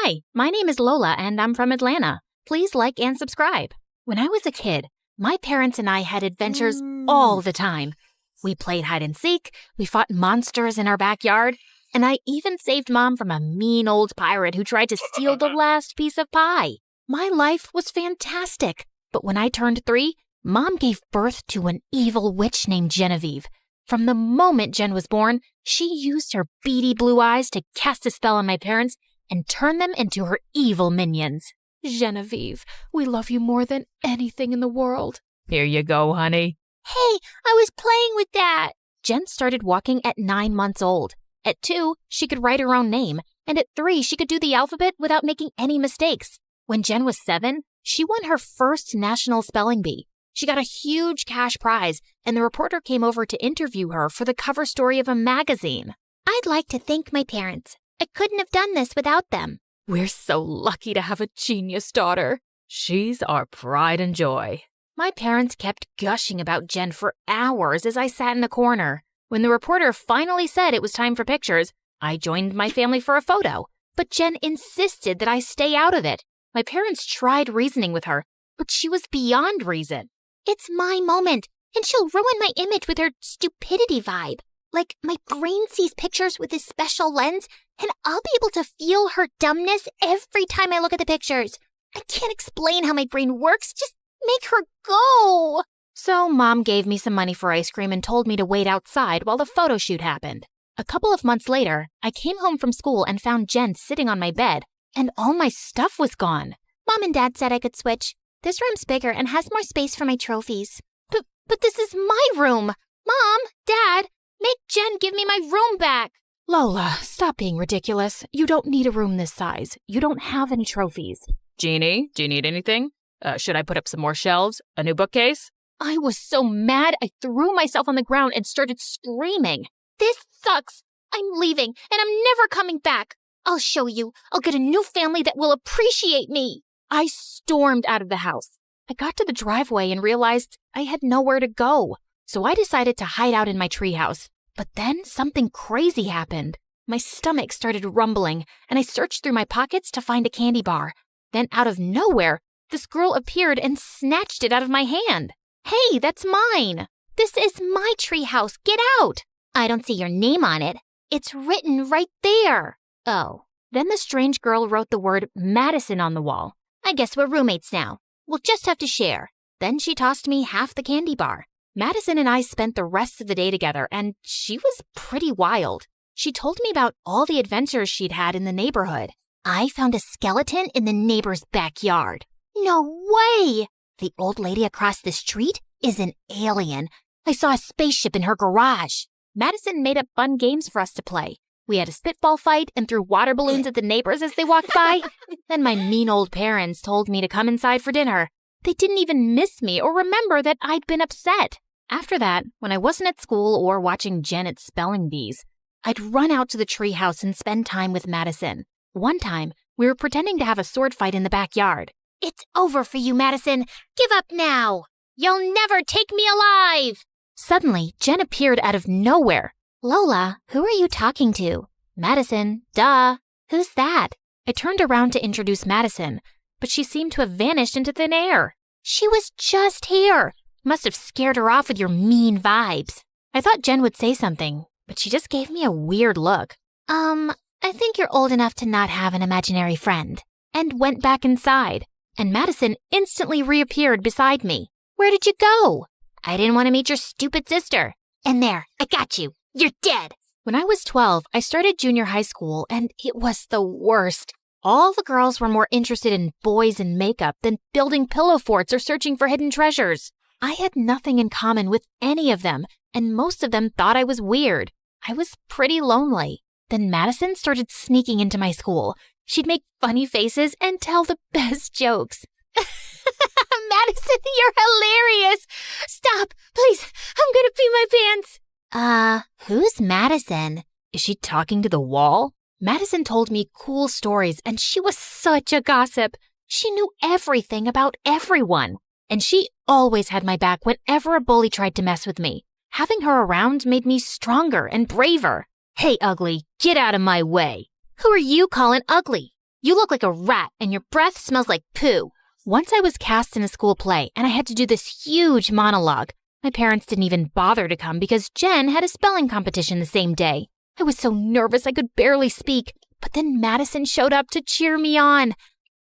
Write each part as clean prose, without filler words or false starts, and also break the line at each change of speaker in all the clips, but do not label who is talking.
Hi, my name is Lola and I'm from Atlanta. Please like and subscribe. When I was a kid, my parents and I had adventures all the time. We played hide and seek, we fought monsters in our backyard, and I even saved Mom from a mean old pirate who tried to steal the last piece of pie. My life was fantastic, but when I turned 3, Mom gave birth to an evil witch named Genevieve. From the moment Jen was born, she used her beady blue eyes to cast a spell on my parents and turn them into her evil minions. Genevieve, we love you more than anything in the world. Here you go, honey.
Hey, I was playing with that.
Jen started walking at 9 months old. At 2, she could write her own name, and at 3, she could do the alphabet without making any mistakes. When Jen was 7, she won her first national spelling bee. She got a huge cash prize, and the reporter came over to interview her for the cover story of a magazine.
I'd like to thank my parents. I couldn't have done this without them.
We're so lucky to have a genius daughter. She's our pride and joy. My parents kept gushing about Jen for hours as I sat in the corner. When the reporter finally said it was time for pictures, I joined my family for a photo, but Jen insisted that I stay out of it. My parents tried reasoning with her, but she was beyond reason.
It's my moment, and she'll ruin my image with her stupidity vibe. Like, my brain sees pictures with this special lens, and I'll be able to feel her dumbness every time I look at the pictures. I can't explain how my brain works. Just make her go.
So Mom gave me some money for ice cream and told me to wait outside while the photo shoot happened. A couple of months later, I came home from school and found Jen sitting on my bed, and all my stuff was gone.
Mom and Dad said I could switch. This room's bigger and has more space for my trophies. But this is my room. Mom, Dad, make Jen give me my room back.
Lola, stop being ridiculous. You don't need a room this size. You don't have any trophies. Jeannie, do you need anything? Should I put up some more shelves? A new bookcase? I was so mad, I threw myself on the ground and started screaming.
This sucks. I'm leaving, and I'm never coming back. I'll show you. I'll get a new family that will appreciate me.
I stormed out of the house. I got to the driveway and realized I had nowhere to go. So I decided to hide out in my treehouse. But then something crazy happened. My stomach started rumbling, and I searched through my pockets to find a candy bar. Then out of nowhere, this girl appeared and snatched it out of my hand. Hey, that's mine.
This is my treehouse. Get out. I don't see your name on it. It's written right there.
Oh. Then the strange girl wrote the word Madison on the wall.
I guess we're roommates now. We'll just have to share.
Then she tossed me half the candy bar. Madison and I spent the rest of the day together, and she was pretty wild. She told me about all the adventures she'd had in the neighborhood.
I found a skeleton in the neighbor's backyard.
No way!
The old lady across the street is an alien. I saw a spaceship in her garage.
Madison made up fun games for us to play. We had a spitball fight and threw water balloons at the neighbors as they walked by. Then my mean old parents told me to come inside for dinner. They didn't even miss me or remember that I'd been upset. After that, when I wasn't at school or watching Jen at spelling bees, I'd run out to the treehouse and spend time with Madison. One time, we were pretending to have a sword fight in the backyard.
It's over for you, Madison. Give up now. You'll never take me alive.
Suddenly, Jen appeared out of nowhere.
Lola, who are you talking to?
Madison, duh.
Who's that?
I turned around to introduce Madison, but she seemed to have vanished into thin air.
She was just here.
Must have scared her off with your mean vibes. I thought Jen would say something, but she just gave me a weird look.
I think you're old enough to not have an imaginary friend.
And went back inside, and Madison instantly reappeared beside me. Where did you go?
I didn't want to meet your stupid sister. And there, I got you. You're dead.
When I was 12, I started junior high school, and it was the worst. All the girls were more interested in boys and makeup than building pillow forts or searching for hidden treasures. I had nothing in common with any of them, and most of them thought I was weird. I was pretty lonely. Then Madison started sneaking into my school. She'd make funny faces and tell the best jokes.
Madison, you're hilarious. Stop, please. I'm gonna pee my pants. Who's Madison?
Is she talking to the wall? Madison told me cool stories, and she was such a gossip. She knew everything about everyone. And she always had my back whenever a bully tried to mess with me. Having her around made me stronger and braver. Hey, ugly, get out of my way.
Who are you calling ugly?
You look like a rat and your breath smells like poo. Once I was cast in a school play and I had to do this huge monologue. My parents didn't even bother to come because Jen had a spelling competition the same day. I was so nervous I could barely speak, but then Madison showed up to cheer me on.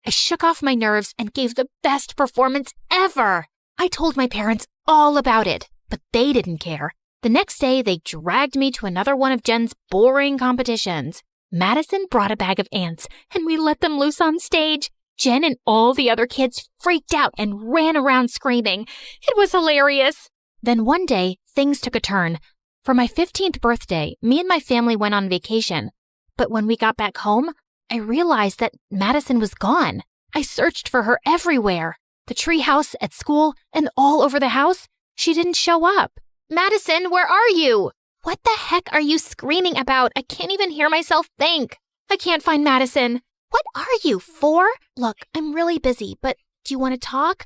I shook off my nerves and gave the best performance ever. I told my parents all about it, but they didn't care. The next day, they dragged me to another one of Jen's boring competitions. Madison brought a bag of ants, and we let them loose on stage. Jen and all the other kids freaked out and ran around screaming. It was hilarious. Then one day, things took a turn. For my 15th birthday, me and my family went on vacation. But when we got back home, I realized that Madison was gone. I searched for her everywhere. The treehouse, at school, and all over the house. She didn't show up. Madison, where are you? What the heck are you screaming about? I can't even hear myself think. I can't find Madison. What are you, 4? Look, I'm really busy, but do you want to talk?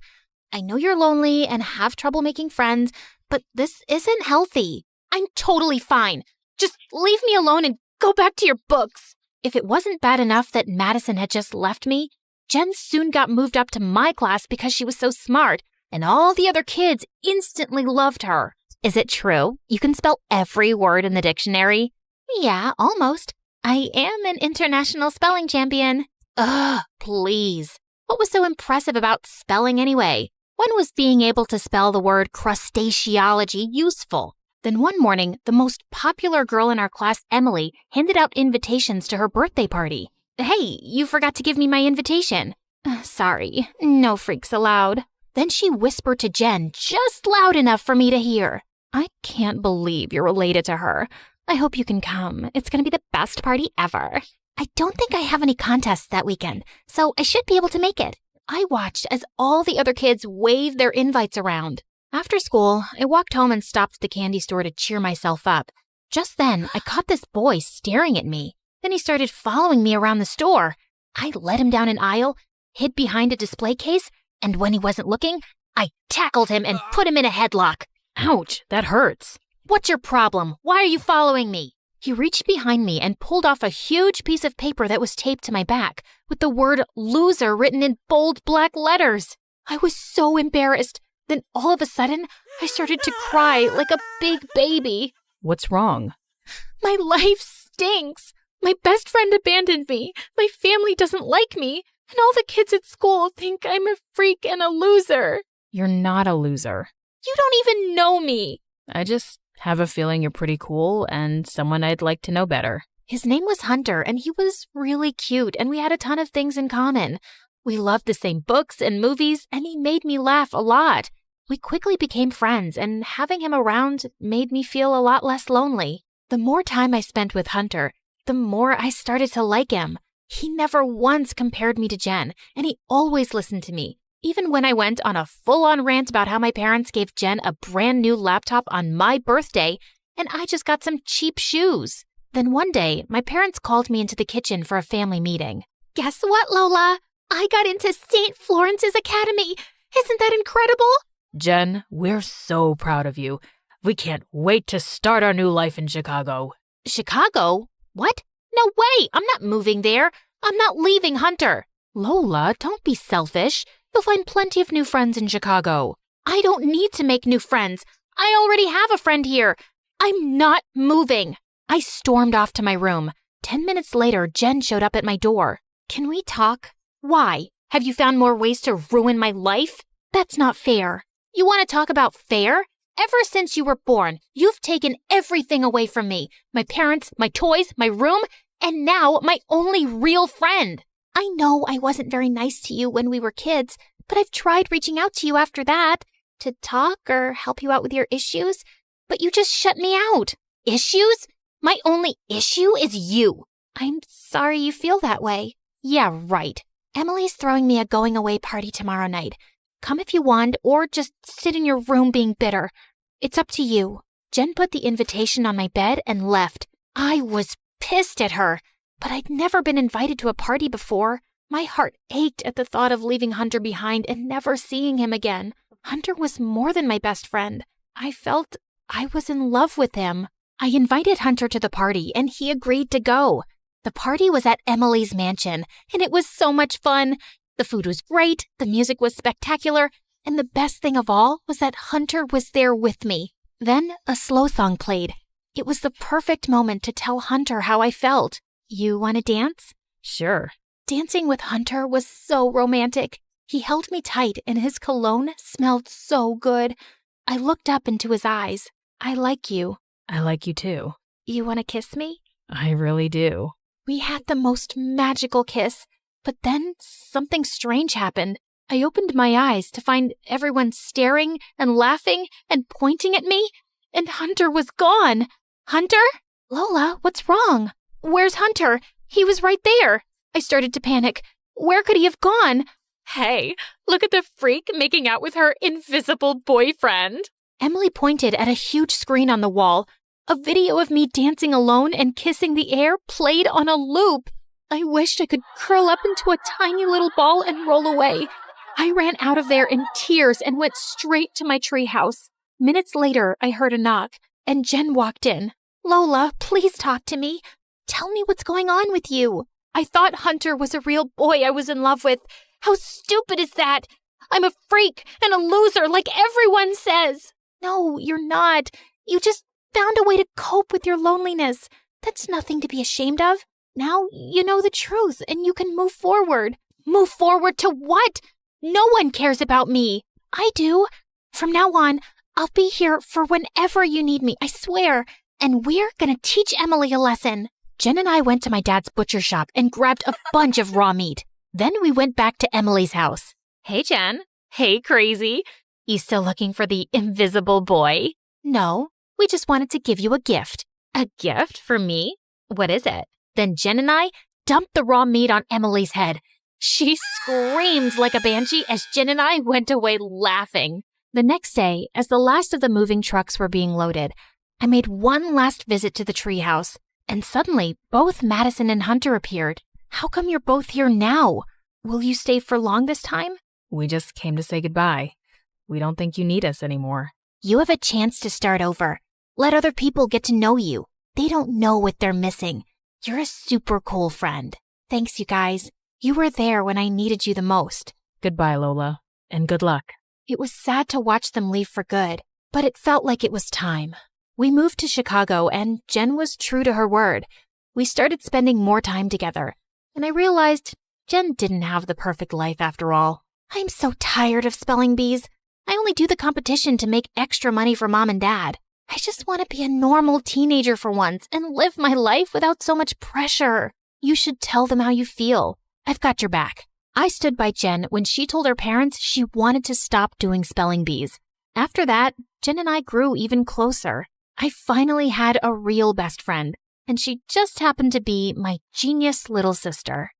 I know you're lonely and have trouble making friends, but this isn't healthy. I'm totally fine. Just leave me alone and go back to your books. If it wasn't bad enough that Madison had just left me, Jen soon got moved up to my class because she was so smart, and all the other kids instantly loved her. Is it true? You can spell every word in the dictionary? Yeah, almost. I am an international spelling champion. Ugh, please. What was so impressive about spelling anyway? When was being able to spell the word crustaceology useful? Then one morning, the most popular girl in our class, Emily, handed out invitations to her birthday party. Hey, you forgot to give me my invitation. Sorry, no freaks allowed. Then she whispered to Jen just loud enough for me to hear. I can't believe you're related to her. I hope you can come. It's going to be the best party ever. I don't think I have any contests that weekend, so I should be able to make it. I watched as all the other kids waved their invites around. After school, I walked home and stopped at the candy store to cheer myself up. Just then, I caught this boy staring at me. Then he started following me around the store. I led him down an aisle, hid behind a display case, and when he wasn't looking, I tackled him and put him in a headlock. Ouch, that hurts. What's your problem? Why are you following me? He reached behind me and pulled off a huge piece of paper that was taped to my back with the word loser written in bold black letters. I was so embarrassed. Then all of a sudden, I started to cry like a big baby. What's wrong? My life stinks. My best friend abandoned me. My family doesn't like me. And all the kids at school think I'm a freak and a loser. You're not a loser. You don't even know me. I just have a feeling you're pretty cool and someone I'd like to know better. His name was Hunter, and he was really cute, and we had a ton of things in common. We loved the same books and movies, and he made me laugh a lot. We quickly became friends, and having him around made me feel a lot less lonely. The more time I spent with Hunter, the more I started to like him. He never once compared me to Jen, and he always listened to me. Even when I went on a full-on rant about how my parents gave Jen a brand new laptop on my birthday, and I just got some cheap shoes. Then one day, my parents called me into the kitchen for a family meeting. Guess what, Lola? I got into St. Florence's Academy. Isn't that incredible? Jen, we're so proud of you. We can't wait to start our new life in Chicago. Chicago? What? No way! I'm not moving there. I'm not leaving Hunter. Lola, don't be selfish. You'll find plenty of new friends in Chicago. I don't need to make new friends. I already have a friend here. I'm not moving. I stormed off to my room. 10 minutes later, Jen showed up at my door. Can we talk? Why? Have you found more ways to ruin my life? That's not fair. You want to talk about fair? Ever since you were born, you've taken everything away from me. My parents, my toys, my room, and now my only real friend. I know I wasn't very nice to you when we were kids, but I've tried reaching out to you after that to talk or help you out with your issues, but you just shut me out. Issues? My only issue is you. I'm sorry you feel that way. Yeah, right. Emily's throwing me a going-away party tomorrow night. Come if you want, or just sit in your room being bitter. It's up to you. Jen put the invitation on my bed and left. I was pissed at her. But I'd never been invited to a party before. My heart ached at the thought of leaving Hunter behind and never seeing him again. Hunter was more than my best friend. I felt I was in love with him. I invited Hunter to the party, and he agreed to go. The party was at Emily's mansion, and it was so much fun. The food was great, the music was spectacular, and the best thing of all was that Hunter was there with me. Then a slow song played. It was the perfect moment to tell Hunter how I felt. You want to dance? Sure. Dancing with Hunter was so romantic. He held me tight and his cologne smelled so good. I looked up into his eyes. I like you. I like you too. You want to kiss me? I really do. We had the most magical kiss, but then something strange happened. I opened my eyes to find everyone staring and laughing and pointing at me, and Hunter was gone. Hunter? Lola, what's wrong? Where's Hunter? He was right there. I started to panic. Where could he have gone? Hey, look at the freak making out with her invisible boyfriend. Emily pointed at a huge screen on the wall. A video of me dancing alone and kissing the air played on a loop. I wished I could curl up into a tiny little ball and roll away. I ran out of there in tears and went straight to my treehouse. Minutes later, I heard a knock, and Jen walked in. Lola, please talk to me. Tell me what's going on with you. I thought Hunter was a real boy I was in love with. How stupid is that? I'm a freak and a loser like everyone says. No, you're not. You just found a way to cope with your loneliness. That's nothing to be ashamed of. Now you know the truth and you can move forward. Move forward to what? No one cares about me. I do. From now on, I'll be here for whenever you need me, I swear. And we're gonna teach Emily a lesson. Jen and I went to my dad's butcher shop and grabbed a bunch of raw meat. Then we went back to Emily's house. Hey, Jen. Hey, crazy. You still looking for the invisible boy? No, we just wanted to give you a gift. A gift for me? What is it? Then Jen and I dumped the raw meat on Emily's head. She screamed like a banshee as Jen and I went away laughing. The next day, as the last of the moving trucks were being loaded, I made one last visit to the treehouse, and suddenly both Madison and Hunter appeared. How come you're both here now? Will you stay for long this time? We just came to say goodbye. We don't think you need us anymore. You have a chance to start over. Let other people get to know you. They don't know what they're missing. You're a super cool friend. Thanks, you guys. You were there when I needed you the most. Goodbye, Lola, and good luck. It was sad to watch them leave for good, but it felt like it was time. We moved to Chicago, and Jen was true to her word. We started spending more time together, and I realized Jen didn't have the perfect life after all. I'm so tired of spelling bees. I only do the competition to make extra money for Mom and Dad. I just want to be a normal teenager for once and live my life without so much pressure. You should tell them how you feel. I've got your back. I stood by Jen when she told her parents she wanted to stop doing spelling bees. After that, Jen and I grew even closer. I finally had a real best friend, and she just happened to be my genius little sister.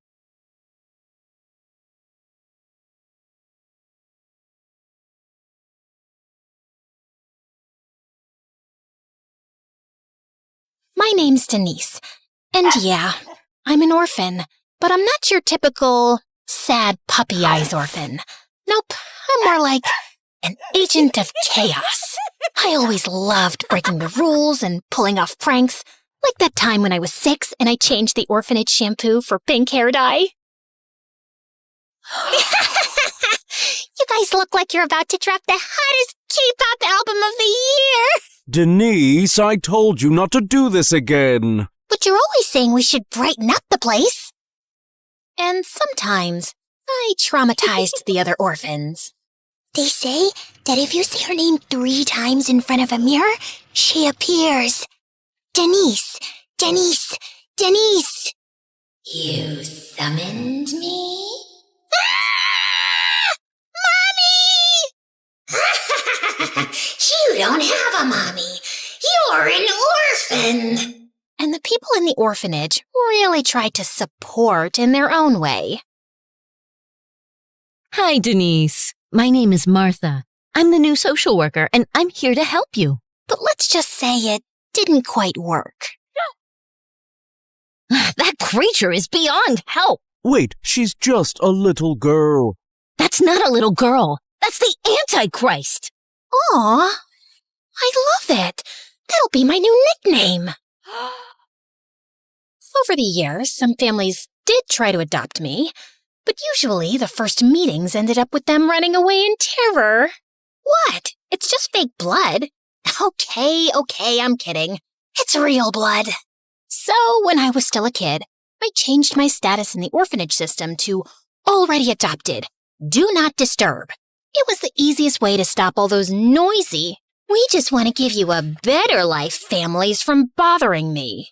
My name's Denise, and yeah, I'm an orphan, but I'm not your typical sad puppy eyes orphan. Nope, I'm more like an agent of chaos. I always loved breaking the rules and pulling off pranks, like that time when I was 6 and I changed the orphanage shampoo for pink hair dye. You guys look like you're about to drop the hottest K-pop album of the year.
Denise, I told you not to do this again.
But you're always saying we should brighten up the place. And sometimes I traumatized the other orphans. They say that if you say her name 3 times in front of a mirror, she appears. Denise, Denise, Denise. You summoned me? Ah! Mommy! You don't have a mommy. You're an orphan. And the people in the orphanage really tried to support in their own way.
Hi, Denise. My name is Martha. I'm the new social worker, and I'm here to help you.
But let's just say it didn't quite work.
That creature is beyond help.
Wait, she's just a little girl.
That's not a little girl. That's the Antichrist.
Aw, I love it. That'll be my new nickname.
Over the years, some families did try to adopt me, but usually the first meetings ended up with them running away in terror.
What? It's just fake blood. Okay, I'm kidding. It's real blood.
So when I was still a kid, I changed my status in the orphanage system to already adopted. Do not disturb. It was the easiest way to stop all those noisy, we just want to give you a better life families from bothering me.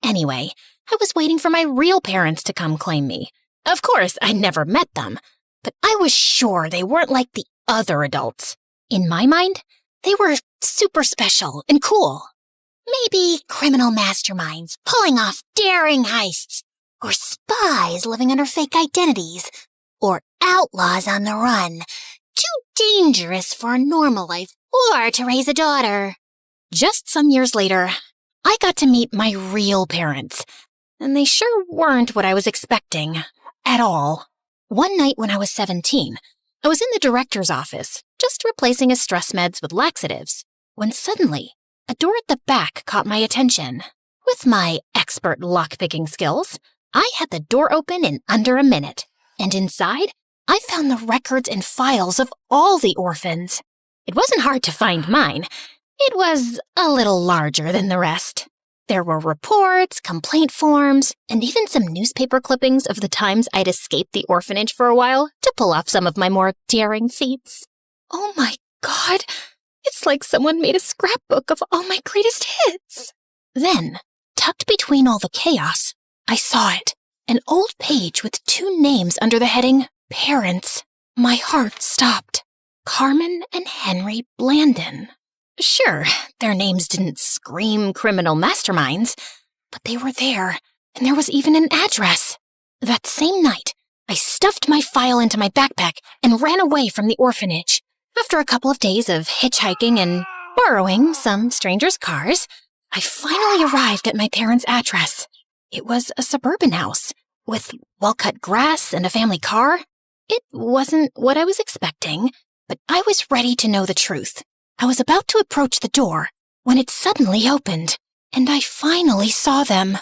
Anyway, I was waiting for my real parents to come claim me. Of course, I'd never met them, but I was sure they weren't like the other adults. In my mind, they were super special and cool.
Maybe criminal masterminds pulling off daring heists, or spies living under fake identities, or outlaws on the run, too dangerous for a normal life or to raise a daughter.
Just some years later, I got to meet my real parents, and they sure weren't what I was expecting at all. One night when I was 17, I was in the director's office, just replacing his stress meds with laxatives, when suddenly, a door at the back caught my attention. With my expert lock-picking skills, I had the door open in under a minute, and inside, I found the records and files of all the orphans. It wasn't hard to find mine. It was a little larger than the rest. There were reports, complaint forms, and even some newspaper clippings of the times I'd escaped the orphanage for a while to pull off some of my more daring feats. Oh my God! It's like someone made a scrapbook of all my greatest hits. Then, tucked between all the chaos, I saw it. An old page with 2 names under the heading Parents. My heart stopped. Carmen and Henry Blandon. Sure, their names didn't scream criminal masterminds, but they were there, and there was even an address. That same night, I stuffed my file into my backpack and ran away from the orphanage. After a couple of days of hitchhiking and borrowing some strangers' cars, I finally arrived at my parents' address. It was a suburban house with well-cut grass and a family car. It wasn't what I was expecting, but I was ready to know the truth. I was about to approach the door when it suddenly opened, and I finally saw them.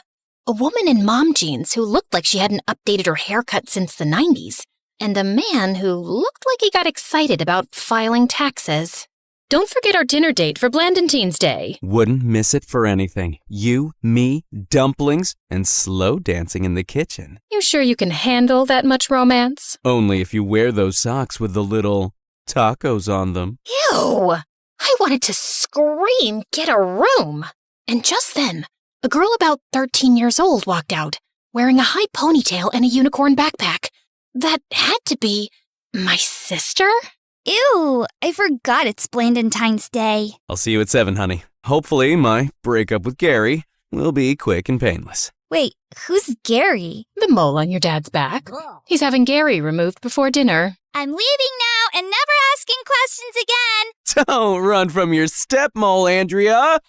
A woman in mom jeans who looked like she hadn't updated her haircut since the 90s, and a man who looked like he got excited about filing taxes. Don't forget our dinner date for Blandentine's Day.
Wouldn't miss it for anything. You, me, dumplings, and slow dancing in the kitchen.
You sure you can handle that much romance?
Only if you wear those socks with the little tacos on them.
Ew! I wanted to scream, get a room! And just then, a girl about 13 years old walked out, wearing a high ponytail and a unicorn backpack. That had to be my sister?
Ew, I forgot it's Blandentine's Day.
I'll see you at 7, honey. Hopefully my breakup with Gary will be quick and painless.
Wait, who's Gary?
The mole on your dad's back. He's having Gary removed before dinner.
I'm leaving now and never asking questions again.
Don't run from your stepmole, Andrea.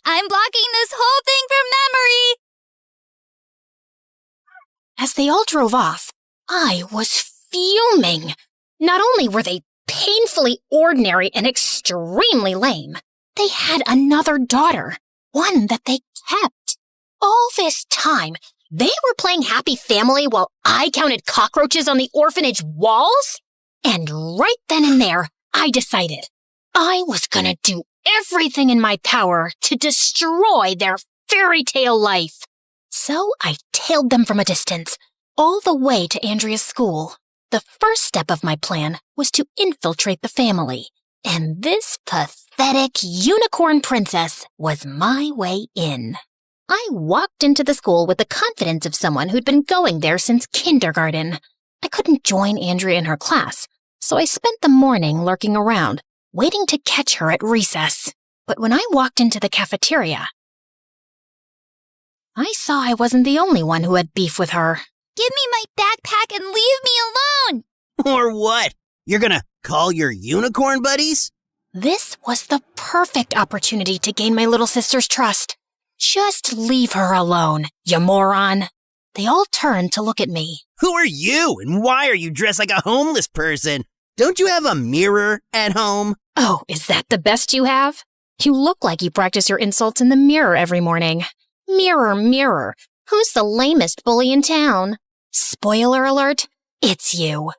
I'm blocking this whole thing from memory.
As they all drove off, I was fuming. Not only were they painfully ordinary and extremely lame, they had another daughter, one that they kept. All this time, they were playing happy family while I counted cockroaches on the orphanage walls? And right then and there, I decided I was gonna do everything in my power to destroy their fairy tale life. So I tailed them from a distance, all the way to Andrea's school. The first step of my plan was to infiltrate the family, and this pathetic unicorn princess was my way in. I walked into the school with the confidence of someone who'd been going there since kindergarten. I couldn't join Andrea in her class, so I spent the morning lurking around, waiting to catch her at recess. But when I walked into the cafeteria, I saw I wasn't the only one who had beef with her.
Give me my backpack and leave me alone.
Or what? You're gonna call your unicorn buddies?
This was the perfect opportunity to gain my little sister's trust. Just leave her alone, you moron. They all turned to look at me.
Who are you and why are you dressed like a homeless person? Don't you have a mirror at home?
Oh, is that the best you have? You look like you practice your insults in the mirror every morning. Mirror, mirror, Who's the lamest bully in town? Spoiler alert, it's you.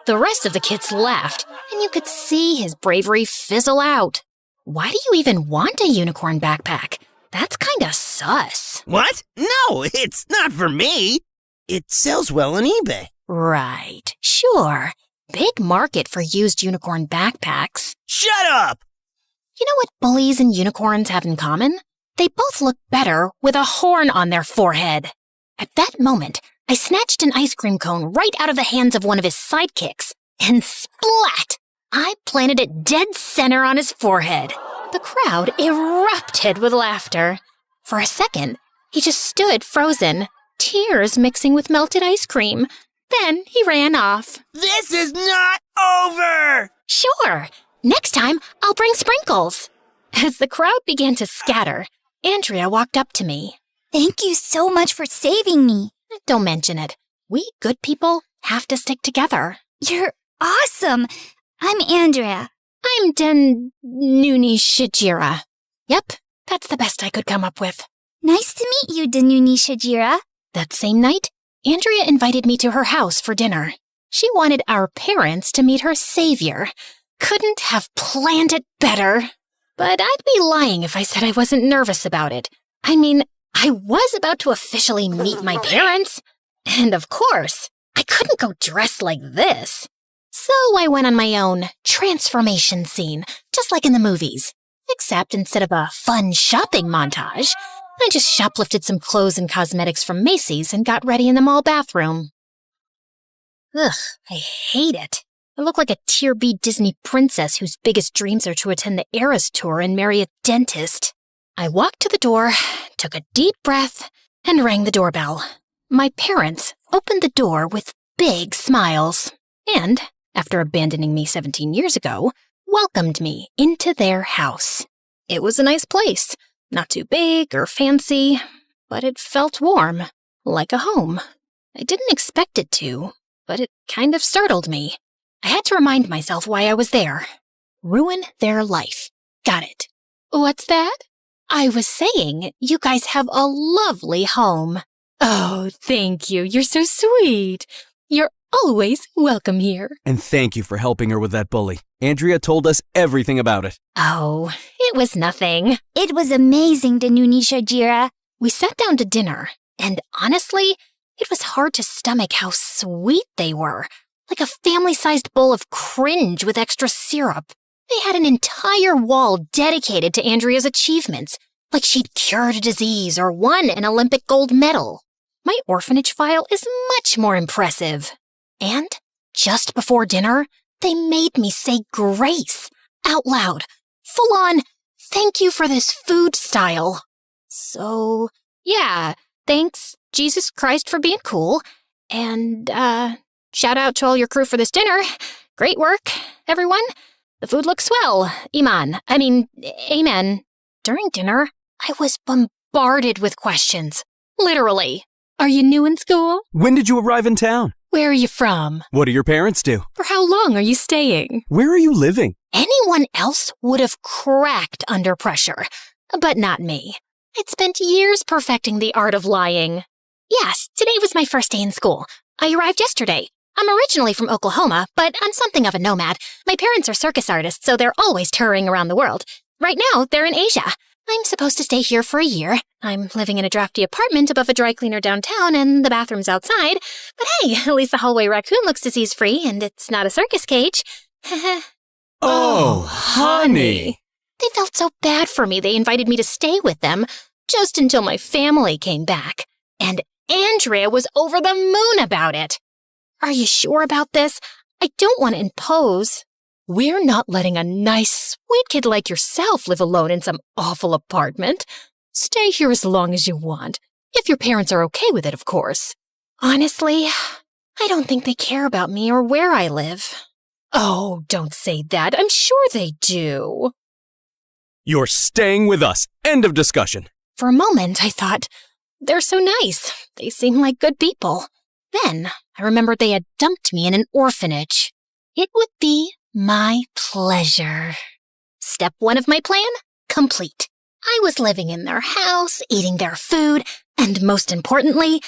The rest of the kids laughed, and you could see his bravery fizzle out. Why do you even want a unicorn backpack? That's kinda sus.
What? No, it's not for me. It sells well on eBay.
Right, sure. Big market for used unicorn backpacks.
Shut up!
You know what bullies and unicorns have in common? They both look better with a horn on their forehead. At that moment, I snatched an ice cream cone right out of the hands of one of his sidekicks, and splat! I planted it dead center on his forehead. The crowd erupted with laughter. For a second, he just stood frozen, tears mixing with melted ice cream. Then he ran off.
This is not over!
Sure, next time I'll bring sprinkles. As the crowd began to scatter, Andrea walked up to me.
Thank you so much for saving me.
Don't mention it. We good people have to stick together.
You're awesome. I'm Andrea.
I'm Denuni Shijira. Yep, that's the best I could come up with.
Nice to meet you, Denuni Shijira.
That same night, Andrea invited me to her house for dinner. She wanted our parents to meet her savior. Couldn't have planned it better. But I'd be lying if I said I wasn't nervous about it. I mean, I was about to officially meet my parents. And of course, I couldn't go dressed like this. So I went on my own transformation scene, just like in the movies. Except instead of a fun shopping montage, I just shoplifted some clothes and cosmetics from Macy's and got ready in the mall bathroom. Ugh, I hate it. I look like a Tier B Disney princess whose biggest dreams are to attend the Eras tour and marry a dentist. I walked to the door, took a deep breath, and rang the doorbell. My parents opened the door with big smiles and, after abandoning me 17 years ago, welcomed me into their house. It was a nice place, not too big or fancy, but it felt warm, like a home. I didn't expect it to, but it kind of startled me. I had to remind myself why I was there. Ruin their life. Got it. What's that? I was saying you guys have a lovely home. Oh, thank you. You're so sweet. You're always welcome here.
And thank you for helping her with that bully. Andrea told us everything about it.
Oh, it was nothing.
It was amazing, Denuni Shijira.
We sat down to dinner, and honestly, it was hard to stomach how sweet they were. Like a family-sized bowl of cringe with extra syrup. They had an entire wall dedicated to Andrea's achievements, like she'd cured a disease or won an Olympic gold medal. My orphanage file is much more impressive. And just before dinner, they made me say grace, out loud, full on, thank you for this food style. So, yeah, thanks, Jesus Christ, for being cool. And, shout out to all your crew for this dinner. Great work, everyone. The food looks swell. Amen. During dinner, I was bombarded with questions. Literally. Are you new in school?
When did you arrive in town?
Where are you from?
What do your parents do?
For how long are you staying?
Where are you living?
Anyone else would have cracked under pressure, but not me. I'd spent years perfecting the art of lying. Yes, today was my first day in school. I arrived yesterday. I'm originally from Oklahoma, but I'm something of a nomad. My parents are circus artists, so they're always touring around the world. Right now, they're in Asia. I'm supposed to stay here for a year. I'm living in a drafty apartment above a dry cleaner downtown, and the bathroom's outside. But hey, at least the hallway raccoon looks disease-free, and it's not a circus cage.
Oh, honey.
They felt so bad for me, they invited me to stay with them, just until my family came back. And Andrea was over the moon about it. Are you sure about this? I don't want to impose. We're not letting a nice, sweet kid like yourself live alone in some awful apartment. Stay here as long as you want. If your parents are okay with it, of course. Honestly, I don't think they care about me or where I live. Oh, don't say that. I'm sure they do.
You're staying with us. End of discussion.
For a moment, I thought, they're so nice. They seem like good people. Then I remembered they had dumped me in an orphanage. It would be my pleasure. Step 1 of my plan, complete. I was living in their house, eating their food, And most importantly,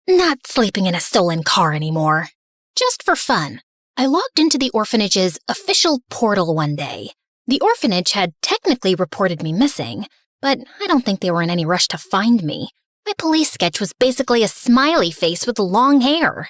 not sleeping in a stolen car anymore. Just for fun, I logged into the orphanage's official portal one day. The orphanage had technically reported me missing, but I don't think they were in any rush to find me. My police sketch was basically a smiley face with long hair.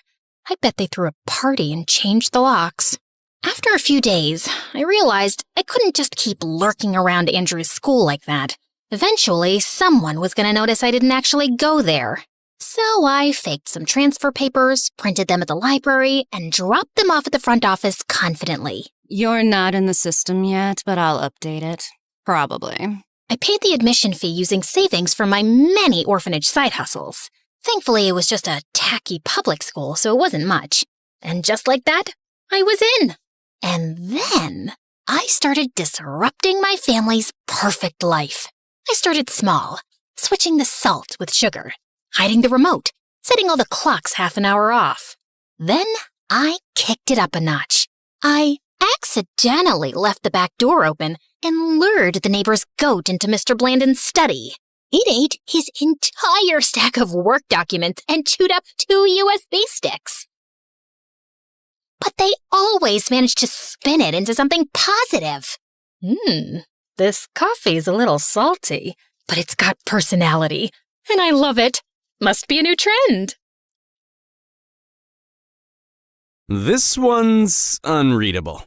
I bet they threw a party and changed the locks. After a few days, I realized I couldn't just keep lurking around Andrew's school like that. Eventually, someone was going to notice I didn't actually go there. So I faked some transfer papers, printed them at the library, and dropped them off at the front office confidently.
You're not in the system yet, but I'll update it. Probably.
I paid the admission fee using savings from my many orphanage side hustles. Thankfully, it was just a tacky public school, so it wasn't much. And just like that, I was in. And then I started disrupting my family's perfect life. I started small, switching the salt with sugar, hiding the remote, setting all the clocks half an hour off. Then I kicked it up a notch. I accidentally left the back door open and lured the neighbor's goat into Mr. Blandon's study. It ate his entire stack of work documents and chewed up 2 USB sticks. But they always managed to spin it into something positive. This coffee's a little salty, but it's got personality, and I love it. Must be a new trend.
This one's unreadable.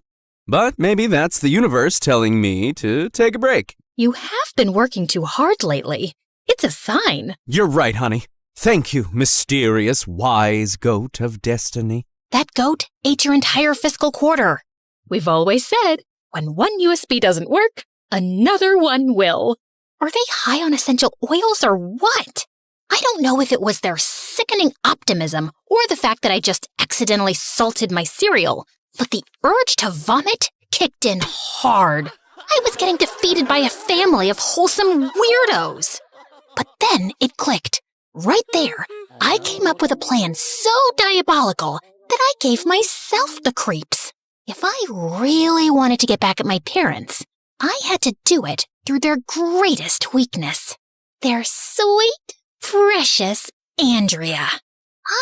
But maybe that's the universe telling me to take a break.
You have been working too hard lately. It's a sign.
You're right, honey. Thank you, mysterious, wise goat of destiny.
That goat ate your entire fiscal quarter. We've always said, when one USB doesn't work, another one will. Are they high on essential oils or what? I don't know if it was their sickening optimism or the fact that I just accidentally salted my cereal, but the urge to vomit kicked in hard. I was getting defeated by a family of wholesome weirdos. But then it clicked. Right there, I came up with a plan so diabolical that I gave myself the creeps. If I really wanted to get back at my parents, I had to do it through their greatest weakness. Their sweet, precious Andrea.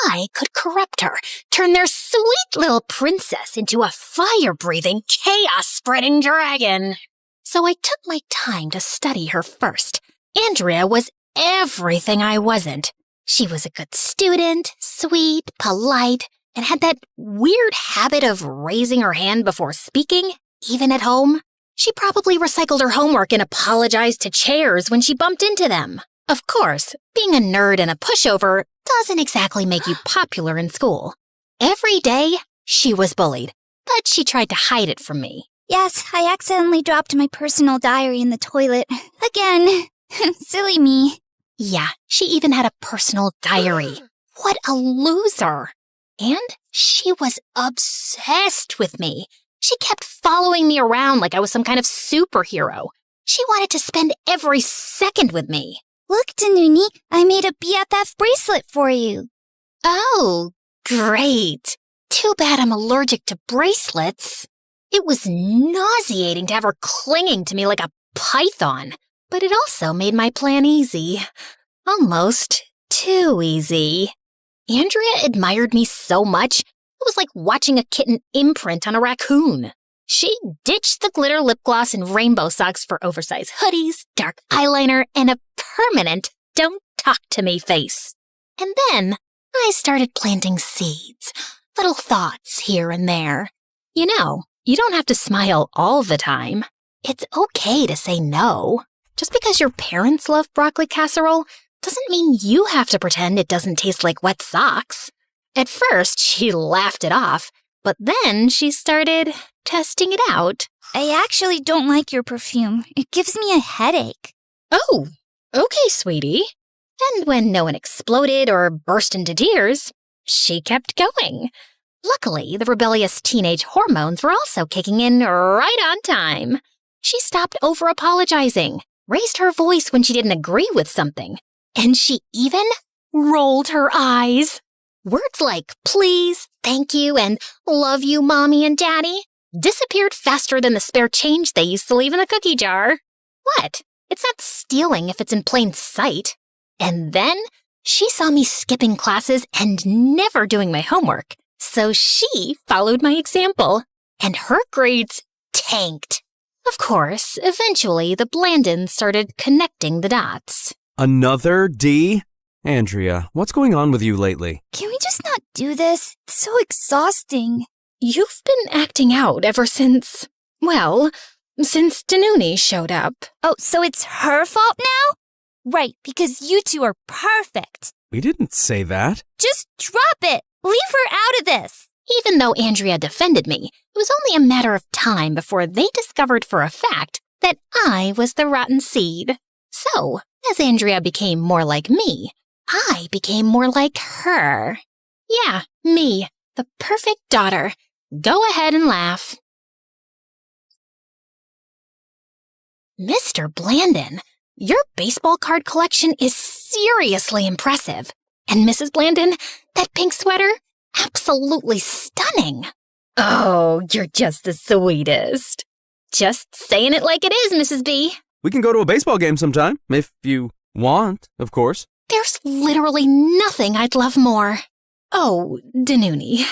I could corrupt her, turn their sweet little princess into a fire-breathing, chaos-spreading dragon. So I took my time to study her first. Andrea was everything I wasn't. She was a good student, sweet, polite, and had that weird habit of raising her hand before speaking, even at home. She probably recycled her homework and apologized to chairs when she bumped into them. Of course, being a nerd and a pushover doesn't exactly make you popular in school. Every day, she was bullied, but she tried to hide it from me.
Yes, I accidentally dropped my personal diary in the toilet. Again. Silly me.
Yeah, she even had a personal diary. What a loser. And she was obsessed with me. She kept following me around like I was some kind of superhero. She wanted to spend every second with me.
Look, Danuni, I made a BFF bracelet for you.
Oh, great. Too bad I'm allergic to bracelets. It was nauseating to have her clinging to me like a python, but it also made my plan easy. Almost too easy. Andrea admired me so much, it was like watching a kitten imprint on a raccoon. She ditched the glitter lip gloss and rainbow socks for oversized hoodies, dark eyeliner, and a permanent don't talk to me face. And then I started planting seeds, little thoughts here and there. You know, you don't have to smile all the time. It's okay to say no. Just because your parents love broccoli casserole doesn't mean you have to pretend it doesn't taste like wet socks. At first, she laughed it off, but then she started testing it out.
I actually don't like your perfume. It gives me a headache.
Oh, okay, sweetie. And when no one exploded or burst into tears, she kept going. Luckily, the rebellious teenage hormones were also kicking in right on time. She stopped over-apologizing, raised her voice when she didn't agree with something, and she even rolled her eyes. Words like please, thank you, and love you, mommy and daddy disappeared faster than the spare change they used to leave in the cookie jar. What? It's not stealing if it's in plain sight. And then She saw me skipping classes and never doing my homework, so she followed my example, and her grades tanked. Of course, eventually the Blandons started connecting the dots.
Another D? Andrea, what's going on with you lately?
Can we just not do this? It's so exhausting.
You've been acting out ever since, well, since Danuni showed up.
Oh, so it's her fault now? Right, because you two are perfect.
We didn't say that.
Just drop it. Leave her out of this.
Even though Andrea defended me, it was only a matter of time before they discovered for a fact that I was the rotten seed. So, as Andrea became more like me, I became more like her. Yeah, me, the perfect daughter. Go ahead and laugh. Mr. Blandon, your baseball card collection is seriously impressive. And Mrs. Blandon, that pink sweater, absolutely stunning. Oh, you're just the sweetest. Just saying it like it is, Mrs. B.
We can go to a baseball game sometime, if you want, of course.
There's literally nothing I'd love more. Oh, Danuni,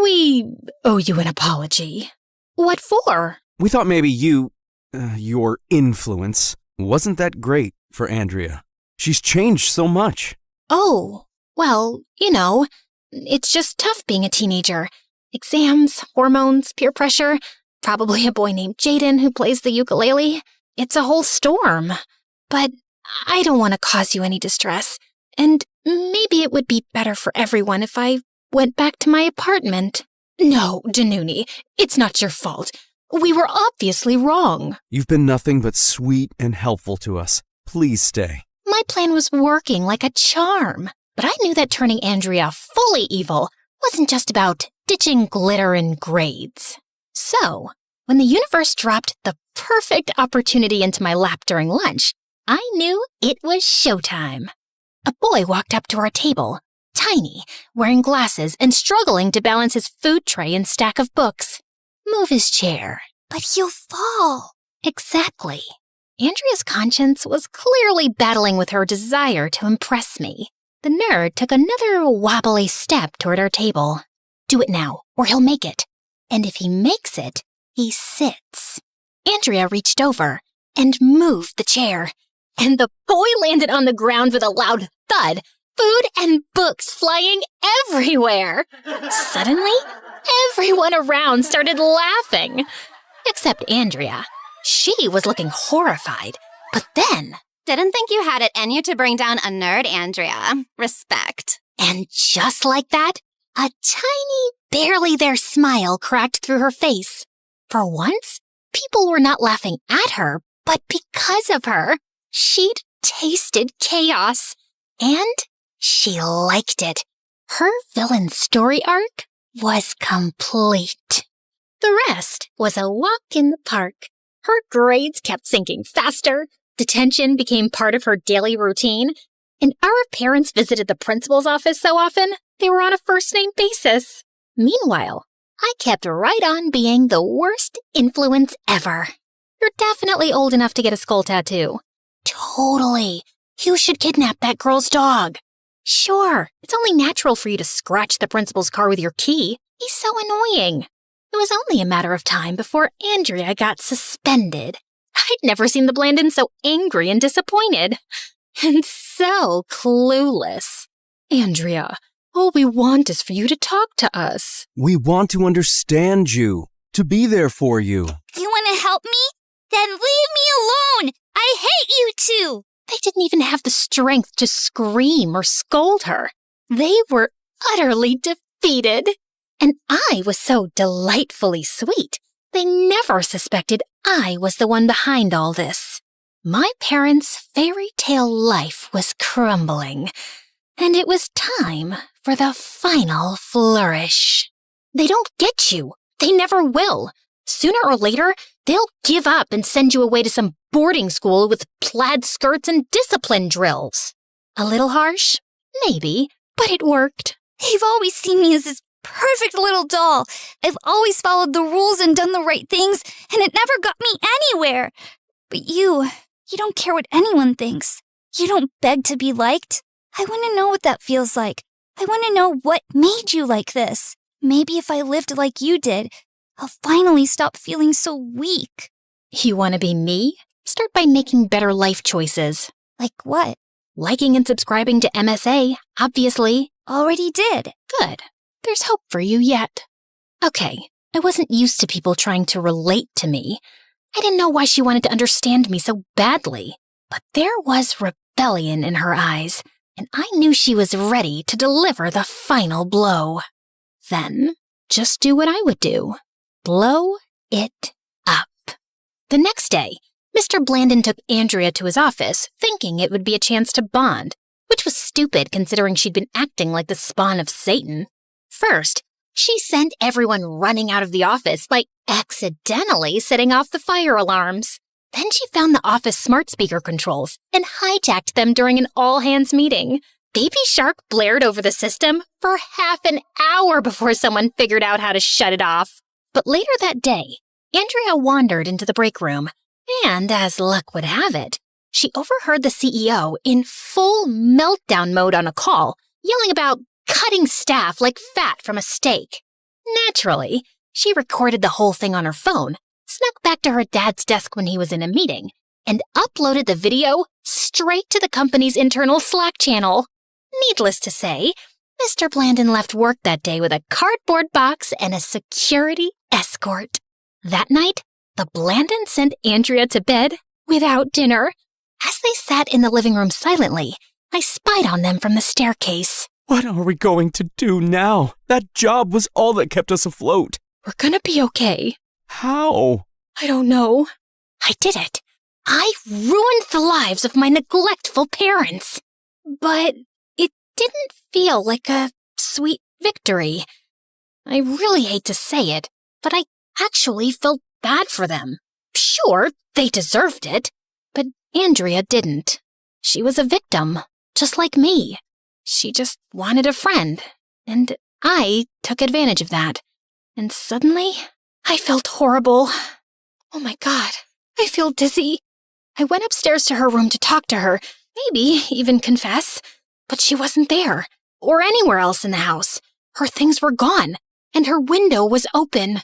we owe you an apology. What for?
We thought maybe your influence wasn't that great for Andrea. She's changed so much.
Oh, well, it's just tough being a teenager. Exams, hormones, peer pressure, probably a boy named Jaden who plays the ukulele. It's a whole storm. But I don't want to cause you any distress, and maybe it would be better for everyone if I went back to my apartment. No, Danuni, it's not your fault. We were obviously wrong.
You've been nothing but sweet and helpful to us. Please stay.
My plan was working like a charm, but I knew that turning Andrea fully evil wasn't just about ditching glitter and grades. So, when the universe dropped the perfect opportunity into my lap during lunch, I knew it was showtime. A boy walked up to our table, tiny, wearing glasses and struggling to balance his food tray and stack of books. Move his chair.
But he'll fall.
Exactly. Andrea's conscience was clearly battling with her desire to impress me. The nerd took another wobbly step toward our table. Do it now, or he'll make it. And if he makes it, he sits. Andrea reached over and moved the chair, and the boy landed on the ground with a loud thud, food and books flying everywhere. Suddenly, everyone around started laughing, except Andrea. She was looking horrified, but then...
Didn't think you had it in you to bring down a nerd, Andrea. Respect.
And just like that, a tiny, barely there smile cracked through her face. For once, people were not laughing at her, but because of her. She'd tasted chaos, and she liked it. Her villain story arc was complete. The rest was a walk in the park. Her grades kept sinking faster, detention became part of her daily routine, and our parents visited the principal's office so often they were on a first-name basis. Meanwhile, I kept right on being the worst influence ever. You're definitely old enough to get a skull tattoo. Totally. You should kidnap that girl's dog. Sure, it's only natural for you to scratch the principal's car with your key. He's so annoying. It was only a matter of time before Andrea got suspended. I'd never seen the Blandons so angry and disappointed. And so clueless. Andrea, all we want is for you to talk to us.
We want to understand you, to be there for you.
You want to help me? Then leave me alone! I hate you two!
They didn't even have the strength to scream or scold her. They were utterly defeated. And I was so delightfully sweet, they never suspected I was the one behind all this. My parents' fairy tale life was crumbling, and it was time for the final flourish. They don't get you. They never will. Sooner or later, they'll give up and send you away to some boarding school with plaid skirts and discipline drills. A little harsh? Maybe, but it worked.
They've always seen me as this perfect little doll. I've always followed the rules and done the right things, and it never got me anywhere. But you don't care what anyone thinks. You don't beg to be liked.
I want to know what that feels like. I want to know what made you like this. Maybe if I lived like you did, I'll finally stop feeling so weak.
You want to be me? Start by making better life choices.
Like what?
Liking and subscribing to MSA, obviously.
Already did.
Good. There's hope for you yet. Okay, I wasn't used to people trying to relate to me. I didn't know why she wanted to understand me so badly. But there was rebellion in her eyes, and I knew she was ready to deliver the final blow. Then, just do what I would do. Blow it up. The next day, Mr. Blandon took Andrea to his office, thinking it would be a chance to bond, which was stupid considering she'd been acting like the spawn of Satan. First, she sent everyone running out of the office by accidentally setting off the fire alarms. Then she found the office smart speaker controls and hijacked them during an all-hands meeting. Baby Shark blared over the system for half an hour before someone figured out how to shut it off. But later that day, Andrea wandered into the break room, and as luck would have it, she overheard the CEO in full meltdown mode on a call, yelling about cutting staff like fat from a steak. Naturally, she recorded the whole thing on her phone, snuck back to her dad's desk when he was in a meeting, and uploaded the video straight to the company's internal Slack channel. Needless to say, Mr. Blandon left work that day with a cardboard box and a security escort. That night, the Blandons sent Andrea to bed without dinner. As they sat in the living room silently, I spied on them from the staircase.
What are we going to do now? That job was all that kept us afloat.
We're gonna be okay.
How?
I don't know. I did it. I ruined the lives of my neglectful parents. But it didn't feel like a sweet victory. I really hate to say it, but I actually felt bad for them. Sure, they deserved it, but Andrea didn't. She was a victim, just like me. She just wanted a friend, and I took advantage of that. And suddenly, I felt horrible. Oh my God, I feel dizzy. I went upstairs to her room to talk to her, maybe even confess, but she wasn't there, or anywhere else in the house. Her things were gone, and her window was open.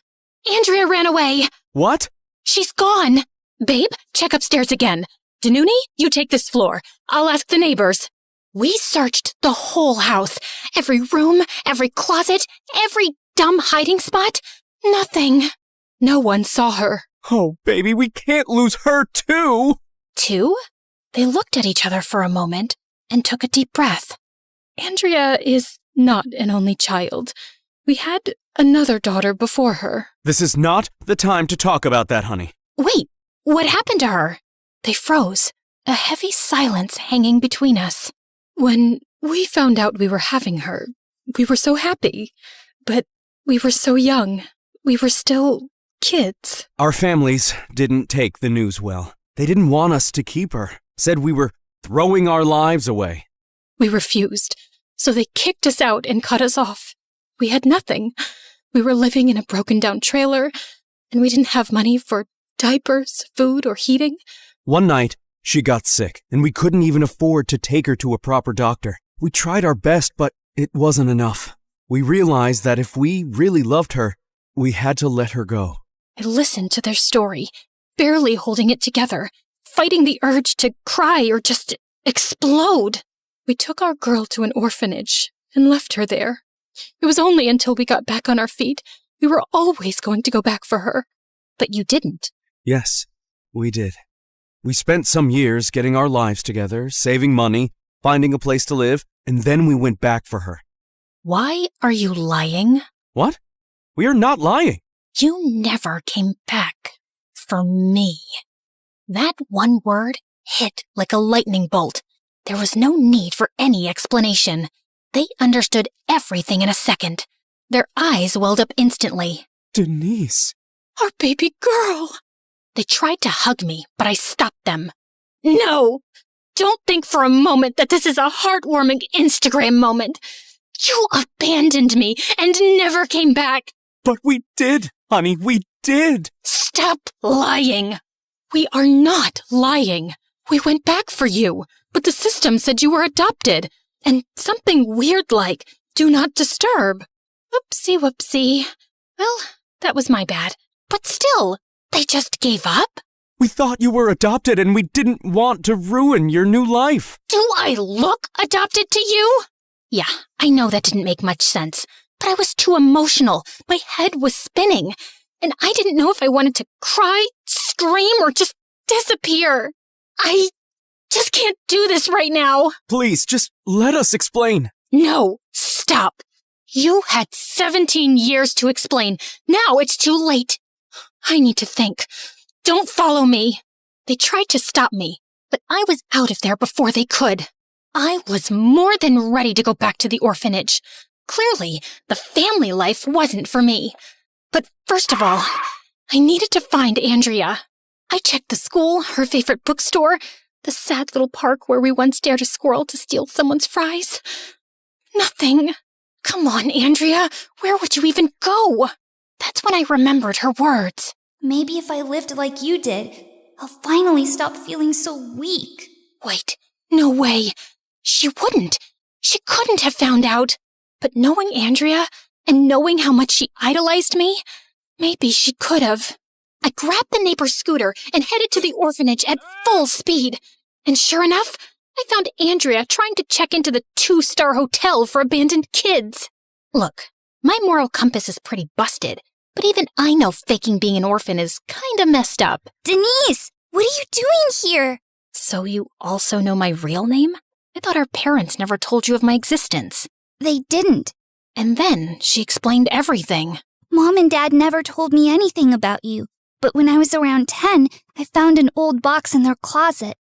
Andrea ran away.
What?
She's gone. Babe, check upstairs again. Danuni, you take this floor. I'll ask the neighbors. We searched the whole house. Every room, every closet, every dumb hiding spot. Nothing. No one saw her.
Oh, baby, we can't lose her too!
Two? They looked at each other for a moment and took a deep breath. Andrea is not an only child. We had another daughter before her.
This is not the time to talk about that, honey.
Wait, what happened to her? They froze, a heavy silence hanging between us. When we found out we were having her, we were so happy. But we were so young. We were still kids.
Our families didn't take the news well. They didn't want us to keep her. Said we were throwing our lives away.
We refused, so they kicked us out and cut us off. We had nothing. We were living in a broken-down trailer, and we didn't have money for diapers, food, or heating.
One night, she got sick, and we couldn't even afford to take her to a proper doctor. We tried our best, but it wasn't enough. We realized that if we really loved her, we had to let her go.
I listened to their story, barely holding it together, fighting the urge to cry or just explode. We took our girl to an orphanage and left her there. It was only until we got back on our feet. We were always going to go back for her. But you didn't.
Yes, we did. We spent some years getting our lives together, saving money, finding a place to live, and then we went back for her.
Why are you lying?
What? We are not lying.
You never came back for me. That one word hit like a lightning bolt. There was no need for any explanation. They understood everything in a second. Their eyes welled up instantly.
Denise.
Our baby girl! They tried to hug me, but I stopped them. No! Don't think for a moment that this is a heartwarming Instagram moment. You abandoned me and never came back.
But we did, honey, we did.
Stop lying. We are not lying. We went back for you, but the system said you were adopted. and something weird like, do not disturb. Whoopsie whoopsie. Well, that was my bad. But still, they just gave up?
We thought you were adopted and we didn't want to ruin your new life.
Do I look adopted to you? Yeah, I know that didn't make much sense, but I was too emotional. My head was spinning, and I didn't know if I wanted to cry, scream, or just disappear. I just can't do this right now.
Please, just let us explain.
No, stop. You had 17 years to explain. Now it's too late. I need to think. Don't follow me. They tried to stop me, but I was out of there before they could. I was more than ready to go back to the orphanage. Clearly, the family life wasn't for me. But first of all, I needed to find Andrea. I checked the school, her favorite bookstore, the sad little park where we once dared a squirrel to steal someone's fries. Nothing. Come on, Andrea, where would you even go? That's when I remembered her words.
Maybe if I lived like you did, I'll finally stop feeling so weak.
Wait, no way. She wouldn't. She couldn't have found out. But knowing Andrea and knowing how much she idolized me, maybe she could have. I grabbed the neighbor's scooter and headed to the orphanage at full speed. And sure enough, I found Andrea trying to check into the 2-star hotel for abandoned kids. Look, my moral compass is pretty busted, but even I know faking being an orphan is kinda messed up.
Denise, what are you doing here?
So you also know my real name? I thought our parents never told you of my existence.
They didn't.
And then she explained everything.
Mom and Dad never told me anything about you, but when I was around 10, I found an old box in their closet.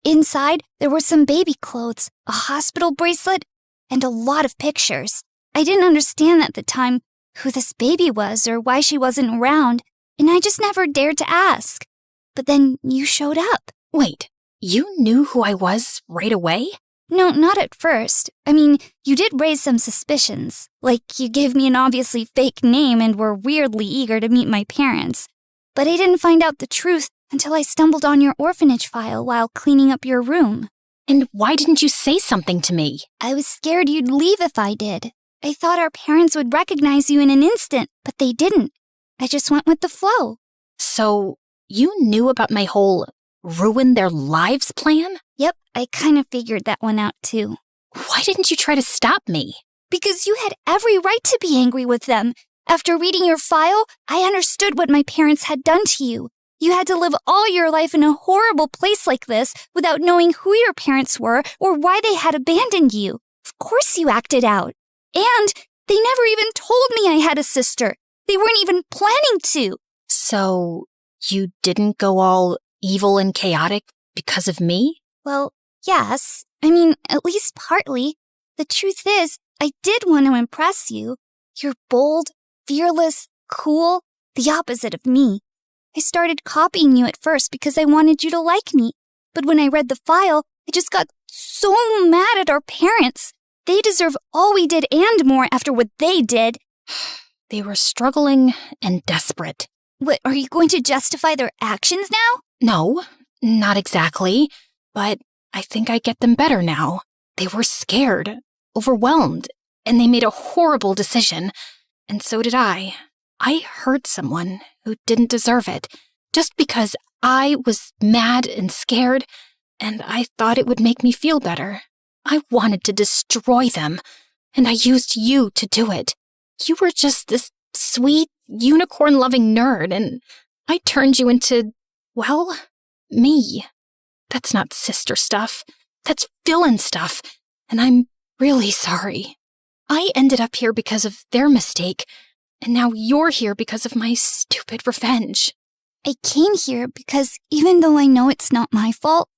Inside, there were some baby clothes, a hospital bracelet, and a lot of pictures. I didn't understand at the time who this baby was or why she wasn't around, and I just never dared to ask. But then you showed up.
Wait, you knew who I was right away?
No, not at first. I mean, you did raise some suspicions. Like, you gave me an obviously fake name and were weirdly eager to meet my parents. But I didn't find out the truth until I stumbled on your orphanage file while cleaning up your room.
And why didn't you say something to me?
I was scared you'd leave if I did. I thought our parents would recognize you in an instant, but they didn't. I just went with the flow.
So, you knew about my whole ruin their lives plan?
Yep, I kind of figured that one out too.
Why didn't you try to stop me?
Because you had every right to be angry with them. After reading your file, I understood what my parents had done to you. You had to live all your life in a horrible place like this without knowing who your parents were or why they had abandoned you. Of course you acted out. And they never even told me I had a sister. They weren't even planning to.
So, you didn't go all evil and chaotic because of me?
Well, yes. I mean, at least partly. The truth is, I did want to impress you. You're bold, fearless, cool, the opposite of me. I started copying you at first because I wanted you to like me. But when I read the file, I just got so mad at our parents. They deserve all we did and more after what they did.
They were struggling and desperate.
What, are you going to justify their actions now?
No, not exactly. But I think I get them better now. They were scared, overwhelmed, and they made a horrible decision. And so did I. I hurt someone who didn't deserve it, just because I was mad and scared, and I thought it would make me feel better. I wanted to destroy them, and I used you to do it. You were just this sweet, unicorn-loving nerd, and I turned you into, well, me. That's not sister stuff. That's villain stuff, and I'm really sorry. I ended up here because of their mistake, and now you're here because of my stupid revenge.
I came here because even though I know it's not my fault,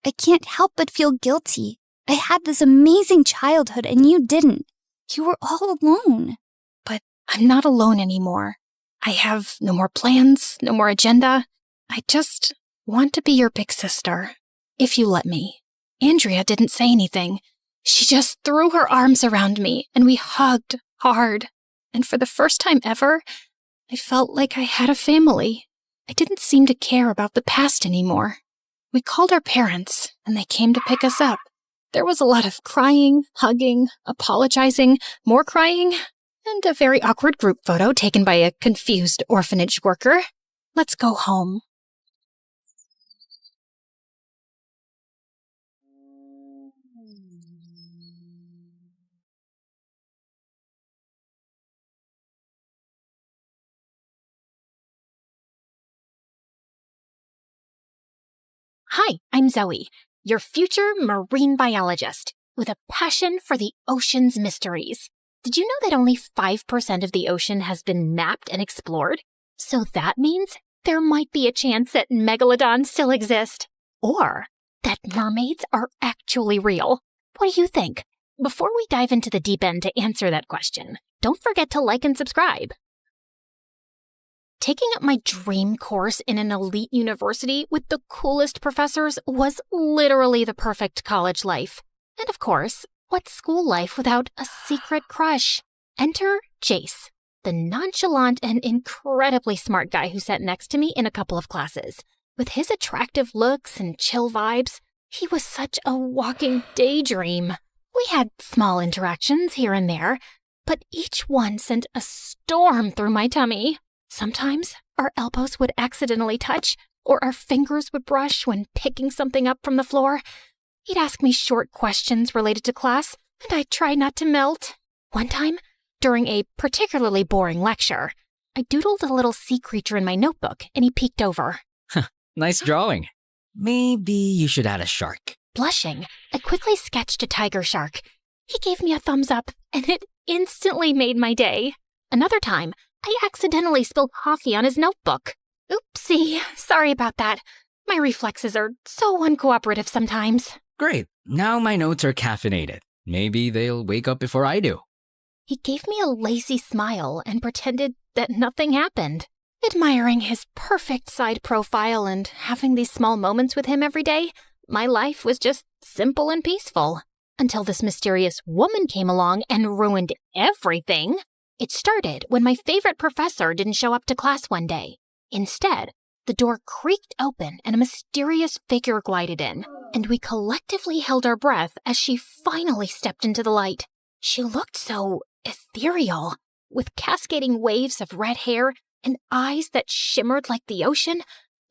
I can't help but feel guilty. I had this amazing childhood and you didn't. You were all alone.
But I'm not alone anymore. I have no more plans, no more agenda. I just want to be your big sister, if you let me. Andrea didn't say anything. She just threw her arms around me and we hugged hard. And for the first time ever, I felt like I had a family. I didn't seem to care about the past anymore. We called our parents and they came to pick us up. There was a lot of crying, hugging, apologizing, more crying, and a very awkward group photo taken by a confused orphanage worker. Let's go home. Hi, I'm Zoe, your future marine biologist with a passion for the ocean's mysteries. Did you know that only 5% of the ocean has been mapped and explored? So that means there might be a chance that megalodons still exist, or that mermaids are actually real. What do you think? Before we dive into the deep end to answer that question, don't forget to like and subscribe. Taking up my dream course in an elite university with the coolest professors was literally the perfect college life. And of course, what's school life without a secret crush? Enter Jace, the nonchalant and incredibly smart guy who sat next to me in a couple of classes. With his attractive looks and chill vibes, he was such a walking daydream. We had small interactions here and there, but each one sent a storm through my tummy. Sometimes our elbows would accidentally touch, or our fingers would brush when picking something up from the floor. He'd ask me short questions related to class, and I'd try not to melt. One time, during a particularly boring lecture, I doodled a little sea creature in my notebook, and he peeked over.
Nice drawing. Maybe you should add a shark.
Blushing, I quickly sketched a tiger shark. He gave me a thumbs up, and it instantly made my day. Another time, I accidentally spilled coffee on his notebook. Oopsie, sorry about that. My reflexes are so uncooperative sometimes.
Great. Now my notes are caffeinated. Maybe they'll wake up before I do.
He gave me a lazy smile and pretended that nothing happened. Admiring his perfect side profile and having these small moments with him every day, my life was just simple and peaceful. Until this mysterious woman came along and ruined everything. It started when my favorite professor didn't show up to class one day. Instead, the door creaked open and a mysterious figure glided in, and we collectively held our breath as she finally stepped into the light. She looked so ethereal, with cascading waves of red hair and eyes that shimmered like the ocean.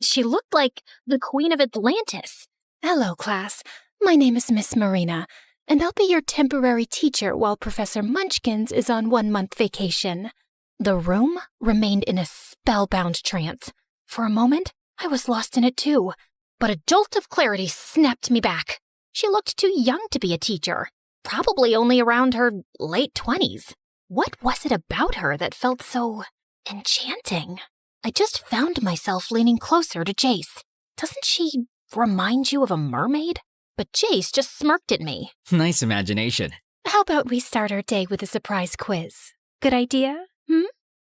She looked like the Queen of Atlantis. Hello, class. My name is Miss Marina, and I'll be your temporary teacher while Professor Munchkins is on 1-month vacation. The room remained in a spellbound trance. For a moment, I was lost in it too, but a jolt of clarity snapped me back. She looked too young to be a teacher, probably only around her late 20s. What was it about her that felt so enchanting? I just found myself leaning closer to Jace. Doesn't she remind you of a mermaid? But Jace just smirked at me.
Nice imagination.
How about we start our day with a surprise quiz? Good idea?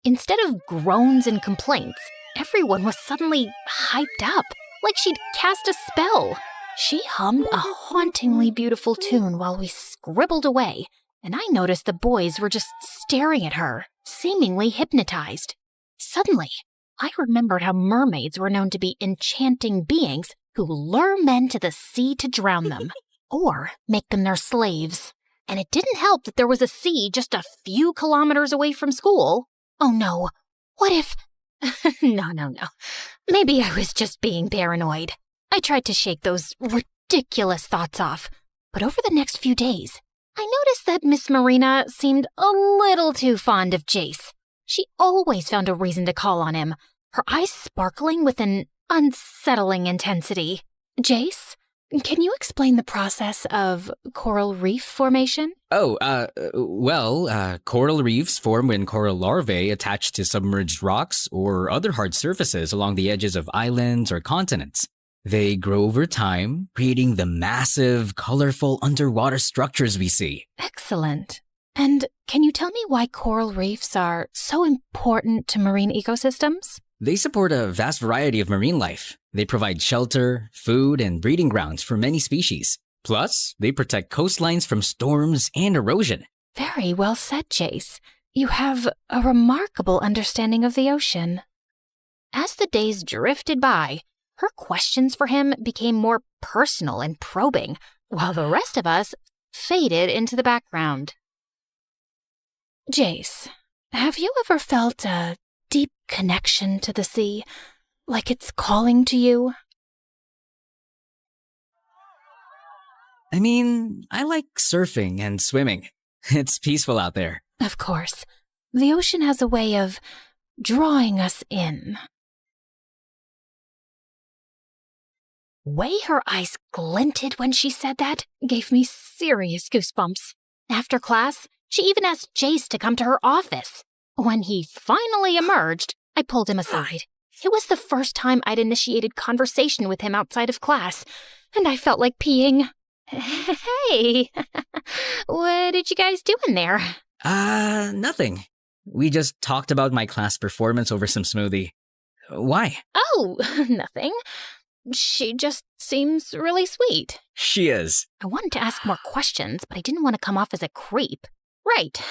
Instead of groans and complaints, everyone was suddenly hyped up, like she'd cast a spell. She hummed a hauntingly beautiful tune while we scribbled away, and I noticed the boys were just staring at her, seemingly hypnotized. Suddenly, I remembered how mermaids were known to be enchanting beings who lure men to the sea to drown them, or make them their slaves. And it didn't help that there was a sea just a few kilometers away from school. Oh no, what if... No. Maybe I was just being paranoid. I tried to shake those ridiculous thoughts off, but over the next few days, I noticed that Miss Marina seemed a little too fond of Jace. She always found a reason to call on him, her eyes sparkling with an unsettling intensity. Jace, can you explain the process of coral reef formation?
Coral reefs form when coral larvae attach to submerged rocks or other hard surfaces along the edges of islands or continents. They grow over time, creating the massive, colorful underwater structures we see.
Excellent. And can you tell me why coral reefs are so important to marine ecosystems?
They support a vast variety of marine life. They provide shelter, food, and breeding grounds for many species. Plus, they protect coastlines from storms and erosion.
Very well said, Jace. You have a remarkable understanding of the ocean. As the days drifted by, her questions for him became more personal and probing, while the rest of us faded into the background. Jace, have you ever felt a deep connection to the sea, like it's calling to you?
I mean, I like surfing and swimming. It's peaceful out there.
Of course. The ocean has a way of drawing us in. Way her eyes glinted when she said that gave me serious goosebumps. After class, she even asked Jace to come to her office. When he finally emerged, I pulled him aside. It was the first time I'd initiated conversation with him outside of class, and I felt like peeing. Hey, what did you guys do in there?
Nothing. We just talked about my class performance over some smoothie. Why?
Oh, nothing. She just seems really sweet.
She is.
I wanted to ask more questions, but I didn't want to come off as a creep. Right.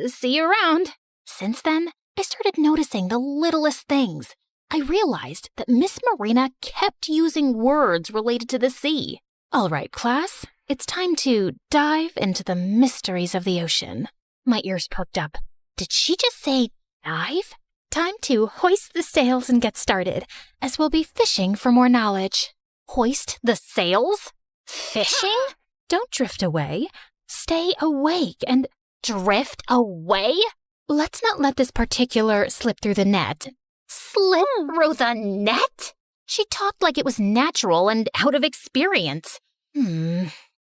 See you around. Since then, I started noticing the littlest things. I realized that Miss Marina kept using words related to the sea. All right, class, it's time to dive into the mysteries of the ocean. My ears perked up. Did she just say dive? Time to hoist the sails and get started, as we'll be fishing for more knowledge. Hoist the sails? Fishing? Don't drift away. Stay awake and drift away? Let's not let this particular slip through the net. Slip through the net? She talked like it was natural and out of experience.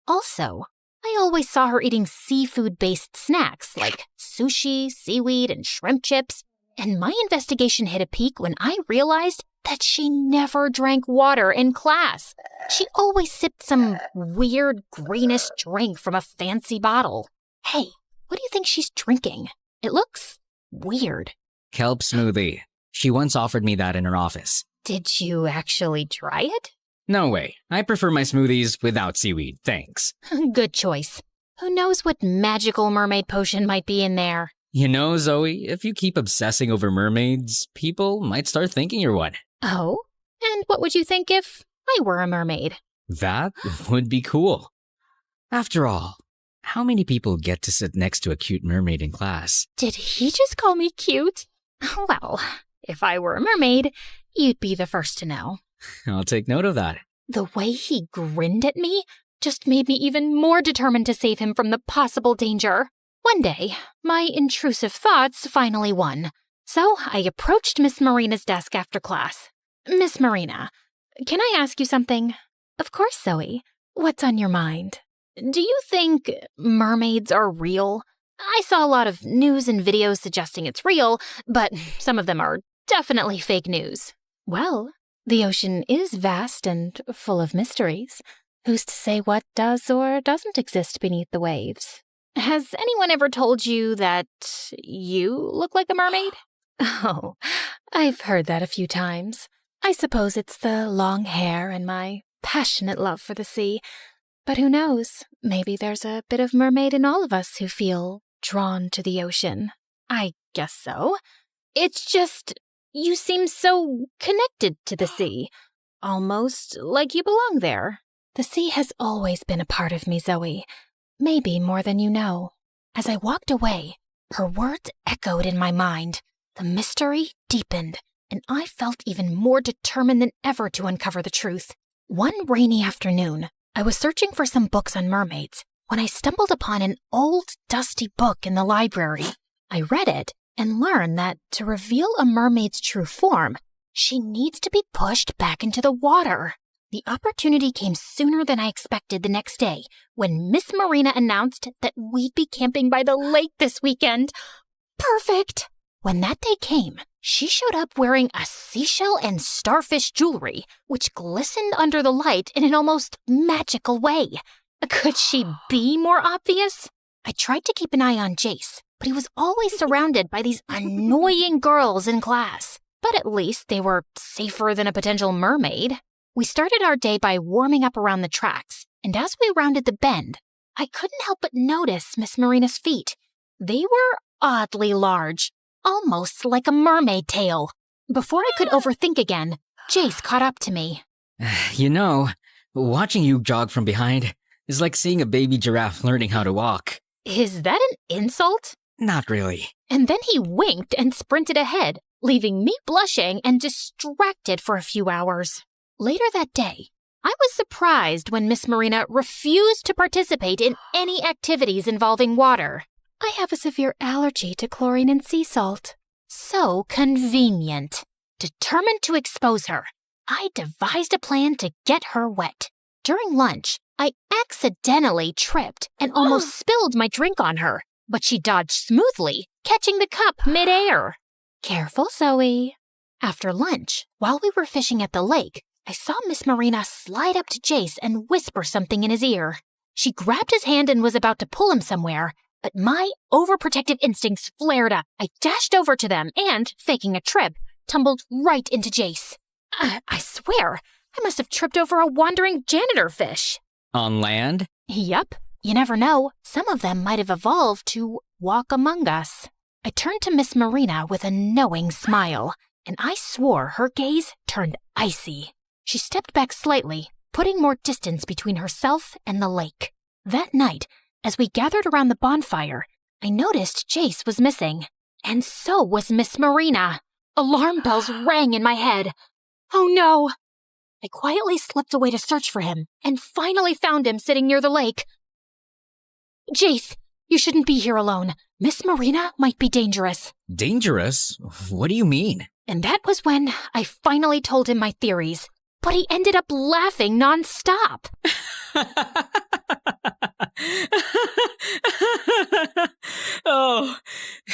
Also, I always saw her eating seafood-based snacks like sushi, seaweed, and shrimp chips. And my investigation hit a peak when I realized that she never drank water in class. She always sipped some weird greenish drink from a fancy bottle. Hey, what do you think she's drinking? It looks weird.
Kelp smoothie. She once offered me that in her office.
Did you actually try it?
No way. I prefer my smoothies without seaweed, thanks.
Good choice. Who knows what magical mermaid potion might be in there?
You know, Zoe, if you keep obsessing over mermaids, people might start thinking you're one.
Oh? And what would you think if I were a mermaid?
That would be cool. After all, how many people get to sit next to a cute mermaid in class?
Did he just call me cute? Well, if I were a mermaid, you'd be the first to know.
I'll take note of that.
The way he grinned at me just made me even more determined to save him from the possible danger. One day, my intrusive thoughts finally won. So I approached Miss Marina's desk after class. Miss Marina, can I ask you something? Of course, Zoe. What's on your mind? Do you think mermaids are real? I saw a lot of news and videos suggesting it's real, but some of them are definitely fake news. Well, the ocean is vast and full of mysteries. Who's to say what does or doesn't exist beneath the waves? Has anyone ever told you that you look like a mermaid? Oh, I've heard that a few times. I suppose it's the long hair and my passionate love for the sea. But who knows? Maybe there's a bit of mermaid in all of us who feel drawn to the ocean. I guess so. It's just, you seem so connected to the sea. Almost like you belong there. The sea has always been a part of me, Zoe. Maybe more than you know. As I walked away, her words echoed in my mind. The mystery deepened, and I felt even more determined than ever to uncover the truth. One rainy afternoon, I was searching for some books on mermaids when I stumbled upon an old, dusty book in the library. I read it and learned that to reveal a mermaid's true form, she needs to be pushed back into the water. The opportunity came sooner than I expected the next day when Miss Marina announced that we'd be camping by the lake this weekend. Perfect! When that day came, she showed up wearing a seashell and starfish jewelry, which glistened under the light in an almost magical way. Could she be more obvious? I tried to keep an eye on Jace, but he was always surrounded by these annoying girls in class. But at least they were safer than a potential mermaid. We started our day by warming up around the tracks, and as we rounded the bend, I couldn't help but notice Miss Marina's feet. They were oddly large, almost like a mermaid tail. Before I could overthink again, Jace caught up to me.
You know, watching you jog from behind, It's like seeing a baby giraffe learning how to walk.
Is that an insult?
Not really.
And then he winked and sprinted ahead, leaving me blushing and distracted for a few hours. Later that day, I was surprised when Miss Marina refused to participate in any activities involving water. I have a severe allergy to chlorine and sea salt. So convenient. Determined to expose her, I devised a plan to get her wet. During lunch, I accidentally tripped and almost spilled my drink on her, but she dodged smoothly, catching the cup midair. Careful, Zoe. After lunch, while we were fishing at the lake, I saw Miss Marina slide up to Jace and whisper something in his ear. She grabbed his hand and was about to pull him somewhere, but my overprotective instincts flared up. I dashed over to them and, faking a trip, tumbled right into Jace. I swear, I must have tripped over a wandering janitor fish.
On land?
Yup. You never know. Some of them might have evolved to walk among us. I turned to Miss Marina with a knowing smile, and I swore her gaze turned icy. She stepped back slightly, putting more distance between herself and the lake. That night, as we gathered around the bonfire, I noticed Jace was missing, and so was Miss Marina. Alarm bells rang in my head. Oh no! I quietly slipped away to search for him, and finally found him sitting near the lake. Jace, you shouldn't be here alone. Miss Marina might be dangerous.
Dangerous? What do you mean?
And that was when I finally told him my theories. But he ended up laughing nonstop.
Oh,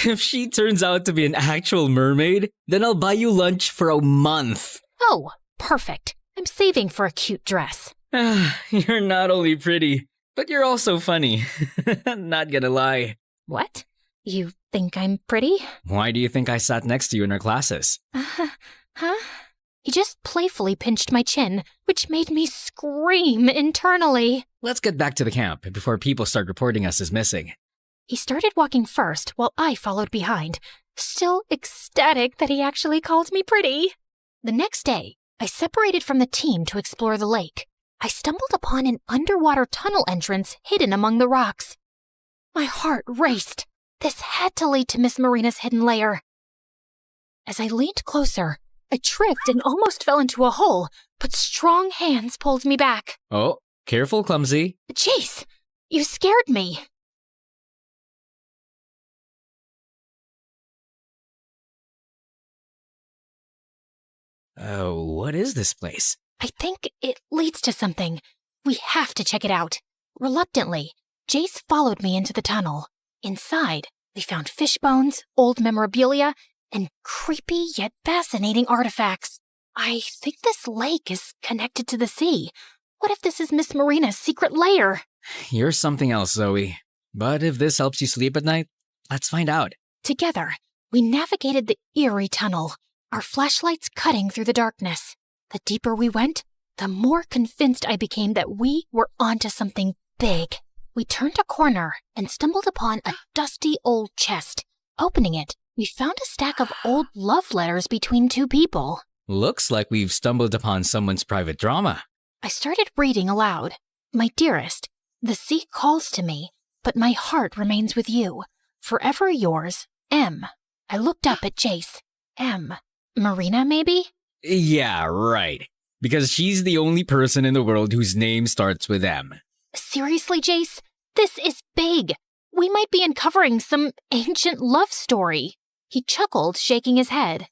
if she turns out to be an actual mermaid, then I'll buy you lunch for a month.
Oh, perfect. I'm saving for a cute dress.
You're not only pretty, but you're also funny. Not gonna lie.
What? You think I'm pretty?
Why do you think I sat next to you in our classes?
Huh? He just playfully pinched my chin, which made me scream internally.
Let's get back to the camp before people start reporting us as missing.
He started walking first while I followed behind, still ecstatic that he actually called me pretty. The next day, I separated from the team to explore the lake. I stumbled upon an underwater tunnel entrance hidden among the rocks. My heart raced. This had to lead to Miss Marina's hidden lair. As I leaned closer, I tripped and almost fell into a hole, but strong hands pulled me back.
Oh, careful, clumsy.
Jace, you scared me.
What is this place?
I think it leads to something. We have to check it out. Reluctantly, Jace followed me into the tunnel. Inside, we found fish bones, old memorabilia, and creepy yet fascinating artifacts. I think this lake is connected to the sea. What if this is Miss Marina's secret lair?
You're something else, Zoe. But if this helps you sleep at night, let's find out.
Together, we navigated the eerie tunnel, our flashlights cutting through the darkness. The deeper we went, the more convinced I became that we were onto something big. We turned a corner and stumbled upon a dusty old chest. Opening it, we found a stack of old love letters between two people.
Looks like we've stumbled upon someone's private drama.
I started reading aloud. My dearest, the sea calls to me, but my heart remains with you. Forever yours, M. I looked up at Jace. M. Marina, maybe?
Yeah, right. Because she's the only person in the world whose name starts with M.
Seriously, Jace? This is big. We might be uncovering some ancient love story. He chuckled, shaking his head.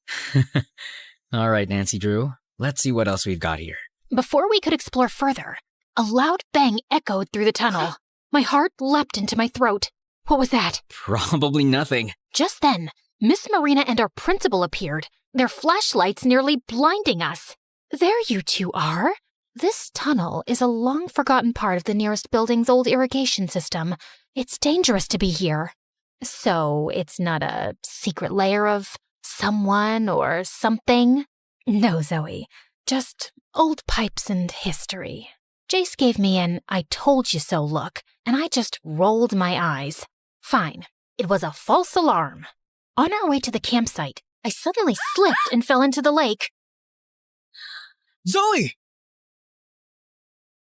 All right, Nancy Drew. Let's see what else we've got here.
Before we could explore further, a loud bang echoed through the tunnel. My heart leapt into my throat. What was that?
Probably nothing.
Just then, Miss Marina and our principal appeared, their flashlights nearly blinding us. There you two are. This tunnel is a long-forgotten part of the nearest building's old irrigation system. It's dangerous to be here. So it's not a secret lair of someone or something? No, Zoe. Just old pipes and history. Jace gave me an I told you so look, and I just rolled my eyes. Fine. It was a false alarm. On our way to the campsite, I suddenly slipped and fell into the lake.
Zoe!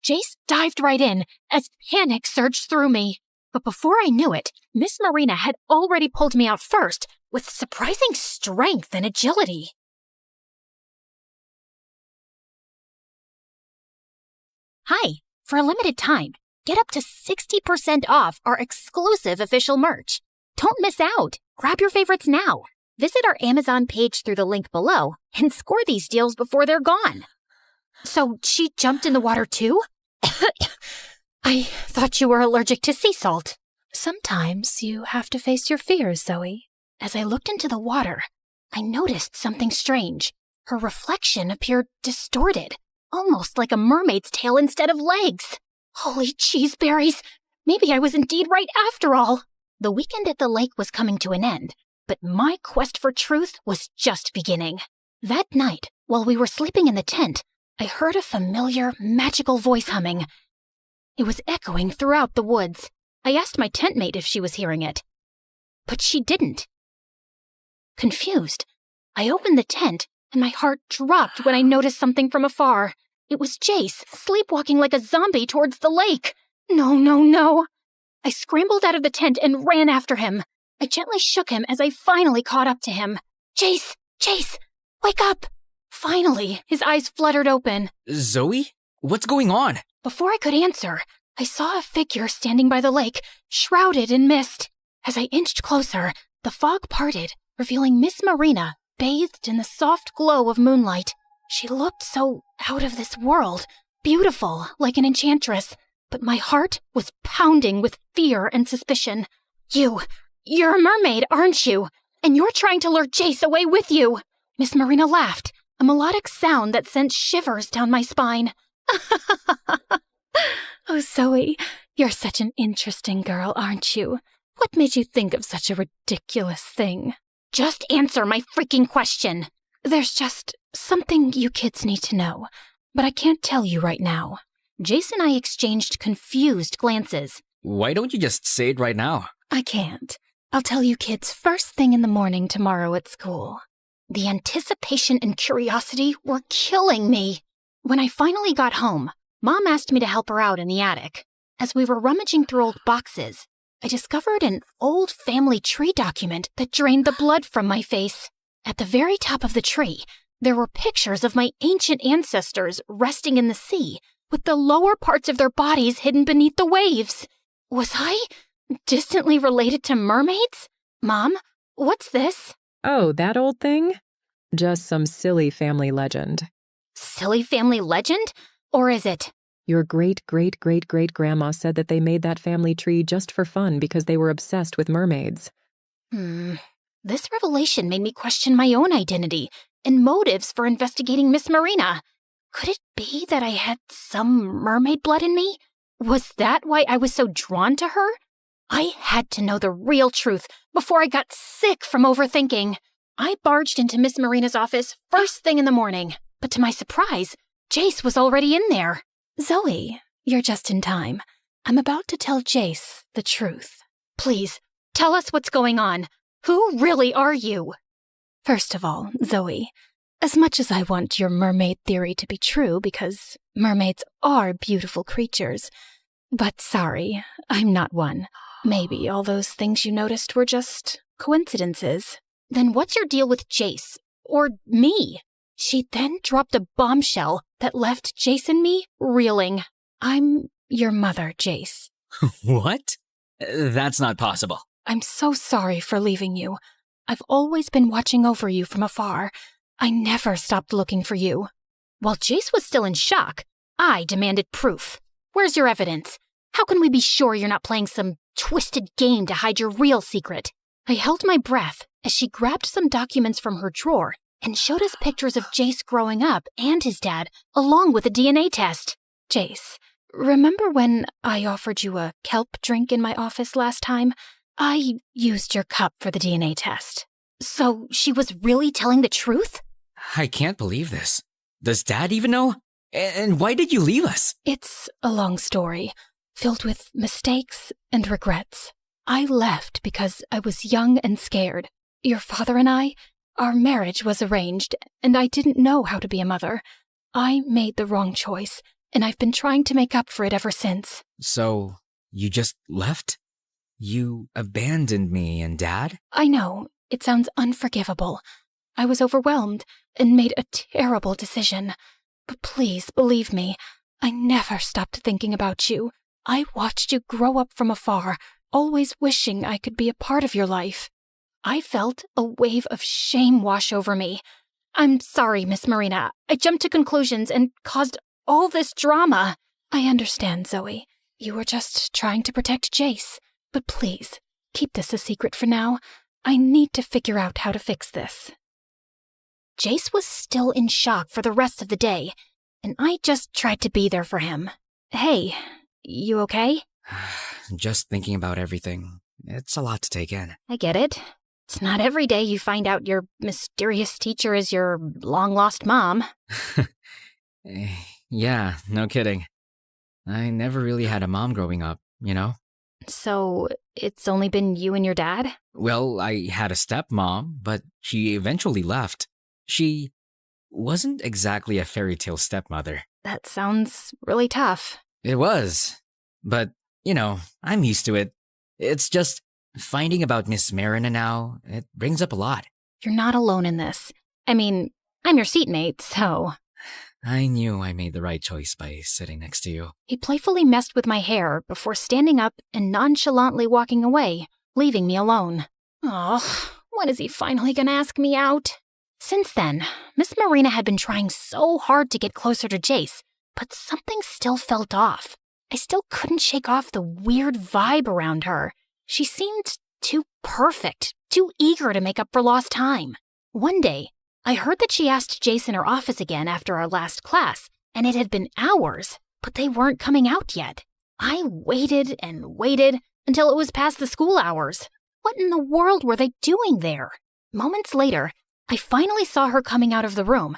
Jace dived right in as panic surged through me. But before I knew it, Miss Marina had already pulled me out first with surprising strength and agility. Hi, for a limited time, get up to 60% off our exclusive official merch. Don't miss out. Grab your favorites now. Visit our Amazon page through the link below and score these deals before they're gone. So she jumped in the water too? I thought you were allergic to sea salt. Sometimes you have to face your fears, Zoe. As I looked into the water, I noticed something strange. Her reflection appeared distorted, almost like a mermaid's tail instead of legs. Holy cheeseberries! Maybe I was indeed right after all. The weekend at the lake was coming to an end, but my quest for truth was just beginning. That night, while we were sleeping in the tent, I heard a familiar, magical voice humming. It was echoing throughout the woods. I asked my tent mate if she was hearing it, but she didn't. Confused, I opened the tent, and my heart dropped when I noticed something from afar. It was Jace, sleepwalking like a zombie towards the lake. No. I scrambled out of the tent and ran after him. I gently shook him as I finally caught up to him. Jace, wake up! Finally, his eyes fluttered open.
Zoe? What's going on?
Before I could answer, I saw a figure standing by the lake, shrouded in mist. As I inched closer, the fog parted, revealing Miss Marina, bathed in the soft glow of moonlight. She looked so out of this world, beautiful, like an enchantress, but my heart was pounding with fear and suspicion. You're a mermaid, aren't you? And you're trying to lure Jace away with you. Miss Marina laughed, a melodic sound that sent shivers down my spine. Oh, Zoe, you're such an interesting girl, aren't you? What made you think of such a ridiculous thing? Just answer my freaking question. There's just something you kids need to know, but I can't tell you right now. Jace and I exchanged confused glances.
Why don't you just say it right now?
I can't. I'll tell you kids first thing in the morning tomorrow at school. The anticipation and curiosity were killing me. When I finally got home, Mom asked me to help her out in the attic. As we were rummaging through old boxes, I discovered an old family tree document that drained the blood from my face. At the very top of the tree, there were pictures of my ancient ancestors resting in the sea, with the lower parts of their bodies hidden beneath the waves. Was I distantly related to mermaids? Mom, what's this?
Oh, that old thing? Just some silly family legend.
Silly family legend? Or is it?
Your great-great-great-great-grandma said that they made that family tree just for fun because they were obsessed with mermaids.
This revelation made me question my own identity and motives for investigating Miss Marina. Could it be that I had some mermaid blood in me? Was that why I was so drawn to her? I had to know the real truth before I got sick from overthinking. I barged into Miss Marina's office first thing in the morning, but to my surprise, Jace was already in there. Zoe, you're just in time. I'm about to tell Jace the truth. Please, tell us what's going on. Who really are you? First of all, Zoe, as much as I want your mermaid theory to be true because mermaids are beautiful creatures, but sorry, I'm not one. Maybe all those things you noticed were just coincidences. Then what's your deal with Jace? Or me? She then dropped a bombshell that left Jace and me reeling. I'm your mother, Jace.
What? That's not possible.
I'm so sorry for leaving you. I've always been watching over you from afar. I never stopped looking for you. While Jace was still in shock, I demanded proof. Where's your evidence? How can we be sure you're not playing some twisted game to hide your real secret? I held my breath as she grabbed some documents from her drawer and showed us pictures of Jace growing up and his dad, along with a DNA test. Jace, remember when I offered you a kelp drink in my office last time? I used your cup for the DNA test. So she was really telling the truth?
I can't believe this. Does Dad even know? And why did you leave us?
It's a long story, filled with mistakes and regrets. I left because I was young and scared. Your father and I, our marriage was arranged, and I didn't know how to be a mother. I made the wrong choice, and I've been trying to make up for it ever since.
So, you just left? You abandoned me and Dad?
I know, it sounds unforgivable. I was overwhelmed and made a terrible decision. But please believe me, I never stopped thinking about you. I watched you grow up from afar, always wishing I could be a part of your life. I felt a wave of shame wash over me. I'm sorry, Miss Marina. I jumped to conclusions and caused all this drama. I understand, Zoe. You were just trying to protect Jace. But please, keep this a secret for now. I need to figure out how to fix this. Jace was still in shock for the rest of the day, and I just tried to be there for him. Hey, you okay?
Just thinking about everything. It's a lot to take in.
I get it. It's not every day you find out your mysterious teacher is your long-lost mom.
Yeah, no kidding. I never really had a mom growing up, you know?
So, it's only been you and your dad?
Well, I had a stepmom, but she eventually left. She wasn't exactly a fairy tale stepmother.
That sounds really tough.
It was. But, you know, I'm used to it. It's just finding about Miss Marina now, it brings up a lot.
You're not alone in this. I mean, I'm your seatmate, so...
I knew I made the right choice by sitting next to you.
He playfully messed with my hair before standing up and nonchalantly walking away, leaving me alone. Oh, when is he finally gonna ask me out? Since then, Miss Marina had been trying so hard to get closer to Jace, but something still felt off. I still couldn't shake off the weird vibe around her. She seemed too perfect, too eager to make up for lost time. One day, I heard that she asked Jace in her office again after our last class, and it had been hours, but they weren't coming out yet. I waited and waited until it was past the school hours. What in the world were they doing there? Moments later, I finally saw her coming out of the room,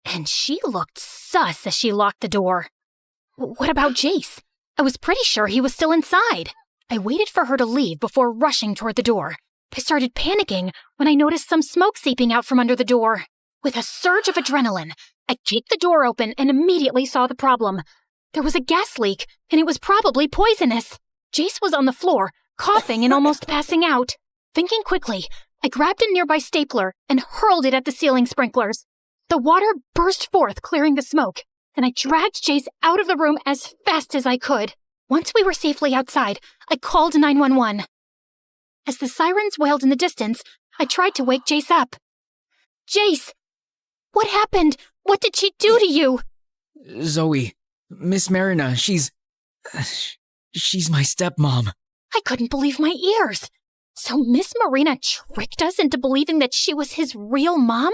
and she looked sus as she locked the door. What about Jace? I was pretty sure he was still inside. I waited for her to leave before rushing toward the door. I started panicking when I noticed some smoke seeping out from under the door. With a surge of adrenaline, I kicked the door open and immediately saw the problem. There was a gas leak, and it was probably poisonous. Jace was on the floor, coughing and almost passing out. Thinking quickly, I grabbed a nearby stapler and hurled it at the ceiling sprinklers. The water burst forth, clearing the smoke, and I dragged Jace out of the room as fast as I could. Once we were safely outside, I called 911. As the sirens wailed in the distance, I tried to wake Jace up. Jace! What happened? What did she do to you?
Zoe, Miss Marina, she's my stepmom.
I couldn't believe my ears. So Miss Marina tricked us into believing that she was his real mom?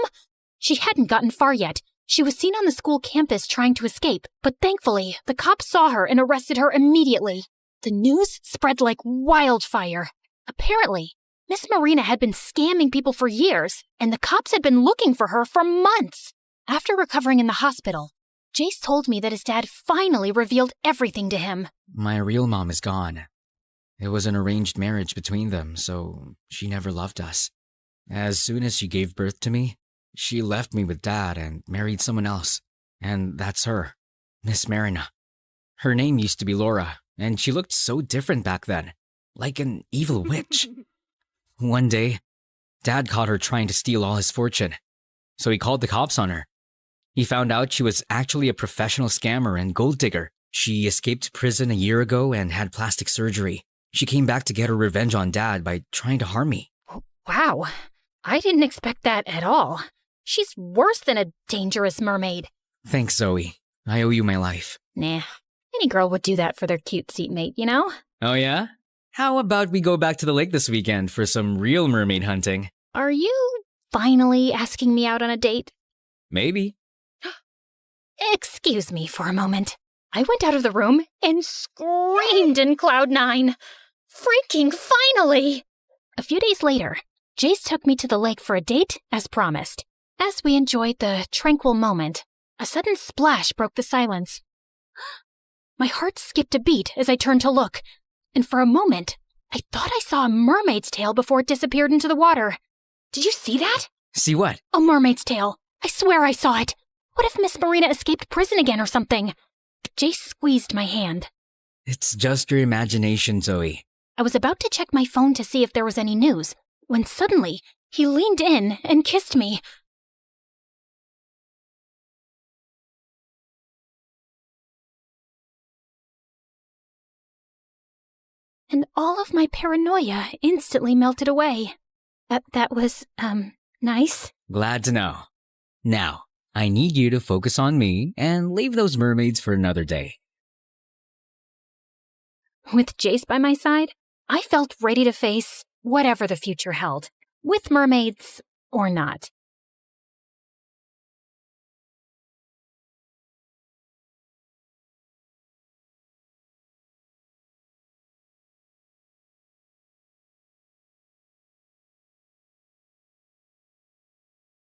She hadn't gotten far yet. She was seen on the school campus trying to escape, but thankfully, the cops saw her and arrested her immediately. The news spread like wildfire. Apparently, Miss Marina had been scamming people for years, and the cops had been looking for her for months. After recovering in the hospital, Jace told me that his dad finally revealed everything to him.
My real mom is gone. It was an arranged marriage between them, so she never loved us. As soon as she gave birth to me, she left me with Dad and married someone else. And that's her, Miss Marina. Her name used to be Laura, and she looked so different back then, like an evil witch. One day, Dad caught her trying to steal all his fortune, so he called the cops on her. He found out she was actually a professional scammer and gold digger. She escaped prison a year ago and had plastic surgery. She came back to get her revenge on Dad by trying to harm me.
Wow, I didn't expect that at all. She's worse than a dangerous mermaid.
Thanks, Zoe. I owe you my life.
Nah, any girl would do that for their cute seatmate, you know?
Oh yeah? How about we go back to the lake this weekend for some real mermaid hunting?
Are you finally asking me out on a date?
Maybe.
Excuse me for a moment. I went out of the room and screamed in Cloud 9. Freaking finally! A few days later, Jace took me to the lake for a date, as promised. As we enjoyed the tranquil moment, a sudden splash broke the silence. My heart skipped a beat as I turned to look, and for a moment, I thought I saw a mermaid's tail before it disappeared into the water. Did you see that?
See what?
A mermaid's tail. I swear I saw it. What if Miss Marina escaped prison again or something? Jace squeezed my hand.
It's just your imagination, Zoe.
I was about to check my phone to see if there was any news, when suddenly he leaned in and kissed me. And all of my paranoia instantly melted away. That was, nice.
Glad to know. Now, I need you to focus on me and leave those mermaids for another day.
With Jace by my side, I felt ready to face whatever the future held, with mermaids or not.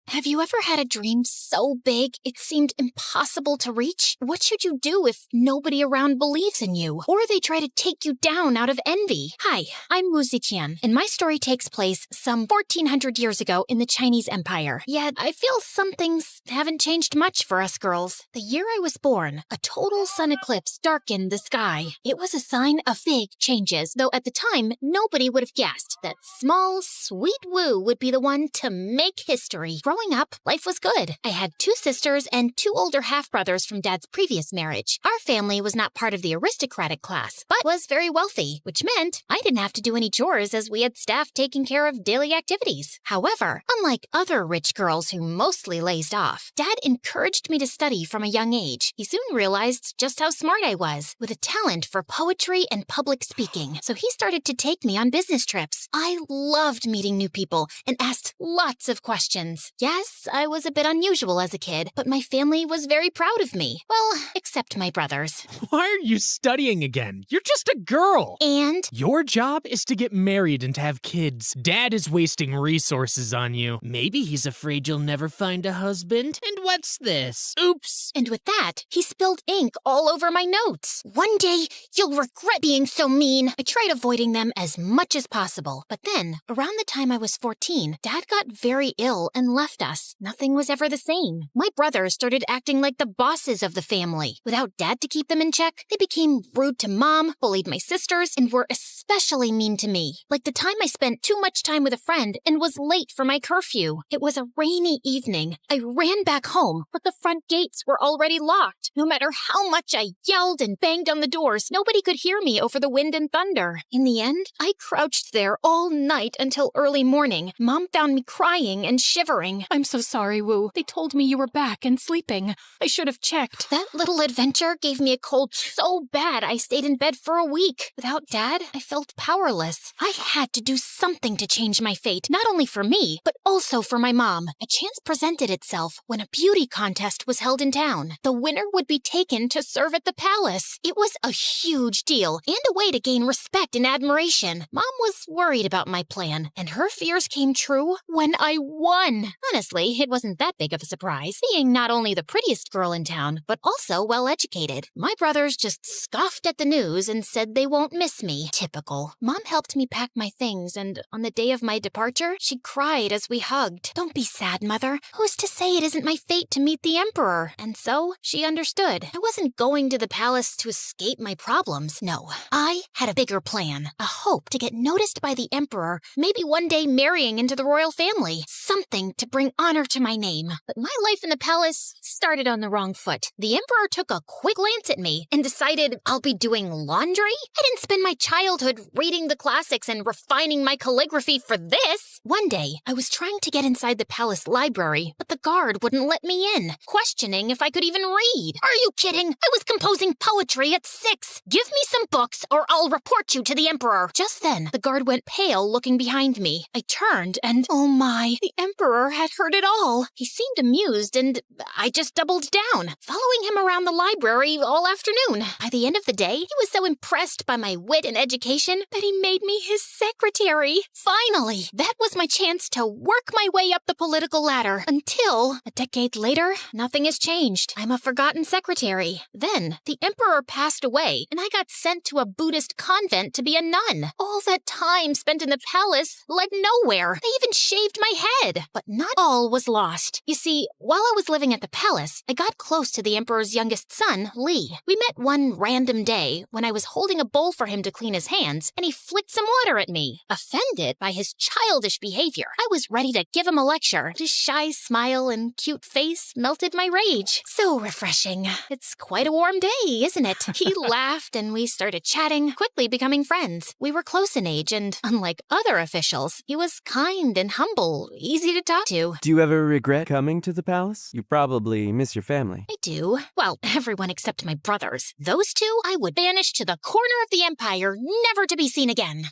Have you ever had a dream so big it seemed impossible to reach? What should you do if nobody around believes in you? Or they try to take you down out of envy? Hi, I'm Wu Ziqian, and my story takes place some 1400 years ago in the Chinese Empire. Yet, I feel some things haven't changed much for us girls. The year I was born, a total sun eclipse darkened the sky. It was a sign of big changes, though at the time, nobody would have guessed that small, sweet Wu would be the one to make history. Growing up, life was good. I had 2 sisters and 2 older half-brothers from Dad's previous marriage. Our family was not part of the aristocratic class, but was very wealthy, which meant I didn't have to do any chores as we had staff taking care of daily activities. However, unlike other rich girls who mostly lazed off, Dad encouraged me to study from a young age. He soon realized just how smart I was, with a talent for poetry and public speaking, so he started to take me on business trips. I loved meeting new people and asked lots of questions. Yes, I was a bit unusual as a kid, but my family was very proud of me. Well, except my brothers.
Why are you studying again? You're just a girl.
And?
Your job is to get married and to have kids. Dad is wasting resources on you. Maybe he's afraid you'll never find a husband. And what's this? Oops.
And with that, he spilled ink all over my notes. One day, you'll regret being so mean. I tried avoiding them as much as possible. But then, around the time I was 14, Dad got very ill and left us. Nothing was ever the same. My brothers started acting like the bosses of the family. Without Dad to keep them in check, they became rude to Mom, bullied my sisters, and were especially mean to me. Like the time I spent too much time with a friend and was late for my curfew. It was a rainy evening. I ran back home, but the front gates were already locked. No matter how much I yelled and banged on the doors, nobody could hear me over the wind and thunder. In the end, I crouched there all night until early morning. Mom found me crying and shivering.
I'm so sorry, Wu. They told me you were back and sleeping. I should have checked.
That little adventure gave me a cold so bad I stayed in bed for a week. Without Dad, I felt powerless. I had to do something to change my fate, not only for me, but also for my mom. A chance presented itself when a beauty contest was held in town. The winner would be taken to serve at the palace. It was a huge deal and a way to gain respect and admiration. Mom was worried about my plan, and her fears came true when I won. Honestly, it wasn't that big of a surprise, being not only the prettiest girl in town, but also well-educated. My brothers just scoffed at the news and said they won't miss me. Typical. Mom helped me pack my things, and on the day of my departure, she cried as we hugged. Don't be sad, Mother. Who's to say it isn't my fate to meet the Emperor? And so, she understood. I wasn't going to the palace to escape my problems. No, I had a bigger plan. A hope to get noticed by the Emperor, maybe one day marrying into the royal family. Something to bring honor to my name. But my life in the palace started on the wrong foot. The Emperor took a quick glance at me and decided I'll be doing laundry? I didn't spend my childhood reading the classics and refining my calligraphy for this. One day, I was trying to get inside the palace library, but the guard wouldn't let me in, questioning if I could even read. Are you kidding? I was composing poetry at 6. Give me some books or I'll report you to the Emperor. Just then, the guard went pale looking behind me. I turned and, oh my, the Emperor had heard it all. He seemed amused and I just doubled down, following him around the library all afternoon. By the end of the day, he was so impressed by my wit and education that he made me his secretary. Finally, that was my chance to work my way up the political ladder until, a decade later, nothing has changed. I'm a forgotten secretary. Then, the Emperor passed away and I got sent to a Buddhist convent to be a nun. All that time spent in the palace led nowhere. They even shaved my head. But not all was lost. You see, while I was living at the palace, I got close to the Emperor's youngest son, Li. We met one random day when I was holding a bowl for him to clean his hands, and he flicked some water at me. Offended by his childish behavior, I was ready to give him a lecture, but his shy smile and cute face melted my rage. So refreshing. It's quite a warm day, isn't it? He laughed and we started chatting, quickly becoming friends. We were close in age, and unlike other officials, he was kind and humble, easy to talk to.
Do you ever regret coming to the palace? You probably miss your family.
I do. Well, everyone except my brothers. Those two I would banish to the corner of the empire, never to be seen again.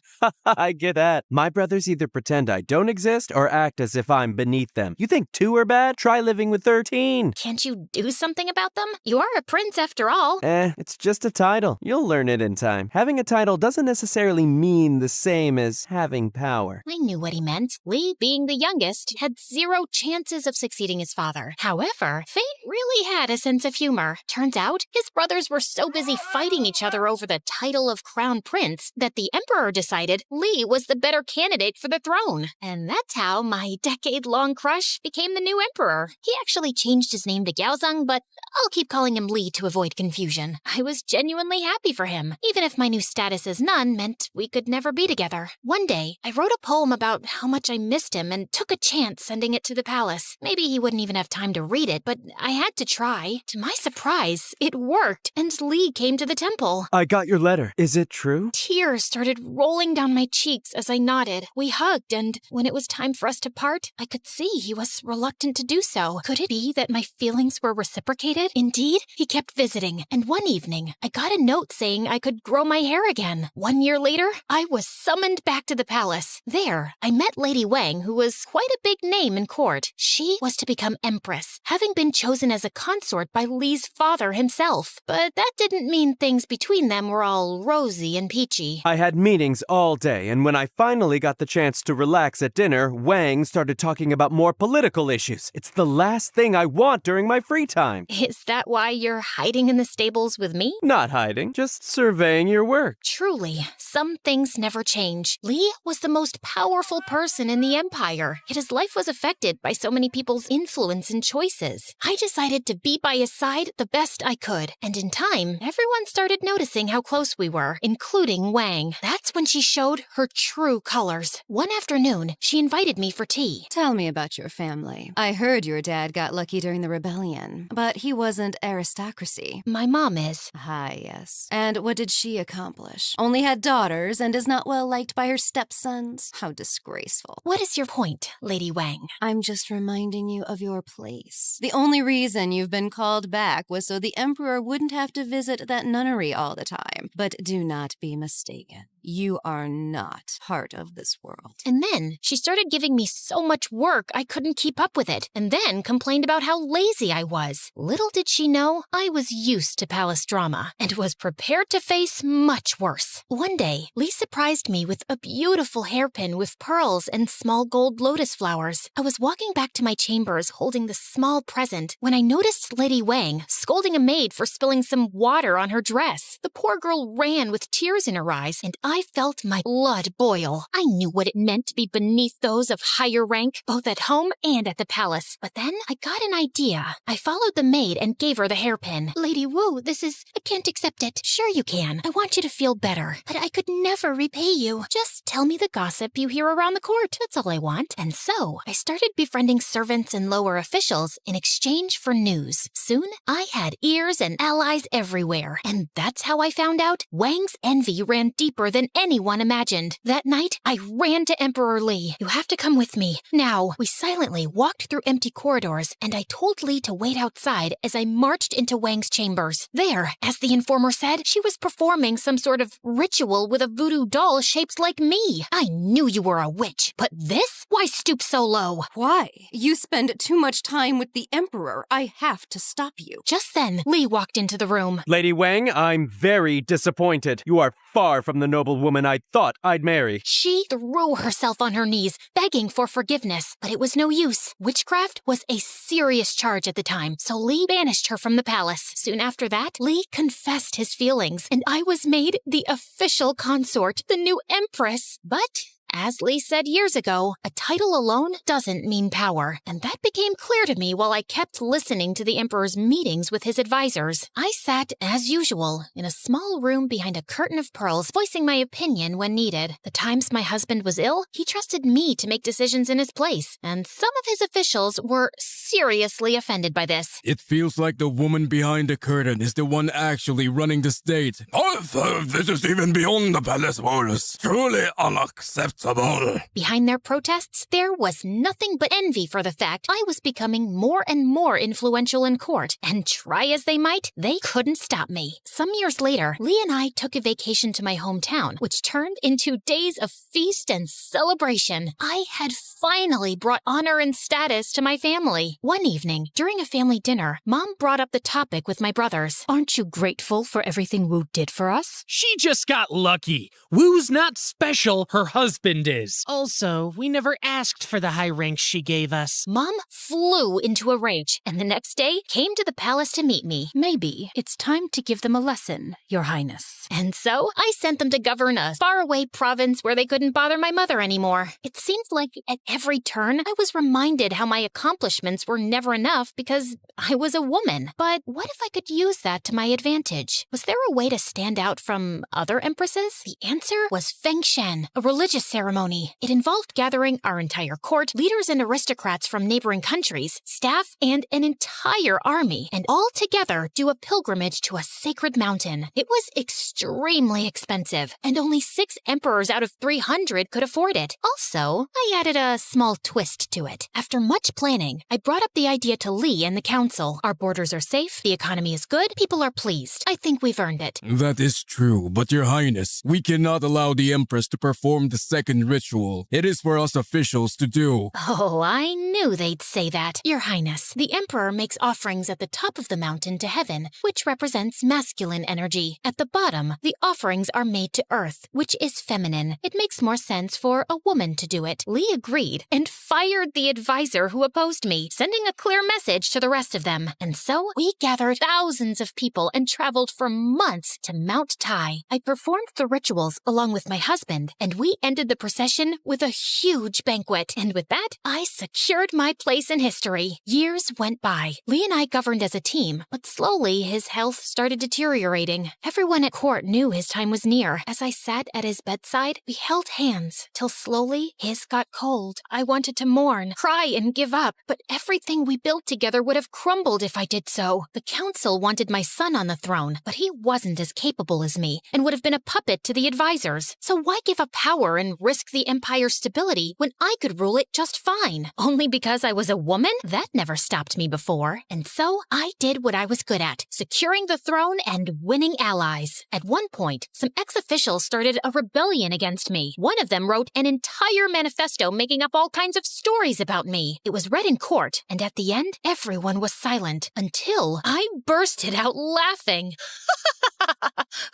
I get that. My brothers either pretend I don't exist or act as if I'm beneath them. You think 2 are bad? Try living with 13.
Can't you do something about them? You are a prince after all.
It's just a title. You'll learn it in time. Having a title doesn't necessarily mean the same as having power.
I knew what he meant. Li, being the youngest, had 0 chances of succeeding his father. However, fate really had a sense of humor. Turns out, his brothers were so busy fighting each other over the title of crown prince that the emperor decided Li was the better candidate for the throne. And that's how my decade-long crush became the new emperor. He actually changed his name to Gaozong, but I'll keep calling him Li to avoid confusion. I was genuinely happy for him, even if my new status as nun meant we could never be together. One day, I wrote a poem about how much I missed him and took a chance sending it to the palace. Maybe he wouldn't even have time to read it, but I had to try. To my surprise, it worked, and Li came to the temple.
I got your letter. Is it true?
Tears started rolling down my cheeks as I nodded. We hugged, and when it was time for us to part, I could see he was reluctant to do so. Could it be that my feelings were reciprocated? Indeed, he kept visiting, and one evening, I got a note saying I could grow my hair again. 1 year later, I was summoned back to the palace. There, I met Lady Wang, who was quite a big name in court. She was to become empress, having been chosen as a consort by Li's father himself. But that didn't mean things between them were all rosy and peachy.
I had meetings all day, and when I finally got the chance to relax at dinner, Wang started talking about more political issues. It's the last thing I want during my free time.
Is that why you're hiding in the stables with me?
Not hiding, just surveying your work.
Truly, some things never change. Li was the most powerful person in the empire, yet his life was affected by so many people's influence and choices. I decided to be by his side the best I could, and in time, everyone started noticing how close we were, including Wang. That's when she showed her true colors. One afternoon, she invited me for tea.
Tell me about your family. I heard your dad got lucky during the rebellion, but he wasn't aristocracy.
My mom is.
Ah, yes. And what did she accomplish? Only had daughters and is not well liked by her stepsons? How disgraceful.
What is your point, Lady Wang?
I'm just reminding you of your place. The only reason you've been called back was so the Emperor wouldn't have to visit that nunnery all the time. But do not be mistaken. You are not part of this world.
And then she started giving me so much work I couldn't keep up with it, and then complained about how lazy I was. Little did she know I was used to palace drama and was prepared to face much worse. One day, Lee surprised me with a beautiful hairpin with pearls and small gold lotus flowers. I was walking back to my chambers holding the small present when I noticed Lady Wang scolding a maid for spilling some water on her dress. The poor girl ran with tears in her eyes, and I felt my blood boil. I knew what it meant to be beneath those of higher rank, both at home and at the palace. But then I got an idea. I followed the maid and gave her the hairpin. Lady Wu, I can't accept it. Sure you can. I want you to feel better. But I could never repay you. Just tell me the gossip you hear around the court. That's all I want. And so, I started befriending servants and lower officials in exchange for news. Soon, I had ears and allies everywhere. And that's how I found out Wang's envy ran deeper than anyone imagined. That night, I ran to Emperor Li. You have to come with me. Now, we silently walked through empty corridors, and I told Li to wait outside as I marched into Wang's chambers. There, as the informer said, she was performing some sort of ritual with a voodoo doll shaped like me. I knew you were a witch, but this? Why stoop so low?
Why? You spend too much time with the Emperor. I have to stop you.
Just then, Li walked into the room.
Lady Wang, I'm very disappointed. You are far from the noble woman I thought I'd marry.
She threw herself on her knees, begging for forgiveness, but it was no use. Witchcraft was a serious charge at the time, so Li banished her from the palace. Soon after that, Li confessed his feelings, and I was made the official consort, the new empress. But
As Lee said years ago, a title alone doesn't mean power, and that became clear to me while I kept listening to the Emperor's meetings with his advisors. I sat, as usual, in a small room behind a curtain of pearls, voicing my opinion when needed. The times my husband was ill, he trusted me to make decisions in his place, and some of his officials were seriously offended by this.
It feels like the woman behind the curtain is the one actually running the state. Oh, this is even beyond the palace walls. Truly unacceptable.
Behind their protests, there was nothing but envy for the fact I was becoming more and more influential in court, and try as they might, they couldn't stop me. Some years later, Lee and I took a vacation to my hometown, which turned into days of feast and celebration. I had finally brought honor and status to my family. One evening, during a family dinner, Mom brought up the topic with my brothers.
Aren't you grateful for everything Wu did for us?
She just got lucky. Wu's not special, her husband is. Also, we never asked for the high ranks she gave us.
Mom flew into a rage, and the next day came to the palace to meet me.
Maybe it's time to give them a lesson, Your Highness.
And so I sent them to govern a faraway province where they couldn't bother my mother anymore. It seemed like at every turn I was reminded how my accomplishments were never enough because I was a woman. But what if I could use that to my advantage? Was there a way to stand out from other empresses? The answer was Feng Shen, a religious ceremony. It involved gathering our entire court, leaders and aristocrats from neighboring countries, staff, and an entire army, and all together do a pilgrimage to a sacred mountain. It was extremely expensive, and only 6 emperors out of 300 could afford it. Also, I added a small twist to it. After much planning, I brought up the idea to Lee and the council. Our borders are safe, the economy is good, people are pleased. I think we've earned it.
That is true, but Your Highness, we cannot allow the Empress to perform the second ritual. It is for us officials to do.
Oh, I knew they'd say that. Your Highness, the Emperor makes offerings at the top of the mountain to heaven, which represents masculine energy. At the bottom, the offerings are made to earth, which is feminine. It makes more sense for a woman to do it. Lee agreed and fired the advisor who opposed me, sending a clear message to the rest of them. And so we gathered thousands of people and traveled for months to Mount Tai. I performed the rituals along with my husband, and we ended the procession with a huge banquet. And with that, I secured my place in history. Years went by. Lee and I governed as a team, but slowly his health started deteriorating. Everyone at court knew his time was near. As I sat at his bedside, we held hands, till slowly his got cold. I wanted to mourn, cry, and give up, but everything we built together would have crumbled if I did so. The council wanted my son on the throne, but he wasn't as capable as me, and would have been a puppet to the advisors. So why give up power and risk the empire's stability when I could rule it just fine? Only because I was a woman? That never stopped me before. And so I did what I was good at, securing the throne and winning allies. At one point, some ex-officials started a rebellion against me. One of them wrote an entire manifesto making up all kinds of stories about me. It was read in court, and at the end, everyone was silent until I bursted out laughing.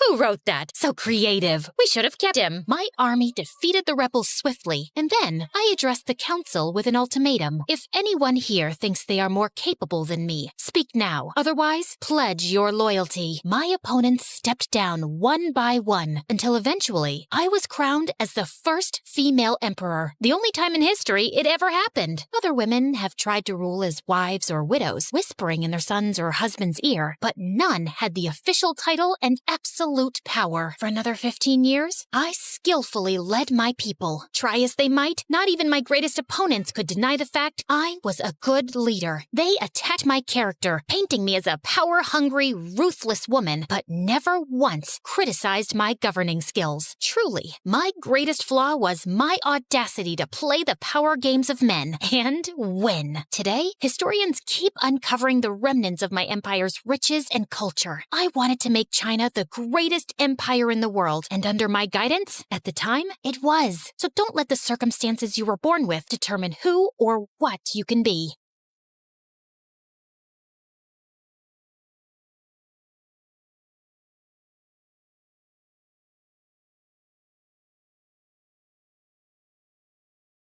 Who wrote that? So creative. We should have kept him. My army defeated the rebels swiftly, and then I addressed the council with an ultimatum. If anyone here thinks they are more capable than me, speak now. Otherwise, pledge your loyalty. My opponents stepped down one by one, until eventually I was crowned as the first female emperor. The only time in history it ever happened. Other women have tried to rule as wives or widows, whispering in their son's or husband's ear, but none had the official title and absolute power. For another 15 years, I skillfully led my people. Try as they might, not even my greatest opponents could deny the fact I was a good leader. They attacked my character, painting me as a power-hungry, ruthless woman, but never once criticized my governing skills. Truly, my greatest flaw was my audacity to play the power games of men and win. Today, historians keep uncovering the remnants of my empire's riches and culture. I wanted to make China the greatest empire in the world, and under my guidance, at the time, it was. So don't let the circumstances you were born with determine who or what you can be.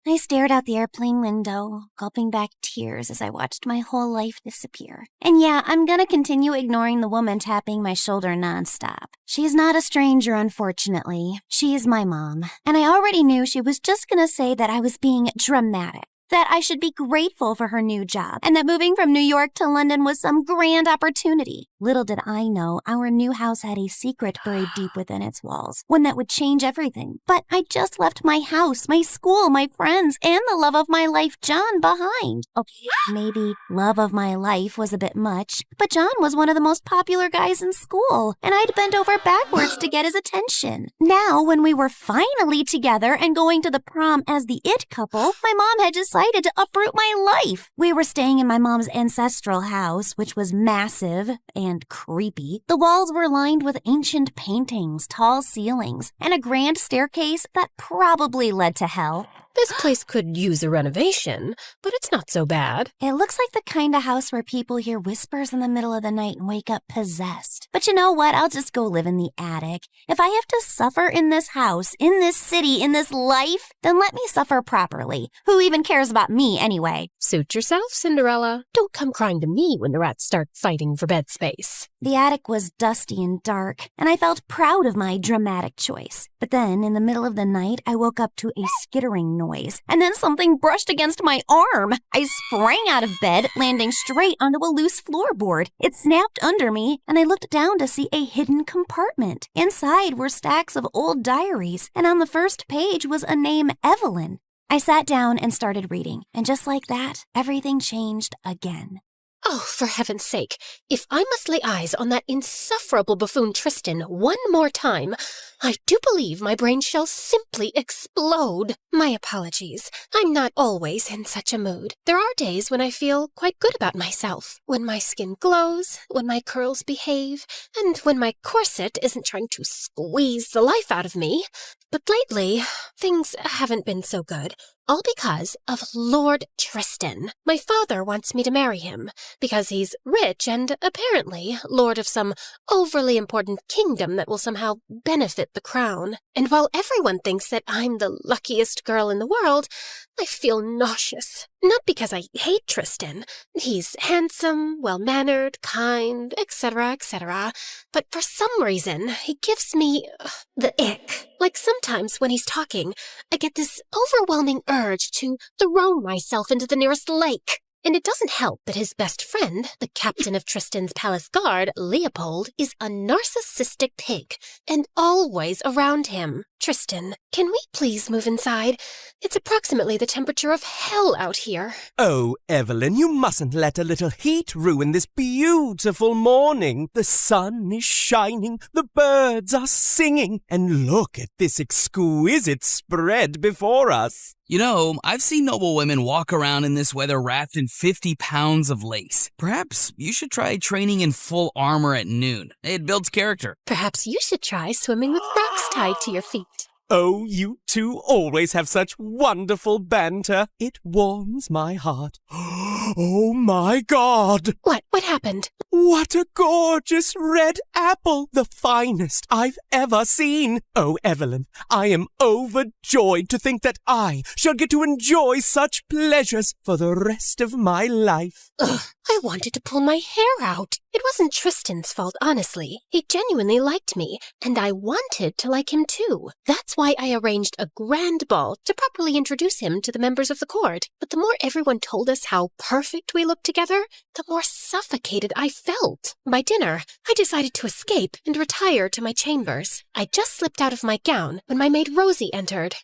I stared out the airplane window, gulping back tears as I watched my whole life disappear. And yeah, I'm gonna continue ignoring the woman tapping my shoulder nonstop. She's not a stranger, unfortunately. She is my mom. And I already knew she was just gonna say that I was being dramatic. That I should be grateful for her new job, and that moving from New York to London was some grand opportunity. Little did I know our new house had a secret buried deep within its walls, one that would change everything. But I just left my house, my school, my friends, and the love of my life, John, behind. Okay, maybe love of my life was a bit much, but John was one of the most popular guys in school, and I'd bent over backwards to get his attention. Now, when we were finally together and going to the prom as the it couple, my mom had decided to uproot my life. We were staying in my mom's ancestral house, which was massive and creepy. The walls were lined with ancient paintings, tall ceilings, and a grand staircase that probably led to hell.
This place could use a renovation, but it's not so bad.
It looks like the kind of house where people hear whispers in the middle of the night and wake up possessed. But you know what? I'll just go live in the attic. If I have to suffer in this house, in this city, in this life, then let me suffer properly. Who even cares about me anyway?
Suit yourself, Cinderella. Don't come crying to me when the rats start fighting for bed space.
The attic was dusty and dark, and I felt proud of my dramatic choice. But then, in the middle of the night, I woke up to a skittering noise, and then something brushed against my arm. I sprang out of bed, landing straight onto a loose floorboard. It snapped under me, and I looked down to see a hidden compartment. Inside were stacks of old diaries, and on the first page was a name, Evelyn. I sat down and started reading, and just like that, everything changed again.
Oh, for heaven's sake, if I must lay eyes on that insufferable buffoon Tristan one more time, I do believe my brain shall simply explode. My apologies. I'm not always in such a mood. There are days when I feel quite good about myself, when my skin glows, when my curls behave, and when my corset isn't trying to squeeze the life out of me. But lately, things haven't been so good. All because of Lord Tristan. My father wants me to marry him, because he's rich and apparently lord of some overly important kingdom that will somehow benefit the crown. And while everyone thinks that I'm the luckiest girl in the world, I feel nauseous. Not because I hate Tristan. He's handsome, well-mannered, kind, etc., but for some reason, he gives me the ick. Like sometimes when he's talking, I get this overwhelming urge to throw myself into the nearest lake. And it doesn't help that his best friend, the captain of Tristan's palace guard, Leopold, is a narcissistic pig, and always around him. Tristan, can we please move inside? It's approximately the temperature of hell out here.
Oh, Evelyn, you mustn't let a little heat ruin this beautiful morning. The sun is shining, the birds are singing, and look at this exquisite spread before us.
You know, I've seen noble women walk around in this weather wrapped in 50 pounds of lace. Perhaps you should try training in full armor at noon. It builds character.
Perhaps you should try swimming with rocks tied to your feet.
Oh, you two always have such wonderful banter. It warms my heart. Oh, my God.
What happened?
What a gorgeous red apple. The finest I've ever seen. Oh, Evelyn, I am overjoyed to think that I shall get to enjoy such pleasures for the rest of my life.
Ugh, I wanted to pull my hair out. It wasn't Tristan's fault, honestly. He genuinely liked me, and I wanted to like him too. That's why I arranged a grand ball to properly introduce him to the members of the court. But the more everyone told us how perfect we looked together, the more suffocated I felt. By dinner, I decided to escape and retire to my chambers. I just slipped out of my gown when my maid Rosie entered.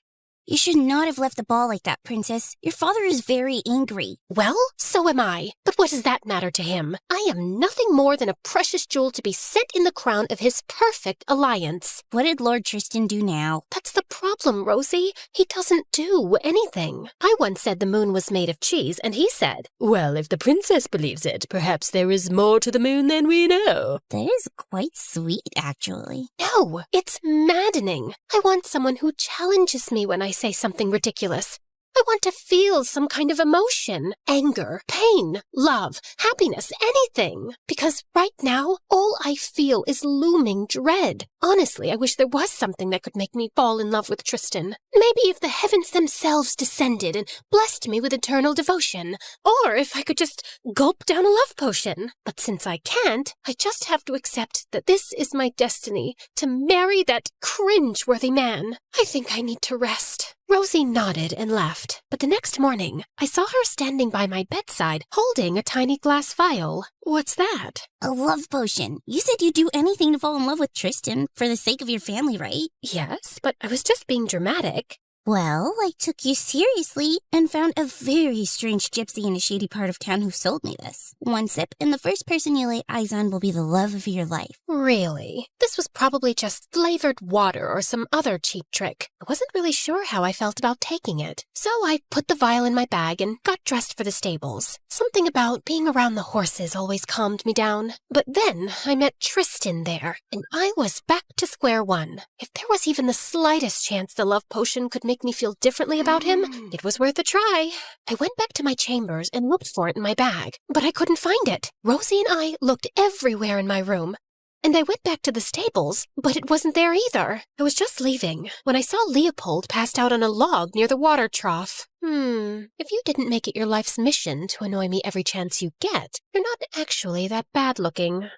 You should not have left the ball like that, Princess. Your father is very angry.
Well, so am I. But what does that matter to him? I am nothing more than a precious jewel to be set in the crown of his perfect alliance.
What did Lord Tristan do now?
That's the problem, Rosie. He doesn't do anything. I once said the moon was made of cheese, and he said, well, if the princess believes it, perhaps there is more to the moon than we know.
That is quite sweet, actually.
No, it's maddening. I want someone who challenges me when I say something ridiculous. I want to feel some kind of emotion. Anger, pain, love, happiness, anything. Because right now, all I feel is looming dread. Honestly, I wish there was something that could make me fall in love with Tristan. Maybe if the heavens themselves descended and blessed me with eternal devotion. Or if I could just gulp down a love potion. But since I can't, I just have to accept that this is my destiny, to marry that cringe-worthy man. I think I need to rest. Rosie nodded and left, but the next morning, I saw her standing by my bedside, holding a tiny glass vial. What's that?
A love potion. You said you'd do anything to fall in love with Tristan for the sake of your family, right?
Yes, but I was just being dramatic.
Well, I took you seriously and found a very strange gypsy in a shady part of town who sold me this. One sip, and the first person you lay eyes on will be the love of your life.
Really? This was probably just flavored water or some other cheap trick. I wasn't really sure how I felt about taking it. So I put the vial in my bag and got dressed for the stables. Something about being around the horses always calmed me down. But then I met Tristan there, and I was back to square one. If there was even the slightest chance the love potion could make me feel differently about him, it was worth a try. I went back to my chambers and looked for it in my bag, but I couldn't find it. Rosie and I looked everywhere in my room, and I went back to the stables, but it wasn't there either. I was just leaving when I saw Leopold passed out on a log near the water trough. If you didn't make it your life's mission to annoy me every chance you get, you're not actually that bad looking.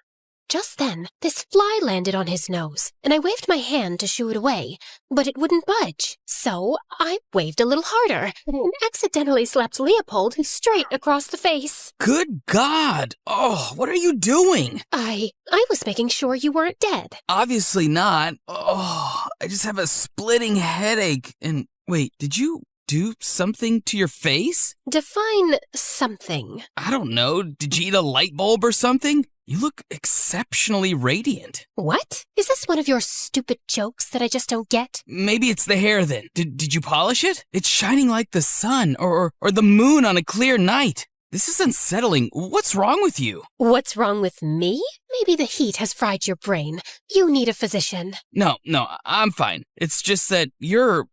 Just then, this fly landed on his nose, and I waved my hand to shoo it away, but it wouldn't budge. So I waved a little harder and accidentally slapped Leopold straight across the face.
Good God! Oh, what are you doing?
I was making sure you weren't dead.
Obviously not. Oh, I just have a splitting headache. And wait, did you do something to your face?
Define something.
I don't know. Did you eat a light bulb or something? You look exceptionally radiant.
What? Is this one of your stupid jokes that I just don't get?
Maybe it's the hair then. Did you polish it? It's shining like the sun or the moon on a clear night. This is unsettling. What's wrong with you?
What's wrong with me? Maybe the heat has fried your brain. You need a physician.
No, I'm fine. It's just that you're,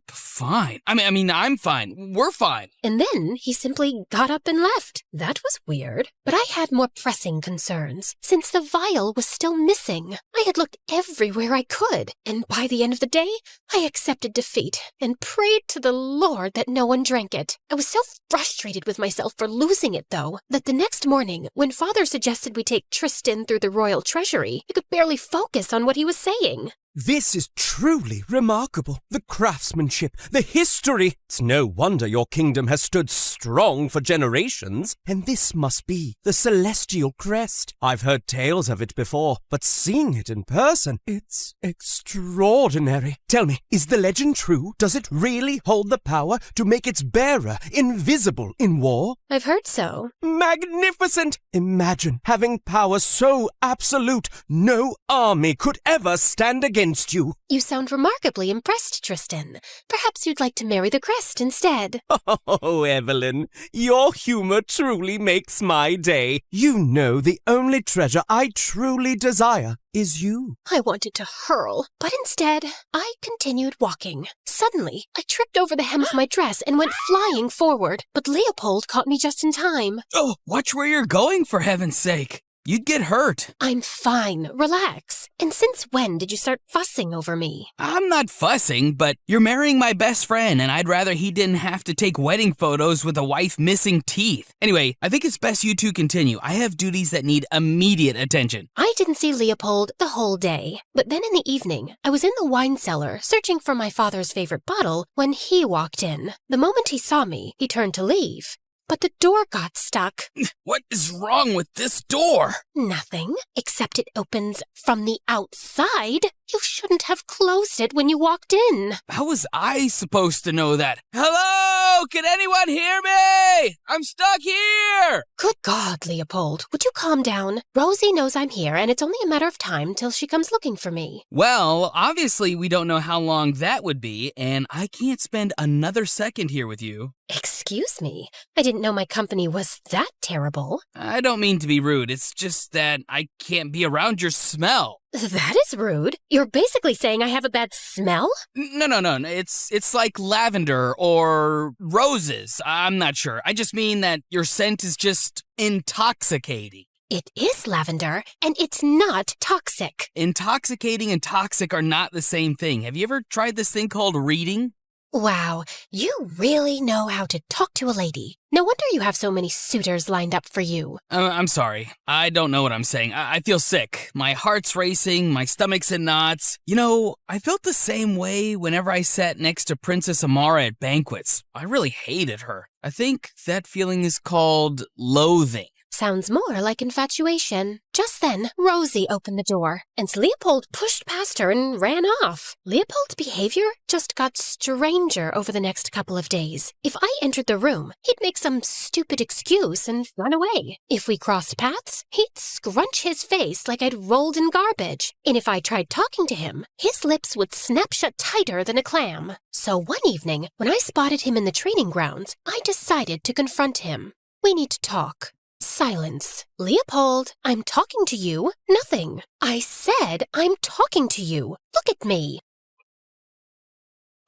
fine. I mean, I'm fine. We're fine.
And then he simply got up and left. That was weird. But I had more pressing concerns, since the vial was still missing. I had looked everywhere I could, and by the end of the day, I accepted defeat and prayed to the Lord that no one drank it. I was so frustrated with myself for losing it, though, that the next morning, when Father suggested we take Tristan through the royal treasury, I could barely focus on what he was saying.
This is truly remarkable. The craftsmanship, the history. It's no wonder your kingdom has stood strong for generations. And this must be the celestial crest. I've heard tales of it before, but seeing it in person, it's extraordinary. Tell me, is the legend true? Does it really hold the power to make its bearer invisible in war?
I've heard so.
Magnificent! Imagine having power so absolute, no army could ever stand against you.
You sound remarkably impressed, Tristan. Perhaps you'd like to marry the crest instead.
Oh, Evelyn, your humor truly makes my day. You know the only treasure I truly desire is you.
I wanted to hurl, but instead, I continued walking. Suddenly, I tripped over the hem of my dress and went flying forward, but Leopold caught me just in time.
Oh, watch where you're going, for heaven's sake. You'd get hurt.
I'm fine. Relax. And since when did you start fussing over me?
I'm not fussing, but you're marrying my best friend, and I'd rather he didn't have to take wedding photos with a wife missing teeth. Anyway, I think it's best you two continue. I have duties that need immediate attention.
I didn't see Leopold the whole day. But then in the evening, I was in the wine cellar searching for my father's favorite bottle when he walked in. The moment he saw me, he turned to leave. But the door got stuck.
What is wrong with this door?
Nothing, except it opens from the outside. You shouldn't have closed it when you walked in.
How was I supposed to know that? Hello? Can anyone hear me? I'm stuck here!
Good God, Leopold, would you calm down? Rosie knows I'm here, and it's only a matter of time till she comes looking for me.
Well, obviously we don't know how long that would be, and I can't spend another second here with you.
Excuse Excuse me. I didn't know my company was that terrible.
I don't mean to be rude. It's just that I can't be around your smell.
That is rude. You're basically saying I have a bad smell?
No. It's like lavender or roses. I'm not sure. I just mean that your scent is just intoxicating.
It is lavender, and it's not toxic.
Intoxicating and toxic are not the same thing. Have you ever tried this thing called reading?
Wow, you really know how to talk to a lady. No wonder you have so many suitors lined up for you.
I'm sorry. I don't know what I'm saying. I feel sick. My heart's racing, my stomach's in knots. You know, I felt the same way whenever I sat next to Princess Amara at banquets. I really hated her. I think that feeling is called loathing.
Sounds more like infatuation. Just then, Rosie opened the door, and Leopold pushed past her and ran off. Leopold's behavior just got stranger over the next couple of days. If I entered the room, he'd make some stupid excuse and run away. If we crossed paths, he'd scrunch his face like I'd rolled in garbage. And if I tried talking to him, his lips would snap shut tighter than a clam. So one evening, when I spotted him in the training grounds, I decided to confront him. We need to talk. Silence. Leopold, I'm talking to you. Nothing. I said I'm talking to you. Look at me.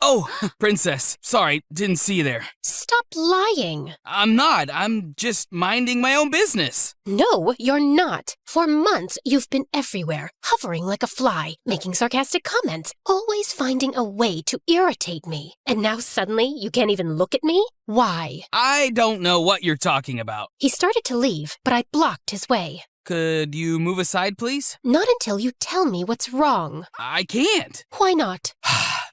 Oh, Princess. Sorry, didn't see you there.
Stop lying.
I'm not. I'm just minding my own business.
No, you're not. For months, you've been everywhere, hovering like a fly, making sarcastic comments, always finding a way to irritate me. And now suddenly you can't even look at me? Why?
I don't know what you're talking about.
He started to leave, but I blocked his way.
Could you move aside, please?
Not until you tell me what's wrong.
I can't.
Why not?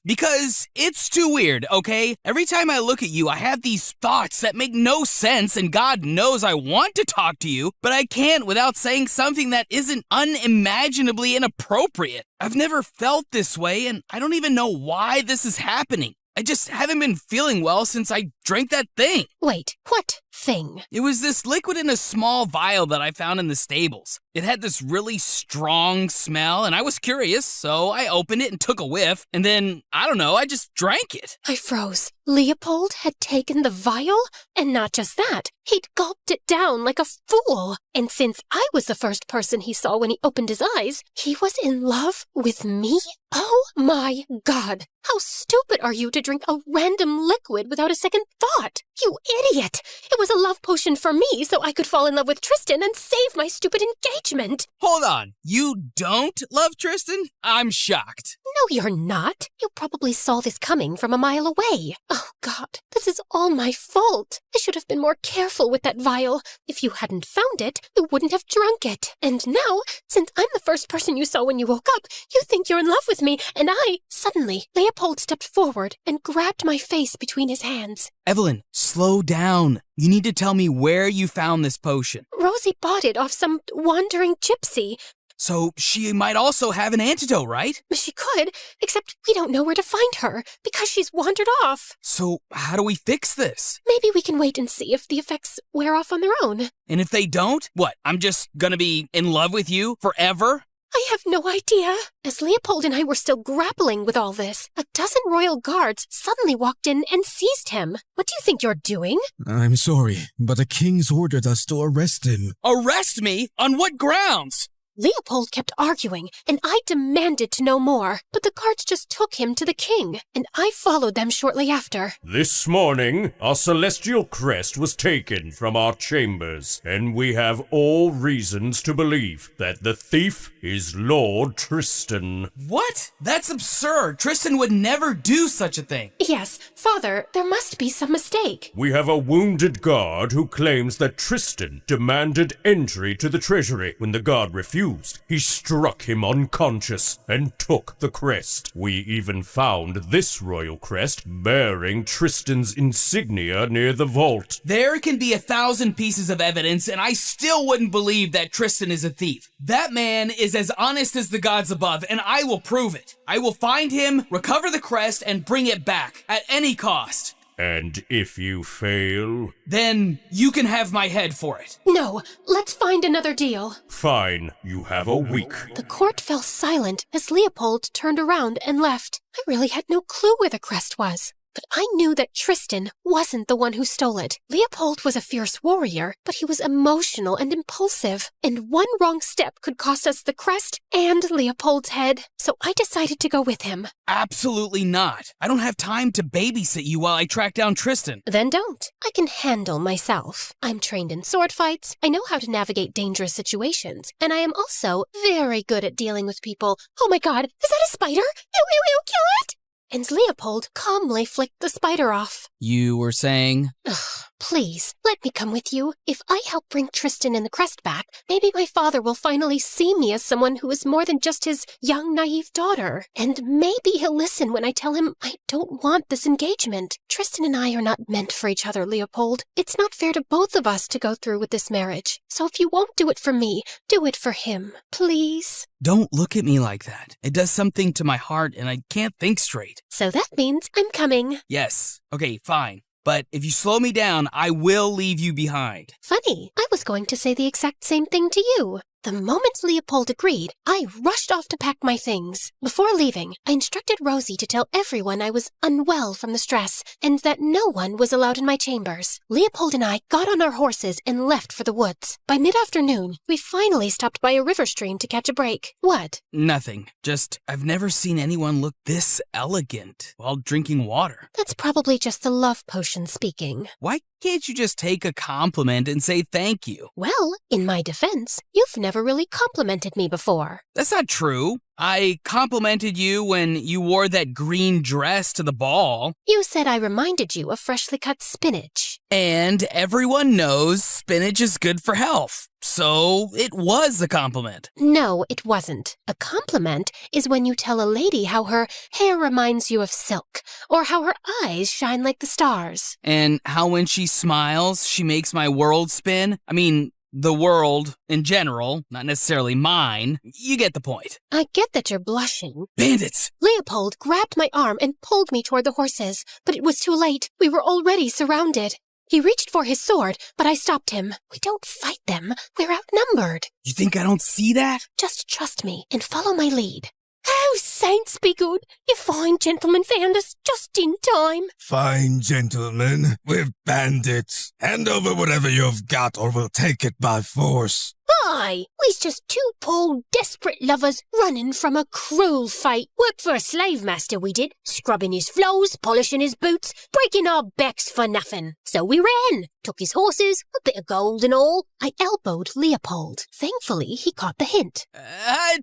Because it's too weird, okay? Every time I look at you, I have these thoughts that make no sense, and God knows I want to talk to you, but I can't without saying something that isn't unimaginably inappropriate. I've never felt this way, and I don't even know why this is happening. I just haven't been feeling well since I drank that thing.
Wait, what thing?
It was this liquid in a small vial that I found in the stables. It had this really strong smell, and I was curious, so I opened it and took a whiff, and then, I don't know, I just drank it.
I froze. Leopold had taken the vial? And not just that, he'd gulped it down like a fool. And since I was the first person he saw when he opened his eyes, he was in love with me? Oh my God! How stupid are you to drink a random liquid without a second thought? You idiot! It was a love potion for me so I could fall in love with Tristan and save my stupid engagement.
Hold on, you don't love Tristan? I'm shocked.
No, you're not. You probably saw this coming from a mile away. Oh, God, this is all my fault. I should have been more careful with that vial. If you hadn't found it, you wouldn't have drunk it. And now, since I'm the first person you saw when you woke up, you think you're in love with me, and Suddenly, Leopold stepped forward and grabbed my face between his hands.
Evelyn, slow down. You need to tell me where you found this potion.
Rosie bought it off some wandering gypsy.
So she might also have an antidote, right?
She could, except we don't know where to find her, because she's wandered off.
So how do we fix this?
Maybe we can wait and see if the effects wear off on their own.
And if they don't, what, I'm just gonna be in love with you forever?
I have no idea. As Leopold and I were still grappling with all this, a dozen royal guards suddenly walked in and seized him. What do you think you're doing?
I'm sorry, but the king's ordered us to arrest him.
Arrest me? On what grounds?
Leopold kept arguing, and I demanded to know more, but the guards just took him to the king, and I followed them shortly after.
This morning, our celestial crest was taken from our chambers, and we have all reasons to believe that the thief is Lord Tristan.
What? That's absurd. Tristan would never do such a thing.
Yes, Father, there must be some mistake.
We have a wounded guard who claims that Tristan demanded entry to the treasury. When the guard refused, he struck him unconscious and took the crest. We even found this royal crest bearing Tristan's insignia near the vault.
There can be 1,000 pieces of evidence, and I still wouldn't believe that Tristan is a thief. That man is as honest as the gods above, and I will prove it. I will find him, recover the crest, and bring it back at any cost.
And if you fail?
Then you can have my head for it.
No, let's find another deal.
Fine, you have a week.
The court fell silent as Leopold turned around and left. I really had no clue where the crest was. But I knew that Tristan wasn't the one who stole it. Leopold was a fierce warrior, but he was emotional and impulsive. And one wrong step could cost us the crest and Leopold's head. So I decided to go with him.
Absolutely not. I don't have time to babysit you while I track down Tristan.
Then don't. I can handle myself. I'm trained in sword fights, I know how to navigate dangerous situations, and I am also very good at dealing with people. Oh my god, is that a spider? Ew, ew, ew, kill it! And Leopold calmly flicked the spider off.
You were saying?
Ugh, please, let me come with you. If I help bring Tristan and the crest back, maybe my father will finally see me as someone who is more than just his young, naive daughter. And maybe he'll listen when I tell him I don't want this engagement. Tristan and I are not meant for each other, Leopold. It's not fair to both of us to go through with this marriage. So if you won't do it for me, do it for him. Please?
Don't look at me like that. It does something to my heart and I can't think straight.
So that means I'm coming.
Yes. Okay, fine. But if you slow me down, I will leave you behind.
Funny, I was going to say the exact same thing to you. The moment Leopold agreed, I rushed off to pack my things. Before leaving, I instructed Rosie to tell everyone I was unwell from the stress and that no one was allowed in my chambers. Leopold and I got on our horses and left for the woods. By mid-afternoon, we finally stopped by a river stream to catch a break. What?
Nothing. Just, I've never seen anyone look this elegant while drinking water.
That's probably just the love potion speaking.
Why can't you just take a compliment and say thank you?
Well, in my defense, you've never really complimented me before.
That's not true. I complimented you when you wore that green dress to the ball.
You said I reminded you of freshly cut spinach.
And everyone knows spinach is good for health. So it was a compliment.
No, it wasn't. A compliment is when you tell a lady how her hair reminds you of silk, or how her eyes shine like the stars.
And how when she smiles, she makes my world spin. I mean, the world in general, not necessarily mine. You get the point.
I get that you're blushing.
Bandits!
Leopold grabbed my arm and pulled me toward the horses, but it was too late. We were already surrounded. He reached for his sword, but I stopped him. We don't fight them. We're outnumbered.
You think I don't see that?
Just trust me and follow my lead. Oh, saints be good. You fine gentlemen found us just in time.
Fine gentlemen, we're bandits. Hand over whatever you've got or we'll take it by force.
Aye, we's just two poor desperate lovers running from a cruel fate. Worked for a slave master we did, scrubbing his floors, polishing his boots, breaking our backs for nothing. So we ran, took his horses, a bit of gold and all. I elbowed Leopold. Thankfully, he caught the hint.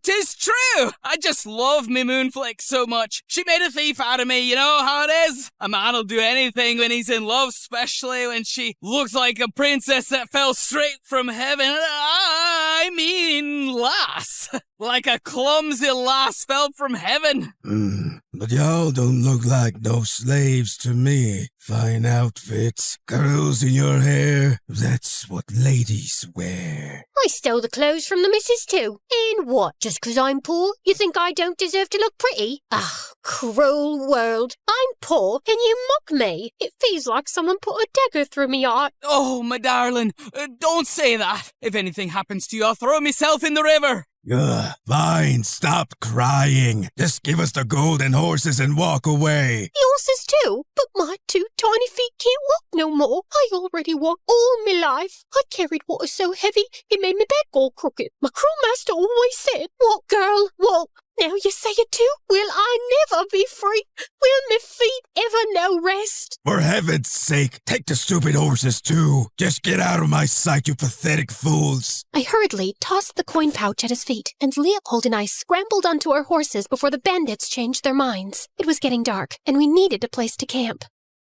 'Tis true! I just love me Moonflake so much. She made a thief out of me, you know how it is? A man'll do anything when he's in love, especially when she looks like a princess that fell straight from heaven. I mean, lass. Like a clumsy lass fell from heaven.
But y'all don't look like no slaves to me. Fine outfits, curls in your hair, that's what ladies wear.
I stole the clothes from the missus too. And what, just 'cause I'm poor, you think I don't deserve to look pretty? Ah, cruel world. I'm poor and you mock me. It feels like someone put a dagger through me heart.
Oh, my darling, don't say that. If anything happens to you, I'll throw myself in the river.
Fine, stop crying. Just give us the gold and horses and walk away.
The horses too, but my two tiny feet can't walk no more. I already walked all my life. I carried water so heavy, it made my back all crooked. My cruel master always said, walk, girl, walk. Now you say it too? Will I never be free? Will my feet ever know rest?
For heaven's sake, take the stupid horses too. Just get out of my sight, you pathetic fools.
I hurriedly tossed the coin pouch at his feet, and Leopold and I scrambled onto our horses before the bandits changed their minds. It was getting dark, and we needed a place to camp.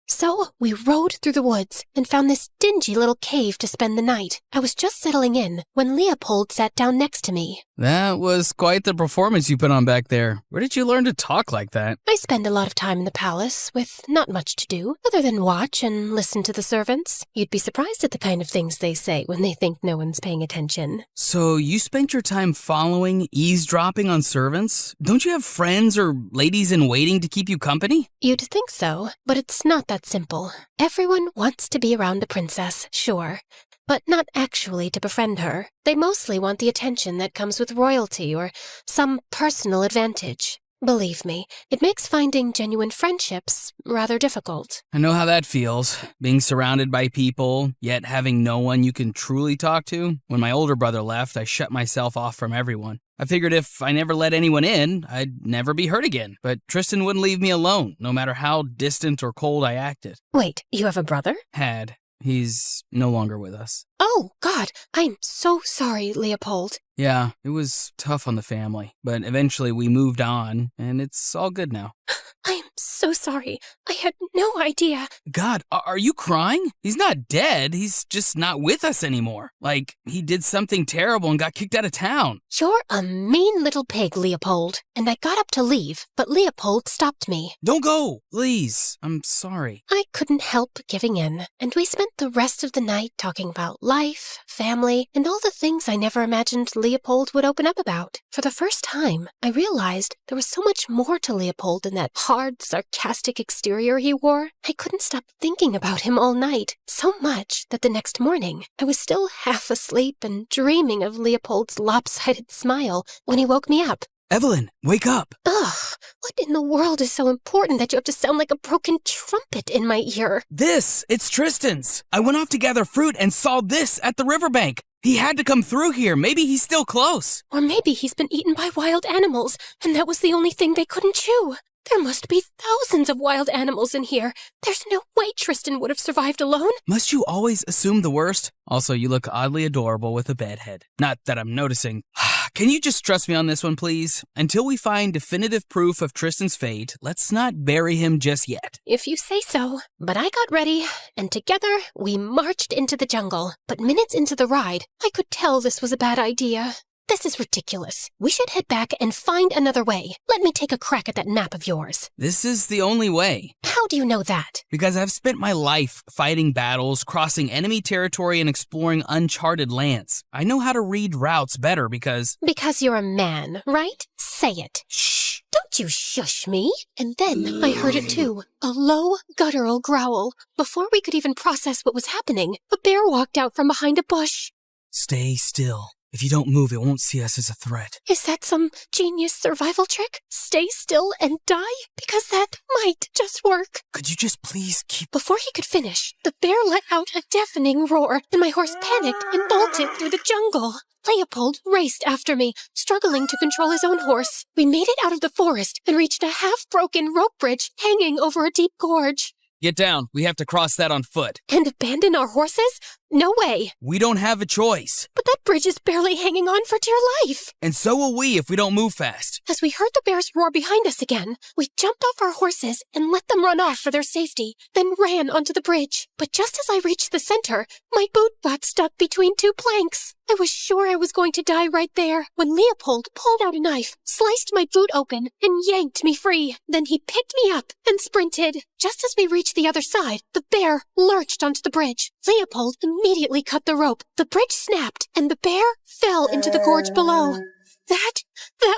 So we rode through the woods and found this dingy little cave to spend the night. I was just settling in when Leopold sat down next to me.
That was quite the performance you put on back there. Where did you learn to talk like that?
I spend a lot of time in the palace with not much to do other than watch and listen to the servants. You'd be surprised at the kind of things they say when they think no one's paying attention.
So you spent your time following, eavesdropping on servants? Don't you have friends or ladies in waiting to keep you company?
You'd think so, but it's not that simple. Everyone wants to be around a princess, sure, but not actually to befriend her. They mostly want the attention that comes with royalty or some personal advantage. Believe me, it makes finding genuine friendships rather difficult.
I know how that feels, being surrounded by people, yet having no one you can truly talk to. When my older brother left, I shut myself off from everyone. I figured if I never let anyone in, I'd never be hurt again. But Tristan wouldn't leave me alone, no matter how distant or cold I acted.
Wait, you have a brother?
Had. He's no longer with us.
Oh, God, I'm so sorry, Leopold.
Yeah, it was tough on the family, but eventually we moved on, and it's all good now.
I am so sorry. I had no idea.
God, are you crying? He's not dead. He's just not with us anymore. Like, he did something terrible and got kicked out of town.
You're a mean little pig, Leopold. And I got up to leave, but Leopold stopped me.
Don't go, please. I'm sorry.
I couldn't help giving in, and we spent the rest of the night talking about life, family, and all the things I never imagined Leopold would open up about. For the first time, I realized there was so much more to Leopold than that hard, sarcastic exterior he wore. I couldn't stop thinking about him all night, so much that the next morning I was still half asleep and dreaming of Leopold's lopsided smile when he woke me up.
Evelyn, wake up.
Ugh, what in the world is so important that you have to sound like a broken trumpet in my ear?
It's Tristan's. I went off to gather fruit and saw this at the riverbank. He had to come through here. Maybe he's still close.
Or maybe he's been eaten by wild animals, and that was the only thing they couldn't chew. There must be thousands of wild animals in here. There's no way Tristan would have survived alone.
Must you always assume the worst? Also, you look oddly adorable with a bedhead. Not that I'm noticing. Can you just trust me on this one, please? Until we find definitive proof of Tristan's fate, let's not bury him just yet.
If you say so. But I got ready, and together we marched into the jungle. But minutes into the ride, I could tell this was a bad idea. This is ridiculous. We should head back and find another way. Let me take a crack at that map of yours.
This is the only way.
How do you know that?
Because I've spent my life fighting battles, crossing enemy territory, and exploring uncharted lands. I know how to read routes better because...
Because you're a man, right? Say it.
Shh.
Don't you shush me. And then I heard it too. A low, guttural growl. Before we could even process what was happening, a bear walked out from behind a bush.
Stay still. If you don't move, it won't see us as a threat.
Is that some genius survival trick? Stay still and die? Because that might just work.
Could you just please keep...
Before he could finish, the bear let out a deafening roar, and my horse panicked and bolted through the jungle. Leopold raced after me, struggling to control his own horse. We made it out of the forest and reached a half-broken rope bridge hanging over a deep gorge.
Get down. We have to cross that on foot.
And abandon our horses? No way.
We don't have a choice.
But that bridge is barely hanging on for dear life.
And so will we if we don't move fast.
As we heard the bears roar behind us again, we jumped off our horses and let them run off for their safety, then ran onto the bridge. But just as I reached the center, my boot got stuck between two planks. I was sure I was going to die right there when Leopold pulled out a knife, sliced my boot open, and yanked me free. Then he picked me up and sprinted. Just as we reached the other side, the bear lurched onto the bridge. Leopold immediately cut the rope. The bridge snapped, and the bear fell into the gorge below. That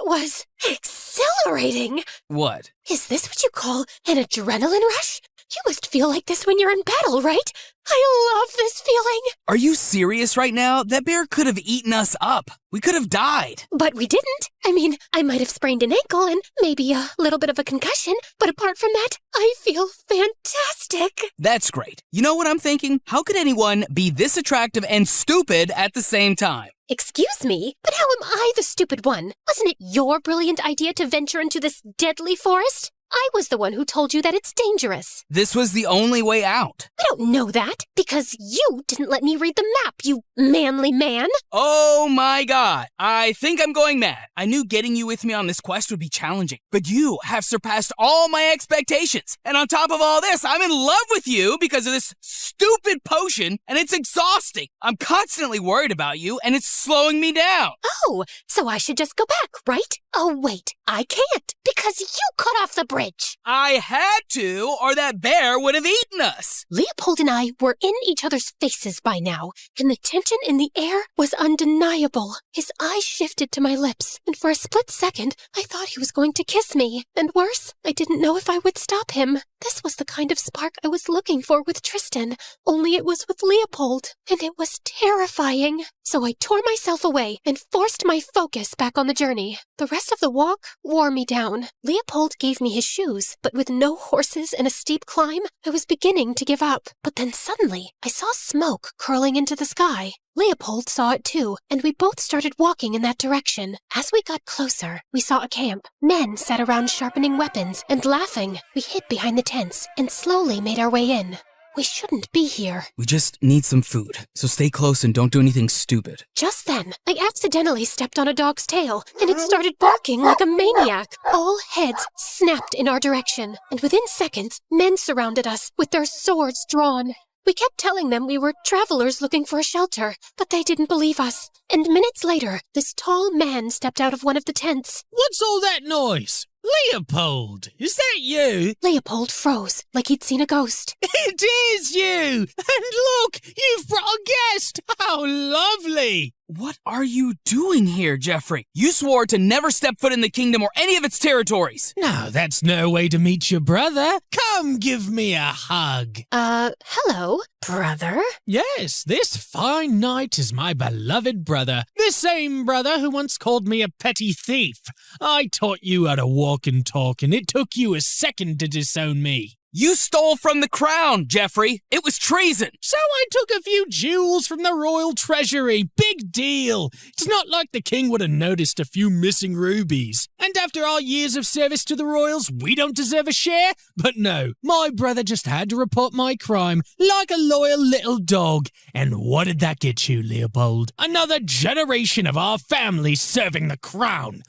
was exhilarating.
What?
Is this what you call an adrenaline rush? You must feel like this when you're in battle, right? I love this feeling.
Are you serious right now? That bear could have eaten us up. We could have died.
But we didn't. I mean, I might have sprained an ankle and maybe a little bit of a concussion, but apart from that, I feel fantastic.
That's great. You know what I'm thinking? How could anyone be this attractive and stupid at the same time?
Excuse me, but how am I the stupid one? Wasn't it your brilliant idea to venture into this deadly forest? I was the one who told you that it's dangerous.
This was the only way out.
I don't know that, because you didn't let me read the map, you manly man.
Oh my God, I think I'm going mad. I knew getting you with me on this quest would be challenging, but you have surpassed all my expectations. And on top of all this, I'm in love with you because of this stupid potion, and it's exhausting. I'm constantly worried about you, and it's slowing me down.
Oh, so I should just go back, right? Oh, wait, I can't, because you cut off the bridge.
I had to, or that bear would have eaten us.
Leopold and I were in each other's faces by now, and the tension in the air was undeniable. His eyes shifted to my lips, and for a split second, I thought he was going to kiss me. And worse, I didn't know if I would stop him. This was the kind of spark I was looking for with Tristan, only it was with Leopold, and it was terrifying. So I tore myself away and forced my focus back on the journey. The rest of the walk wore me down. Leopold gave me his shoes, but with no horses and a steep climb, I was beginning to give up. But then suddenly, I saw smoke curling into the sky. Leopold saw it too, and we both started walking in that direction. As we got closer, we saw a camp. Men sat around sharpening weapons and laughing. We hid behind the tents and slowly made our way in. We shouldn't be here.
We just need some food, so stay close and don't do anything stupid.
Just then, I accidentally stepped on a dog's tail, and it started barking like a maniac. All heads snapped in our direction, and within seconds, men surrounded us with their swords drawn. We kept telling them we were travelers looking for a shelter, but they didn't believe us. And minutes later, this tall man stepped out of one of the tents.
What's all that noise? Leopold, is that you?
Leopold froze, like he'd seen a ghost.
It is you! And look, you've brought a guest! How lovely!
What are you doing here, Jeffrey? You swore to never step foot in the kingdom or any of its territories.
No, that's no way to meet your brother. Come give me a hug.
Hello, brother?
Yes, this fine knight is my beloved brother. The same brother who once called me a petty thief. I taught you how to walk and talk, and it took you a second to disown me.
You stole from the crown, Jeffrey. It was treason.
So I took a few jewels from the royal treasury. Big deal. It's not like the king would have noticed a few missing rubies. And after our years of service to the royals, we don't deserve a share? But no, my brother just had to report my crime like a loyal little dog. And what did that get you, Leopold? Another generation of our family serving the crown.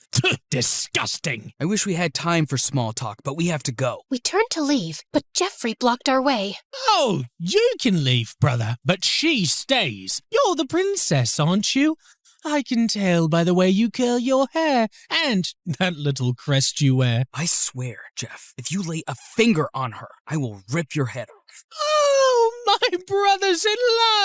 Disgusting.
I wish we had time for small talk, but we have to go.
We turned to leave, but Jeffrey blocked our way.
Oh, you can leave, brother, but she stays. You're the princess, aren't you? I can tell by the way you curl your hair and that little crest you wear.
I swear, Jeff, if you lay a finger on her, I will rip your head off.
Oh, my brother's in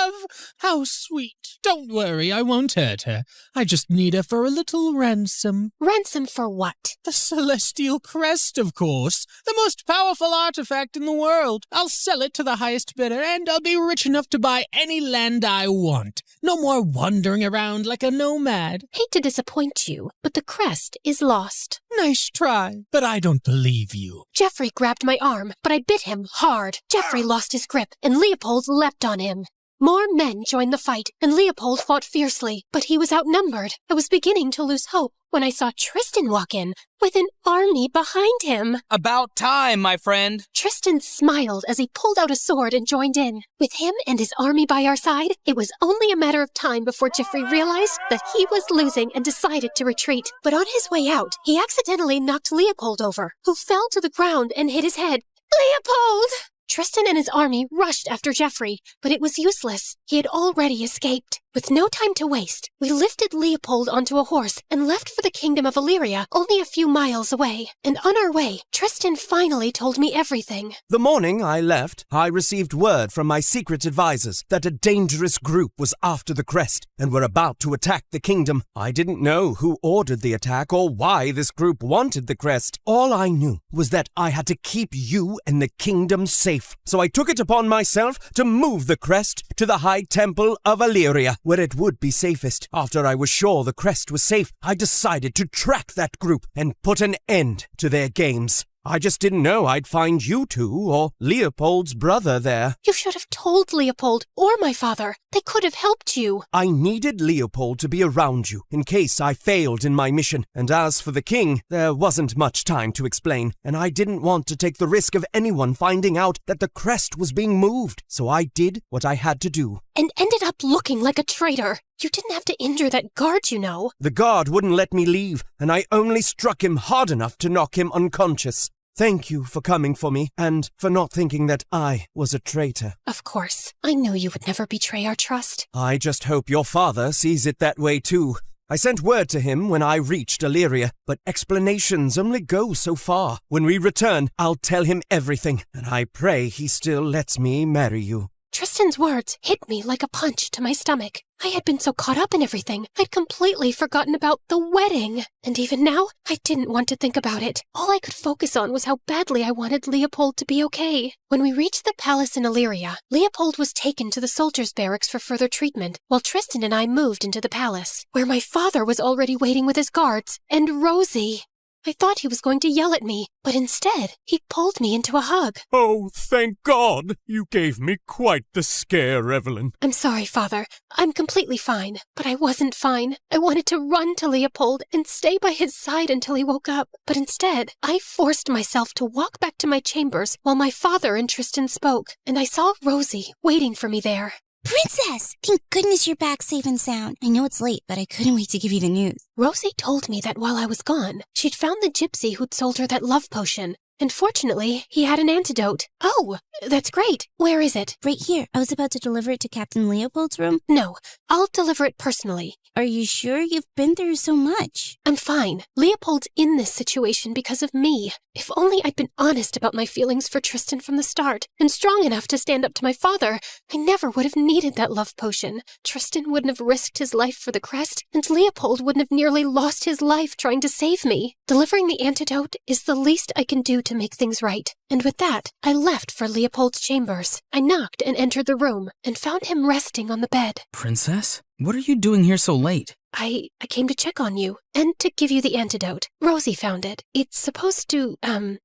love! How sweet. Don't worry, I won't hurt her. I just need her for a little ransom.
Ransom for what?
The celestial crest, of course. The most powerful artifact in the world. I'll sell it to the highest bidder, and I'll be rich enough to buy any land I want. No more wandering around like a nomad.
Hate to disappoint you, but the crest is lost.
Nice try, but I don't believe you.
Jeffrey grabbed my arm, but I bit him hard. Jeffrey lost his grip, and Leopold leapt on him. More men joined the fight, and Leopold fought fiercely, but he was outnumbered. I was beginning to lose hope when I saw Tristan walk in, with an army behind him.
About time, my friend.
Tristan smiled as he pulled out a sword and joined in. With him and his army by our side, it was only a matter of time before Jeffrey realized that he was losing and decided to retreat. But on his way out, he accidentally knocked Leopold over, who fell to the ground and hit his head. Leopold! Tristan and his army rushed after Jeffrey, but it was useless. He had already escaped. With no time to waste, we lifted Leopold onto a horse and left for the kingdom of Illyria, only a few miles away. And on our way, Tristan finally told me everything.
The morning I left, I received word from my secret advisors that a dangerous group was after the crest and were about to attack the kingdom. I didn't know who ordered the attack or why this group wanted the crest. All I knew was that I had to keep you and the kingdom safe. So I took it upon myself to move the crest to the High Temple of Illyria, where it would be safest. After I was sure the crest was safe, I decided to track that group and put an end to their games. I just didn't know I'd find you two or Leopold's brother there.
You should have told Leopold or my father. They could have helped you.
I needed Leopold to be around you in case I failed in my mission. And as for the king, there wasn't much time to explain, and I didn't want to take the risk of anyone finding out that the crest was being moved. So I did what I had to do.
And ended up looking like a traitor. You didn't have to injure that guard, you know.
The guard wouldn't let me leave, and I only struck him hard enough to knock him unconscious. Thank you for coming for me, and for not thinking that I was a traitor.
Of course. I knew you would never betray our trust.
I just hope your father sees it that way too. I sent word to him when I reached Illyria, but explanations only go so far. When we return, I'll tell him everything, and I pray he still lets me marry you.
Tristan's words hit me like a punch to my stomach. I had been so caught up in everything, I'd completely forgotten about the wedding. And even now, I didn't want to think about it. All I could focus on was how badly I wanted Leopold to be okay. When we reached the palace in Illyria, Leopold was taken to the soldiers' barracks for further treatment, while Tristan and I moved into the palace, where my father was already waiting with his guards, and Rosie. I thought he was going to yell at me, but instead, he pulled me into a hug.
Oh, thank God! You gave me quite the scare, Evelyn.
I'm sorry, Father. I'm completely fine. But I wasn't fine. I wanted to run to Leopold and stay by his side until he woke up. But instead, I forced myself to walk back to my chambers while my father and Tristan spoke, and I saw Rosie waiting for me there.
Princess! Thank goodness you're back safe and sound. I know it's late, but I couldn't wait to give you the news.
Rosie told me that while I was gone, she'd found the gypsy who'd sold her that love potion. And fortunately, he had an antidote. Oh, that's great. Where is it?
Right here. I was about to deliver it to Captain Leopold's room.
No, I'll deliver it personally.
Are you sure? You've been through so much.
I'm fine. Leopold's in this situation because of me. If only I'd been honest about my feelings for Tristan from the start, and strong enough to stand up to my father, I never would have needed that love potion. Tristan wouldn't have risked his life for the crest, and Leopold wouldn't have nearly lost his life trying to save me. Delivering the antidote is the least I can do to make things right. And with that, I left for Leopold's chambers. I knocked and entered the room, and found him resting on the bed.
Princess? What are you doing here so late?
I came to check on you, and to give you the antidote. Rosie found it. It's supposed to,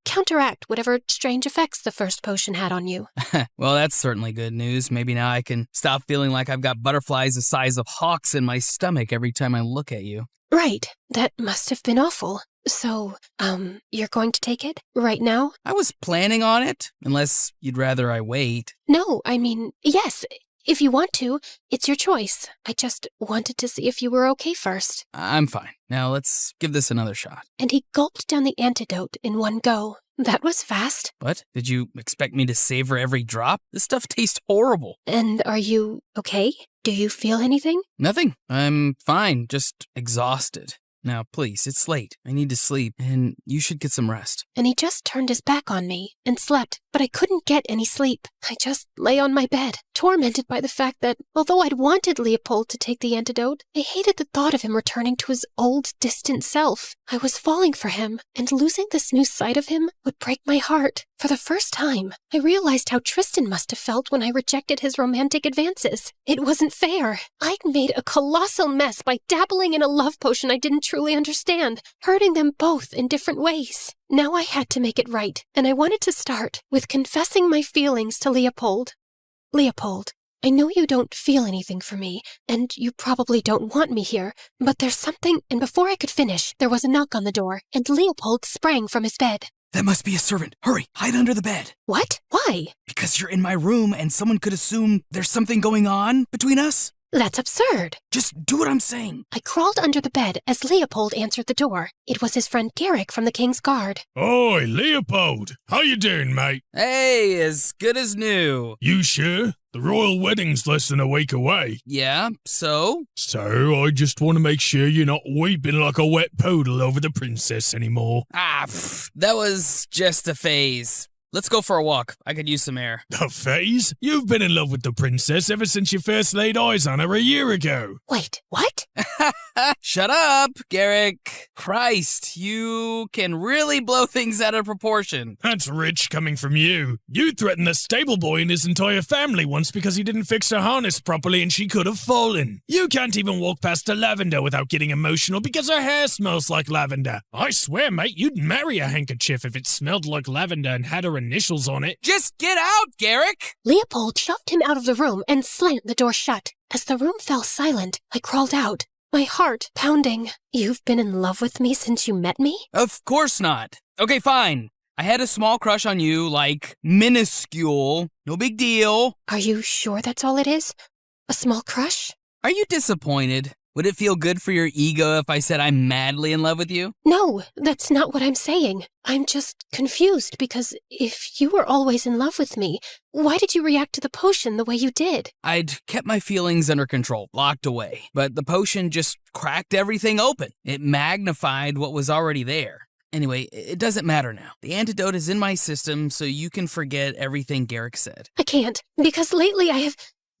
counteract whatever strange effects the first potion had on you.
Well, that's certainly good news. Maybe now I can stop feeling like I've got butterflies the size of hawks in my stomach every time I look at you.
Right. That must have been awful. So, you're going to take it? Right now?
I was planning on it, unless you'd rather I wait.
No, I mean, yes. If you want to, it's your choice. I just wanted to see if you were okay first.
I'm fine. Now let's give this another shot.
And he gulped down the antidote in one go. That was fast.
What? Did you expect me to savor every drop? This stuff tastes horrible.
And are you okay? Do you feel anything?
Nothing. I'm fine, just exhausted. Now, please, it's late. I need to sleep, and you should get some rest.
And he just turned his back on me and slept, but I couldn't get any sleep. I just lay on my bed, tormented by the fact that, although I'd wanted Leopold to take the antidote, I hated the thought of him returning to his old, distant self. I was falling for him, and losing this new side of him would break my heart. For the first time, I realized how Tristan must have felt when I rejected his romantic advances. It wasn't fair. I'd made a colossal mess by dabbling in a love potion I didn't truly understand, hurting them both in different ways. Now I had to make it right, and I wanted to start with confessing my feelings to Leopold. Leopold, I know you don't feel anything for me, and you probably don't want me here, but there's something, and before I could finish, there was a knock on the door, and Leopold sprang from his bed.
That must be a servant. Hurry, hide under the bed.
What? Why?
Because you're in my room and someone could assume there's something going on between us.
That's absurd.
Just do what I'm saying.
I crawled under the bed as Leopold answered the door. It was his friend Garrick from the King's Guard.
Oi, Leopold. How you doing, mate?
Hey, as good as new.
You sure? The royal wedding's less than a week away.
Yeah, so?
So, I just want to make sure you're not weeping like a wet poodle over the princess anymore.
That was just a phase. Let's go for a walk. I could use some air.
A phase? You've been in love with the princess ever since you first laid eyes on her a year ago.
Wait, what?
Shut up, Garrick. Christ, you can really blow things out of proportion.
That's rich coming from you. You threatened the stable boy and his entire family once because he didn't fix her harness properly and she could have fallen. You can't even walk past a lavender without getting emotional because her hair smells like lavender. I swear, mate, you'd marry a handkerchief if it smelled like lavender and had her initials on it.
Just get out, Garrick!
Leopold shoved him out of the room and slammed the door shut. As the room fell silent, I crawled out, my heart pounding. You've been in love with me since you met me?
Of course not. Okay, fine. I had a small crush on you, like, minuscule. No big deal.
Are you sure that's all it is? A small crush?
Are you disappointed? Would it feel good for your ego if I said I'm madly in love with you?
No, that's not what I'm saying. I'm just confused because if you were always in love with me, why did you react to the potion the way you did?
I'd kept my feelings under control, locked away. But the potion just cracked everything open. It magnified what was already there. Anyway, it doesn't matter now. The antidote is in my system, so you can forget everything Garrick said.
I can't, because lately I have...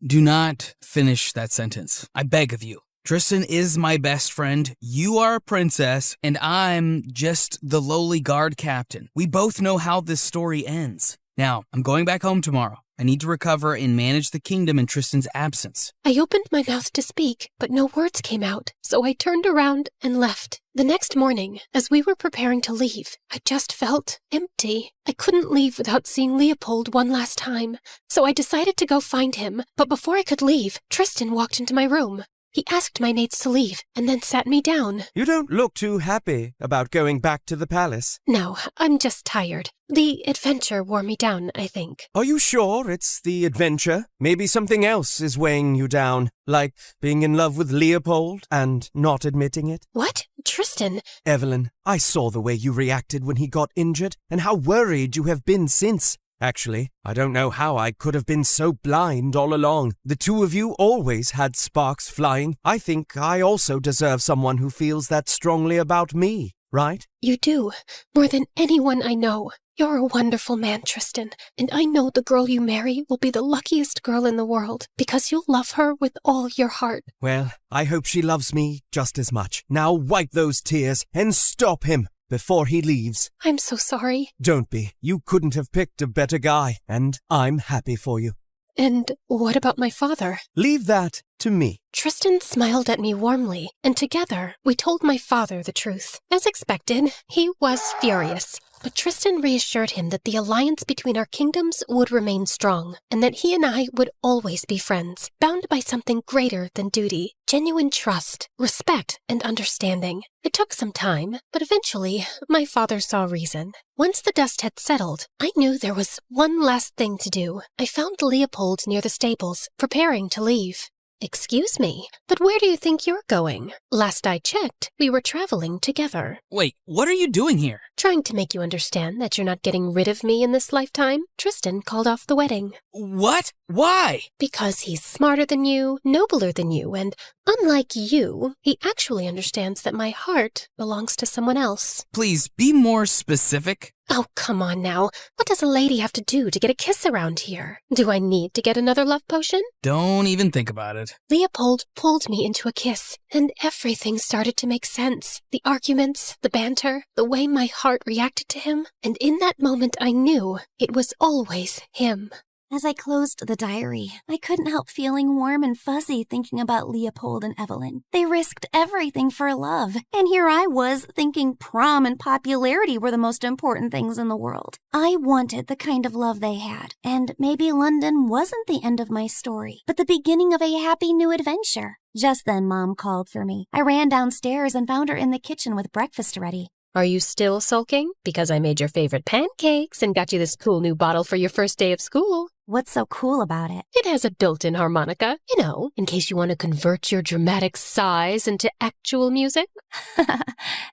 Do not finish that sentence. I beg of you. Tristan is my best friend, you are a princess, and I'm just the lowly guard captain. We both know how this story ends. Now, I'm going back home tomorrow. I need to recover and manage the kingdom in Tristan's absence.
I opened my mouth to speak, but no words came out, so I turned around and left. The next morning, as we were preparing to leave, I just felt empty. I couldn't leave without seeing Leopold one last time, so I decided to go find him, but before I could leave, Tristan walked into my room. He asked my mates to leave, and then sat me down.
You don't look too happy about going back to the palace.
No, I'm just tired. The adventure wore me down, I think.
Are you sure it's the adventure? Maybe something else is weighing you down, like being in love with Leopold and not admitting it?
What? Tristan?
Evelyn, I saw the way you reacted when he got injured, and how worried you have been since. Actually, I don't know how I could have been so blind all along. The two of you always had sparks flying. I think I also deserve someone who feels that strongly about me, right?
You do, more than anyone I know. You're a wonderful man, Tristan, and I know the girl you marry will be the luckiest girl in the world, because you'll love her with all your heart.
Well, I hope she loves me just as much. Now wipe those tears and stop him before he leaves.
I'm so sorry.
Don't be. You couldn't have picked a better guy, and I'm happy for you.
And what about my father?
Leave that to me.
Tristan smiled at me warmly, and together we told my father the truth. As expected, he was furious. But Tristan reassured him that the alliance between our kingdoms would remain strong, and that he and I would always be friends, bound by something greater than duty, genuine trust, respect, and understanding. It took some time, but eventually my father saw reason. Once the dust had settled, I knew there was one last thing to do. I found Leopold near the stables, preparing to leave. Excuse me, but where do you think you're going? Last I checked, we were traveling together.
Wait, what are you doing here?
Trying to make you understand that you're not getting rid of me in this lifetime, Tristan called off the wedding.
What? Why?
Because he's smarter than you, nobler than you, and unlike you, he actually understands that my heart belongs to someone else.
Please, be more specific.
Oh, come on now. What does a lady have to do to get a kiss around here? Do I need to get another love potion?
Don't even think about it.
Leopold pulled me into a kiss, and everything started to make sense. The arguments, the banter, the way my heart reacted to him, and in that moment I knew it was always him.
As I closed the diary, I couldn't help feeling warm and fuzzy thinking about Leopold and Evelyn. They risked everything for love, and here I was thinking prom and popularity were the most important things in the world. I wanted the kind of love they had, and maybe London wasn't the end of my story, but the beginning of a happy new adventure. Just then, Mom called for me. I ran downstairs and found her in the kitchen with breakfast ready.
Are you still sulking? Because I made your favorite pancakes and got you this cool new bottle for your first day of school.
What's so cool about it?
It has a built-in harmonica, you know, in case you want to convert your dramatic sighs into actual music.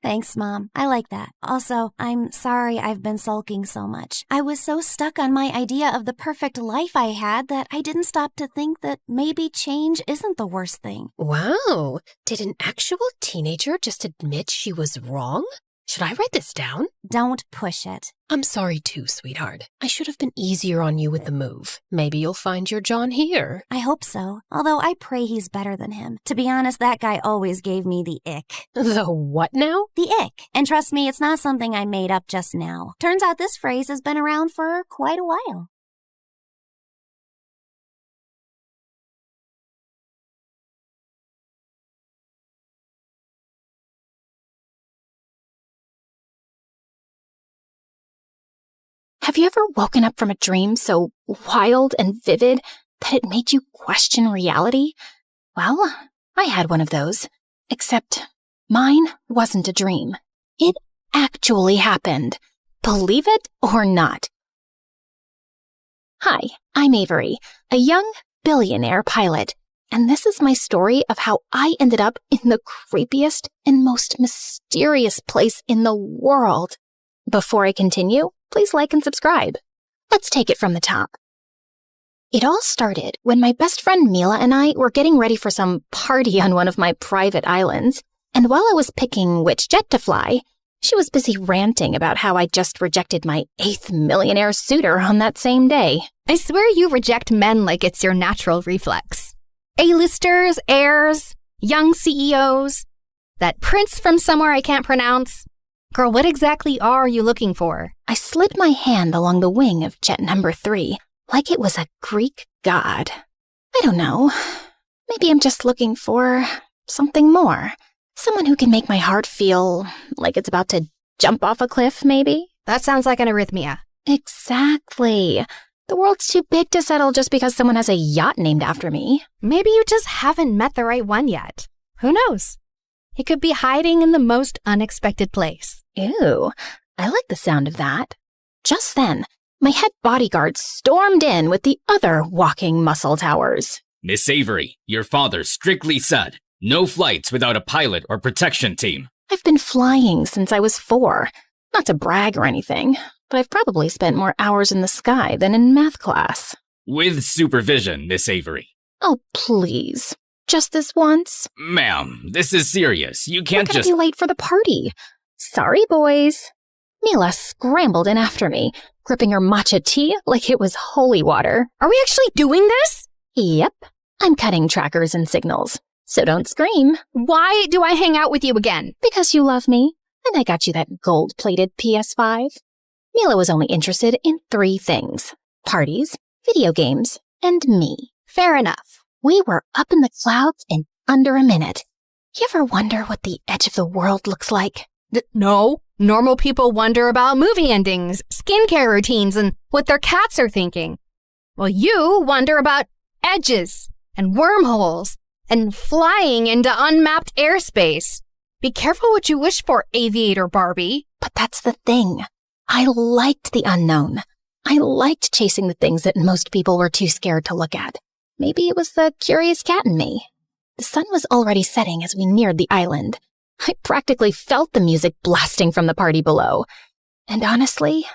Thanks, Mom. I like that. Also, I'm sorry I've been sulking so much. I was so stuck on my idea of the perfect life I had that I didn't stop to think that maybe change isn't the worst thing.
Wow. Did an actual teenager just admit she was wrong? Should I write this down?
Don't push it.
I'm sorry too, sweetheart. I should have been easier on you with the move. Maybe you'll find your John here.
I hope so. Although I pray he's better than him. To be honest, that guy always gave me the ick.
The what now?
The ick. And trust me, it's not something I made up just now. Turns out this phrase has been around for quite a while.
Have you ever woken up from a dream so wild and vivid that it made you question reality? Well, I had one of those, except mine wasn't a dream. It actually happened. Believe it or not. Hi, I'm Avery, a young billionaire pilot, and this is my story of how I ended up in the creepiest and most mysterious place in the world. Before I continue, please like and subscribe. Let's take it from the top. It all started when my best friend Mila and I were getting ready for some party on one of my private islands, and while I was picking which jet to fly, She was busy ranting about how I just rejected my 8th millionaire suitor on that same day.
I swear you reject men like it's your natural reflex. A-listers, heirs, young CEOs, that prince from somewhere I can't pronounce. Girl, what exactly are you looking for?
I slid my hand along the wing of jet number 3, like it was a Greek god. I don't know. Maybe I'm just looking for something more. Someone who can make my heart feel like it's about to jump off a cliff, maybe?
That sounds like an arrhythmia.
Exactly. The world's too big to settle just because someone has a yacht named after me.
Maybe you just haven't met the right one yet. Who knows? He could be hiding in the most unexpected place.
Ew, I like the sound of that. Just then, my head bodyguard stormed in with the other walking muscle towers.
Miss Avery, your father strictly said, no flights without a pilot or protection team.
I've been flying since I was 4. Not to brag or anything, but I've probably spent more hours in the sky than in math class.
With supervision, Miss Avery.
Oh, please. Just this once?
Ma'am, this is serious. You can't
We're gonna be late for the party. Sorry, boys. Mila scrambled in after me, gripping her matcha tea like it was holy water.
Are we actually doing this?
Yep. I'm cutting trackers and signals. So don't scream.
Why do I hang out with you again?
Because you love me, and I got you that gold-plated PS5. Mila was only interested in 3 things: parties, video games, and me.
Fair enough.
We were up in the clouds in under a minute. You ever wonder what the edge of the world looks like?
No. Normal people wonder about movie endings, skincare routines, and what their cats are thinking. Well, you wonder about edges and wormholes and flying into unmapped airspace. Be careful what you wish for, Aviator Barbie.
But that's the thing. I liked the unknown. I liked chasing the things that most people were too scared to look at. Maybe it was the curious cat in me. The sun was already setting as we neared the island. I practically felt the music blasting from the party below. And honestly,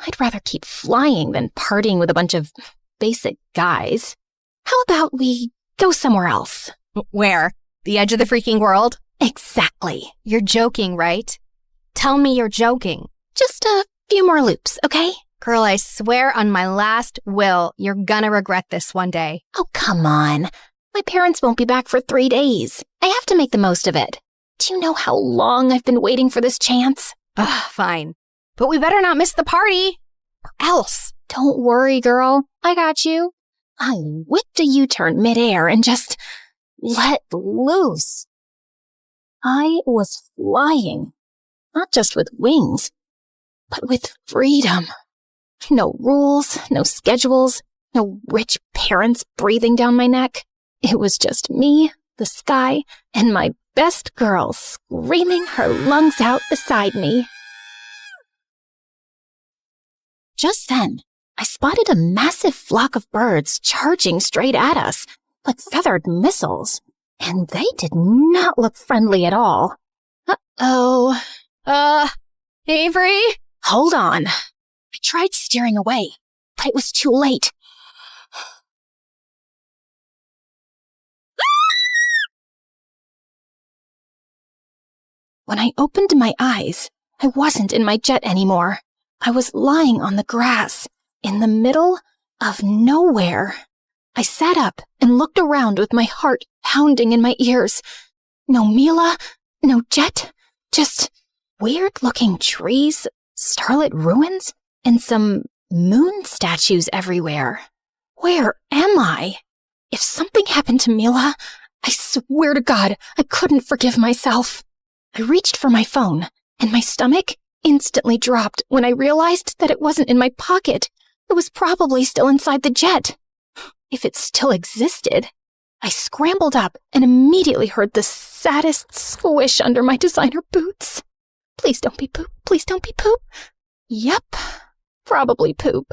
I'd rather keep flying than partying with a bunch of basic guys. How about we go somewhere else?
Where? The edge of the freaking world?
Exactly.
You're joking, right? Tell me you're joking.
Just a few more loops, okay?
Girl, I swear on my last will, you're gonna regret this one day.
Oh, come on. My parents won't be back for 3 days. I have to make the most of it. Do you know how long I've been waiting for this chance?
Ugh, fine. But we better not miss the party. Or else.
Don't worry, girl. I got you. I whipped a U-turn midair and just let loose. I was flying. Not just with wings, but with freedom. No rules, no schedules, no rich parents breathing down my neck. It was just me, the sky, and my best girl screaming her lungs out beside me. Just then, I spotted a massive flock of birds charging straight at us, like feathered missiles, and they did not look friendly at all. Uh-oh.
Avery?
Hold on. I tried steering away, but it was too late. When I opened my eyes, I wasn't in my jet anymore. I was lying on the grass, in the middle of nowhere. I sat up and looked around with my heart pounding in my ears. No Mila, no jet, just weird-looking trees, starlit ruins, and some moon statues everywhere. Where am I? If something happened to Mila, I swear to God, I couldn't forgive myself. I reached for my phone, and my stomach instantly dropped when I realized that it wasn't in my pocket. It was probably still inside the jet. If it still existed. I scrambled up and immediately heard the saddest squish under my designer boots. Please don't be poop. Please don't be poop. Yep, probably poop.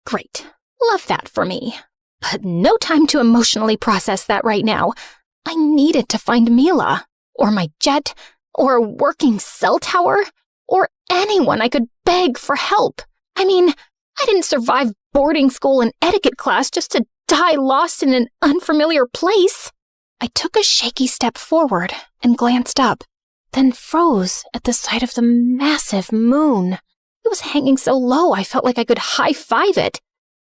Great. Love that for me. But no time to emotionally process that right now. I needed to find Mila, or my jet, or a working cell tower, or anyone I could beg for help. I mean, I didn't survive boarding school and etiquette class just to die lost in an unfamiliar place. I took a shaky step forward and glanced up. then froze at the sight of the massive moon. It was hanging so low I felt like I could high-five it.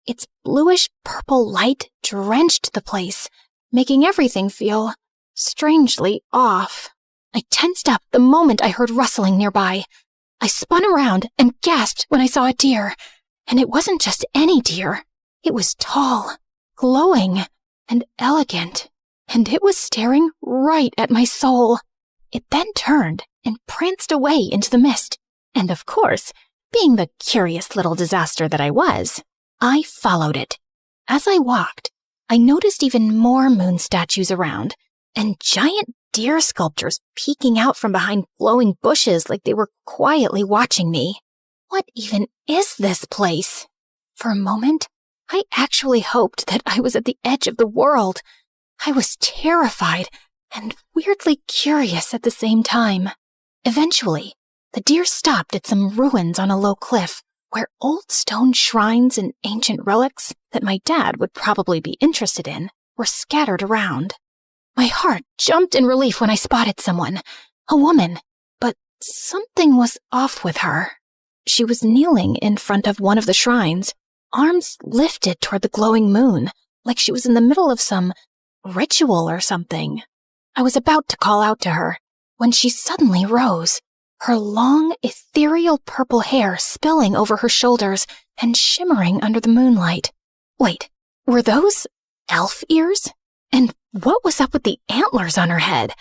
Its bluish-purple light drenched the place, making everything feel strangely off. I tensed up the moment I heard rustling nearby. I spun around and gasped when I saw a deer. And it wasn't just any deer. It was tall, glowing, and elegant. And it was staring right at my soul. It then turned and pranced away into the mist. And of course, being the curious little disaster that I was, I followed it. As I walked, I noticed even more moon statues around, and giant deer sculptures peeking out from behind glowing bushes like they were quietly watching me. What even is this place? For a moment, I actually hoped that I was at the edge of the world. I was terrified and weirdly curious at the same time. Eventually, the deer stopped at some ruins on a low cliff where old stone shrines and ancient relics that my dad would probably be interested in were scattered around. My heart jumped in relief when I spotted someone, a woman, but something was off with her. She was kneeling in front of one of the shrines, arms lifted toward the glowing moon, like she was in the middle of some ritual or something. I was about to call out to her when she suddenly rose, her long, ethereal purple hair spilling over her shoulders and shimmering under the moonlight. Wait, were those elf ears? And what was up with the antlers on her head?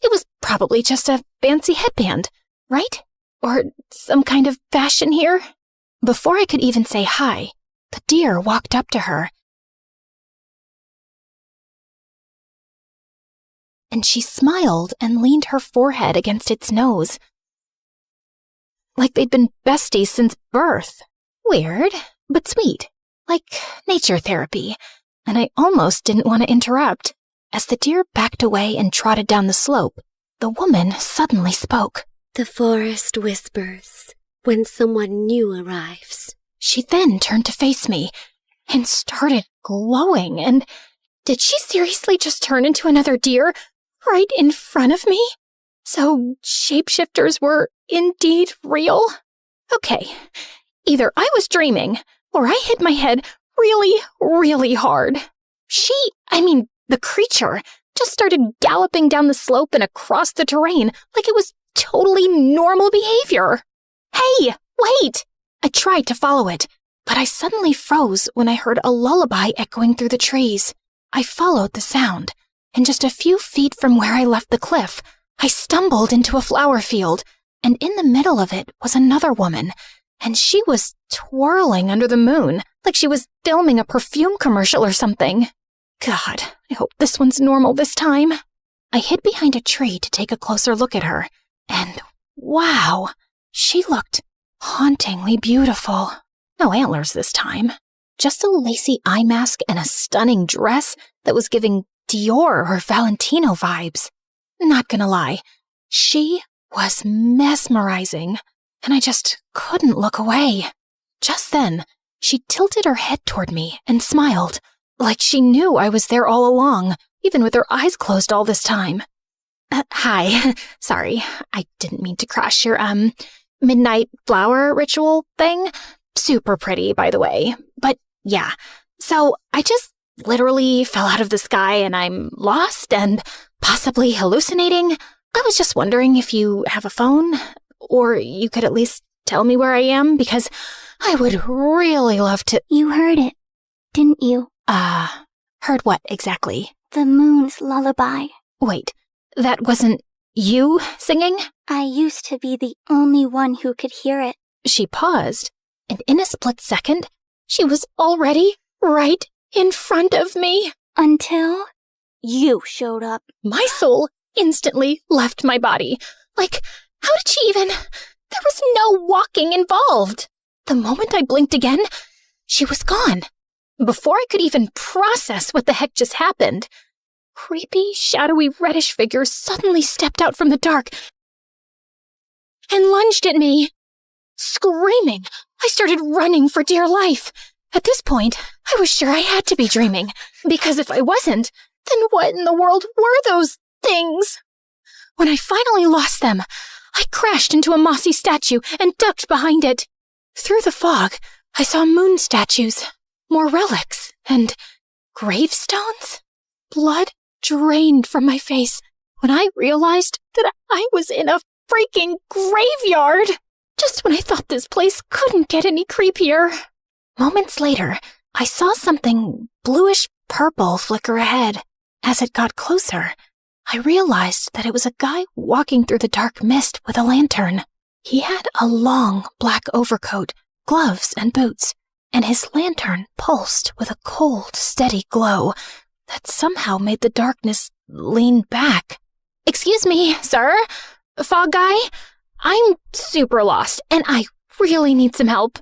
It was probably just a fancy headband, right? Or some kind of fashion here? Before I could even say hi, the deer walked up to her. And she smiled and leaned her forehead against its nose, like they'd been besties since birth. Weird, but sweet, like nature therapy. And I almost didn't want to interrupt. As the deer backed away and trotted down the slope, the woman suddenly spoke.
The forest whispers when someone new arrives.
She then turned to face me and started glowing. And did she seriously just turn into another deer right in front of me? So shapeshifters were indeed real? Okay, either I was dreaming or I hit my head really, really hard. The creature just started galloping down the slope and across the terrain like it was totally normal behavior. Hey, wait! I tried to follow it, but I suddenly froze when I heard a lullaby echoing through the trees. I followed the sound, and just a few feet from where I left the cliff, I stumbled into a flower field, and in the middle of it was another woman, and she was twirling under the moon like she was filming a perfume commercial or something. God, I hope this one's normal this time. I hid behind a tree to take a closer look at her, and wow, she looked hauntingly beautiful. No antlers this time. Just a lacy eye mask and a stunning dress that was giving Dior or Valentino vibes. Not gonna lie, she was mesmerizing, and I just couldn't look away. Just then, she tilted her head toward me and smiled, like she knew I was there all along, even with her eyes closed all this time. Hi, sorry, I didn't mean to crash your, midnight flower ritual thing. Super pretty, by the way. But yeah, so I just literally fell out of the sky and I'm lost and possibly hallucinating. I was just wondering if you have a phone, or you could at least tell me where I am, because I would really love to—
You heard it, didn't you?
Heard what exactly?
The moon's lullaby.
Wait, that wasn't you singing?
I used to be the only one who could hear it.
She paused, and in a split second, she was already right in front of me.
Until you showed up.
My soul instantly left my body. Like, how did she even— There was no walking involved. The moment I blinked again, she was gone. Before I could even process what the heck just happened, creepy, shadowy, reddish figure suddenly stepped out from the dark and lunged at me. Screaming, I started running for dear life. At this point, I was sure I had to be dreaming, because if I wasn't, then what in the world were those things?
When I finally lost them, I crashed into a mossy statue and ducked behind it. Through the fog, I saw moon statues, more relics, and gravestones. Blood drained from my face when I realized that I was in a freaking graveyard. Just when I thought this place couldn't get any creepier. Moments later, I saw something bluish-purple flicker ahead. As it got closer, I realized that it was a guy walking through the dark mist with a lantern. He had a long black overcoat, gloves, and boots, and his lantern pulsed with a cold, steady glow that somehow made the darkness lean back. "Excuse me, sir? Fog guy? I'm super lost, and I really need some help."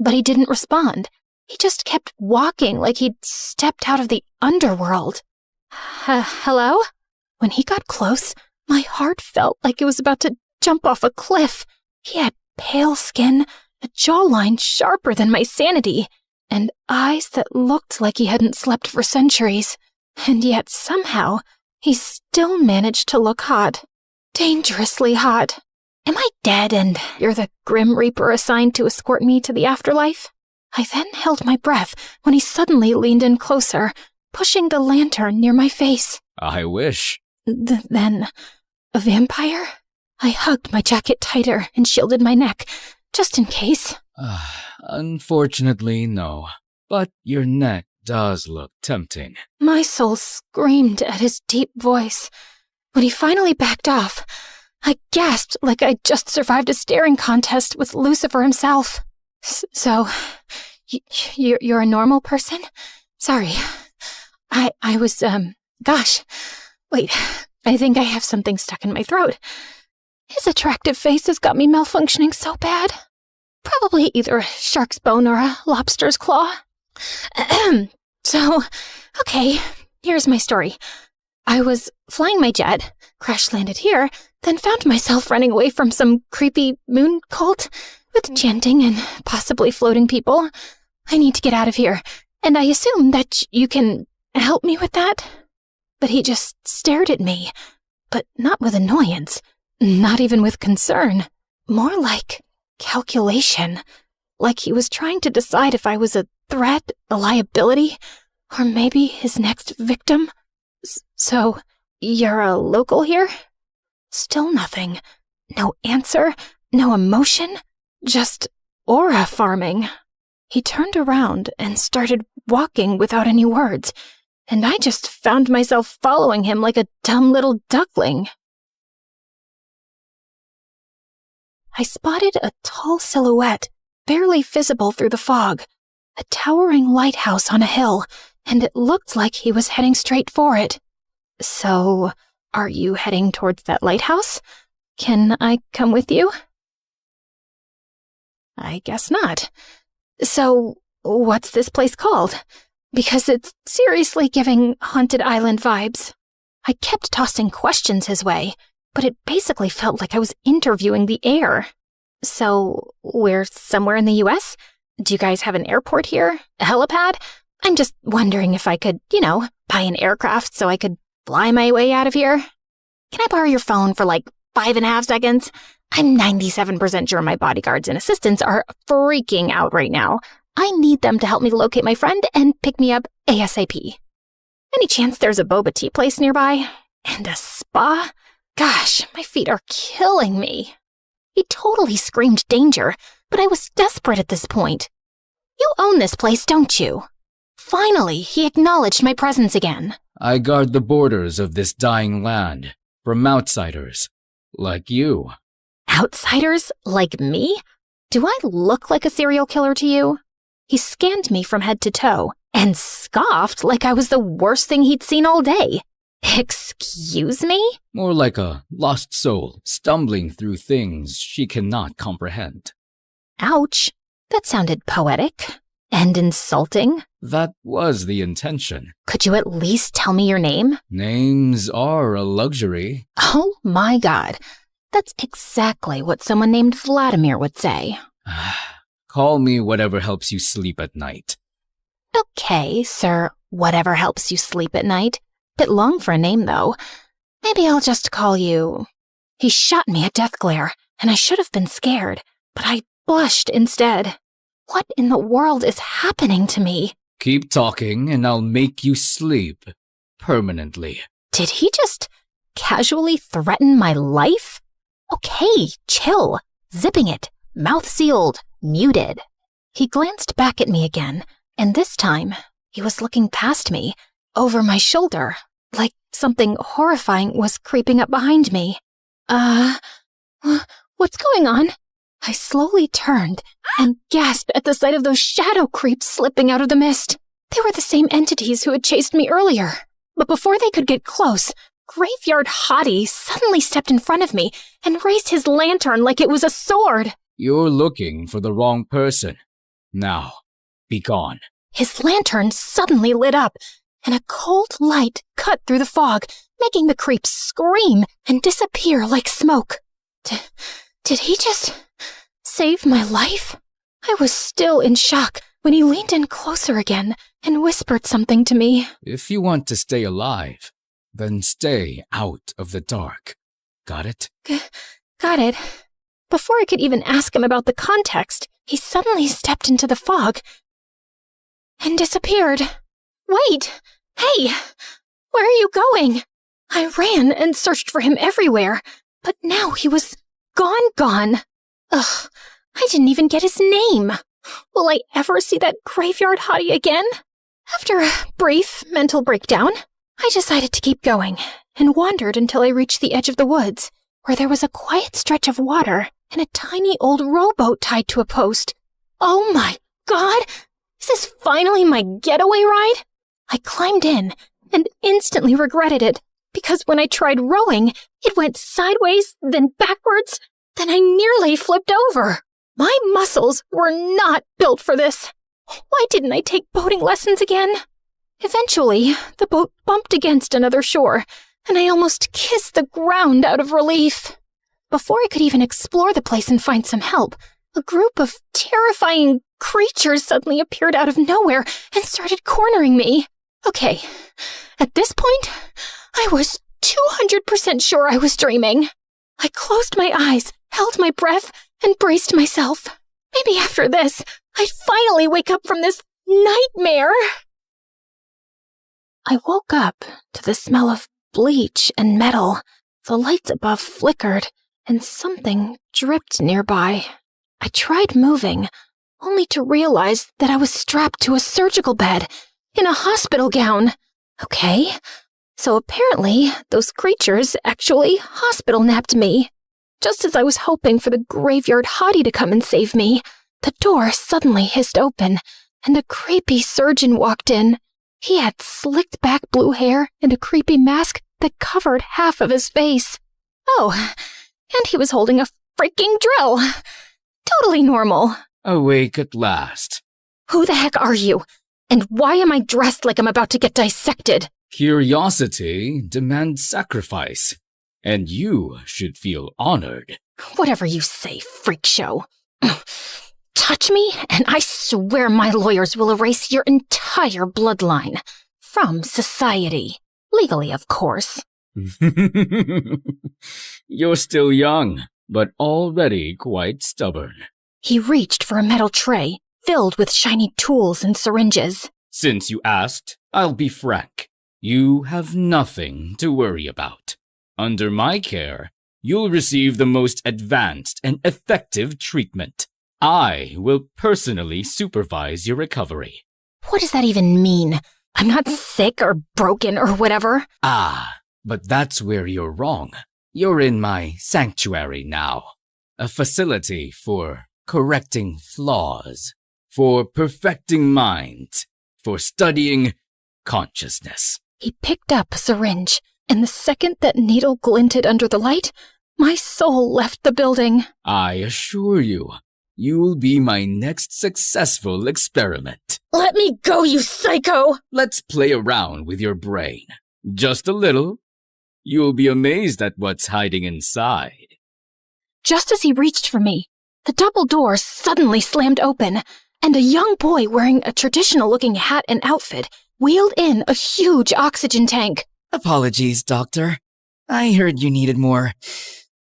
But he didn't respond. He just kept walking like he'd stepped out of the underworld. Hello? When he got close, my heart felt like it was about to jump off a cliff. He had pale skin, a jawline sharper than my sanity, and eyes that looked like he hadn't slept for centuries. And yet somehow, he still managed to look hot. Dangerously hot. Am I dead and you're the Grim Reaper assigned to escort me to the afterlife? I then held my breath when he suddenly leaned in closer, pushing the lantern near my face.
I wish.
Then, a vampire? I hugged my jacket tighter and shielded my neck, just in case.
Unfortunately, no. But your neck does look tempting.
My soul screamed at his deep voice. When he finally backed off, I gasped like I'd just survived a staring contest with Lucifer himself. So, you're a normal person? Sorry. I was, gosh. Wait, I think I have something stuck in my throat. His attractive face has got me malfunctioning so bad. Probably either a shark's bone or a lobster's claw. So, okay, here's my story. I was flying my jet, crash-landed here, then found myself running away from some creepy moon cult with chanting and possibly floating people. I need to get out of here, and I assume that you can help me with that? But he just stared at me, but not with annoyance, not even with concern, more like calculation, like he was trying to decide if I was a threat, a liability, or maybe his next victim. So, you're a local here? Still nothing. No answer, no emotion, just aura farming. He turned around and started walking without any words, and I just found myself following him like a dumb little duckling. I spotted a tall silhouette, barely visible through the fog, a towering lighthouse on a hill, and it looked like he was heading straight for it. So, are you heading towards that lighthouse? Can I come with you? I guess not. So, what's this place called? Because it's seriously giving Haunted Island vibes. I kept tossing questions his way, but it basically felt like I was interviewing the air. So, we're somewhere in the US? Do you guys have an airport here? A helipad? I'm just wondering if I could, buy an aircraft so I could fly my way out of here. Can I borrow your phone for like 5.5 seconds? I'm 97% sure my bodyguards and assistants are freaking out right now. I need them to help me locate my friend and pick me up ASAP. Any chance there's a boba tea place nearby? And a spa? Gosh, my feet are killing me. He totally screamed danger, but I was desperate at this point. You own this place, don't you? Finally, he acknowledged my presence again.
I guard the borders of this dying land from outsiders like you.
Outsiders like me? Do I look like a serial killer to you? He scanned me from head to toe and scoffed like I was the worst thing he'd seen all day. Excuse me?
More like a lost soul stumbling through things she cannot comprehend.
Ouch. That sounded poetic and insulting.
That was the intention.
Could you at least tell me your name?
Names are a luxury.
Oh my God. That's exactly what someone named Vladimir would say.
Call me whatever helps you sleep at night.
Okay, sir, whatever helps you sleep at night. Bit long for a name, though. Maybe I'll just call you He shot me a death glare, and I should have been scared, but I blushed instead. What in the world is happening to me?
Keep talking and I'll make you sleep. Permanently.
Did he just casually threaten my life? Okay, chill. Zipping it. Mouth sealed. Muted. He glanced back at me again, and this time, he was looking past me, over my shoulder, like something horrifying was creeping up behind me. What's going on? I slowly turned and gasped at the sight of those shadow creeps slipping out of the mist. They were the same entities who had chased me earlier. But before they could get close, Graveyard Hottie suddenly stepped in front of me and raised his lantern like it was a sword.
You're looking for the wrong person. Now, be gone.
His lantern suddenly lit up, and a cold light cut through the fog, making the creeps scream and disappear like smoke. Did he just save my life? I was still in shock when he leaned in closer again and whispered something to me.
If you want to stay alive, then stay out of the dark. Got it?
Got it. Before I could even ask him about the context, he suddenly stepped into the fog and disappeared. Wait! Hey! Where are you going? I ran and searched for him everywhere, but now he was gone. Ugh, I didn't even get his name. Will I ever see that Graveyard Hottie again? After a brief mental breakdown, I decided to keep going and wandered until I reached the edge of the woods, where there was a quiet stretch of water and a tiny old rowboat tied to a post. Oh my God! Is this finally my getaway ride? I climbed in and instantly regretted it, because when I tried rowing, it went sideways, then backwards, then I nearly flipped over. My muscles were not built for this. Why didn't I take boating lessons again? Eventually, the boat bumped against another shore, and I almost kissed the ground out of relief. Before I could even explore the place and find some help, a group of terrifying creatures suddenly appeared out of nowhere and started cornering me. Okay, at this point, I was 200% sure I was dreaming. I closed my eyes, held my breath, and braced myself. Maybe after this, I'd finally wake up from this nightmare. I woke up to the smell of bleach and metal. The lights above flickered, and something dripped nearby. I tried moving, only to realize that I was strapped to a surgical bed in a hospital gown. Okay, so apparently those creatures actually hospital napped me. Just as I was hoping for the Graveyard Hottie to come and save me, the door suddenly hissed open, and a creepy surgeon walked in. He had slicked back blue hair and a creepy mask that covered half of his face. Oh, and he was holding a freaking drill. Totally normal.
Awake at last.
Who the heck are you? And why am I dressed like I'm about to get dissected?
Curiosity demands sacrifice, and you should feel honored.
Whatever you say, freak show. Touch me, and I swear my lawyers will erase your entire bloodline. From society. Legally, of course.
You're still young, but already quite stubborn.
He reached for a metal tray, filled with shiny tools and syringes.
Since you asked, I'll be frank. You have nothing to worry about. Under my care, you'll receive the most advanced and effective treatment. I will personally supervise your recovery.
What does that even mean? I'm not sick or broken or whatever.
Ah, but that's where you're wrong. You're in my sanctuary now. A facility for correcting flaws, for perfecting minds, for studying consciousness.
He picked up a syringe, and the second that needle glinted under the light, my soul left the building.
I assure you, you'll be my next successful experiment.
Let me go, you psycho!
Let's play around with your brain. Just a little. You'll be amazed at what's hiding inside.
Just as he reached for me, the double door suddenly slammed open, and a young boy wearing a traditional-looking hat and outfit wheeled in a huge oxygen tank.
Apologies, Doctor. I heard you needed more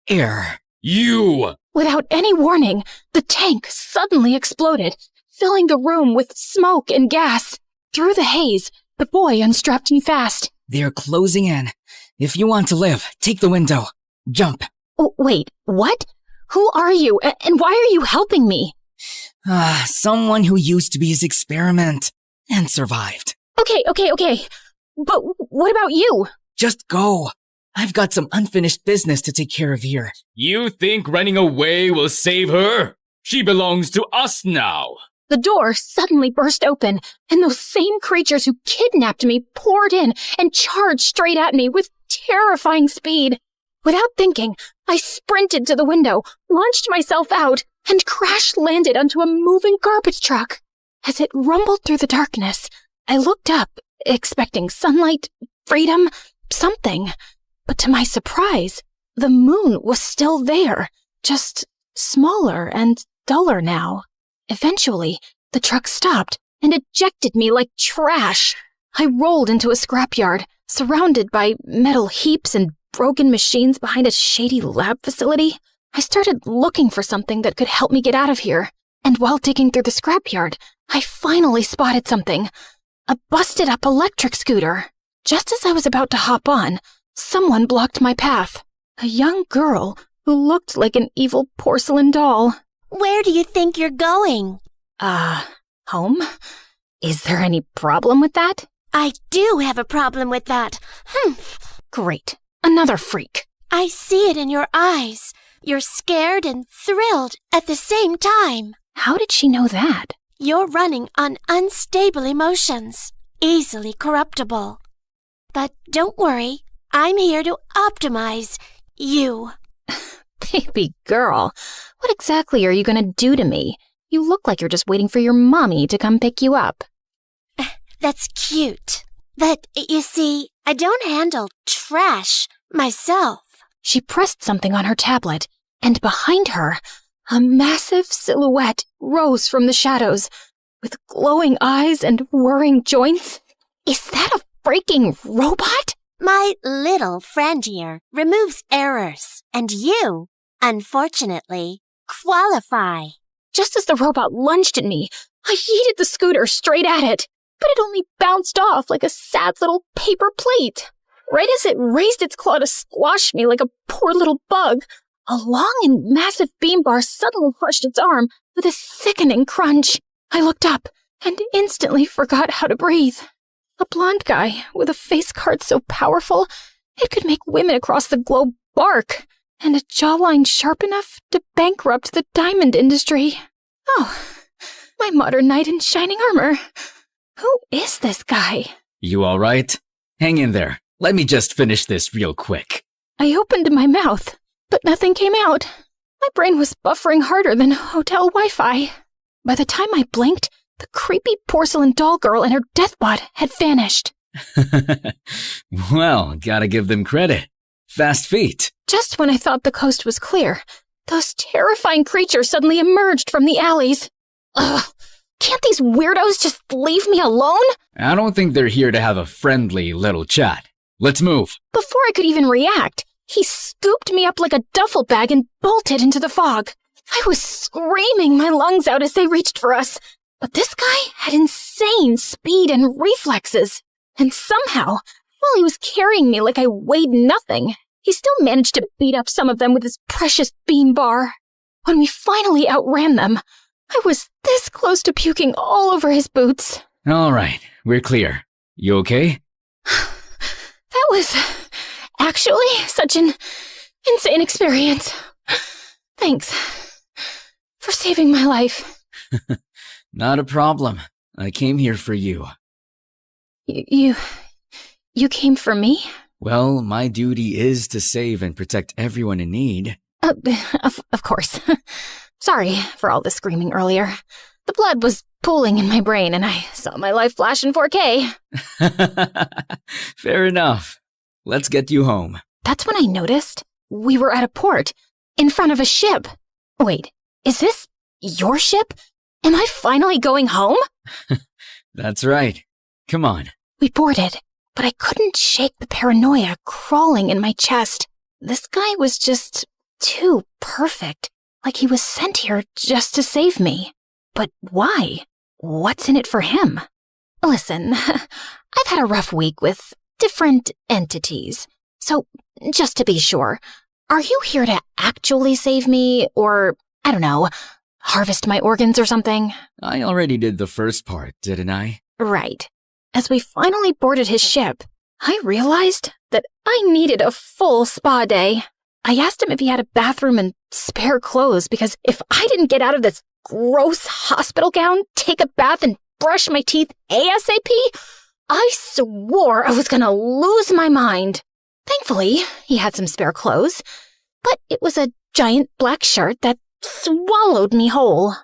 air. You!
Without any warning, the tank suddenly exploded, filling the room with smoke and gas. Through the haze, the boy unstrapped me fast.
They're closing in. If you want to live, take the window. Jump.
Oh, wait, what? Who are you, and why are you helping me?
Someone who used to be his experiment and survived.
Okay. But what about you?
Just go. I've got some unfinished business to take care of here.
You think running away will save her? She belongs to us now.
The door suddenly burst open, and those same creatures who kidnapped me poured in and charged straight at me with terrifying speed. Without thinking, I sprinted to the window, launched myself out, and crash-landed onto a moving garbage truck. As it rumbled through the darkness, I looked up, expecting sunlight, freedom, something. But to my surprise, the moon was still there, just smaller and duller now. Eventually, the truck stopped and ejected me like trash. I rolled into a scrapyard, surrounded by metal heaps and broken machines behind a shady lab facility. I started looking for something that could help me get out of here. And while digging through the scrapyard, I finally spotted something. A busted-up electric scooter. Just as I was about to hop on, someone blocked my path. A young girl who looked like an evil porcelain doll.
Where do you think you're going?
Home? Is there any problem with that?
I do have a problem with that.
Great. Another freak.
I see it in your eyes. You're scared and thrilled at the same time.
How did she know that?
You're running on unstable emotions, easily corruptible. But don't worry, I'm here to optimize you.
Baby girl, what exactly are you going to do to me? You look like you're just waiting for your mommy to come pick you up.
That's cute. But, you see, I don't handle trash myself.
She pressed something on her tablet, and behind her, a massive silhouette rose from the shadows, with glowing eyes and whirring joints. Is that a freaking robot?
My little friend here removes errors, and you, unfortunately, qualify.
Just as the robot lunged at me, I yeeted the scooter straight at it, but it only bounced off like a sad little paper plate. Right as it raised its claw to squash me like a poor little bug, a long and massive beam bar suddenly crushed its arm with a sickening crunch. I looked up and instantly forgot how to breathe. A blonde guy with a face card so powerful it could make women across the globe bark, and a jawline sharp enough to bankrupt the diamond industry. Oh, my modern knight in shining armor. Who is this guy?
You all right? Hang in there. Let me just finish this real quick.
I opened my mouth, but nothing came out. My brain was buffering harder than hotel Wi-Fi. By the time I blinked, the creepy porcelain doll girl and her deathbot had vanished.
Well, gotta give them credit. Fast feet.
Just when I thought the coast was clear, those terrifying creatures suddenly emerged from the alleys. Ugh! Can't these weirdos just leave me alone?
I don't think they're here to have a friendly little chat. Let's move.
Before I could even react, he scooped me up like a duffel bag and bolted into the fog. I was screaming my lungs out as they reached for us, but this guy had insane speed and reflexes. And somehow, while he was carrying me like I weighed nothing, he still managed to beat up some of them with his precious beam bar. When we finally outran them, I was this close to puking all over his boots.
All right, we're clear. You okay?
That was actually such an insane experience. Thanks for saving my life.
Not a problem. I came here for you.
You came for me?
Well, my duty is to save and protect everyone in need.
Of course. Sorry for all the screaming earlier. The blood was pooling in my brain and I saw my life flash in 4K.
Fair enough. Let's get you home.
That's when I noticed we were at a port, in front of a ship. Wait, is this your ship? Am I finally going home?
That's right. Come on.
We boarded, but I couldn't shake the paranoia crawling in my chest. This guy was just too perfect, like he was sent here just to save me. But why? What's in it for him? Listen, I've had a rough week with different entities. So, just to be sure, are you here to actually save me, or, I don't know, harvest my organs or something?
I already did the first part, didn't I?
Right. As we finally boarded his ship, I realized that I needed a full spa day. I asked him if he had a bathroom and spare clothes, because if I didn't get out of this gross hospital gown, take a bath, and brush my teeth ASAP, I swore I was gonna lose my mind. Thankfully, he had some spare clothes, but it was a giant black shirt that swallowed me whole.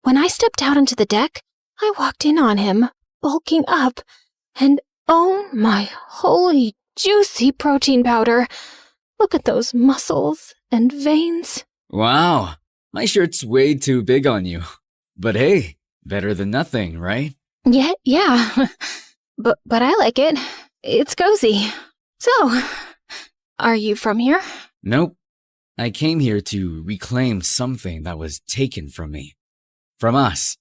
When I stepped out onto the deck, I walked in on him, bulking up, and oh my holy juicy protein powder. Look at those muscles and veins.
Wow, my shirt's way too big on you. But hey, better than nothing, right?
Yeah. But I like it. It's cozy. So, are you from here?
Nope. I came here to reclaim something that was taken from me. From us.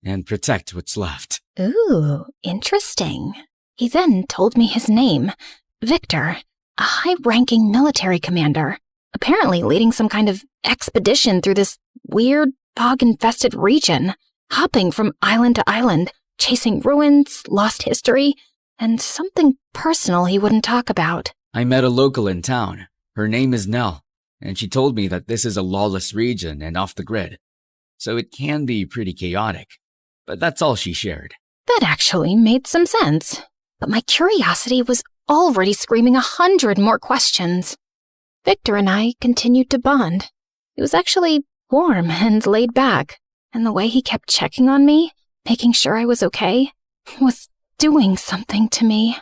And protect what's left.
Ooh, interesting. He then told me his name, Victor, a high-ranking military commander, apparently leading some kind of expedition through this weird, fog-infested region, hopping from island to island, chasing ruins, lost history, and something personal he wouldn't talk about.
I met a local in town. Her name is Nell, and she told me that this is a lawless region and off the grid, so it can be pretty chaotic. But that's all she shared.
That actually made some sense. But my curiosity was already screaming 100 more questions. Victor and I continued to bond. It was actually warm and laid back, and the way he kept checking on me, making sure I was okay, was doing something to me.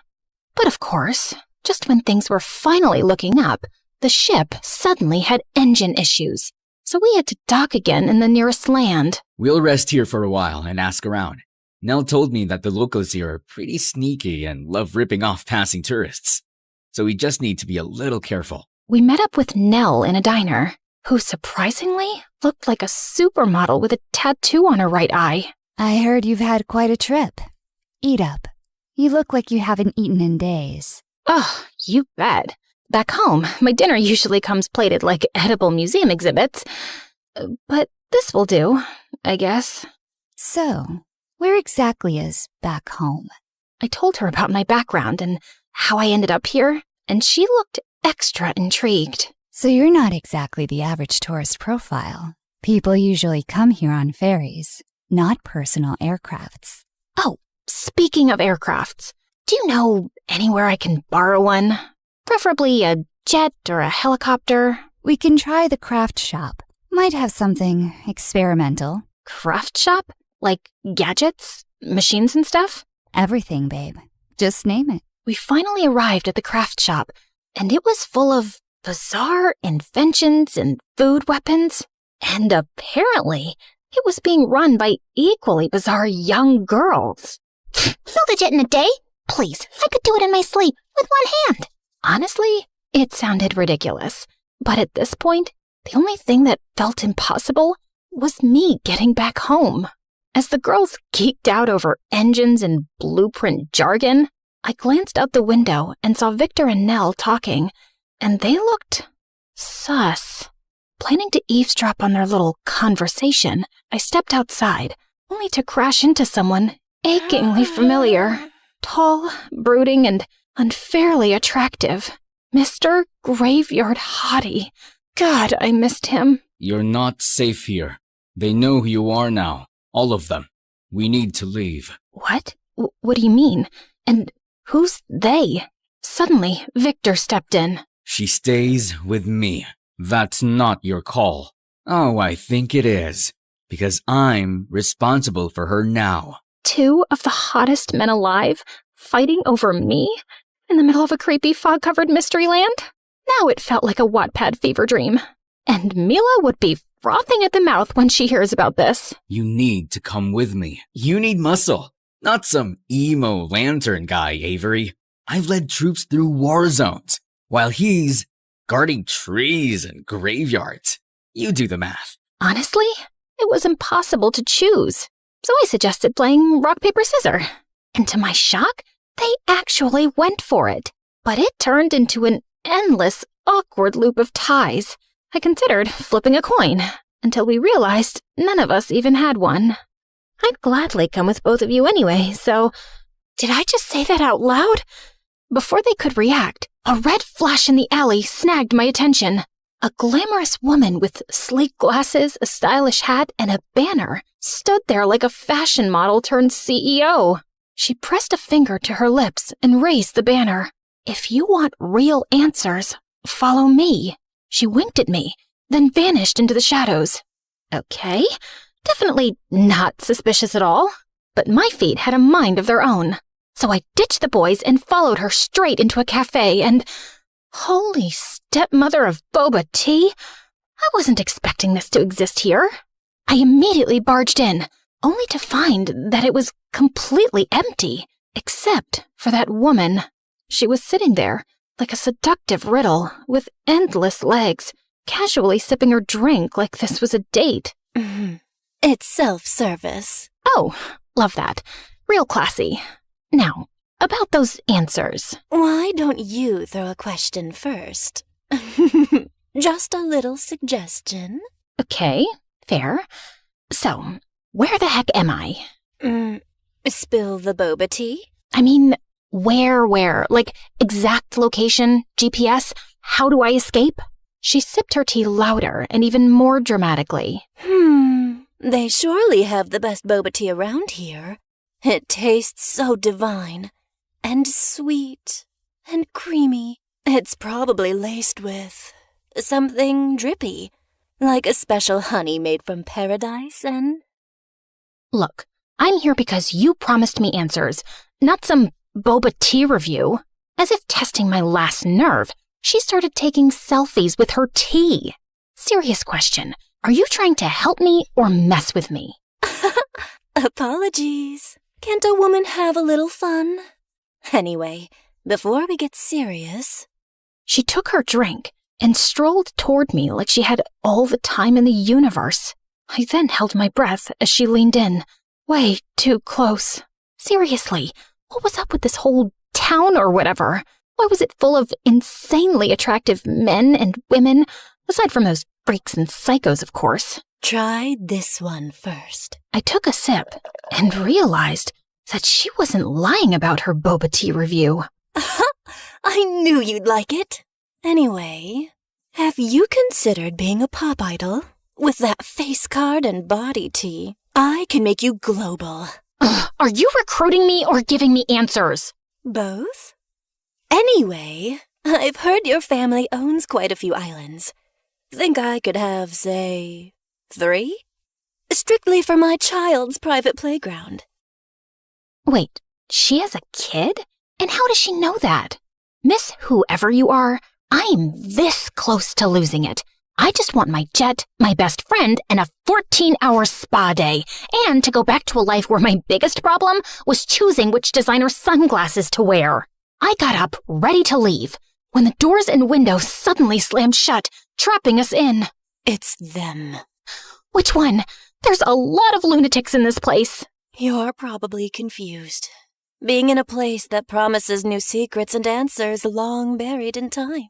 But of course, just when things were finally looking up, the ship suddenly had engine issues, so we had to dock again in the nearest land.
We'll rest here for a while and ask around. Nell told me that the locals here are pretty sneaky and love ripping off passing tourists, so we just need to be a little careful.
We met up with Nell in a diner, who surprisingly looked like a supermodel with a tattoo on her right eye.
I heard you've had quite a trip. Eat up. You look like you haven't eaten in days.
Oh, you bet. Back home, my dinner usually comes plated like edible museum exhibits. But this will do, I guess.
So, where exactly is back home?
I told her about my background and how I ended up here, and she looked extra intrigued.
So you're not exactly the average tourist profile. People usually come here on ferries, not personal aircrafts.
Oh, speaking of aircrafts, do you know anywhere I can borrow one? Preferably a jet or a helicopter.
We can try the craft shop. Might have something experimental.
Craft shop? Like gadgets, machines and stuff?
Everything, babe. Just name it.
We finally arrived at the craft shop, and it was full of bizarre inventions and food weapons. And apparently, it was being run by equally bizarre young girls.
Build a jet in a day? Please, I could do it in my sleep with one hand.
Honestly, it sounded ridiculous. But at this point, the only thing that felt impossible was me getting back home. As the girls geeked out over engines and blueprint jargon, I glanced out the window and saw Victor and Nell talking, and they looked sus. Planning to eavesdrop on their little conversation, I stepped outside, only to crash into someone achingly familiar. Tall, brooding, and unfairly attractive. Mr. Graveyard Hottie. God, I missed him.
You're not safe here. They know who you are now. All of them. We need to leave.
What? What do you mean? And who's they? Suddenly, Victor stepped in.
She stays with me. That's not your call. Oh, I think it is. Because I'm responsible for her now.
2 of the hottest men alive fighting over me in the middle of a creepy fog-covered mystery land? Now it felt like a Wattpad fever dream. And Mila would be frothing at the mouth when she hears about this.
You need to come with me. You need muscle. Not some emo lantern guy, Avery. I've led troops through war zones, while he's guarding trees and graveyards. You do the math.
Honestly, it was impossible to choose, so I suggested playing rock, paper, scissors. And to my shock, they actually went for it. But it turned into an endless, awkward loop of ties. I considered flipping a coin, until we realized none of us even had one. I'd gladly come with both of you anyway, so... Did I just say that out loud? Before they could react, a red flash in the alley snagged my attention. A glamorous woman with sleek glasses, a stylish hat, and a banner stood there like a fashion model turned CEO. She pressed a finger to her lips and raised the banner. If you want real answers, follow me. She winked at me, then vanished into the shadows. Okay, definitely not suspicious at all. But my feet had a mind of their own. So I ditched the boys and followed her straight into a cafe and... Holy stepmother of boba tea! I wasn't expecting this to exist here. I immediately barged in, only to find that it was completely empty, except for that woman. She was sitting there, like a seductive riddle, with endless legs, casually sipping her drink like this was a date.
It's self-service.
Oh, love that. Real classy. Now, about those answers.
Why don't you throw a question first? Just a little suggestion.
Okay, fair. So, where the heck am I?
Spill the boba tea?
I mean, where? Like, exact location, GPS? How do I escape? She sipped her tea louder and even more dramatically.
They surely have the best boba tea around here. It tastes so divine, and sweet, and creamy. It's probably laced with something drippy, like a special honey made from paradise and...
Look, I'm here because you promised me answers, not some boba tea review. As if testing my last nerve, she started taking selfies with her tea. Serious question, are you trying to help me or mess with me?
Apologies. Can't a woman have a little fun? Anyway, before we get serious...
She took her drink and strolled toward me like she had all the time in the universe. I then held my breath as she leaned in, way too close. Seriously, what was up with this whole town or whatever? Why was it full of insanely attractive men and women, aside from those freaks and psychos, of course?
Try this one first.
I took a sip and realized that she wasn't lying about her boba tea review.
I knew you'd like it. Anyway, have you considered being a pop idol? With that face card and body tea, I can make you global.
Are you recruiting me or giving me answers?
Both? Anyway, I've heard your family owns quite a few islands. Think I could have, say, 3? Strictly for my child's private playground.
Wait, she has a kid? And how does she know that? Miss whoever you are, I'm this close to losing it. I just want my jet, my best friend, and a 14-hour spa day, and to go back to a life where my biggest problem was choosing which designer sunglasses to wear. I got up, ready to leave, when the doors and windows suddenly slammed shut, trapping us in.
It's them.
Which one? There's a lot of lunatics in this place.
You're probably confused. Being in a place that promises new secrets and answers long buried in time.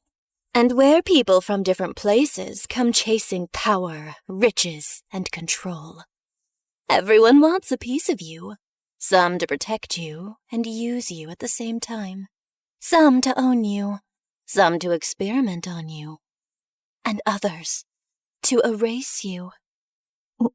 And where people from different places come chasing power, riches, and control. Everyone wants a piece of you. Some to protect you and use you at the same time. Some to own you. Some to experiment on you. And others to erase you.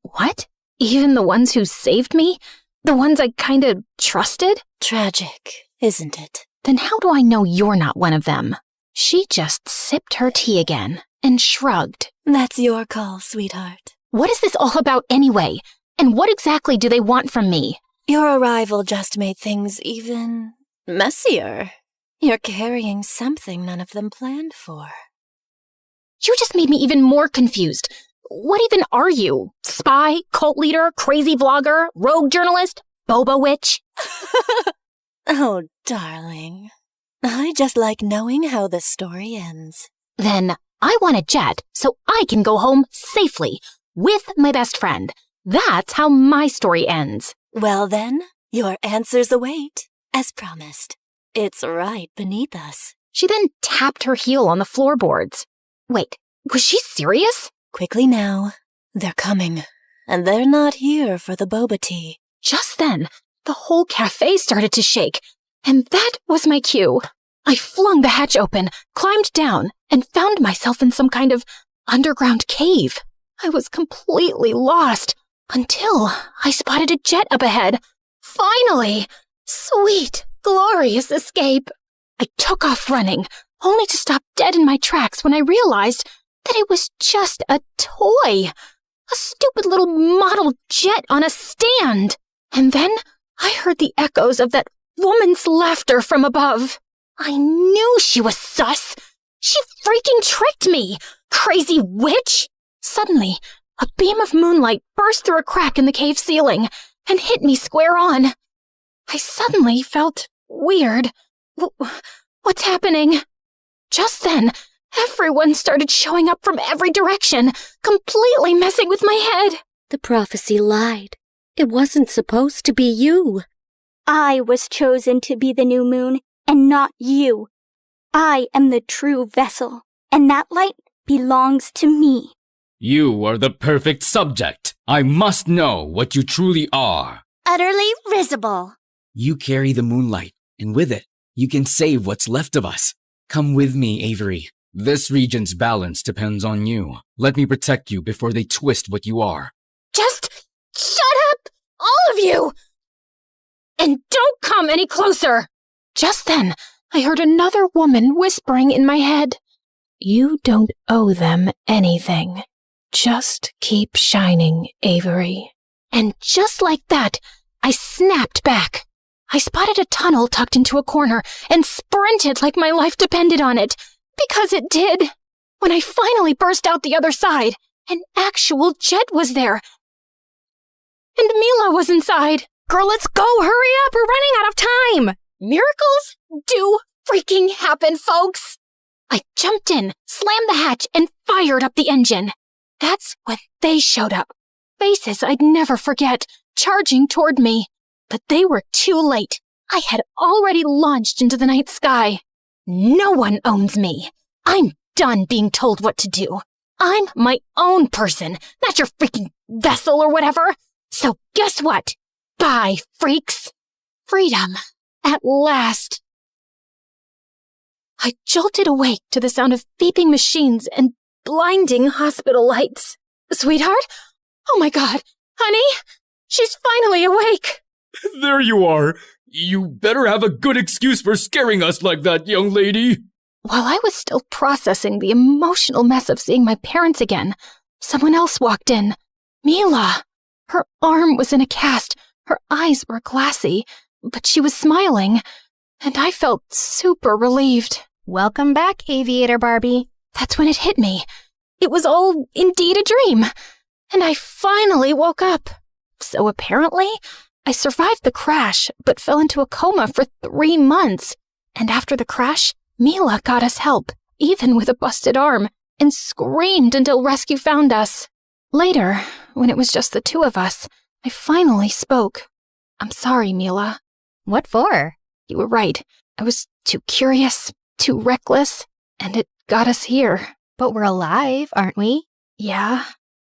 What? Even the ones who saved me? The ones I kinda trusted?
Tragic, isn't it?
Then how do I know you're not one of them? She just sipped her tea again and shrugged.
That's your call, sweetheart.
What is this all about anyway? And what exactly do they want from me?
Your arrival just made things even messier. You're carrying something none of them planned for.
You just made me even more confused. What even are you? Spy, cult leader, crazy vlogger, rogue journalist, boba witch?
Oh, darling. I just like knowing how the story ends.
Then I want a jet so I can go home safely with my best friend. That's how my story ends.
Well then, your answers await, as promised. It's right beneath us.
She then tapped her heel on the floorboards. Wait, was she serious?
Quickly now. They're coming. And they're not here for the boba tea.
Just then, the whole cafe started to shake, and that was my cue. I flung the hatch open, climbed down, and found myself in some kind of underground cave. I was completely lost until I spotted a jet up ahead. Finally! Sweet, glorious escape. I took off running, only to stop dead in my tracks when I realized that it was just a toy. A stupid little model jet on a stand. And then I heard the echoes of that woman's laughter from above. I knew she was sus. She freaking tricked me, crazy witch. Suddenly, a beam of moonlight burst through a crack in the cave ceiling and hit me square on. I suddenly felt weird. What's happening? Just then, everyone started showing up from every direction, completely messing with my head.
The prophecy lied. It wasn't supposed to be you.
I was chosen to be the new moon, and not you. I am the true vessel, and that light belongs to me.
You are the perfect subject. I must know what you truly are.
Utterly risible.
You carry the moonlight, and with it, you can save what's left of us. Come with me, Avery.
This region's balance depends on you. Let me protect you before they twist what you are.
Just shut up, all of you! And don't come any closer! Just then, I heard another woman whispering in my head. You don't owe them anything. Just keep shining, Avery. And just like that, I snapped back. I spotted a tunnel tucked into a corner and sprinted like my life depended on it. Because it did. When I finally burst out the other side, an actual jet was there. And Mila was inside.
Girl, let's go! Hurry up! We're running out of time!
Miracles do freaking happen, folks! I jumped in, slammed the hatch, and fired up the engine. That's when they showed up. Faces I'd never forget, charging toward me. But they were too late. I had already launched into the night sky. No one owns me. I'm done being told what to do. I'm my own person, not your freaking vessel or whatever. So guess what? Bye, freaks. Freedom. At last. I jolted awake to the sound of beeping machines and blinding hospital lights. Sweetheart? Oh my God. Honey? She's finally awake.
There you are. You better have a good excuse for scaring us like that, young lady.
While I was still processing the emotional mess of seeing my parents again, someone else walked in. Mila. Her arm was in a cast. Her eyes were glassy, but she was smiling, and I felt super relieved.
Welcome back, Aviator Barbie.
That's when it hit me. It was all indeed a dream, and I finally woke up. So apparently, I survived the crash, but fell into a coma for 3 months. And after the crash, Mila got us help, even with a busted arm, and screamed until rescue found us. Later, when it was just the two of us, I finally spoke. I'm sorry, Mila.
What for?
You were right. I was too curious, too reckless, and it got us here.
But we're alive, aren't we?
Yeah,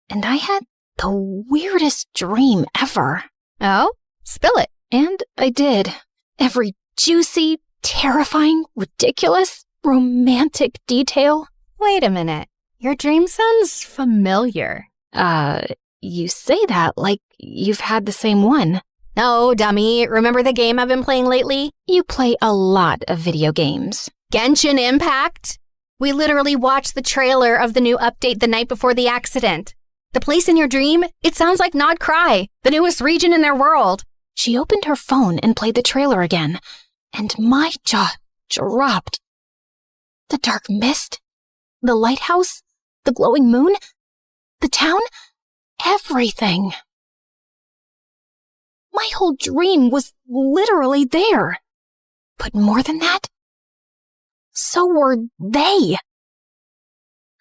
and I had the weirdest dream ever.
Oh? Spill it.
And I did. Every juicy, terrifying, ridiculous, romantic detail.
Wait a minute. Your dream sounds familiar.
You say that like you've had the same one.
No, dummy. Remember the game I've been playing lately?
You play a lot of video games.
Genshin Impact? We literally watched the trailer of the new update the night before the accident. The place in your dream, it sounds like Nod Cry, the newest region in their world.
She opened her phone and played the trailer again, and my jaw dropped. The dark mist, the lighthouse, the glowing moon, the town, everything. My whole dream was literally there. But more than that, so were they.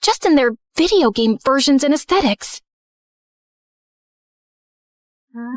just in their video game versions and aesthetics.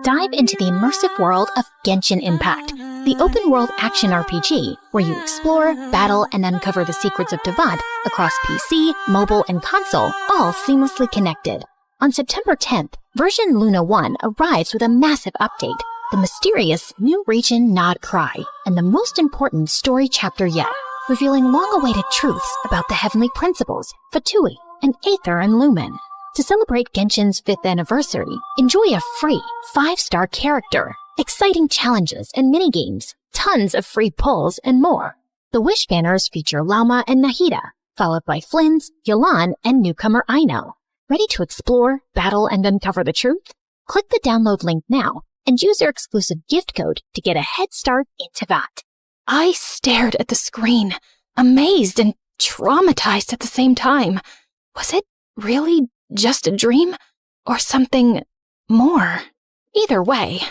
Dive into the immersive world of Genshin Impact, the open-world action RPG where you explore, battle, and uncover the secrets of Devad across PC, mobile, and console, all seamlessly connected. On September 10th, version Luna 1 arrives with a massive update, the mysterious new region Nod Cry, and the most important story chapter yet, revealing long-awaited truths about the heavenly principles, Fatui, and Aether and Lumen. To celebrate Genshin's 5th anniversary, enjoy a free 5-star character, exciting challenges and minigames, tons of free pulls, and more. The Wish banners feature Lauma and Nahida, followed by Flynn's, Yolan, and newcomer Aino. Ready to explore, battle, and uncover the truth? Click the download link now and use your exclusive gift code to get a head start into that.
I stared at the screen, amazed and traumatized at the same time. Was it really just a dream? Or something more? Either way.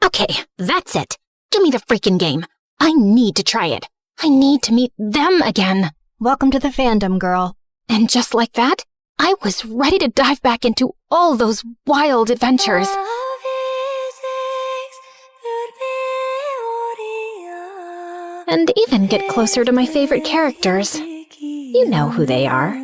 Okay, that's it. Give me the freaking game. I need to try it. I need to meet them again.
Welcome to the fandom, girl.
And just like that, I was ready to dive back into all those wild adventures. And even get closer to my favorite characters. You know who they are.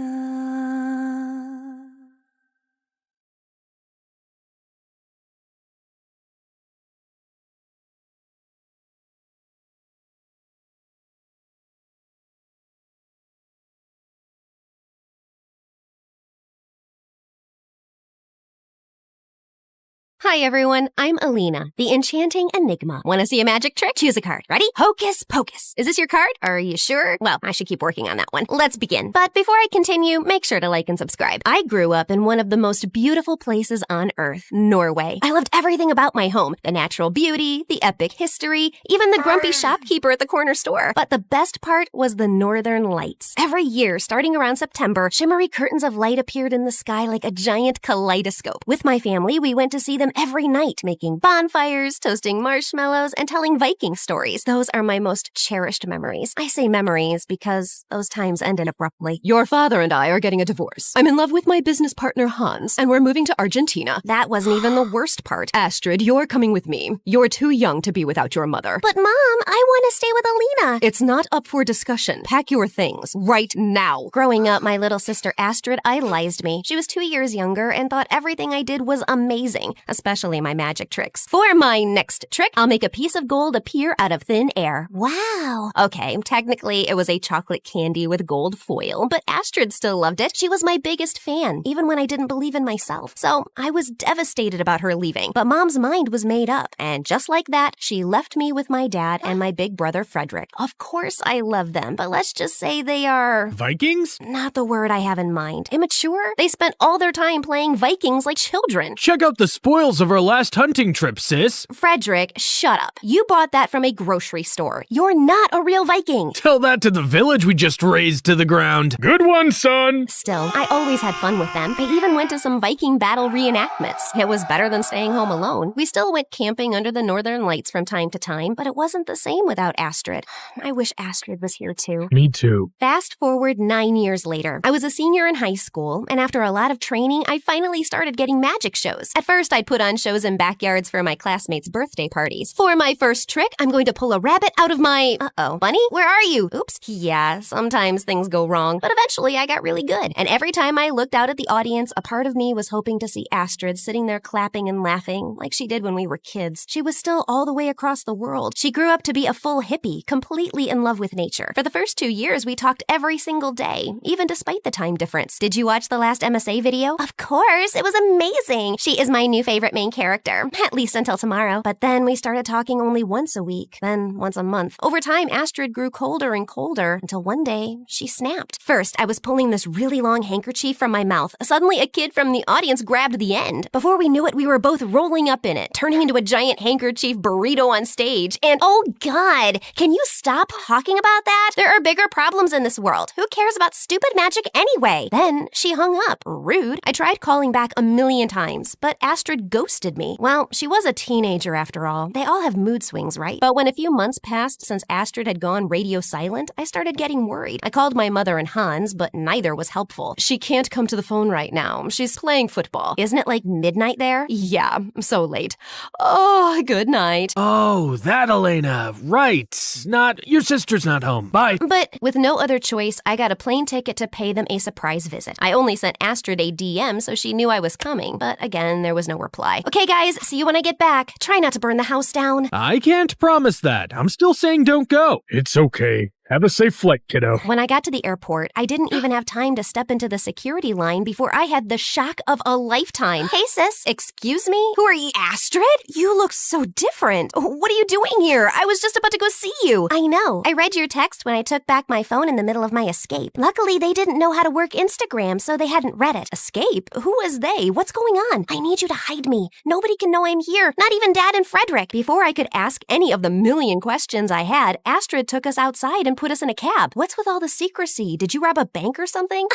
Hi everyone, I'm Alina, the enchanting enigma. Want to see a magic trick? Choose a card. Ready? Hocus pocus. Is this your card? Are you sure? Well, I should keep working on that one. Let's begin. But before I continue, make sure to like and subscribe. I grew up in one of the most beautiful places on earth, Norway. I loved everything about my home. The natural beauty, the epic history, even the grumpy shopkeeper at the corner store. But the best part was the northern lights. Every year, starting around September, shimmery curtains of light appeared in the sky like a giant kaleidoscope. With my family, we went to see them every night, making bonfires, toasting marshmallows, and telling Viking stories. Those are my most cherished memories. I say memories because those times ended abruptly.
Your father and I are getting a divorce. I'm in love with my business partner, Hans, and we're moving to Argentina.
That wasn't even the worst part.
Astrid, you're coming with me. You're too young to be without your mother.
But Mom, I want to stay with Alina.
It's not up for discussion. Pack your things right now.
Growing up, my little sister Astrid idolized me. She was 2 years younger and thought everything I did was amazing, especially my magic tricks. For my next trick, I'll make a piece of gold appear out of thin air.
Wow.
Okay, technically it was a chocolate candy with gold foil, but Astrid still loved it. She was my biggest fan, even when I didn't believe in myself. So I was devastated about her leaving, but Mom's mind was made up. And just like that, she left me with my dad and my big brother Frederick. Of course I love them, but let's just say they are...
Vikings?
Not the word I have in mind. Immature? They spent all their time playing Vikings like children.
Check out the spoils of our last hunting trip, sis.
Frederick, shut up. You bought that from a grocery store. You're not a real Viking.
Tell that to the village we just razed to the ground. Good one, son.
Still, I always had fun with them. I even went to some Viking battle reenactments. It was better than staying home alone. We still went camping under the northern lights from time to time, but it wasn't the same without Astrid. I wish Astrid was here too.
Me too.
Fast forward 9 years later. I was a senior in high school, and after a lot of training, I finally started getting magic shows. At first, I'd put on shows in backyards for my classmates' birthday parties. For my first trick, I'm going to pull a rabbit out of my... Bunny? Where are you? Oops. Yeah, sometimes things go wrong, but eventually I got really good. And every time I looked out at the audience, a part of me was hoping to see Astrid sitting there clapping and laughing like she did when we were kids. She was still all the way across the world. She grew up to be a full hippie, completely in love with nature. For the first 2 years, we talked every single day, even despite the time difference. Did you watch the last MSA video? Of course, it was amazing. She is my new favorite main character, at least until tomorrow. But then we started talking only once a week, then once a month. Over time, Astrid grew colder and colder until one day she snapped. First, I was pulling this really long handkerchief from my mouth. Suddenly, a kid from the audience grabbed the end. Before we knew it, we were both rolling up in it, turning into a giant handkerchief burrito on stage. And oh God, can you stop talking about that? There are bigger problems in this world. Who cares about stupid magic anyway? Then she hung up. Rude. I tried calling back a million times, but Astrid ghosted me. Well, she was a teenager after all. They all have mood swings, right? But when a few months passed since Astrid had gone radio silent, I started getting worried. I called my mother and Hans, but neither was helpful.
She can't come to the phone right now. She's playing football.
Isn't it like midnight there?
Yeah, so late. Oh, good night.
Oh, that Elena. Right. Your sister's not home. Bye.
But with no other choice, I got a plane ticket to pay them a surprise visit. I only sent Astrid a DM so she knew I was coming, but again, there was no reply. Okay, guys, see you when I get back. Try not to burn the house down.
I can't promise that. I'm still saying don't go. It's okay. Have a safe flight, kiddo.
When I got to the airport, I didn't even have time to step into the security line before I had the shock of a lifetime. Hey, sis. Excuse me? Who are you, Astrid? You look so different. What are you doing here? I was just about to go see you. I know. I read your text when I took back my phone in the middle of my escape. Luckily, they didn't know how to work Instagram, so they hadn't read it. Escape? Who is they? What's going on? I need you to hide me. Nobody can know I'm here. Not even Dad and Frederick. Before I could ask any of the million questions I had, Astrid took us outside and put us in a cab. What's with all the secrecy? Did you rob a bank or something?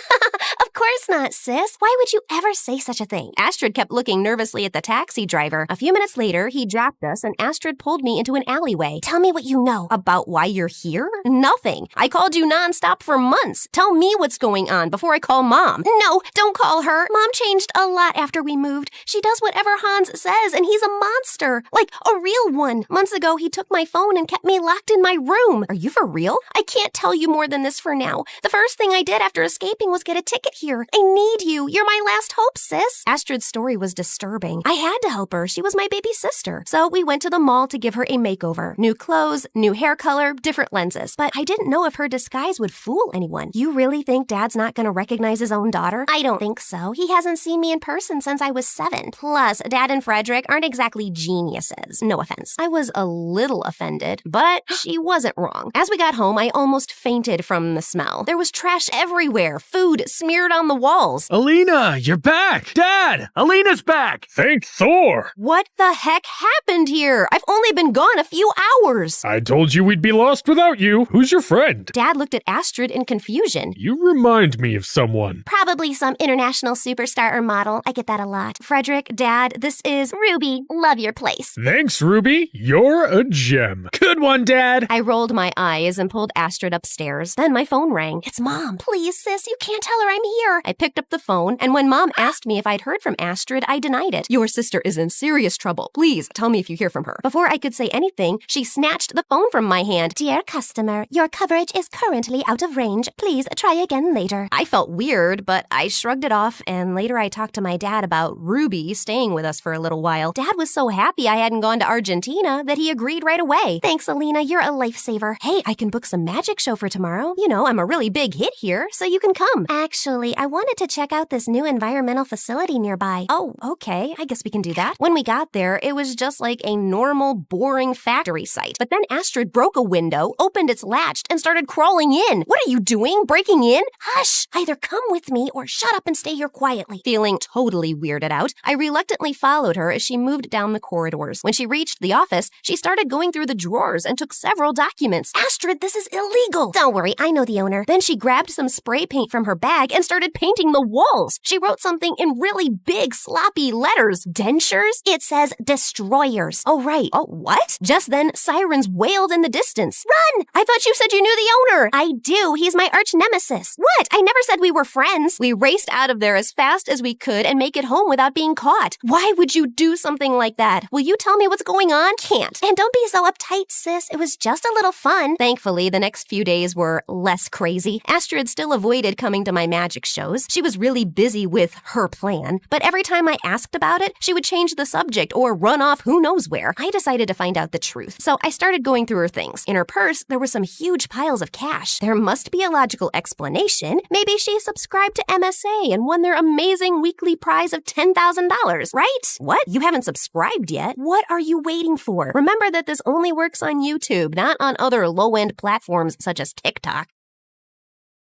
Of course not, sis. Why would you ever say such a thing? Astrid kept looking nervously at the taxi driver. A few minutes later, he dropped us and Astrid pulled me into an alleyway. Tell me what you know. About why you're here? Nothing. I called you nonstop for months. Tell me what's going on before I call Mom. No, don't call her. Mom changed a lot after we moved. She does whatever Hans says and he's a monster. Like a real one. Months ago, he took my phone and kept me locked in my room. Are you for real? I can't tell you more than this for now. The first thing I did after escaping was get a ticket here. I need you. You're my last hope, sis. Astrid's story was disturbing. I had to help her. She was my baby sister. So we went to the mall to give her a makeover. New clothes, new hair color, different lenses. But I didn't know if her disguise would fool anyone. You really think Dad's not going to recognize his own daughter? I don't think so. He hasn't seen me in person since I was 7. Plus, Dad and Frederick aren't exactly geniuses. No offense. I was a little offended, but she wasn't wrong. As we got home, I almost fainted from the smell. There was trash everywhere, food smeared on the walls.
Alina, you're back! Dad, Alina's back! Thank Thor!
What the heck happened here? I've only been gone a few hours.
I told you we'd be lost without you. Who's your friend?
Dad looked at Astrid in confusion.
You remind me of someone.
Probably some international superstar or model. I get that a lot. Frederick, Dad, this is Ruby. Love your place.
Thanks, Ruby. You're a gem. Good one, Dad.
I rolled my eyes and pulled Astrid upstairs. Then my phone rang. It's Mom.
Please, sis, you can't tell her I'm here.
I picked up the phone, and when Mom asked me if I'd heard from Astrid, I denied it.
Your sister is in serious trouble. Please tell me if you hear from her.
Before I could say anything, she snatched the phone from my hand.
Dear customer, your coverage is currently out of range. Please try again later.
I felt weird, but I shrugged it off, and later I talked to my dad about Ruby staying with us for a little while. Dad was so happy I hadn't gone to Argentina that he agreed right away.
Thanks, Alina. You're a lifesaver.
Hey, I can book some magic show for tomorrow. You know, I'm a really big hit here, so you can come.
Actually, I wanted to check out this new environmental facility nearby.
Oh, okay. I guess we can do that. When we got there, it was just like a normal, boring factory site. But then Astrid broke a window, opened its latch, and started crawling in. What are you doing? Breaking in?
Hush! Either come with me or shut up and stay here quietly.
Feeling totally weirded out, I reluctantly followed her as she moved down the corridors. When she reached the office, she started going through the drawers and took several documents.
Astrid, this is illegal!
Don't worry, I know the owner. Then she grabbed some spray paint from her bag and started painting the walls. She wrote something in really big, sloppy letters. Dentures?
It says destroyers.
Oh, right. Oh, what? Just then, sirens wailed in the distance. Run! I thought you said you knew the owner.
I do. He's my arch nemesis.
What? I never said we were friends. We raced out of there as fast as we could and make it home without being caught. Why would you do something like that? Will you tell me what's going on? Can't.
And don't be so uptight, sis. It was just a little fun.
Thankfully, the next few days were less crazy. Astrid still avoided coming to my magic shows. She was really busy with her plan, but every time I asked about it, she would change the subject or run off who knows where. I decided to find out the truth, so I started going through her things. In her purse, there were some huge piles of cash. There must be a logical explanation. Maybe she subscribed to MSA and won their amazing weekly prize of $10,000, right? What? You haven't subscribed yet? What are you waiting for? Remember that this only works on YouTube, not on other low-end platforms such as TikTok.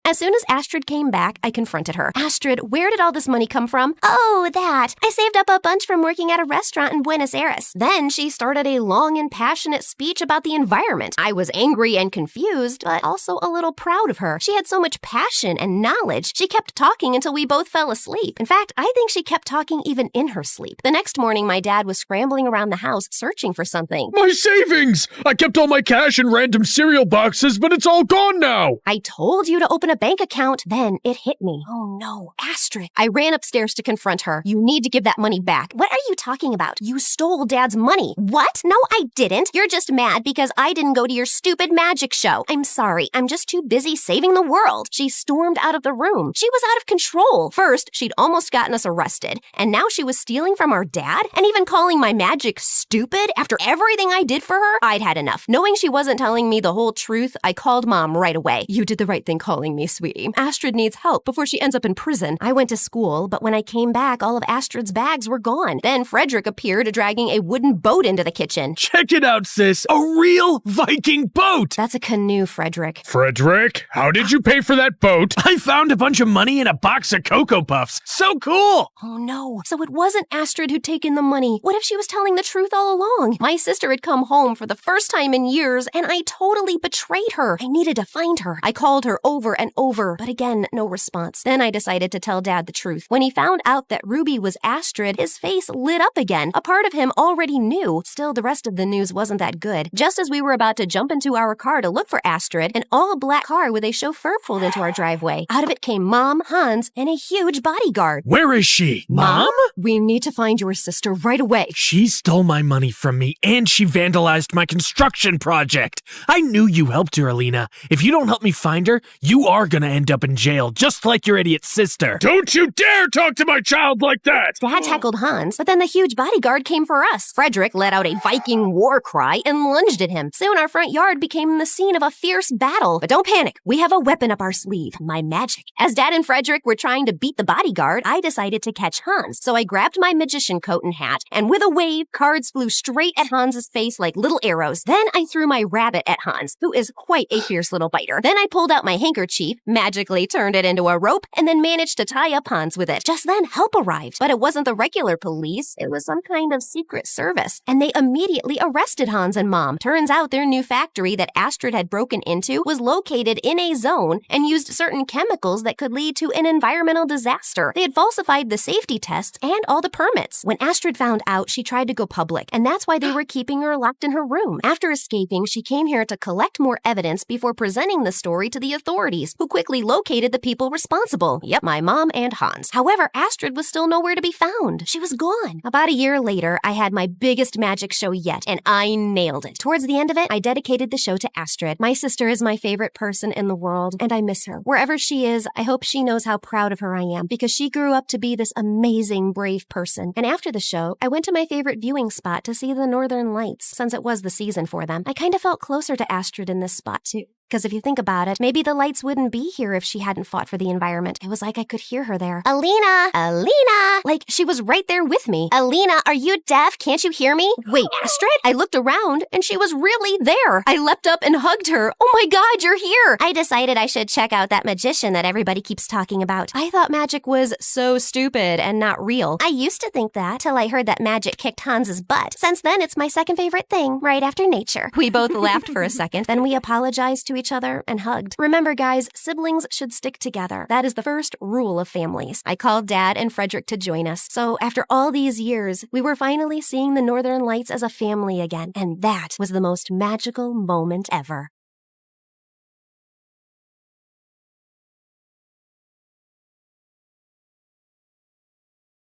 As soon as Astrid came back, I confronted her. Astrid, where did all this money come from? Oh, that. I saved up a bunch from working at a restaurant in Buenos Aires. Then she started a long and passionate speech about the environment. I was angry and confused, but also a little proud of her. She had so much passion and knowledge. She kept talking until we both fell asleep. In fact, I think she kept talking even in her sleep. The next morning, my dad was scrambling around the house searching for something.
My savings! I kept all my cash in random cereal boxes, but it's all gone now!
I told you to open a bank account. Then it hit me. Oh no, Astrid. I ran upstairs to confront her. You need to give that money back. What are you talking about? You stole Dad's money. What? No, I didn't. You're just mad because I didn't go to your stupid magic show. I'm sorry. I'm just too busy saving the world. She stormed out of the room. She was out of control. First, she'd almost gotten us arrested, and now she was stealing from our dad and even calling my magic stupid after everything I did for her. I'd had enough. Knowing she wasn't telling me the whole truth, I called Mom right away. You did the right thing calling me, sweetie. Astrid needs help before she ends up in prison. I went to school, but when I came back, all of Astrid's bags were gone. Then Frederick appeared dragging a wooden boat into the kitchen.
Check it out, sis. A real Viking boat!
That's a canoe, Frederick.
Frederick, how did you pay for that boat? I found a bunch of money in a box of Cocoa Puffs. So cool!
Oh no. So it wasn't Astrid who'd taken the money. What if she was telling the truth all along? My sister had come home for the first time in years, and I totally betrayed her. I needed to find her. I called her over and over, but again, no response. Then I decided to tell Dad the truth. When he found out that Ruby was Astrid, his face lit up again. A part of him already knew. Still, the rest of the news wasn't that good. Just as we were about to jump into our car to look for Astrid, an all-black car with a chauffeur pulled into our driveway. Out of it came Mom, Hans, and a huge bodyguard.
Where is she? Mom?
We need to find your sister right away.
She stole my money from me, and she vandalized my construction project. I knew you helped her, Alina. If you don't help me find her, you are gonna end up in jail, just like your idiot sister. Don't you dare talk to my child like that!
Dad tackled Hans, but then the huge bodyguard came for us. Frederick let out a Viking war cry and lunged at him. Soon our front yard became the scene of a fierce battle. But don't panic, we have a weapon up our sleeve, my magic. As Dad and Frederick were trying to beat the bodyguard, I decided to catch Hans. So I grabbed my magician coat and hat, and with a wave, cards flew straight at Hans's face like little arrows. Then I threw my rabbit at Hans, who is quite a fierce little biter. Then I pulled out my handkerchief, magically turned it into a rope, and then managed to tie up Hans with it. Just then, help arrived. But it wasn't the regular police. It was some kind of secret service. And they immediately arrested Hans and Mom. Turns out their new factory that Astrid had broken into was located in a zone and used certain chemicals that could lead to an environmental disaster. They had falsified the safety tests and all the permits. When Astrid found out, she tried to go public, and that's why they were keeping her locked in her room. After escaping, she came here to collect more evidence before presenting the story to the authorities, who quickly located the people responsible. Yep, my mom and Hans. However, Astrid was still nowhere to be found. She was gone. About a year later, I had my biggest magic show yet, and I nailed it. Towards the end of it, I dedicated the show to Astrid. My sister is my favorite person in the world, and I miss her. Wherever she is, I hope she knows how proud of her I am, because she grew up to be this amazing, brave person. And after the show, I went to my favorite viewing spot to see the Northern Lights, since it was the season for them. I kind of felt closer to Astrid in this spot, too. Because if you think about it, maybe the lights wouldn't be here if she hadn't fought for the environment. It was like I could hear her there. Alina! Alina! Like she was right there with me. Alina, are you deaf? Can't you hear me? Wait, Astrid? I looked around and she was really there. I leapt up and hugged her. Oh my God, you're here! I decided I should check out that magician that everybody keeps talking about. I thought magic was so stupid and not real. I used to think that till I heard that magic kicked Hans's butt. Since then, it's my second favorite thing, right after nature. We both laughed for a second, then we apologized to each other and hugged. Remember, guys, siblings should stick together. That is the first rule of families. I called Dad and Frederick to join us. So after all these years, we were finally seeing the Northern Lights as a family again. And that was the most magical moment ever.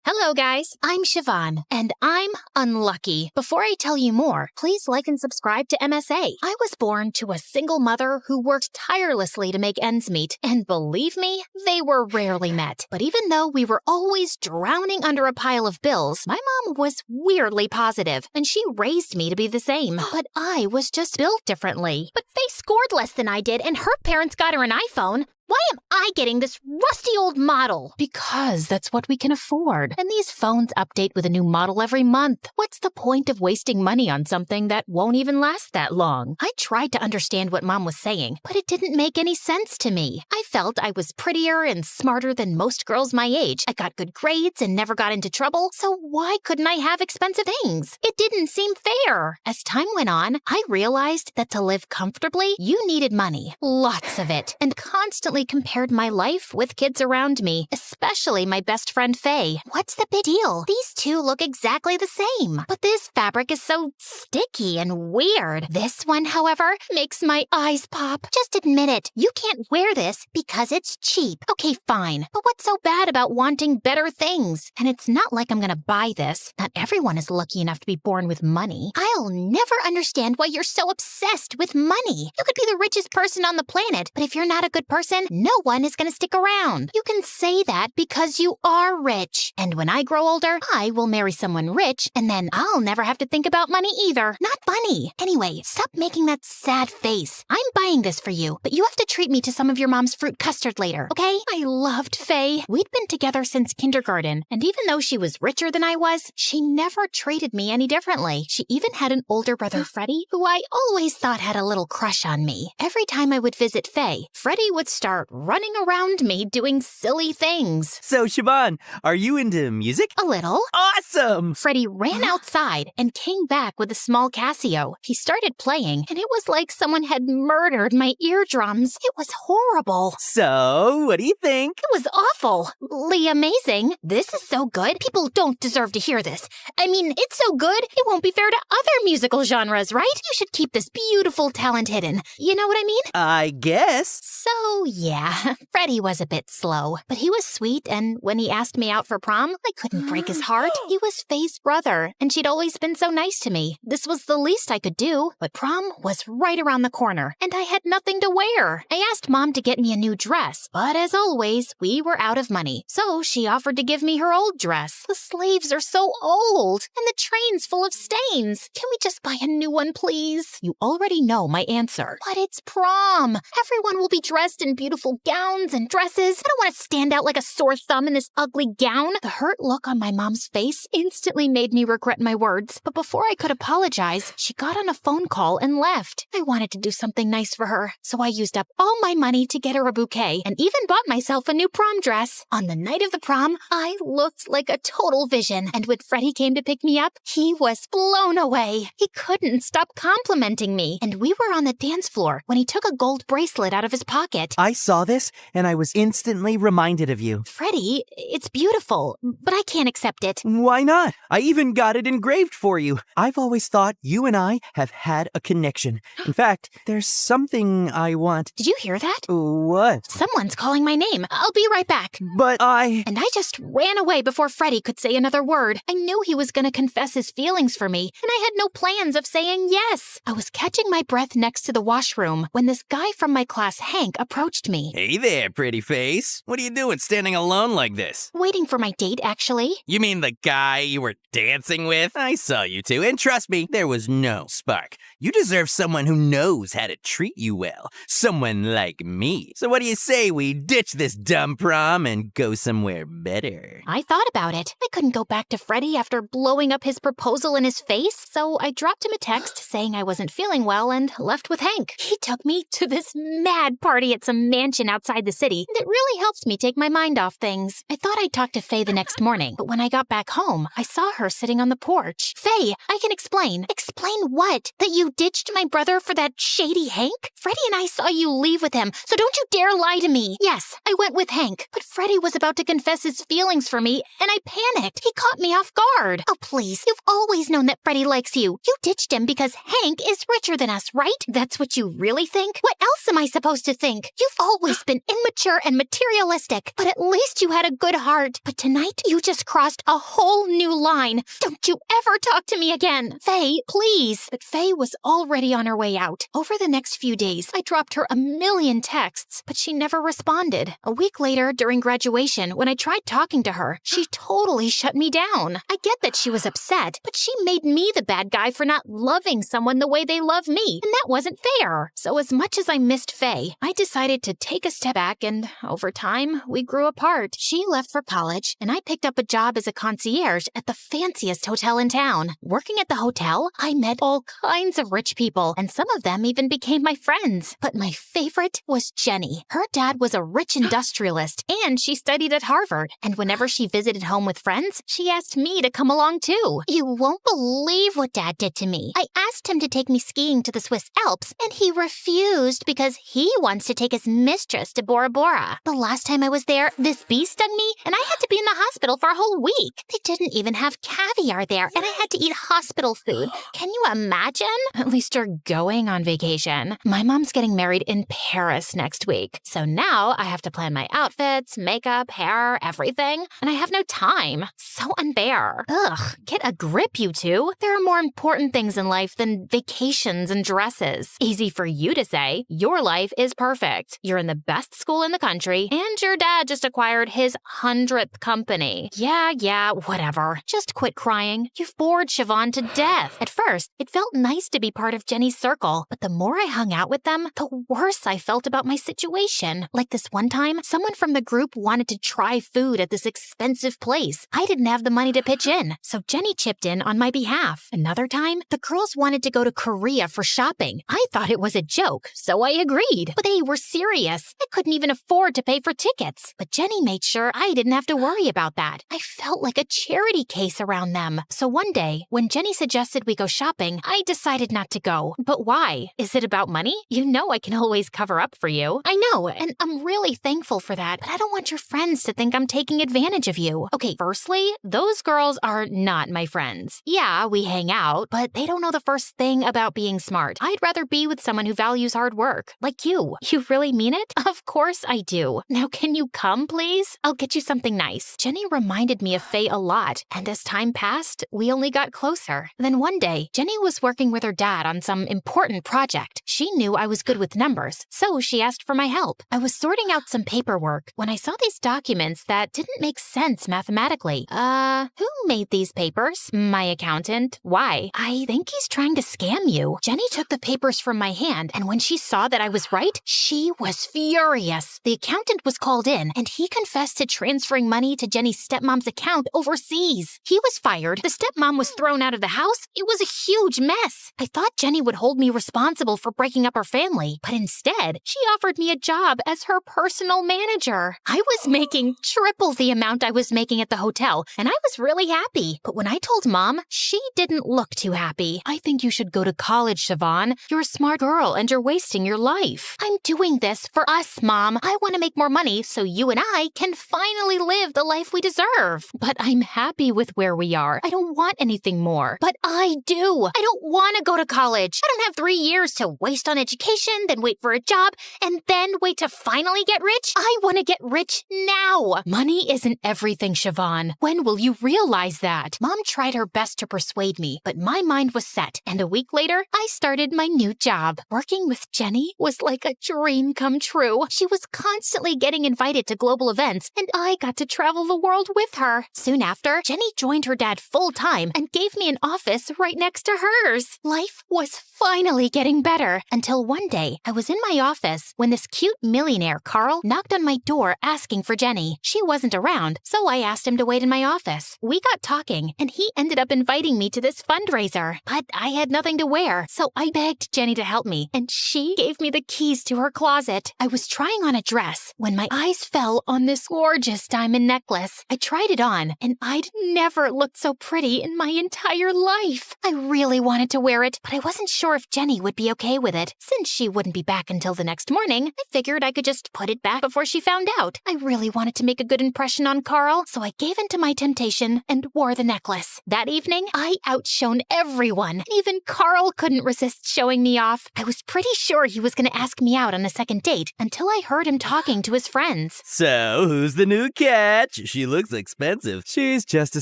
Hello, guys. I'm Siobhan, and I'm unlucky. Before I tell you more, please like and subscribe to MSA. I was born to a single mother who worked tirelessly to make ends meet, and believe me, they were rarely met. But even though we were always drowning under a pile of bills, my mom was weirdly positive, and she raised me to be the same. But I was just built differently.
But Faye scored less than I did, and her parents got her an iPhone.
Why am I getting this rusty old model? Because that's what we can afford. And these phones update with a new model every month. What's the point of wasting money on something that won't even last that long? I tried to understand what Mom was saying, but it didn't make any sense to me. I felt I was prettier and smarter than most girls my age. I got good grades and never got into trouble, so why couldn't I have expensive things? It didn't seem fair. As time went on, I realized that to live comfortably, you needed money. Lots of it. And constantly compared my life with kids around me, especially my best friend Faye. What's the big deal? These two look exactly the same. But this fabric is so sticky and weird. This one, however, makes my eyes pop. Just admit it. You can't wear this because it's cheap. Okay, fine. But what's so bad about wanting better things? And it's not like I'm gonna buy this. Not everyone is lucky enough to be born with money. I'll never understand why you're so obsessed with money. You could be the richest person on the planet, but if you're not a good person, no one is going to stick around. You can say that because you are rich. And when I grow older, I will marry someone rich, and then I'll never have to think about money either. Not funny. Anyway, stop making that sad face. I'm buying this for you, but you have to treat me to some of your mom's fruit custard later, okay? I loved Faye. We'd been together since kindergarten, and even though she was richer than I was, she never treated me any differently. She even had an older brother, Freddie, who I always thought had a little crush on me. Every time I would visit Faye, Freddie would start running around me doing silly things.
So, Siobhan, are you into music?
A little.
Awesome!
Freddie ran outside and came back with a small Casio. He started playing, and it was like someone had murdered my eardrums. It was horrible.
So, what do you think?
It was awfully amazing. This is so good. People don't deserve to hear this. I mean, it's so good, it won't be fair to other musical genres, right? You should keep this beautiful talent hidden. You know what I mean?
I guess.
So, yeah, Freddie was a bit slow, but he was sweet, and when he asked me out for prom, I couldn't break his heart. He was Faye's brother, and she'd always been so nice to me. This was the least I could do, but prom was right around the corner, and I had nothing to wear. I asked Mom to get me a new dress, but as always, we were out of money, so she offered to give me her old dress. The sleeves are so old, and the train's full of stains. Can we just buy a new one, please? You already know my answer. But it's prom. Everyone will be dressed in beautiful gowns and dresses. I don't want to stand out like a sore thumb in this ugly gown. The hurt look on my mom's face instantly made me regret my words. But before I could apologize, she got on a phone call and left. I wanted to do something nice for her, so I used up all my money to get her a bouquet and even bought myself a new prom dress. On the night of the prom, I looked like a total vision, and when Freddie came to pick me up, he was blown away. He couldn't stop complimenting me, and we were on the dance floor when he took a gold bracelet out of his pocket.
I saw this, and I was instantly reminded of you.
Freddie, it's beautiful, but I can't accept it.
Why not? I even got it engraved for you. I've always thought you and I have had a connection. In fact, there's something I want.
Did you hear that?
What?
Someone's calling my name. I'll be right back.
But
And I just ran away before Freddie could say another word. I knew he was going to confess his feelings for me, and I had no plans of saying yes. I was catching my breath next to the washroom when this guy from my class, Hank, approached me.
Hey there, pretty face. What are you doing standing alone like this?
Waiting for my date, actually.
You mean the guy you were dancing with? I saw you two, and trust me, there was no spark. You deserve someone who knows how to treat you well. Someone like me. So what do you say we ditch this dumb prom and go somewhere better?
I thought about it. I couldn't go back to Freddie after blowing up his proposal in his face, so I dropped him a text saying I wasn't feeling well and left with Hank. He took me to this mad party at some mansion outside the city, and it really helped me take my mind off things. I thought I'd talk to Faye the next morning, but when I got back home, I saw her sitting on the porch. Faye, I can explain. Explain what? That you ditched my brother for that shady Hank? Freddie and I saw you leave with him, so don't you dare lie to me. Yes, I went with Hank, but Freddie was about to confess his feelings for me, and I panicked. He caught me off guard. Oh, please, you've always known that Freddie likes you. You ditched him because Hank is richer than us, right? That's what you really think? What else am I supposed to think? You've always been immature and materialistic, but at least you had a good heart. But tonight, you just crossed a whole new line. Don't you ever talk to me again. Faye, please. But Faye was already on her way out. Over the next few days, I dropped her a million texts, but she never responded. A week later, during graduation, when I tried talking to her, she totally shut me down. I get that she was upset, but she made me the bad guy for not loving someone the way they love me, and that wasn't fair. So as much as I missed Faye, I decided to would take a step back, and over time, we grew apart. She left for college, and I picked up a job as a concierge at the fanciest hotel in town. Working at the hotel, I met all kinds of rich people, and some of them even became my friends. But my favorite was Jenny. Her dad was a rich industrialist, and she studied at Harvard. And whenever she visited home with friends, she asked me to come along too.
You won't believe what Dad did to me. I asked him to take me skiing to the Swiss Alps, and he refused because he wants to take his mistress to Bora Bora. The last time I was there, this bee stung me, and I had to be in the hospital for a whole week. They didn't even have caviar there, and I had to eat hospital food. Can you imagine?
At least you're going on vacation. My mom's getting married in Paris next week. So now I have to plan my outfits, makeup, hair, everything. And I have no time. So unfair. Ugh, get a grip, you two. There are more important things in life than vacations and dresses. Easy for you to say. Your life is perfect. You're in the best school in the country, and your dad just acquired his 100th company. Yeah, whatever. Just quit crying. You've bored Siobhan to death. At first, it felt nice to be part of Jenny's circle, but the more I hung out with them, the worse I felt about my situation. Like this one time, someone from the group wanted to try food at this expensive place. I didn't have the money to pitch in, so Jenny chipped in on my behalf. Another time, the girls wanted to go to Korea for shopping. I thought it was a joke, so I agreed. But they were serious. I couldn't even afford to pay for tickets. But Jenny made sure I didn't have to worry about that. I felt like a charity case around them. So one day, when Jenny suggested we go shopping, I decided not to go. But why? Is it about money? You know I can always cover up for you. I know, and I'm really thankful for that, but I don't want your friends to think I'm taking advantage of you. Okay, firstly, those girls are not my friends. Yeah, we hang out, but they don't know the first thing about being smart. I'd rather be with someone who values hard work, like you. You really mean it? Of course I do. Now can you come, please? I'll get you something nice. Jenny reminded me of Faye a lot, and as time passed, we only got closer. Then one day, Jenny was working with her dad on some important project. She knew I was good with numbers, so she asked for my help. I was sorting out some paperwork when I saw these documents that didn't make sense mathematically. Who made these papers? My accountant. Why? I think he's trying to scam you. Jenny took the papers from my hand, and when she saw that I was right, she was furious. The accountant was called in, and he confessed to transferring money to Jenny's stepmom's account overseas. He was fired. The stepmom was thrown out of the house. It was a huge mess. I thought Jenny would hold me responsible for breaking up her family, but instead, she offered me a job as her personal manager. I was making triple the amount I was making at the hotel, and I was really happy. But when I told Mom, she didn't look too happy. I think you should go to college, Siobhan. You're a smart girl, and you're wasting your life. I'm doing this for us, Mom. I want to make more money so you and I can finally live the life we deserve. But I'm happy with where we are. I don't want anything more. But I do. I don't want to go to college. I don't have 3 years to waste on education, then wait for a job, and then wait to finally get rich. I want to get rich now. Money isn't everything, Siobhan. When will you realize that? Mom tried her best to persuade me, but my mind was set. And a week later, I started my new job. Working with Jenny was like a dream come true. She was constantly getting invited to global events, and I got to travel the world with her. Soon after, Jenny joined her dad full-time and gave me an office right next to hers. Life was finally getting better until one day I was in my office when this cute millionaire, Carl, knocked on my door asking for Jenny. She wasn't around, so I asked him to wait in my office. We got talking, and he ended up inviting me to this fundraiser, but I had nothing to wear, so I begged Jenny to help me, and she gave me the keys to her closet. I was trying on a dress when my eyes fell on this gorgeous diamond necklace. I tried it on, and I'd never looked so pretty in my entire life. I really wanted to wear it, but I wasn't sure if Jenny would be okay with it. Since she wouldn't be back until the next morning, I figured I could just put it back before she found out. I really wanted to make a good impression on Carl, so I gave in to my temptation and wore the necklace. That evening, I outshone everyone. Even Carl couldn't resist showing me off. I was pretty sure he was going to ask me out on a second date until I heard him talking to his friends.
So, who's the new catch? She looks expensive.
She's just a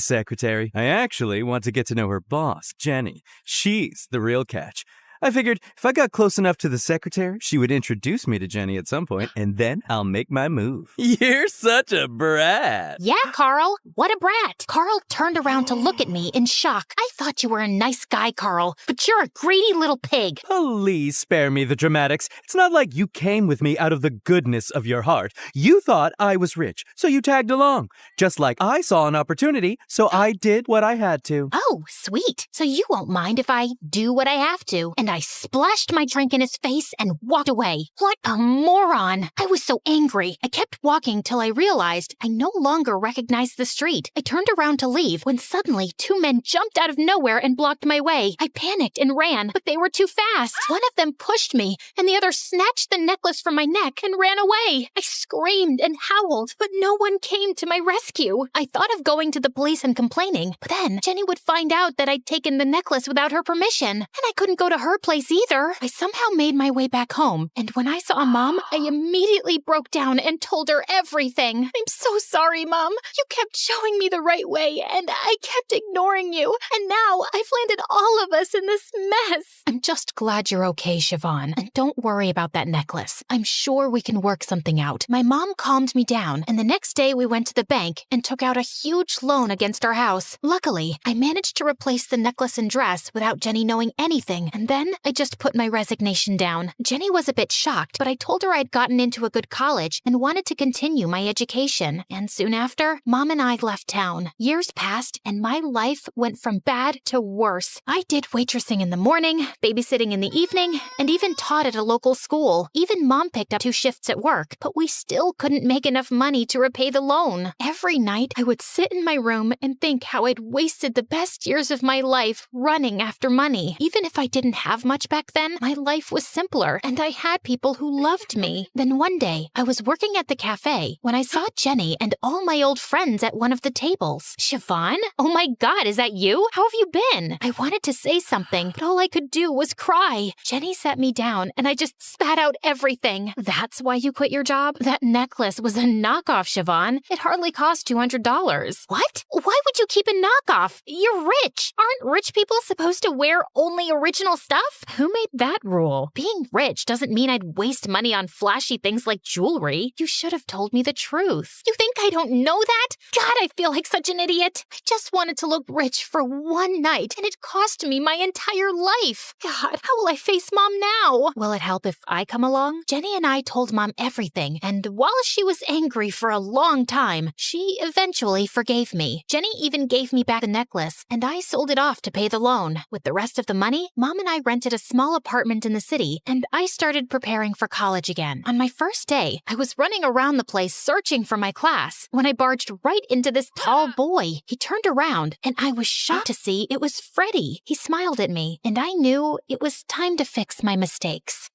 secretary. I actually want to get to know her boss, Jenny. She's the real catch.
I figured if I got close enough to the secretary, she would introduce me to Jenny at some point, and then I'll make my move.
You're such a brat.
Yeah, Carl. What a brat. Carl turned around to look at me in shock. I thought you were a nice guy, Carl, but you're a greedy little pig.
Please spare me the dramatics. It's not like you came with me out of the goodness of your heart. You thought I was rich, so you tagged along. Just like I saw an opportunity, so I did what I had to.
Oh, sweet. So you won't mind if I do what I have to. And I splashed my drink in his face and walked away. What a moron. I was so angry. I kept walking till I realized I no longer recognized the street. I turned around to leave when suddenly 2 men jumped out of nowhere and blocked my way. I panicked and ran, but they were too fast. One of them pushed me, and the other snatched the necklace from my neck and ran away. I screamed and howled, but no one came to my rescue. I thought of going to the police and complaining, but then Jenny would find out that I'd taken the necklace without her permission, and I couldn't go to her place either. I somehow made my way back home, and when I saw Mom, I immediately broke down and told her everything. I'm so sorry, Mom. You kept showing me the right way, and I kept ignoring you, and now I've landed all of us in this mess. I'm just glad you're okay, Siobhan, and don't worry about that necklace. I'm sure we can work something out. My mom calmed me down, and the next day we went to the bank and took out a huge loan against our house. Luckily, I managed to replace the necklace and dress without Jenny knowing anything, and then I just put my resignation down. Jenny was a bit shocked, but I told her I'd gotten into a good college and wanted to continue my education. And soon after, Mom and I left town. Years passed, and my life went from bad to worse. I did waitressing in the morning, babysitting in the evening, and even taught at a local school. Even Mom picked up 2 shifts at work, but we still couldn't make enough money to repay the loan. Every night, I would sit in my room and think how I'd wasted the best years of my life running after money. Even if I didn't have much back then, my life was simpler, and I had people who loved me. Then one day, I was working at the cafe when I saw Jenny and all my old friends at one of the tables. Siobhan? Oh my God, is that you? How have you been? I wanted to say something, but all I could do was cry. Jenny sat me down, and I just spat out everything. That's why you quit your job? That necklace was a knockoff, Siobhan. It hardly cost $200. What? Why would you keep a knockoff? You're rich. Aren't rich people supposed to wear only original stuff? Who made that rule? Being rich doesn't mean I'd waste money on flashy things like jewelry. You should have told me the truth. You think I don't know that? God, I feel like such an idiot. I just wanted to look rich for one night, and it cost me my entire life. God, how will I face Mom now? Will it help if I come along? Jenny and I told Mom everything, and while she was angry for a long time, she eventually forgave me. Jenny even gave me back the necklace, and I sold it off to pay the loan. With the rest of the money, Mom and I rented a small apartment in the city, and I started preparing for college again. On my first day, I was running around the place searching for my class when I barged right into this tall boy. He turned around, and I was shocked to see it was Freddie. He smiled at me, and I knew it was time to fix my mistakes.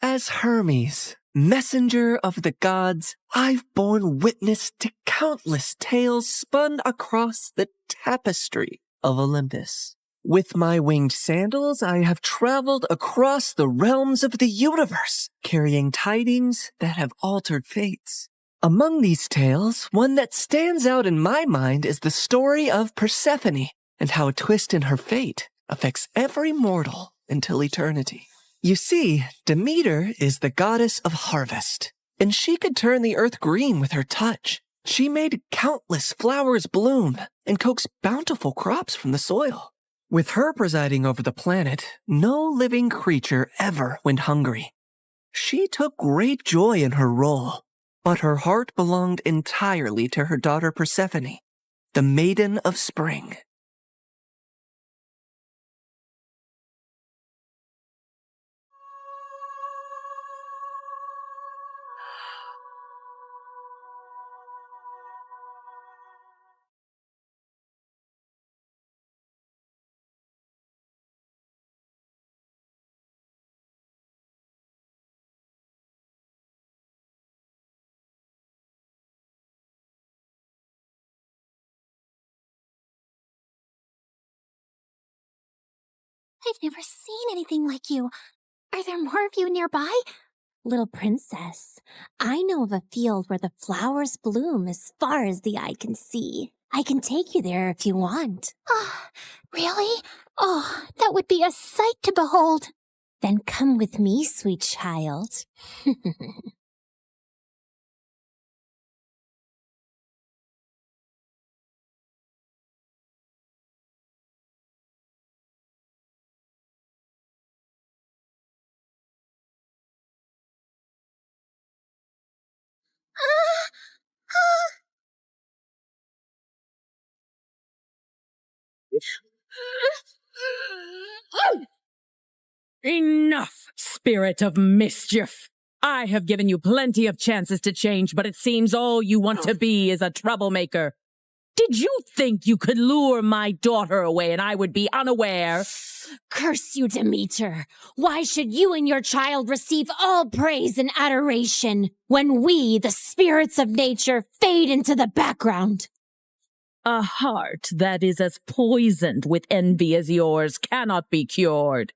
As Hermes, messenger of the gods, I've borne witness to countless tales spun across the tapestry of Olympus. With my winged sandals, I have traveled across the realms of the universe, carrying tidings that have altered fates. Among these tales, one that stands out in my mind is the story of Persephone and how a twist in her fate affects every mortal until eternity. You see, Demeter is the goddess of harvest, and she could turn the earth green with her touch. She made countless flowers bloom and coaxed bountiful crops from the soil. With her presiding over the planet, no living creature ever went hungry. She took great joy in her role, but her heart belonged entirely to her daughter Persephone, the maiden of spring.
I've never seen anything like you. Are there more of you nearby?
Little princess, I know of a field where the flowers bloom as far as the eye can see. I can take you there if you want.
Oh, really? Oh, that would be a sight to behold.
Then come with me, sweet child.
Enough, spirit of mischief! I have given you plenty of chances to change, but it seems all you want to be is a troublemaker. Did you think you could lure my daughter away and I would be unaware?
Curse you, Demeter! Why should you and your child receive all praise and adoration when we, the spirits of nature, fade into the background?
A heart that is as poisoned with envy as yours cannot be cured.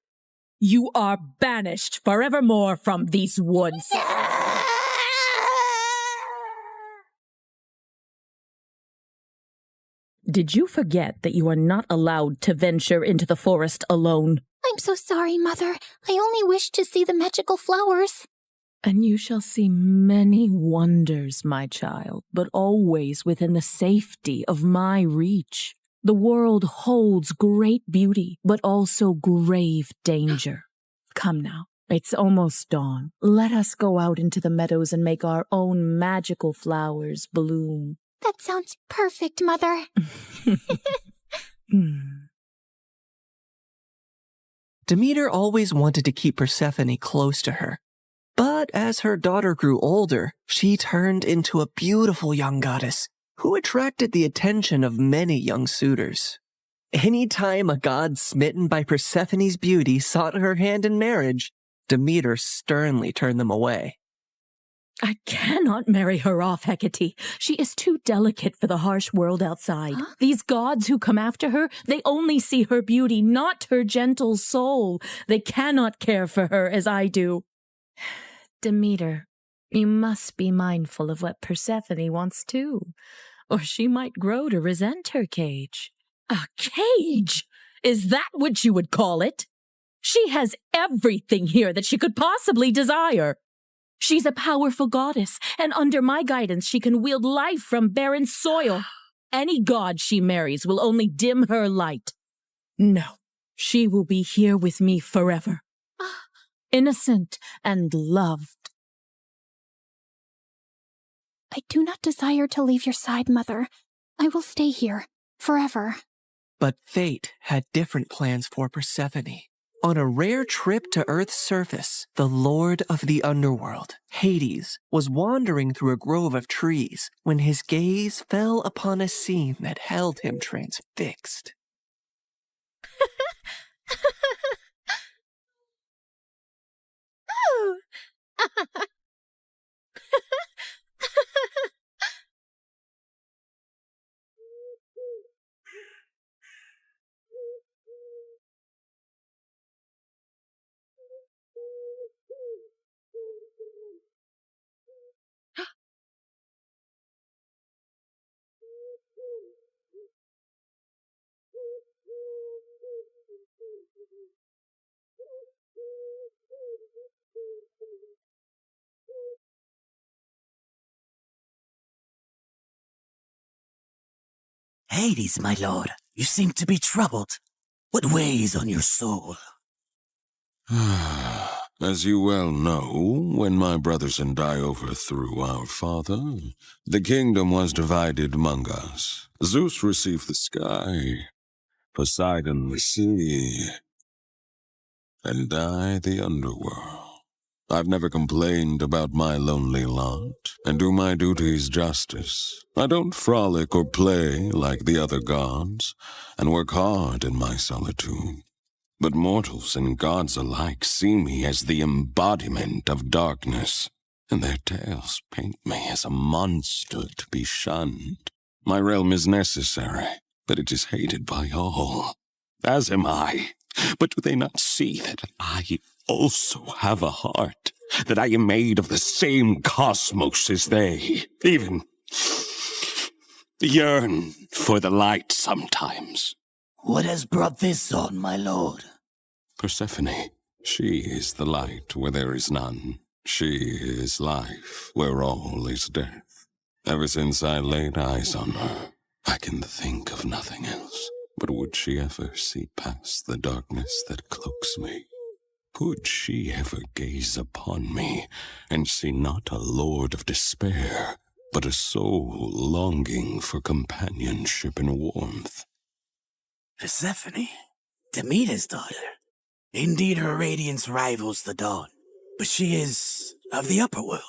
You are banished forevermore from these woods. Did you forget that you are not allowed to venture into the forest alone?
I'm so sorry, Mother. I only wished to see the magical flowers.
And you shall see many wonders, my child, but always within the safety of my reach. The world holds great beauty, but also grave danger. Come now, it's almost dawn. Let us go out into the meadows and make our own magical flowers bloom.
That sounds perfect, Mother.
Demeter always wanted to keep Persephone close to her. But as her daughter grew older, she turned into a beautiful young goddess who attracted the attention of many young suitors. Anytime a god smitten by Persephone's beauty sought her hand in marriage, Demeter sternly turned them away.
I cannot marry her off, Hecate. She is too delicate for the harsh world outside. Huh? These gods who come after her, they only see her beauty, not her gentle soul. They cannot care for her as I do. Demeter, you must be mindful of what Persephone wants too, or she might grow to resent her cage. A cage? Is that what you would call it? She has everything here that she could possibly desire. She's a powerful goddess, and under my guidance she can wield life from barren soil. Any god she marries will only dim her light. No, she will be here with me forever. Innocent and loved.
I do not desire to leave your side, Mother. I will stay here, forever.
But fate had different plans for Persephone. On a rare trip to Earth's surface, the Lord of the Underworld, Hades, was wandering through a grove of trees when his gaze fell upon a scene that held him transfixed.
Hades, my lord, you seem to be troubled. What weighs on your soul?
As you well know, when my brothers and I overthrew our father, the kingdom was divided among us. Zeus received the sky, Poseidon the sea, and I the underworld. I've never complained about my lonely lot, and do my duties justice. I don't frolic or play like the other gods, and work hard in my solitude. But mortals and gods alike see me as the embodiment of darkness, and their tales paint me as a monster to be shunned. My realm is necessary, but it is hated by all, as am I. But do they not see that I also have a heart? That I am made of the same cosmos as they? Even yearn for the light sometimes.
What has brought this on, my lord?
Persephone, she is the light where there is none. She is life where all is death. Ever since I laid eyes on her, I can think of nothing else. But would she ever see past the darkness that cloaks me? Could she ever gaze upon me and see not a lord of despair, but a soul longing for companionship and warmth?
Persephone, Demeter's daughter. Indeed, her radiance rivals the dawn, but she is of the upper world.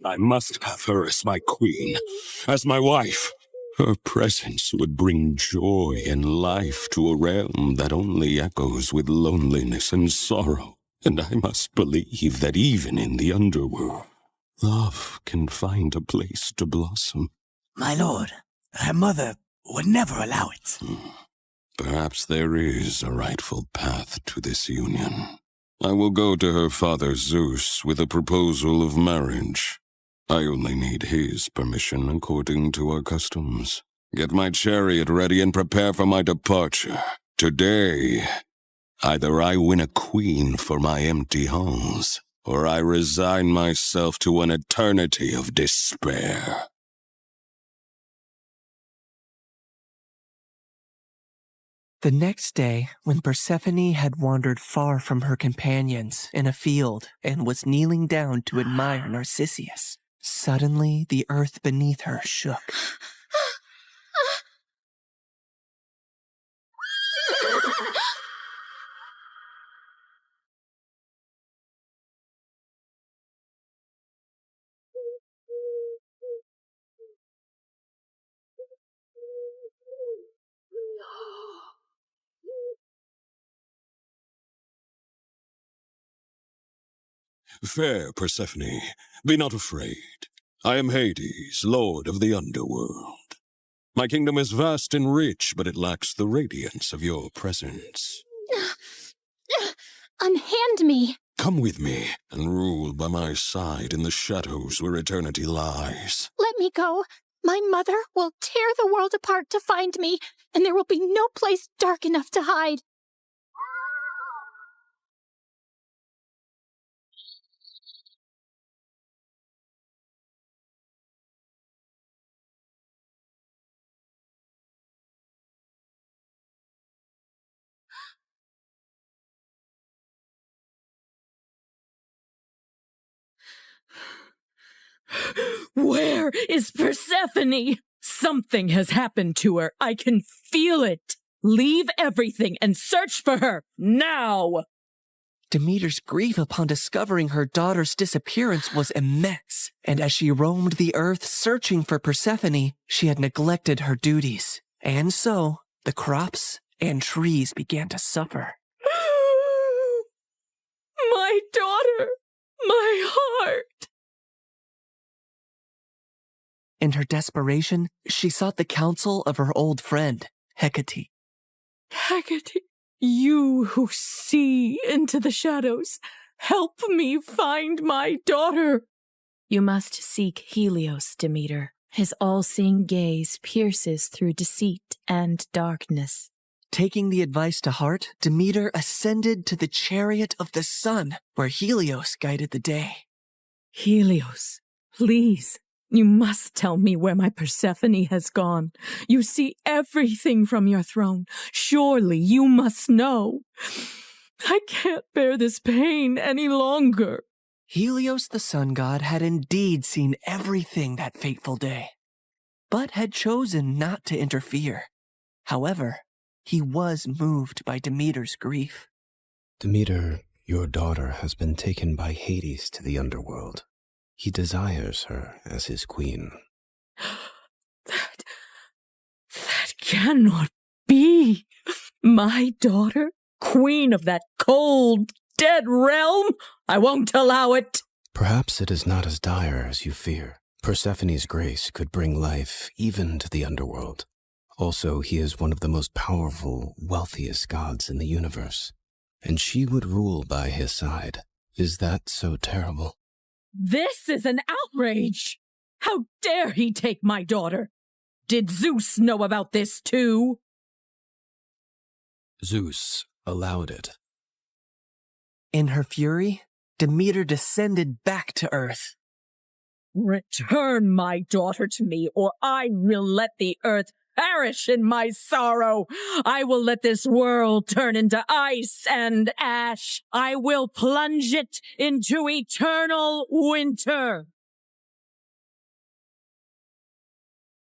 I must have her as my queen, as my wife. Her presence would bring joy and life to a realm that only echoes with loneliness and sorrow. And I must believe that even in the underworld, love can find a place to blossom.
My lord, her mother would never allow it.
Perhaps there is a rightful path to this union. I will go to her father Zeus with a proposal of marriage. I only need his permission according to our customs. Get my chariot ready and prepare for my departure. Today, either I win a queen for my empty halls, or I resign myself to an eternity of despair.
The next day, when Persephone had wandered far from her companions in a field and was kneeling down to admire Narcissus, suddenly the earth beneath her shook.
Fair Persephone, be not afraid. I am Hades, lord of the underworld. My kingdom is vast and rich, but it lacks the radiance of your presence.
Unhand me.
Come with me and rule by my side in the shadows where eternity lies.
Let me go. My mother will tear the world apart to find me, and there will be no place dark enough to hide.
Where is Persephone? Something has happened to her. I can feel it. Leave everything and search for her now.
Demeter's grief upon discovering her daughter's disappearance was immense, and as she roamed the earth searching for Persephone, she had neglected her duties. And so, the crops and trees began to suffer.
My daughter! My heart!
In her desperation, she sought the counsel of her old friend, Hecate.
Hecate, you who see into the shadows, help me find my daughter.
You must seek Helios, Demeter. His all-seeing gaze pierces through deceit and darkness.
Taking the advice to heart, Demeter ascended to the chariot of the sun, where Helios guided the day.
Helios, please. You must tell me where my Persephone has gone. You see everything from your throne. Surely you must know. I can't bear this pain any longer.
Helios the sun god had indeed seen everything that fateful day, but had chosen not to interfere. However, he was moved by Demeter's grief.
Demeter, your daughter has been taken by Hades to the underworld. He desires her as his queen.
That cannot be. My daughter, queen of that cold, dead realm? I won't allow it.
Perhaps it is not as dire as you fear. Persephone's grace could bring life even to the underworld. Also, he is one of the most powerful, wealthiest gods in the universe, and she would rule by his side. Is that so terrible?
This is an outrage! How dare he take my daughter? Did Zeus know about this too?
Zeus allowed it.
In her fury, Demeter descended back to Earth.
Return my daughter to me, or I will let the earth perish in my sorrow. I will let this world turn into ice and ash. I will plunge it into eternal winter.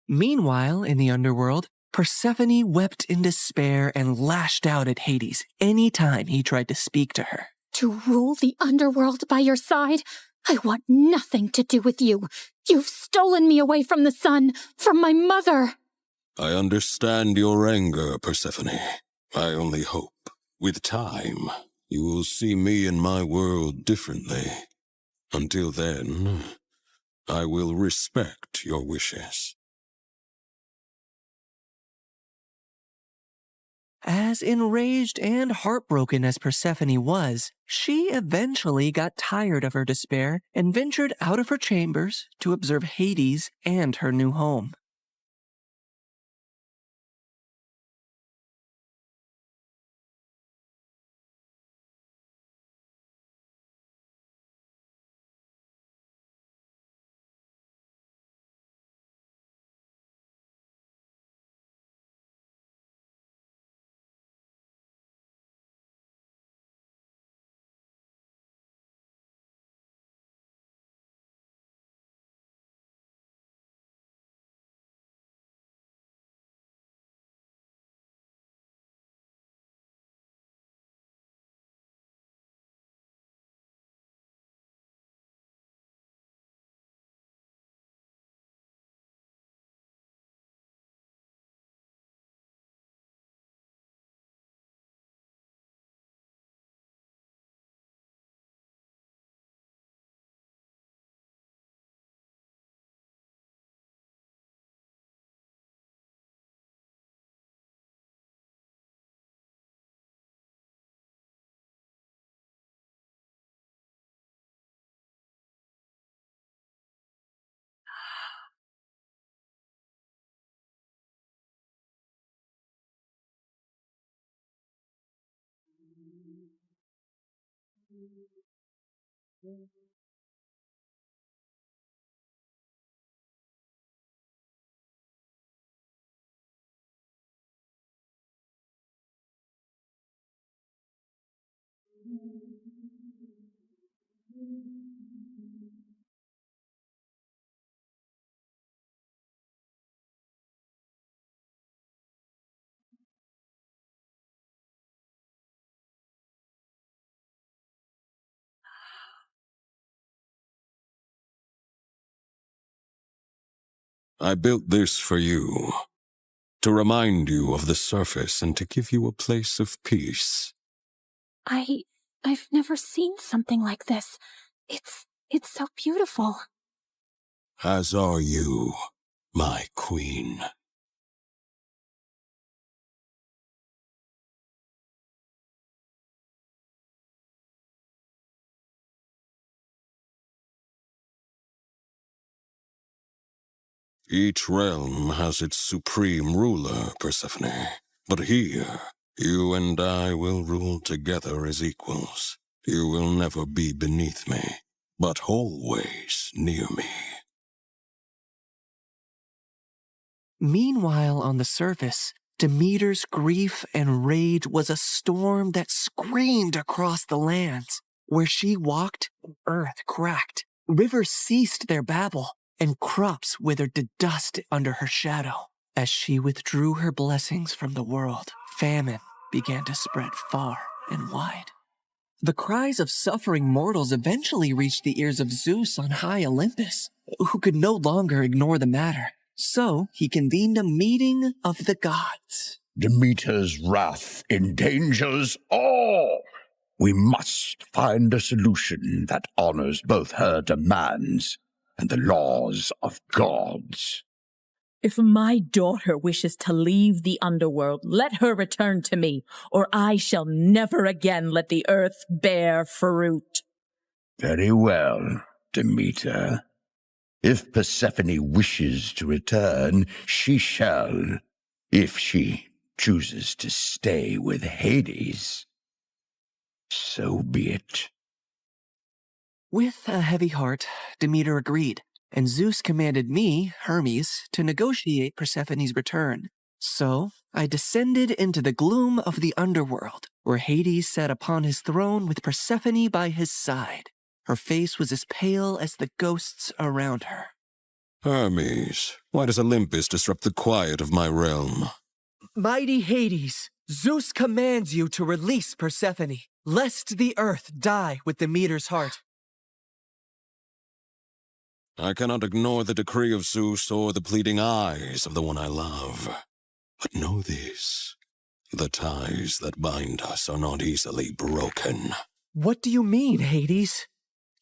Meanwhile, in the underworld, Persephone wept in despair and lashed out at Hades any time he tried to speak to her.
To rule the underworld by your side? I want nothing to do with you. You've stolen me away from the sun, from my mother.
I understand your anger, Persephone. I only hope, with time, you will see me and my world differently. Until then, I will respect your wishes.
As enraged and heartbroken as Persephone was, she eventually got tired of her despair and ventured out of her chambers to observe Hades and her new home.
I built this for you, to remind you of the surface and to give you a place of peace.
I've never seen something like this. It's so beautiful.
As are you, my queen. Each realm has its supreme ruler, Persephone. But here, you and I will rule together as equals. You will never be beneath me, but always near me.
Meanwhile, on the surface, Demeter's grief and rage was a storm that screamed across the lands. Where she walked, the earth cracked, rivers ceased their babble, and crops withered to dust under her shadow. As she withdrew her blessings from the world, famine began to spread far and wide. The cries of suffering mortals eventually reached the ears of Zeus on high Olympus, who could no longer ignore the matter. So he convened a meeting of the gods.
Demeter's wrath endangers all. We must find a solution that honors both her demands and the laws of gods.
If my daughter wishes to leave the underworld, let her return to me, or I shall never again let the earth bear fruit.
Very well, Demeter. If Persephone wishes to return, she shall. If she chooses to stay with Hades, so be it.
With a heavy heart, Demeter agreed, and Zeus commanded me, Hermes, to negotiate Persephone's return. So I descended into the gloom of the underworld, where Hades sat upon his throne with Persephone by his side. Her face was as pale as the ghosts around her.
Hermes, why does Olympus disrupt the quiet of my realm?
Mighty Hades, Zeus commands you to release Persephone, lest the earth die with Demeter's heart.
I cannot ignore the decree of Zeus or the pleading eyes of the one I love. But know this, the ties that bind us are not easily broken.
What do you mean, Hades?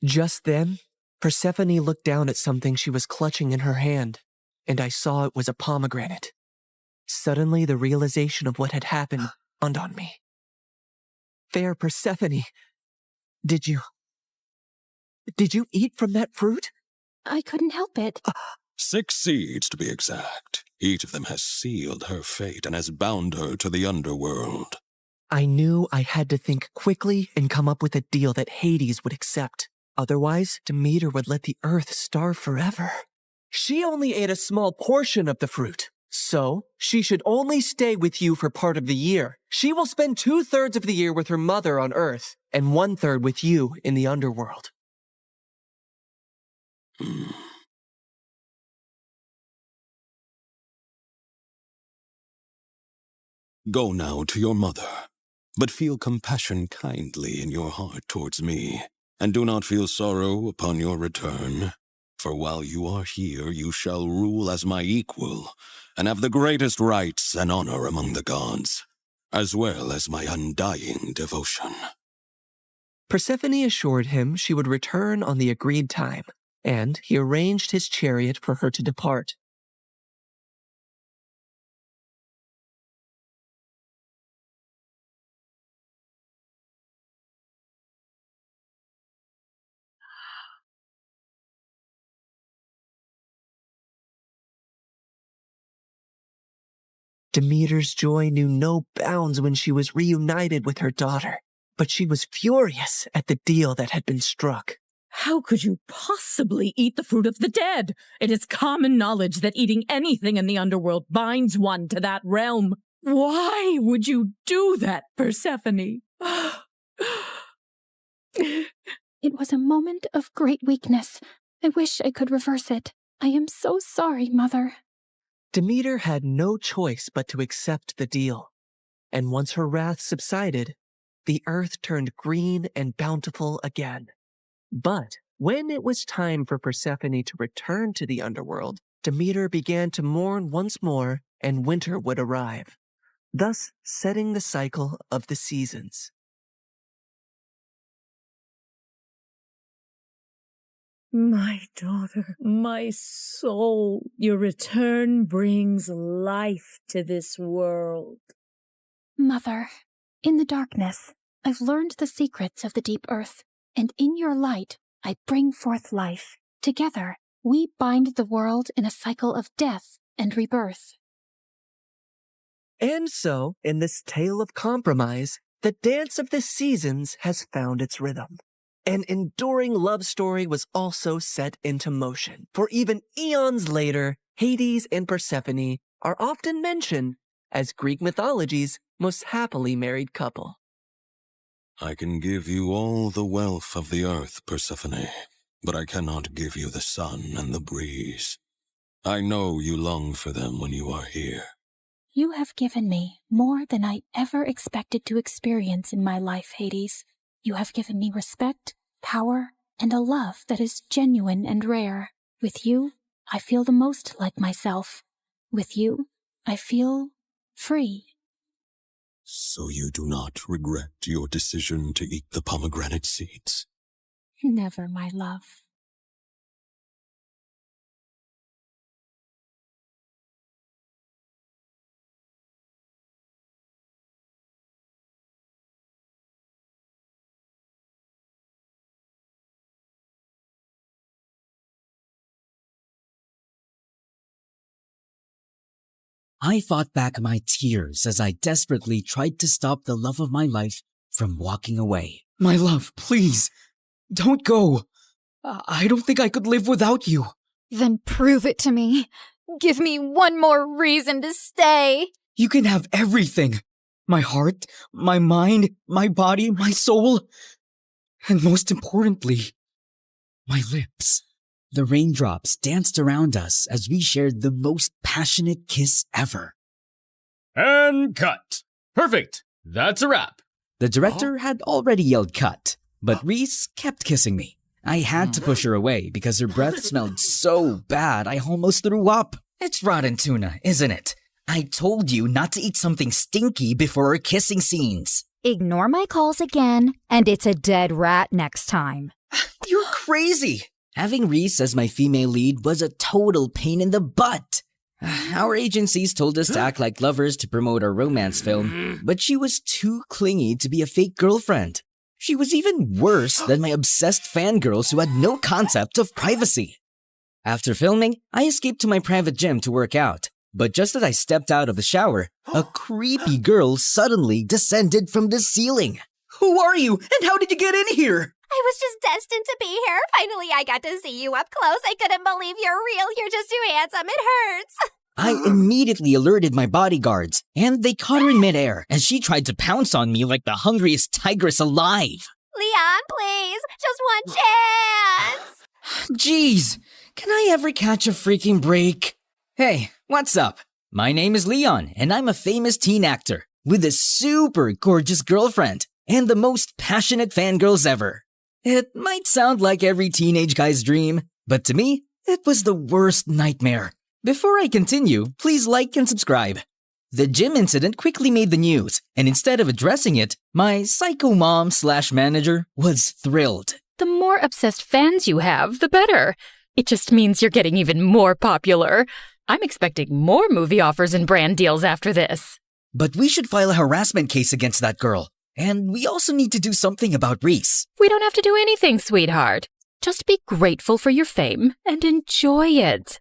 Just then, Persephone looked down at something she was clutching in her hand, and I saw it was a pomegranate. Suddenly, the realization of what had happened dawned on me. Fair Persephone, did you eat from that fruit?
I couldn't help it.
6 seeds, to be exact. Each of them has sealed her fate and has bound her to the underworld.
I knew I had to think quickly and come up with a deal that Hades would accept. Otherwise, Demeter would let the earth starve forever. She only ate a small portion of the fruit, so she should only stay with you for part of the year. She will spend 2/3 of the year with her mother on Earth, and 1/3 with you in the underworld.
Go now to your mother, but feel compassion kindly in your heart towards me, and do not feel sorrow upon your return. For while you are here, you shall rule as my equal, and have the greatest rights and honor among the gods, as well as my undying devotion.
Persephone assured him she would return on the agreed time, and he arranged his chariot for her to depart. Demeter's joy knew no bounds when she was reunited with her daughter, but she was furious at the deal that had been struck.
How could you possibly eat the fruit of the dead? It is common knowledge that eating anything in the underworld binds one to that realm. Why would you do that, Persephone?
It was a moment of great weakness. I wish I could reverse it. I am so sorry, Mother.
Demeter had no choice but to accept the deal. And once her wrath subsided, the earth turned green and bountiful again. But when it was time for Persephone to return to the underworld, Demeter began to mourn once more, and winter would arrive, thus setting the cycle of the seasons.
My daughter, my soul, your return brings life to this world.
Mother, in the darkness, I've learned the secrets of the deep earth, and in your light, I bring forth life. Together, we bind the world in a cycle of death and rebirth.
And so, in this tale of compromise, the dance of the seasons has found its rhythm. An enduring love story was also set into motion, for even eons later, Hades and Persephone are often mentioned as Greek mythology's most happily married couple.
I can give you all the wealth of the earth, Persephone, but I cannot give you the sun and the breeze. I know you long for them when you are here.
You have given me more than I ever expected to experience in my life, Hades. You have given me respect, power, and a love that is genuine and rare. With you, I feel the most like myself. With you, I feel free.
So you do not regret your decision to eat the pomegranate seeds?
Never, my love.
I fought back my tears as I desperately tried to stop the love of my life from walking away.
My love, please, don't go. I don't think I could live without you.
Then prove it to me. Give me one more reason to stay.
You can have everything. My heart, my mind, my body, my soul. And most importantly, my lips.
The raindrops danced around us as we shared the most passionate kiss ever.
And cut. Perfect. That's a wrap.
The director had already yelled cut, but Reese kept kissing me. I had to push her away because her breath smelled so bad I almost threw up.
It's rotten tuna, isn't it? I told you not to eat something stinky before our kissing scenes.
Ignore my calls again, and it's a dead rat next time.
You're crazy! Having Reese as my female lead was a total pain in the butt. Our agencies told us to act like lovers to promote our romance film, but she was too clingy to be a fake girlfriend. She was even worse than my obsessed fangirls who had no concept of privacy. After filming, I escaped to my private gym to work out, but just as I stepped out of the shower, a creepy girl suddenly descended from the ceiling.
Who are you, and how did you get in here?
I was just destined to be here. Finally, I got to see you up close. I couldn't believe you're real. You're just too handsome. It hurts.
I immediately alerted my bodyguards, and they caught her in midair as she tried to pounce on me like the hungriest tigress alive.
Leon, please. Just one chance.
Jeez, can I ever catch a freaking break? Hey, what's up? My name is Leon, and I'm a famous teen actor with a super gorgeous girlfriend and the most passionate fangirls ever. It might sound like every teenage guy's dream, but to me, it was the worst nightmare. Before I continue, please like and subscribe. The gym incident quickly made the news, and instead of addressing it, my psycho mom/manager was thrilled.
The more obsessed fans you have, the better. It just means you're getting even more popular. I'm expecting more movie offers and brand deals after this.
But we should file a harassment case against that girl. And we also need to do something about Reese.
We don't have to do anything, sweetheart. Just be grateful for your fame and enjoy it.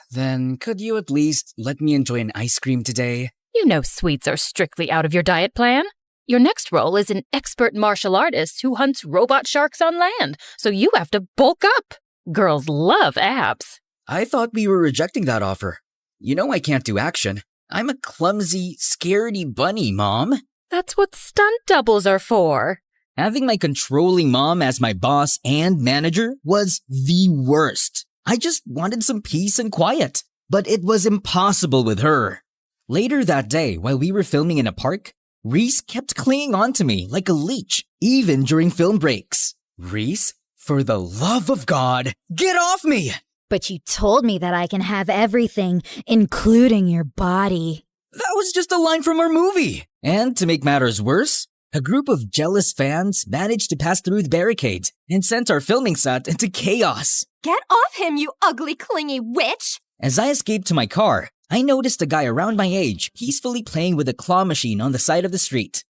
Then could you at least let me enjoy an ice cream today?
You know sweets are strictly out of your diet plan. Your next role is an expert martial artist who hunts robot sharks on land, so you have to bulk up. Girls love abs.
I thought we were rejecting that offer. You know I can't do action. I'm a clumsy, scaredy bunny, Mom.
That's what stunt doubles are for.
Having my controlling mom as my boss and manager was the worst. I just wanted some peace and quiet, but it was impossible with her. Later that day, while we were filming in a park, Reese kept clinging on to me like a leech, even during film breaks. Reese, for the love of God, get off me!
But you told me that I can have everything, including your body.
That was just a line from our movie. And to make matters worse, a group of jealous fans managed to pass through the barricades and sent our filming set into chaos.
Get off him, you ugly, clingy witch!
As I escaped to my car, I noticed a guy around my age peacefully playing with a claw machine on the side of the street.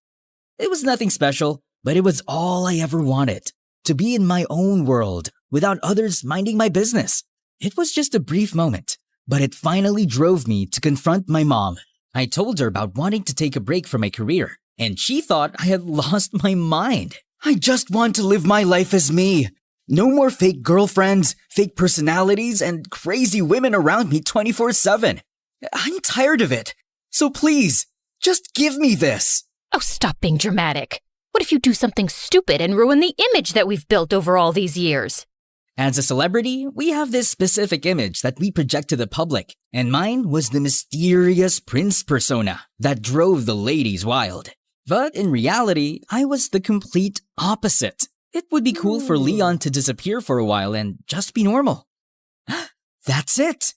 It was nothing special, but it was all I ever wanted. To be in my own world, without others minding my business. It was just a brief moment, but it finally drove me to confront my mom. I told her about wanting to take a break from my career, and she thought I had lost my mind. I just want to live my life as me. No more fake girlfriends, fake personalities, and crazy women around me 24/7. I'm tired of it. So please, just give me this.
Oh, stop being dramatic. What if you do something stupid and ruin the image that we've built over all these years?
As a celebrity, we have this specific image that we project to the public, and mine was the mysterious prince persona that drove the ladies wild. But in reality, I was the complete opposite. It would be cool for Leon to disappear for a while and just be normal. That's it.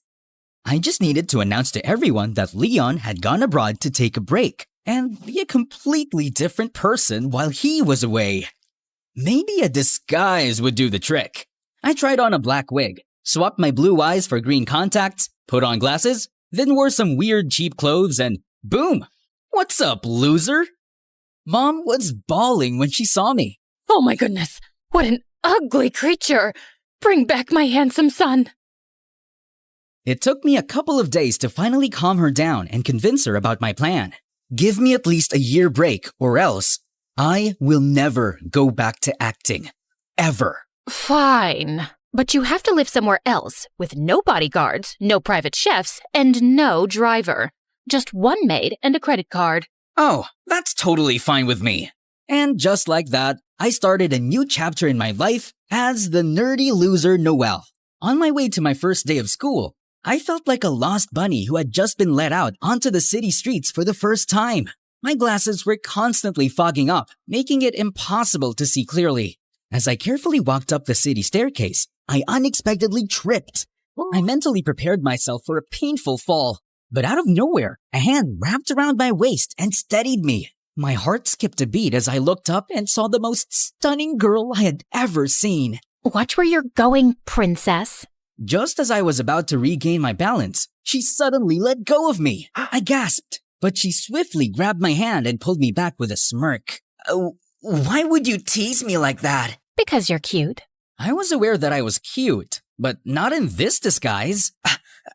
I just needed to announce to everyone that Leon had gone abroad to take a break and be a completely different person while he was away. Maybe a disguise would do the trick. I tried on a black wig, swapped my blue eyes for green contacts, put on glasses, then wore some weird cheap clothes and boom! What's up, loser? Mom was bawling when she saw me.
Oh my goodness, what an ugly creature! Bring back my handsome son!
It took me a couple of days to finally calm her down and convince her about my plan. Give me at least a year break or else I will never go back to acting. Ever.
Fine. But you have to live somewhere else with no bodyguards, no private chefs, and no driver. Just one maid and a credit card.
Oh, that's totally fine with me. And just like that, I started a new chapter in my life as the nerdy loser Noel. On my way to my first day of school, I felt like a lost bunny who had just been let out onto the city streets for the first time. My glasses were constantly fogging up, making it impossible to see clearly. As I carefully walked up the city staircase, I unexpectedly tripped. I mentally prepared myself for a painful fall, but out of nowhere, a hand wrapped around my waist and steadied me. My heart skipped a beat as I looked up and saw the most stunning girl I had ever seen.
Watch where you're going, princess.
Just as I was about to regain my balance, she suddenly let go of me. I gasped, but she swiftly grabbed my hand and pulled me back with a smirk. Why would you tease me like that?
Because you're cute.
I was aware that I was cute, but not in this disguise.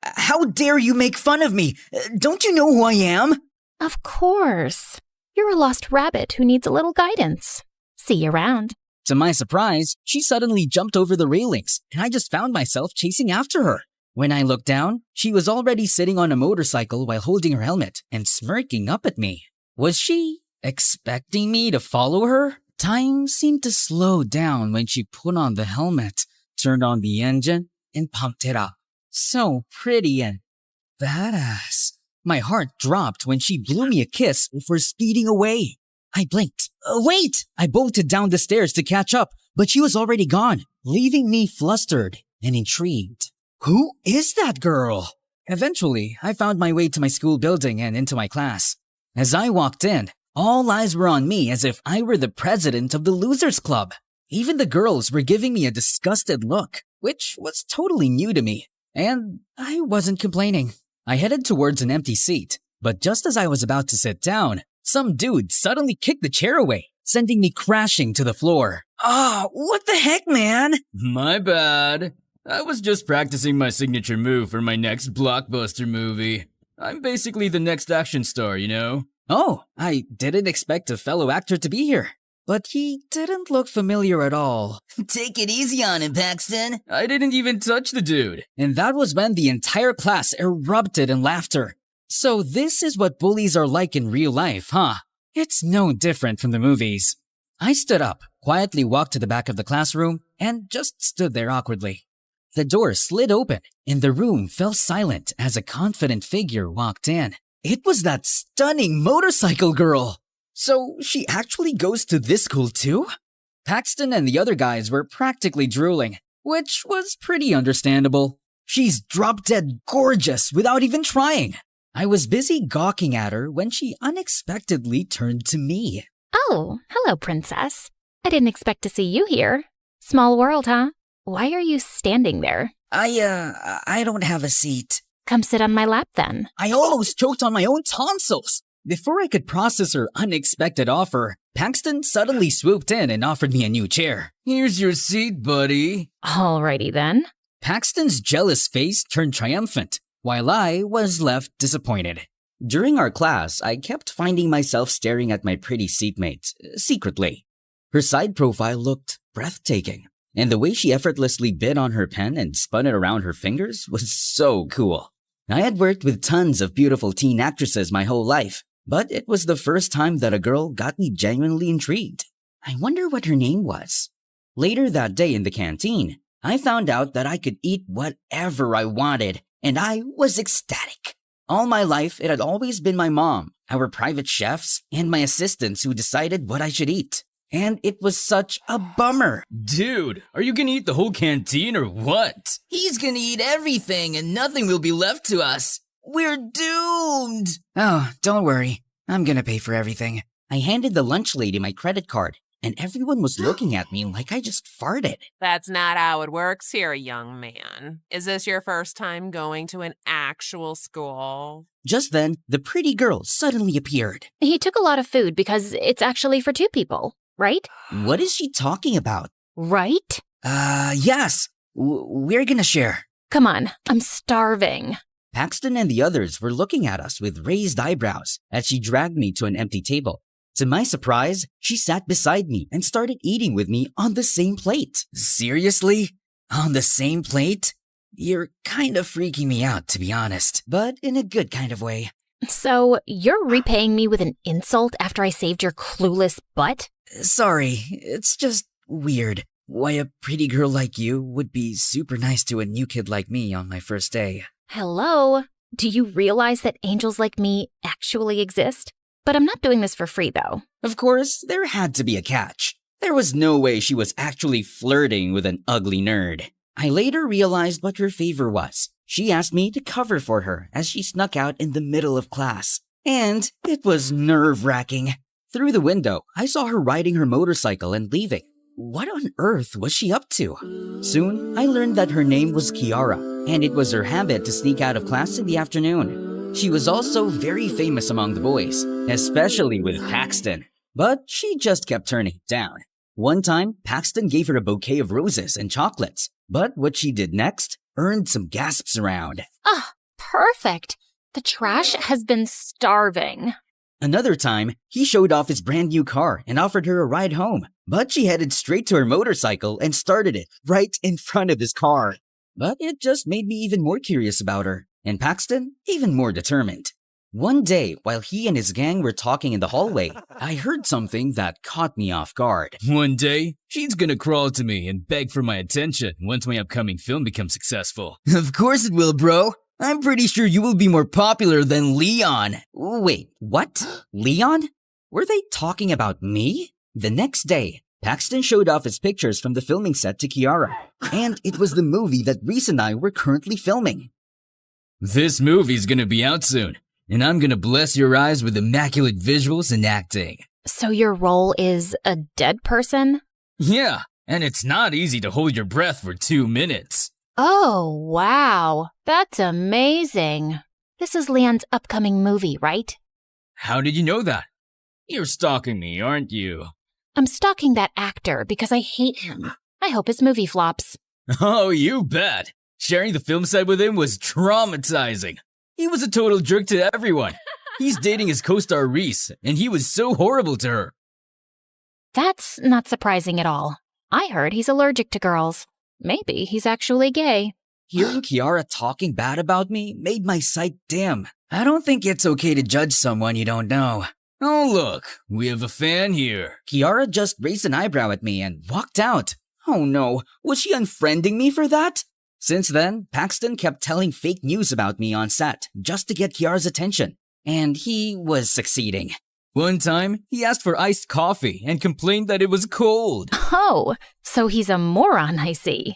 How dare you make fun of me? Don't you know who I am?
Of course. You're a lost rabbit who needs a little guidance. See you around.
To my surprise, she suddenly jumped over the railings, and I just found myself chasing after her. When I looked down, she was already sitting on a motorcycle while holding her helmet and smirking up at me. Was she expecting me to follow her? Time seemed to slow down when she put on the helmet, turned on the engine, and pumped it up. So pretty and badass. My heart dropped when she blew me a kiss before speeding away. I blinked. Wait! I bolted down the stairs to catch up, but she was already gone, leaving me flustered and intrigued. Who is that girl? Eventually, I found my way to my school building and into my class. As I walked in, all eyes were on me as if I were the president of the Losers Club. Even the girls were giving me a disgusted look, which was totally new to me, and I wasn't complaining. I headed towards an empty seat, but just as I was about to sit down, some dude suddenly kicked the chair away, sending me crashing to the floor. Oh, what the heck, man?
My bad. I was just practicing my signature move for my next blockbuster movie. I'm basically the next action star, you know?
Oh, I didn't expect a fellow actor to be here. But he didn't look familiar at all. Take it easy on him, Paxton.
I didn't even touch the dude.
And that was when the entire class erupted in laughter. So this is what bullies are like in real life, huh? It's no different from the movies. I stood up, quietly walked to the back of the classroom, and just stood there awkwardly. The door slid open, and the room fell silent as a confident figure walked in. It was that stunning motorcycle girl! So she actually goes to this school too? Paxton and the other guys were practically drooling, which was pretty understandable. She's drop-dead gorgeous without even trying. I was busy gawking at her when she unexpectedly turned to me.
Oh, hello, princess. I didn't expect to see you here. Small world, huh? Why are you standing there?
I don't have a seat.
Come sit on my lap then.
I almost choked on my own tonsils. Before I could process her unexpected offer, Paxton suddenly swooped in and offered me a new chair.
Here's your seat, buddy.
Alrighty then.
Paxton's jealous face turned triumphant, while I was left disappointed. During our class, I kept finding myself staring at my pretty seatmate, secretly. Her side profile looked breathtaking, and the way she effortlessly bit on her pen and spun it around her fingers was so cool. I had worked with tons of beautiful teen actresses my whole life, but it was the first time that a girl got me genuinely intrigued. I wonder what her name was. Later that day in the canteen, I found out that I could eat whatever I wanted, and I was ecstatic. All my life, it had always been my mom, our private chefs, and my assistants who decided what I should eat. And it was such a bummer.
Dude, are you gonna eat the whole canteen or what?
He's gonna eat everything and nothing will be left to us. We're doomed. Oh, don't worry. I'm gonna pay for everything. I handed the lunch lady my credit card, and everyone was looking at me like I just farted.
That's not how it works here, young man. Is this your first time going to an actual school?
Just then, the pretty girl suddenly appeared.
He took a lot of food because it's actually for 2 people, right?
What is she talking about?
Right?
Yes. We're gonna share.
Come on, I'm starving.
Paxton and the others were looking at us with raised eyebrows as she dragged me to an empty table. To my surprise, she sat beside me and started eating with me on the same plate. Seriously? On the same plate? You're kind of freaking me out, to be honest, but in a good kind of way.
So, you're repaying me with an insult after I saved your clueless butt?
Sorry, it's just weird. Why a pretty girl like you would be super nice to a new kid like me on my first day.
Hello? Do you realize that angels like me actually exist? But I'm not doing this for free, though.
Of course, there had to be a catch. There was no way she was actually flirting with an ugly nerd. I later realized what her favor was. She asked me to cover for her as she snuck out in the middle of class. And it was nerve-wracking. Through the window, I saw her riding her motorcycle and leaving. What on earth was she up to? Soon, I learned that her name was Kiara, and it was her habit to sneak out of class in the afternoon. She was also very famous among the boys, especially with Paxton. But she just kept turning it down. One time, Paxton gave her a bouquet of roses and chocolates, but what she did next earned some gasps around.
Ah, perfect. The trash has been starving.
Another time, he showed off his brand new car and offered her a ride home, but she headed straight to her motorcycle and started it right in front of his car. But it just made me even more curious about her, and Paxton even more determined. One day, while he and his gang were talking in the hallway, I heard something that caught me off guard.
One day, she's gonna crawl to me and beg for my attention once my upcoming film becomes successful.
Of course it will, bro. I'm pretty sure you will be more popular than Leon. Wait, what? Leon? Were they talking about me? The next day, Paxton showed off his pictures from the filming set to Kiara, and it was the movie that Reese and I were currently filming.
This movie's gonna be out soon, and I'm gonna bless your eyes with immaculate visuals and acting.
So your role is a dead person?
Yeah, and it's not easy to hold your breath for 2 minutes.
Oh, wow. That's amazing. This is Leon's upcoming movie, right?
How did you know that? You're stalking me, aren't you?
I'm stalking that actor because I hate him. I hope his movie flops.
Oh, you bet. Sharing the film set with him was traumatizing. He was a total jerk to everyone. He's dating his co-star Reese, and he was so horrible to her.
That's not surprising at all. I heard he's allergic to girls. Maybe he's actually gay.
Hearing Kiara talking bad about me made my sight dim. I don't think it's okay to judge someone you don't know.
Oh, look, we have a fan here.
Kiara just raised an eyebrow at me and walked out. Oh no, was she unfriending me for that? Since then, Paxton kept telling fake news about me on set just to get Kiara's attention. And he was succeeding.
One time, he asked for iced coffee and complained that it was cold.
Oh, so he's a moron, I see.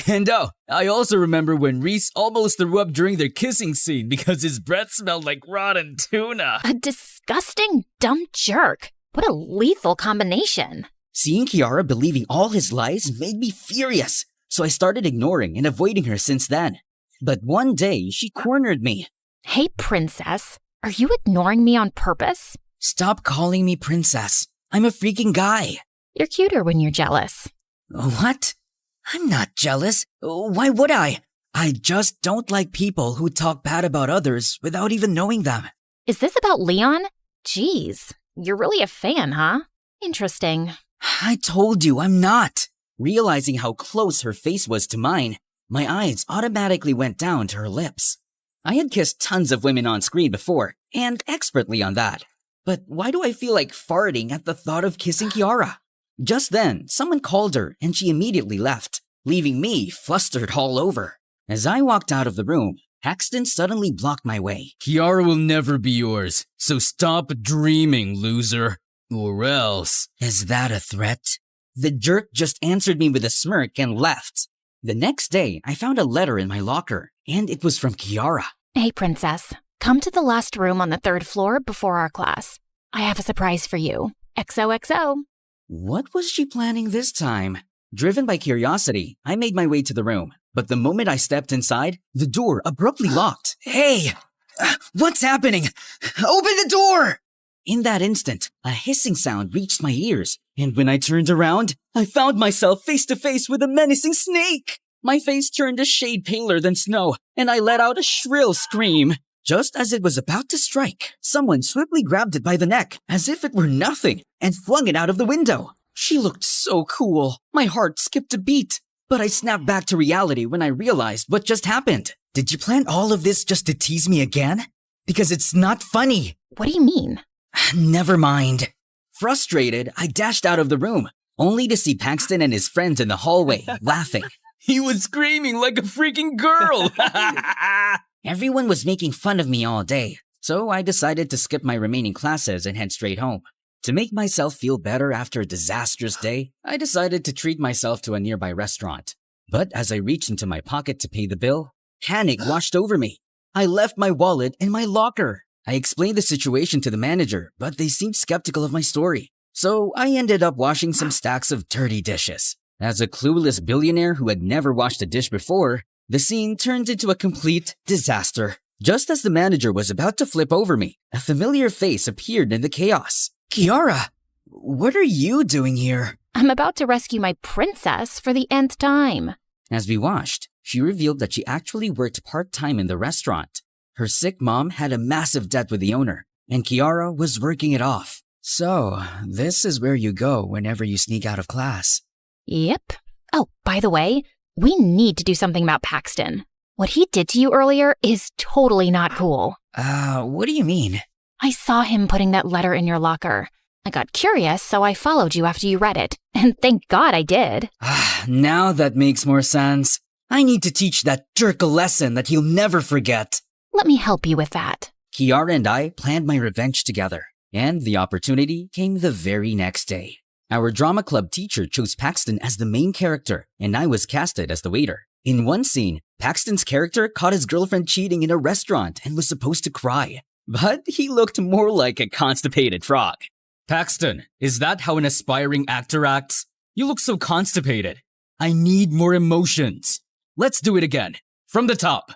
And I also remember when Reese almost threw up during their kissing scene because his breath smelled like rotten tuna.
A disgusting, dumb jerk. What a lethal combination.
Seeing Kiara believing all his lies made me furious, so I started ignoring and avoiding her since then. But one day, she cornered me.
Hey, princess, are you ignoring me on purpose?
Stop calling me princess. I'm a freaking guy.
You're cuter when you're jealous.
What? I'm not jealous. Why would I? I just don't like people who talk bad about others without even knowing them.
Is this about Leon? Jeez, you're really a fan, huh? Interesting.
I told you I'm not. Realizing how close her face was to mine, my eyes automatically went down to her lips. I had kissed tons of women on screen before, and expertly on that. But why do I feel like farting at the thought of kissing Kiara? Just then, someone called her and she immediately left, leaving me flustered all over. As I walked out of the room, Paxton suddenly blocked my way.
Kiara will never be yours, so stop dreaming, loser. Or else.
Is that a threat? The jerk just answered me with a smirk and left. The next day, I found a letter in my locker, and it was from Kiara.
Hey, princess. Come to the last room on the 3rd floor before our class. I have a surprise for you. XOXO.
What was she planning this time? Driven by curiosity, I made my way to the room. But the moment I stepped inside, the door abruptly locked. Hey! What's happening? Open the door! In that instant, a hissing sound reached my ears. And when I turned around, I found myself face to face with a menacing snake.
My face turned a shade paler than snow, and I let out a shrill scream. Just as it was about to strike, someone swiftly grabbed it by the neck, as if it were nothing, and flung it out of the window. She looked so cool. My heart skipped a beat. But I snapped back to reality when I realized what just happened. Did you plan all of this just to tease me again? Because it's not funny.
What do you mean?
Never mind. Frustrated, I dashed out of the room, only to see Paxton and his friends in the hallway, laughing.
He was screaming like a freaking girl.
Everyone was making fun of me all day, so I decided to skip my remaining classes and head straight home. To make myself feel better after a disastrous day, I decided to treat myself to a nearby restaurant. But as I reached into my pocket to pay the bill, panic washed over me. I left my wallet in my locker. I explained the situation to the manager, but they seemed skeptical of my story. So I ended up washing some stacks of dirty dishes. As a clueless billionaire who had never washed a dish before, the scene turned into a complete disaster. Just as the manager was about to flip over me, a familiar face appeared in the chaos. Kiara, what are you doing here?
I'm about to rescue my princess for the nth time.
As we watched, she revealed that she actually worked part-time in the restaurant. Her sick mom had a massive debt with the owner, and Kiara was working it off. So, this is where you go whenever you sneak out of class.
Yep. Oh, by the way, we need to do something about Paxton. What he did to you earlier is totally not cool.
What do you mean?
I saw him putting that letter in your locker. I got curious, so I followed you after you read it. And thank God I did.
Now that makes more sense. I need to teach that jerk a lesson that he'll never forget.
Let me help you with that.
Kiara and I planned my revenge together, and the opportunity came the very next day. Our drama club teacher chose Paxton as the main character, and I was casted as the waiter. In one scene, Paxton's character caught his girlfriend cheating in a restaurant and was supposed to cry. But he looked more like a constipated frog.
Paxton, is that how an aspiring actor acts? You look so constipated. I need more emotions. Let's do it again. From the top.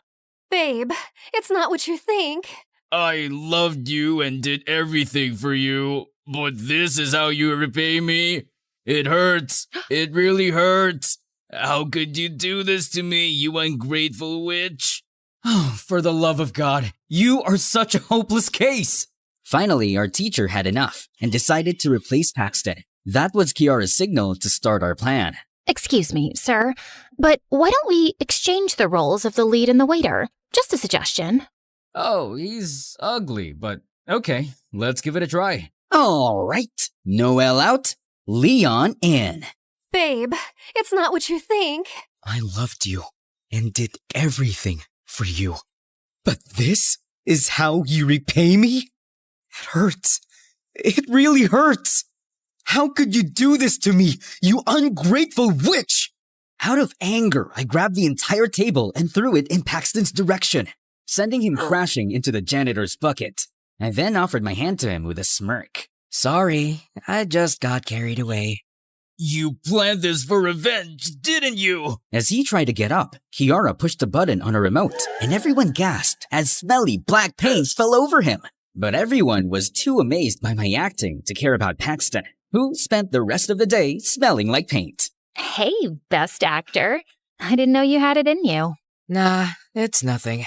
Babe, it's not what you think.
I loved you and did everything for you, but this is how you repay me? It hurts. It really hurts. How could you do this to me, you ungrateful witch?
Oh, for the love of God, you are such a hopeless case. Finally, our teacher had enough and decided to replace Paxton. That was Kiara's signal to start our plan.
Excuse me, sir, but why don't we exchange the roles of the lead and the waiter? Just a suggestion.
Oh, he's ugly, but okay, let's give it a try.
All right, Noelle out, Leon in.
Babe, it's not what you think.
I loved you and did everything for you. But this is how you repay me? It hurts. It really hurts. How could you do this to me, you ungrateful witch? Out of anger, I grabbed the entire table and threw it in Paxton's direction, sending him crashing into the janitor's bucket. I then offered my hand to him with a smirk. Sorry, I just got carried away.
You planned this for revenge, didn't you?
As he tried to get up, Kiara pushed a button on a remote, and everyone gasped as smelly black paint fell over him. But everyone was too amazed by my acting to care about Paxton, who spent the rest of the day smelling like paint.
Hey, best actor. I didn't know you had it in you.
Nah, it's nothing.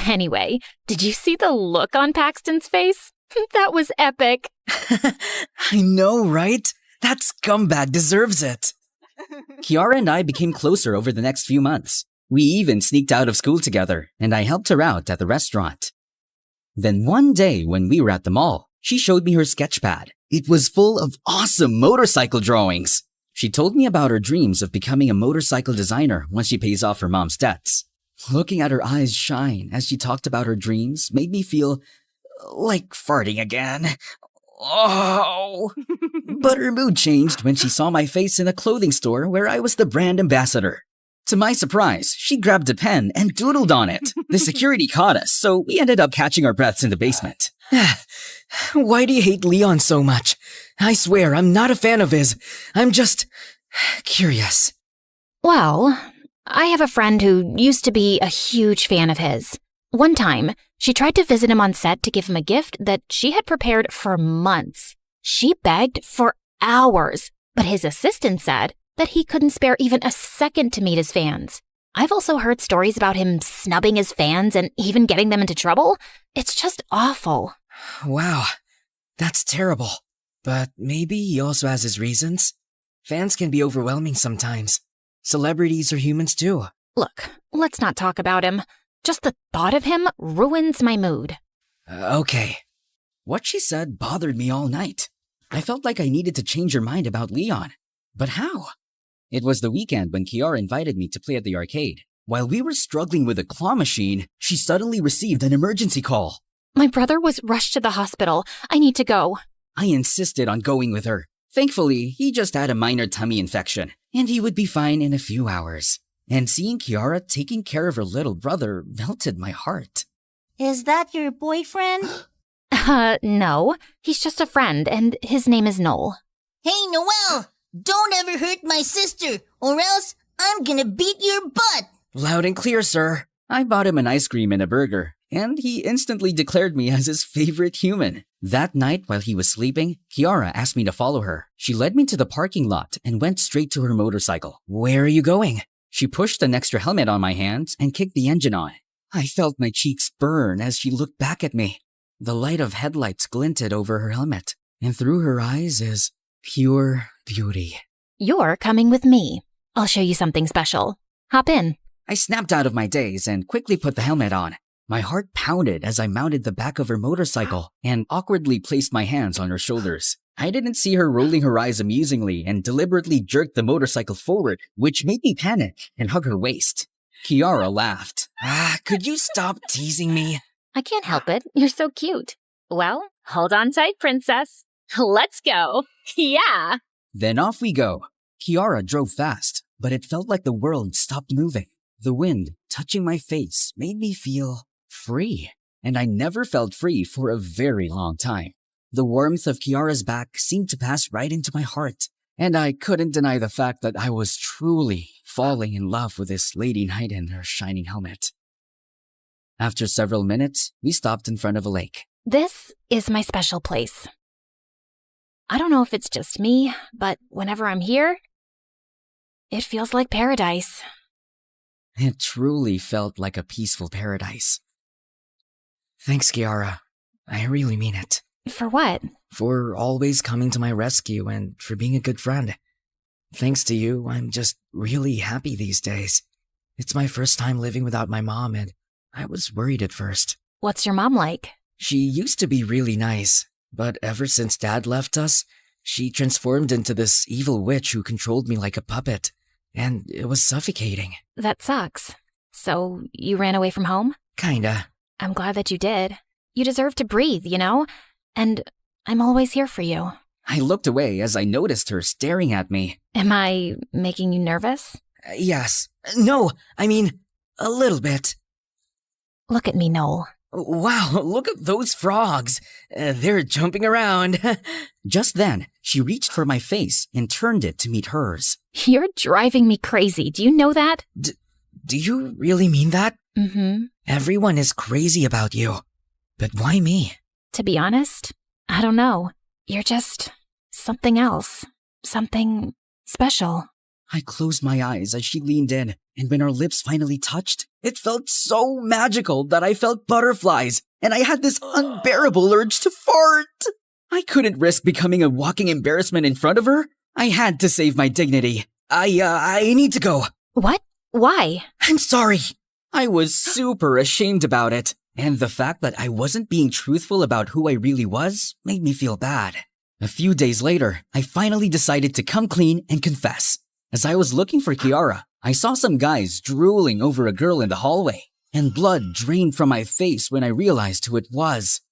Anyway, did you see the look on Paxton's face? That was epic.
I know, right? That scumbag deserves it. Kiara and I became closer over the next few months. We even sneaked out of school together, and I helped her out at the restaurant. Then one day when we were at the mall, she showed me her sketchpad. It was full of awesome motorcycle drawings. She told me about her dreams of becoming a motorcycle designer once she pays off her mom's debts. Looking at her eyes shine as she talked about her dreams made me feel like farting again. Oh! But her mood changed when she saw my face in a clothing store where I was the brand ambassador. To my surprise, she grabbed a pen and doodled on it. The security caught us, so we ended up catching our breaths in the basement. Why do you hate Leon so much? I swear, I'm not a fan of his. I'm just curious.
Well, I have a friend who used to be a huge fan of his. One time, she tried to visit him on set to give him a gift that she had prepared for months. She begged for hours, but his assistant said that he couldn't spare even a second to meet his fans. I've also heard stories about him snubbing his fans and even getting them into trouble. It's just awful.
Wow, that's terrible. But maybe he also has his reasons. Fans can be overwhelming sometimes. Celebrities are humans too.
Look, let's not talk about him. Just the thought of him ruins my mood.
Okay. What she said bothered me all night. I felt like I needed to change her mind about Leon. But how? It was the weekend when Kiara invited me to play at the arcade. While we were struggling with a claw machine, she suddenly received an emergency call.
My brother was rushed to the hospital. I need to go.
I insisted on going with her. Thankfully, he just had a minor tummy infection, and he would be fine in a few hours. And seeing Kiara taking care of her little brother melted my heart.
Is that your boyfriend?
No. He's just a friend, and his name is Noel.
Hey, Noel! Don't ever hurt my sister, or else I'm gonna beat your butt!
Loud and clear, sir. I bought him an ice cream and a burger, and he instantly declared me as his favorite human. That night, while he was sleeping, Kiara asked me to follow her. She led me to the parking lot and went straight to her motorcycle. Where are you going? She pushed an extra helmet on my hands and kicked the engine on. I felt my cheeks burn as she looked back at me. The light of headlights glinted over her helmet, and through her eyes is pure beauty.
You're coming with me. I'll show you something special. Hop in.
I snapped out of my daze and quickly put the helmet on. My heart pounded as I mounted the back of her motorcycle and awkwardly placed my hands on her shoulders. I didn't see her rolling her eyes amusingly and deliberately jerked the motorcycle forward, which made me panic and hug her waist. Kiara laughed. Could you stop teasing me?
I can't help it. You're so cute. Well, hold on tight, princess. Let's go. Yeah.
Then off we go. Kiara drove fast, but it felt like the world stopped moving. The wind touching my face made me feel free, and I never felt free for a very long time. The warmth of Kiara's back seemed to pass right into my heart, and I couldn't deny the fact that I was truly falling in love with this lady knight in her shining helmet. After several minutes, we stopped in front of a lake.
This is my special place. I don't know if it's just me, but whenever I'm here, it feels like paradise.
It truly felt like a peaceful paradise. Thanks, Kiara. I really mean it.
For what?
For always coming to my rescue and for being a good friend. Thanks to you, I'm just really happy these days. It's my first time living without my mom, and I was worried at first.
What's your mom like?
She used to be really nice, but ever since Dad left us, she transformed into this evil witch who controlled me like a puppet, and it was suffocating.
That sucks. So, you ran away from home?
Kinda.
I'm glad that you did. You deserve to breathe, you know? And I'm always here for you.
I looked away as I noticed her staring at me.
Am I making you nervous?
Yes. No, I mean, a little bit.
Look at me, Noel.
Wow, look at those frogs. They're jumping around. Just then, she reached for my face and turned it to meet hers.
You're driving me crazy. Do you know that?
Do you really mean that?
Mm-hmm.
Everyone is crazy about you. But why me?
To be honest, I don't know. You're just something else. Something special.
I closed my eyes as she leaned in, and when our lips finally touched, it felt so magical that I felt butterflies, and I had this unbearable urge to fart. I couldn't risk becoming a walking embarrassment in front of her. I had to save my dignity. I need to go.
What? Why?
I'm sorry. I was super ashamed about it, and the fact that I wasn't being truthful about who I really was made me feel bad. A few days later, I finally decided to come clean and confess. As I was looking for Kiara, I saw some guys drooling over a girl in the hallway, and blood drained from my face when I realized who it was.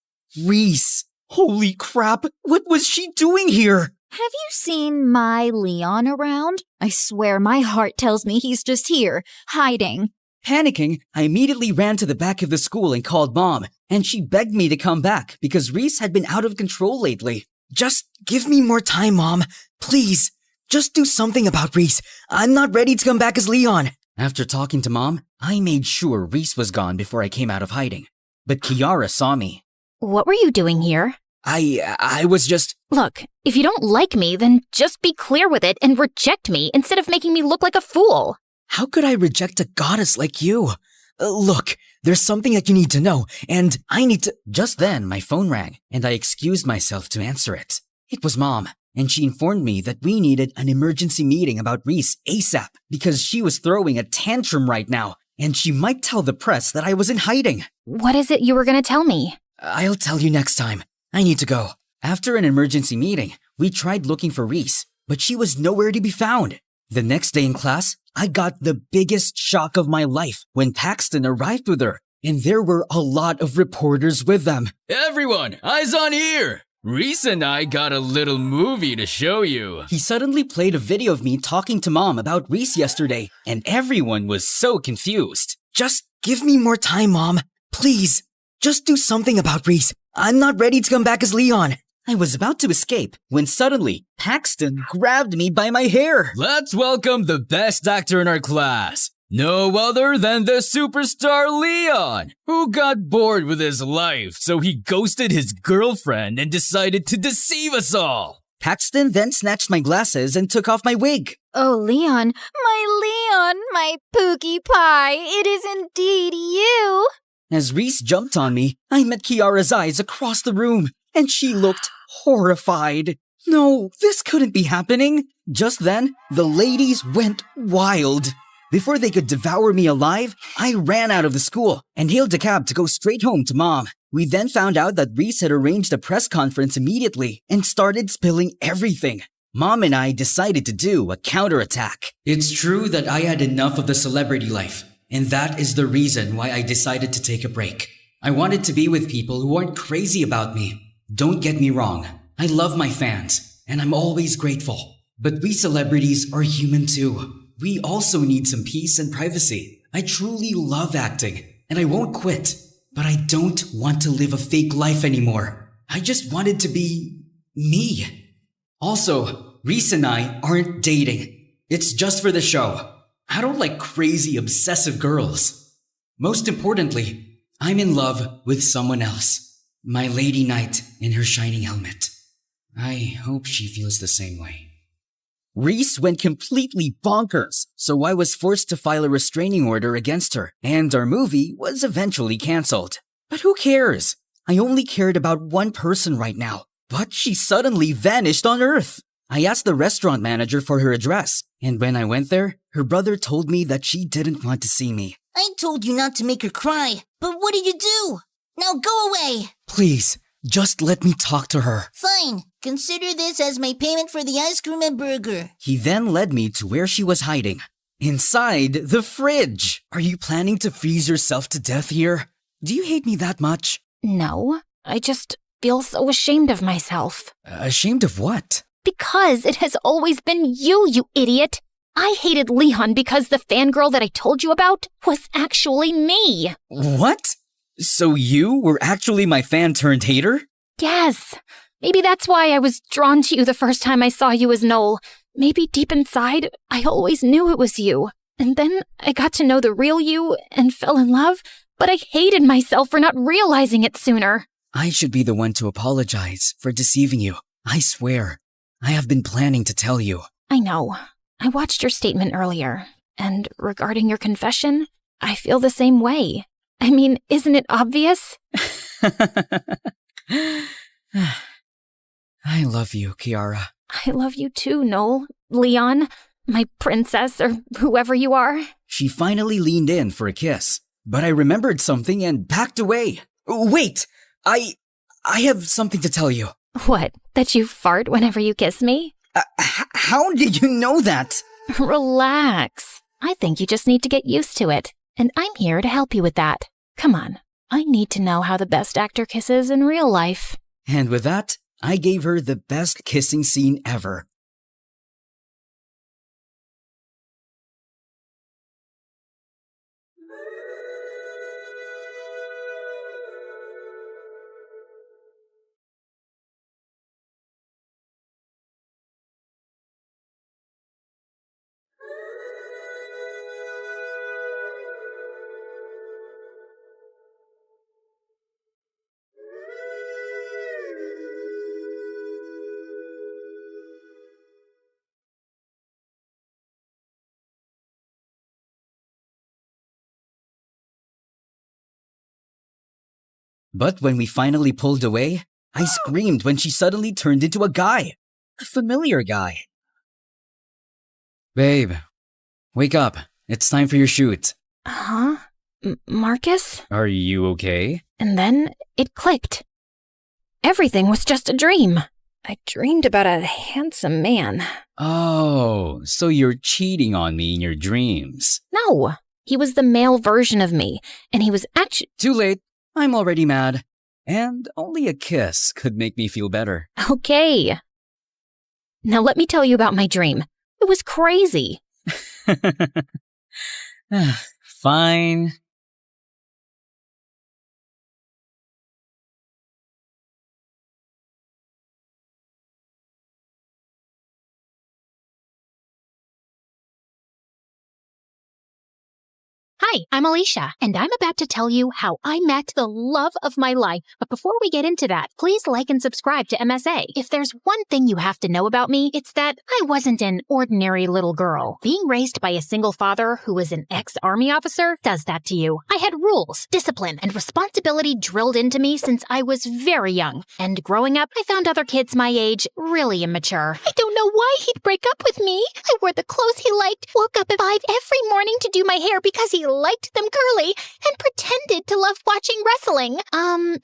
Reese! Holy crap! What was she doing here?
Have you seen my Leon around? I swear my heart tells me he's just here, hiding.
Panicking, I immediately ran to the back of the school and called Mom, and she begged me to come back because Reese had been out of control lately. Just give me more time, Mom. Please. Just do something about Reese. I'm not ready to come back as Leon. After talking to Mom, I made sure Reese was gone before I came out of hiding. But Kiara saw me.
What were you doing here?
I was just...
Look, if you don't like me, then just be clear with it and reject me instead of making me look like a fool.
How could I reject a goddess like you? Look, there's something that you need to know, and I need to— Just then, my phone rang, and I excused myself to answer it. It was Mom, and she informed me that we needed an emergency meeting about Reese ASAP because she was throwing a tantrum right now, and she might tell the press that I was in hiding.
What is it you were going to tell me?
I'll tell you next time. I need to go. After an emergency meeting, we tried looking for Reese, but she was nowhere to be found. The next day in class, I got the biggest shock of my life when Paxton arrived with her, and there were a lot of reporters with them.
Everyone, eyes on here! Reese and I got a little movie to show you.
He suddenly played a video of me talking to Mom about Reese yesterday, and everyone was so confused. Just give me more time, Mom. Please, just do something about Reese. I'm not ready to come back as Leon. I was about to escape when suddenly Paxton grabbed me by my hair.
Let's welcome the best actor in our class. No other than the superstar Leon, who got bored with his life, so he ghosted his girlfriend and decided to deceive us all.
Paxton then snatched my glasses and took off my wig.
Oh, Leon, my Pookie Pie, it is indeed you.
As Reese jumped on me, I met Kiara's eyes across the room, and she looked horrified. No, this couldn't be happening. Just then, the ladies went wild. Before they could devour me alive, I ran out of the school and hailed a cab to go straight home to Mom. We then found out that Reese had arranged a press conference immediately and started spilling everything. Mom and I decided to do a counterattack. It's true that I had enough of the celebrity life, and that is the reason why I decided to take a break. I wanted to be with people who aren't crazy about me. Don't get me wrong, I love my fans, and I'm always grateful. But we celebrities are human too. We also need some peace and privacy. I truly love acting, and I won't quit. But I don't want to live a fake life anymore. I just wanted to be me. Also, Reese and I aren't dating. It's just for the show. I don't like crazy, obsessive girls. Most importantly, I'm in love with someone else. My lady knight in her shining helmet. I hope she feels the same way. Reese went completely bonkers, so I was forced to file a restraining order against her, and our movie was eventually cancelled. But who cares? I only cared about one person right now, but she suddenly vanished on Earth. I asked the restaurant manager for her address, and when I went there, her brother told me that she didn't want to see me.
I told you not to make her cry, but what did you do? Now go away!
Please, just let me talk to her.
Fine. Consider this as my payment for the ice cream and burger.
He then led me to where she was hiding. Inside the fridge. Are you planning to freeze yourself to death here? Do you hate me that much?
No, I just feel so ashamed of myself.
Ashamed of what?
Because it has always been you, you idiot. I hated Leon because the fangirl that I told you about was actually me.
What? So you were actually my fan turned hater?
Yes. Maybe that's why I was drawn to you the first time I saw you as Noel. Maybe deep inside, I always knew it was you. And then I got to know the real you and fell in love, but I hated myself for not realizing it sooner.
I should be the one to apologize for deceiving you. I swear. I have been planning to tell you.
I know. I watched your statement earlier. And regarding your confession, I feel the same way. I mean, isn't it obvious?
I love you, Kiara.
I love you too, Noel. Leon, my princess, or whoever you are.
She finally leaned in for a kiss, but I remembered something and backed away. Wait! I have something to tell you.
What, that you fart whenever you kiss me?
How did you know that?
Relax. I think you just need to get used to it, and I'm here to help you with that. Come on, I need to know how the best actor kisses in real life.
And with that, I gave her the best kissing scene ever. But when we finally pulled away, I screamed when she suddenly turned into a guy. A familiar guy. Babe, wake up. It's time for your shoot.
Huh? Marcus?
Are you okay?
And then it clicked. Everything was just a dream. I dreamed about a handsome man.
Oh, so you're cheating on me in your dreams.
No, he was the male version of me, and he was actually—
Too late. I'm already mad. And only a kiss could make me feel better.
Okay. Now let me tell you about my dream. It was crazy.
Fine.
Hi, I'm Alicia, and I'm about to tell you how I met the love of my life. But before we get into that, please like and subscribe to MSA. If there's one thing you have to know about me, it's that I wasn't an ordinary little girl. Being raised by a single father who was an ex-army officer does that to you. I had rules, discipline, and responsibility drilled into me since I was very young. And growing up, I found other kids my age really immature. I don't know why he'd break up with me. I wore the clothes he liked, woke up at 5 every morning to do my hair because he liked them curly, and pretended to love watching wrestling.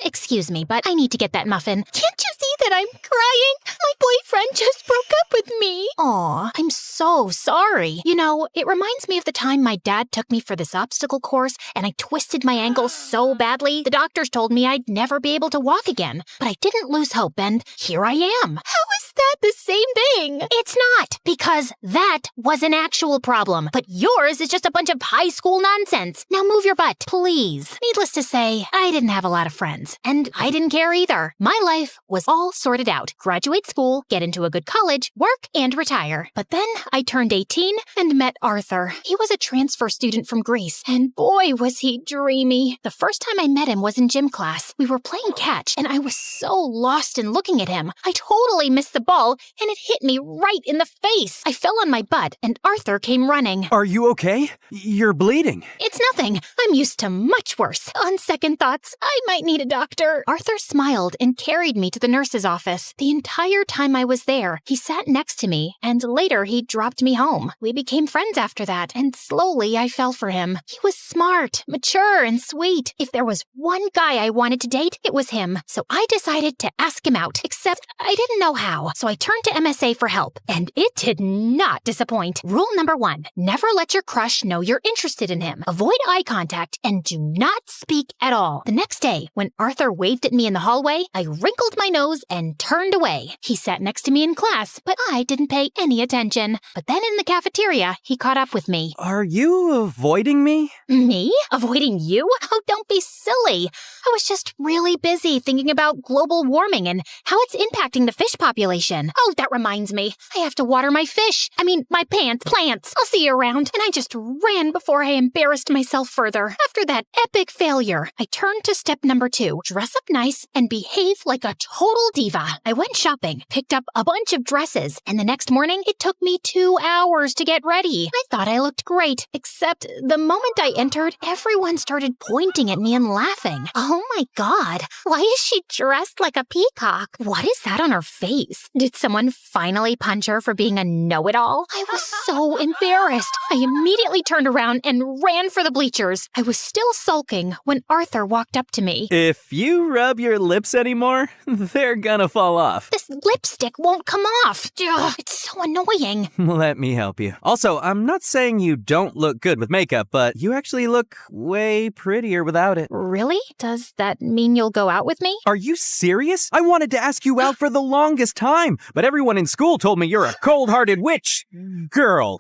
Excuse me, but I need to get that muffin. Can't you see that I'm crying? My boyfriend just broke up with me. Aw, I'm so sorry. You know, it reminds me of the time my dad took me for this obstacle course, and I twisted my ankle so badly, the doctors told me I'd never be able to walk again. But I didn't lose hope, and here I am. How is that the same thing? It's not, because that was an actual problem, but yours is just a bunch of high school nonsense. Now move your butt, please. Needless to say, I didn't have a lot of friends, and I didn't care either. My life was all sorted out. Graduate school, get into a good college, work, and retire. But then I turned 18 and met Arthur. He was a transfer student from Greece, and boy was he dreamy. The first time I met him was in gym class. We were playing catch, and I was so lost in looking at him. I totally missed the ball, and it hit me right in the face. I fell on my butt, and Arthur came running.
Are you okay? You're bleeding.
It's nothing. I'm used to much worse. On second thoughts, I might need a doctor. Arthur smiled and carried me to the nurse's office. The entire time I was there, he sat next to me, and later he dropped me home. We became friends after that, and slowly I fell for him. He was smart, mature, and sweet. If there was one guy I wanted to date, it was him. So I decided to ask him out, except I didn't know how. So I turned to MSA for help, and it did not disappoint. Rule number 1, never let your crush know you're interested in him. Avoid eye contact and do not speak at all. The next day, when Arthur waved at me in the hallway, I wrinkled my nose and turned away. He sat next to me in class, but I didn't pay any attention. But then in the cafeteria, he caught up with me.
Are you avoiding me?
Me? Avoiding you? Oh, don't be silly. I was just really busy thinking about global warming and how it's impacting the fish population. Oh, that reminds me. I have to water my fish. My plants. I'll see you around. And I just ran before I embarrassed myself further. After that epic failure, I turned to step number 2. Dress up nice and behave like a total diva. I went shopping, picked up a bunch of dresses, and the next morning, it took me 2 hours to get ready. I thought I looked great, except the moment I entered, everyone started pointing at me and laughing. Oh my god, why is she dressed like a peacock? What is that on her face? Did someone finally punch her for being a know-it-all? I was so embarrassed. I immediately turned around and ran for the bleachers. I was still sulking when Arthur walked up to me.
If you rub your lips anymore, they're gonna fall off.
This lipstick won't come off. Ugh, it's so annoying.
Let me help you. Also, I'm not saying you don't look good with makeup, but you actually look way prettier without it.
Really? Does that mean you'll go out with me?
Are you serious? I wanted to ask you out for the longest time, but everyone in school told me you're a cold-hearted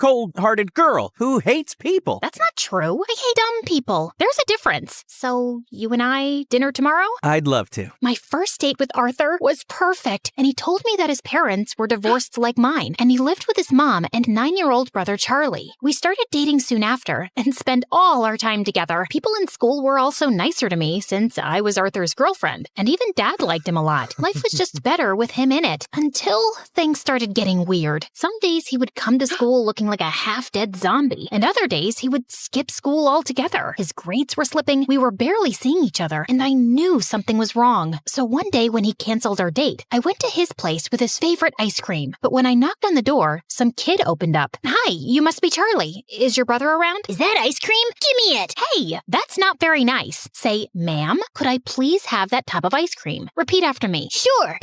cold-hearted girl who hates people.
That's not true. I hate dumb people. There's a difference. So, you and I, dinner tomorrow?
I'd love to.
My first date with Arthur was perfect, and he told me that his parents were divorced like mine, and he lived with his mom and 9-year-old brother Charlie. We started dating soon after, and spent all our time together. People in school were also nicer to me since I was Arthur's girlfriend, and even Dad liked him a lot. Life was just better with him in it, until Until things started getting weird. Some days he would come to school looking like a half-dead zombie, and other days he would skip school altogether. His grades were slipping, we were barely seeing each other, and I knew something was wrong. So one day when he canceled our date, I went to his place with his favorite ice cream. But when I knocked on the door, some kid opened up. Hi, you must be Charlie. Is your brother around?
Is that ice cream? Give me it.
Hey, that's not very nice. Say, ma'am, could I please have that tub of ice cream? Repeat after me.
Sure.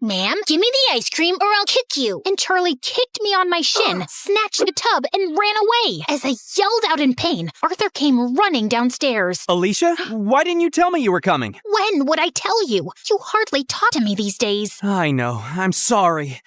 Ma'am, give me the ice cream or I'll kick you.
And Charlie kicked me on my shin, snatched the tub, and ran away. As I yelled out in pain, Arthur came running downstairs.
Alicia, why didn't you tell me you were coming?
When would I tell you? You hardly talk to me these days.
I know. I'm sorry.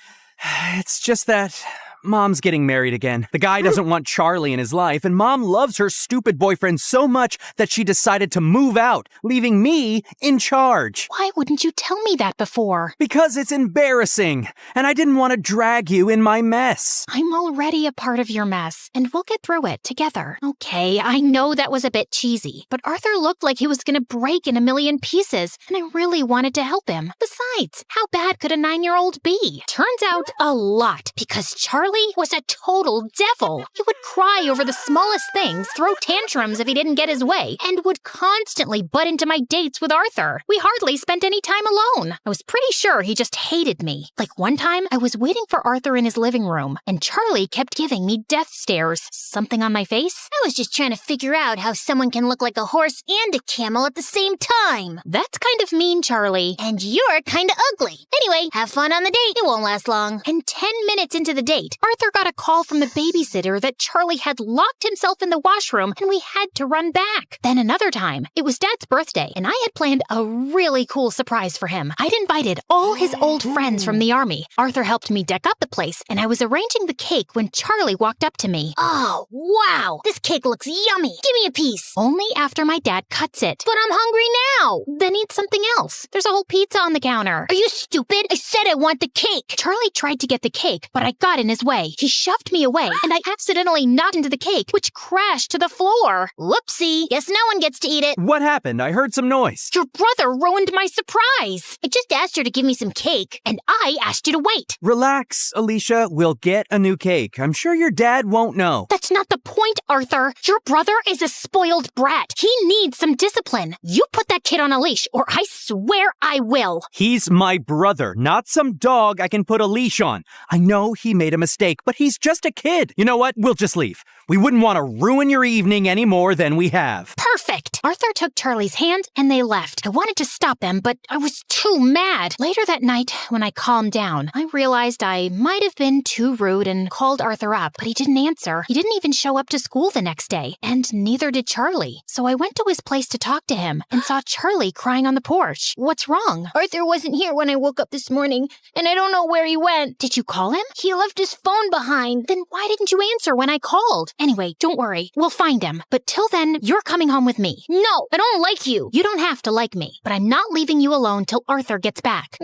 It's just that Mom's getting married again. The guy doesn't want Charlie in his life, and Mom loves her stupid boyfriend so much that she decided to move out, leaving me in charge.
Why wouldn't you tell me that before?
Because it's embarrassing, and I didn't want to drag you in my mess.
I'm already a part of your mess, and we'll get through it together. Okay, I know that was a bit cheesy, but Arthur looked like he was going to break in a million pieces, and I really wanted to help him. Besides, how bad could a 9-year-old be? Turns out a lot, because Charlie was a total devil. He would cry over the smallest things, throw tantrums if he didn't get his way, and would constantly butt into my dates with Arthur. We hardly spent any time alone. I was pretty sure he just hated me. Like one time, I was waiting for Arthur in his living room, and Charlie kept giving me death stares. Something on my face?
I was just trying to figure out how someone can look like a horse and a camel at the same time.
That's kind of mean, Charlie.
And you're kind of ugly. Anyway, have fun on the date. It won't last long.
And 10 minutes into the date, Arthur got a call from the babysitter that Charlie had locked himself in the washroom and we had to run back. Then another time, it was Dad's birthday and I had planned a really cool surprise for him. I'd invited all his old friends from the army. Arthur helped me deck up the place and I was arranging the cake when Charlie walked up to me.
Oh, wow. This cake looks yummy. Give me a piece.
Only after my dad cuts it.
But I'm hungry now.
Then eat something else. There's a whole pizza on the counter.
Are you stupid? I said I want the cake.
Charlie tried to get the cake, but I got in his way. He shoved me away, and I accidentally knocked into the cake, which crashed to the floor.
Whoopsie. Guess no one gets to eat it.
What happened? I heard some noise.
Your brother ruined my surprise.
I just asked her to give me some cake.
And I asked you to wait.
Relax, Alicia. We'll get a new cake. I'm sure your dad won't know.
That's not the point, Arthur. Your brother is a spoiled brat. He needs some discipline. You put that kid on a leash, or I swear I will.
He's my brother, not some dog I can put a leash on. I know he made a mistake, but he's just a kid. You know what? We'll just leave. We wouldn't want to ruin your evening any more than we have.
Perfect. Arthur took Charlie's hand and they left. I wanted to stop them, but I was too mad. Later that night, when I calmed down, I realized I might have been too rude and called Arthur up, but he didn't answer. He didn't even show up to school the next day, and neither did Charlie. So I went to his place to talk to him and saw Charlie crying on the porch. What's wrong?
Arthur wasn't here when I woke up this morning, and I don't know where he went.
Did you call him?
He left his phone behind.
Then why didn't you answer when I called? Anyway, don't worry. We'll find him. But till then, you're coming home with me.
No, I don't like you.
You don't have to like me, but I'm not leaving you alone till Arthur gets back.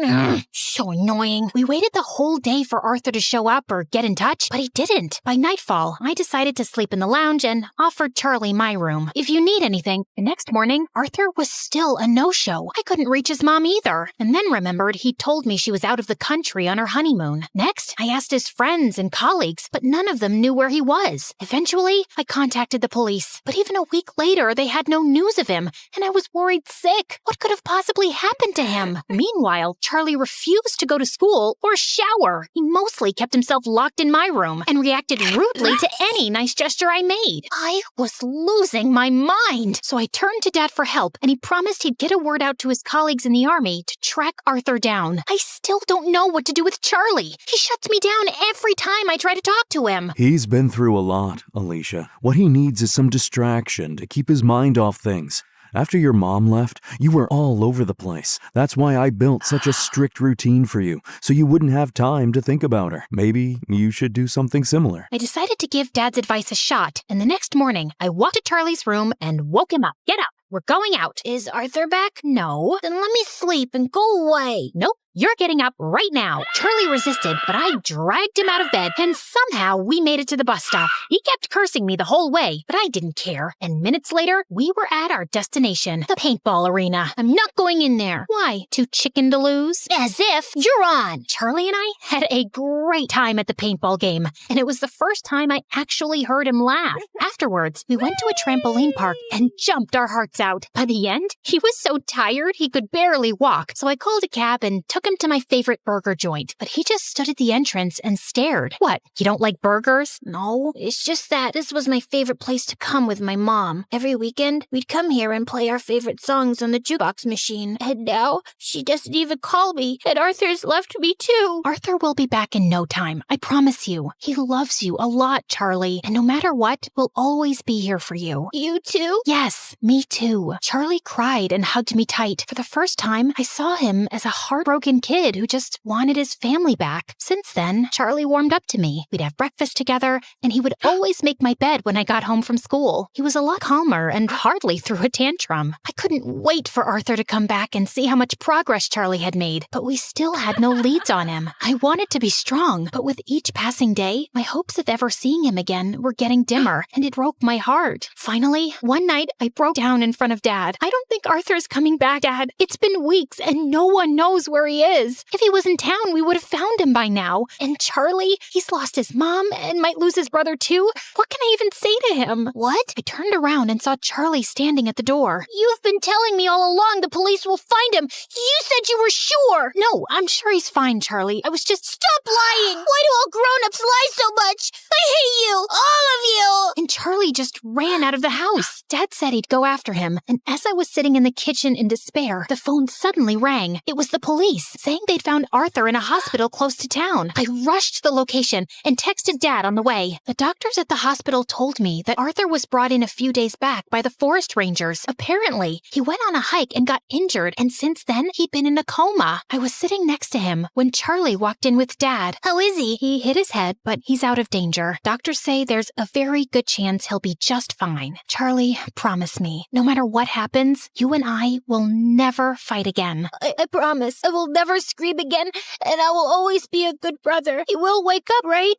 So annoying.
We waited the whole day for Arthur to show up or get in touch, but he didn't. By nightfall, I decided to sleep in the lounge and offered Charlie my room. If you need anything. The next morning, Arthur was still a no-show. I couldn't reach his mom either. And then remembered he'd told me she was out of the country on her honeymoon. Next, I asked his friends and colleagues, but none of them knew where he was. Eventually, I contacted the police. But even a week later, they had no news of him, and I was worried sick. What could have possibly happened to him? Meanwhile, Charlie refused to go to school or shower. He mostly kept himself locked in my room and reacted rudely to any nice gesture I made. I was losing my mind. So I turned to Dad for help, and he promised he'd get a word out to his colleagues in the army to track Arthur down. I still don't know what to do with Charlie. He shuts me down every time I try to talk to him.
He's been through a lot, Alicia. What he needs is some distraction to keep his mind off things. After your mom left, you were all over the place. That's why I built such a strict routine for you, so you wouldn't have time to think about her. Maybe you should do something similar.
I decided to give Dad's advice a shot, and the next morning, I walked to Charlie's room and woke him up. Get up! we're going out.
Is Arthur back?
No.
Then let me sleep and go away.
Nope. You're getting up right now. Charlie resisted, but I dragged him out of bed, and somehow we made it to the bus stop. He kept cursing me the whole way, but I didn't care. And minutes later, we were at our destination, the paintball arena.
I'm not going in there.
Why? Too chicken to lose?
As if you're on.
Charlie and I had a great time at the paintball game, and it was the first time I actually heard him laugh. Afterwards, we went to a trampoline park and jumped our hearts out. By the end, he was so tired he could barely walk, so I called a cab and took him to my favorite burger joint, but he just stood at the entrance and stared. What, you don't like burgers?
No, it's just that this was my favorite place to come with my mom. Every weekend, we'd come here and play our favorite songs on the jukebox machine. And now, she doesn't even call me, and Arthur's left me too.
Arthur will be back in no time, I promise you. He loves you a lot, Charlie, and no matter what, we'll always be here for you.
You too?
Yes, me too. Charlie cried and hugged me tight. For the first time, I saw him as a heartbroken kid who just wanted his family back. Since then, Charlie warmed up to me. We'd have breakfast together, and he would always make my bed when I got home from school. He was a lot calmer and hardly threw a tantrum. I couldn't wait for Arthur to come back and see how much progress Charlie had made, but we still had no leads on him. I wanted to be strong, but with each passing day, my hopes of ever seeing him again were getting dimmer, and it broke my heart. Finally, one night, I broke down in front of Dad. I don't think Arthur's coming back, Dad. It's been weeks, and no one knows where he is. If he was in town, we would have found him by now. And Charlie, he's lost his mom and might lose his brother too. What can I even say to him?
What?
I turned around and saw Charlie standing at the door.
You've been telling me all along the police will find him. You said you were sure.
No, I'm sure he's fine, Charlie. I was just...
Stop lying. Why do all grown-ups lie so much? I hate you. All of you.
And Charlie just ran out of the house. Dad said he'd go after him. And as I was sitting in the kitchen in despair, the phone suddenly rang. It was the police, saying they'd found Arthur in a hospital close to town. I rushed to the location and texted Dad on the way. The doctors at the hospital told me that Arthur was brought in a few days back by the forest rangers. Apparently, he went on a hike and got injured, and since then, he'd been in a coma. I was sitting next to him when Charlie walked in with Dad.
How is he?
He hit his head, but he's out of danger. Doctors say there's a very good chance he'll be just fine. Charlie, promise me, no matter what happens, you and I will never fight again.
I promise. I will never scream again, and I will always be a good brother. He will wake up, right?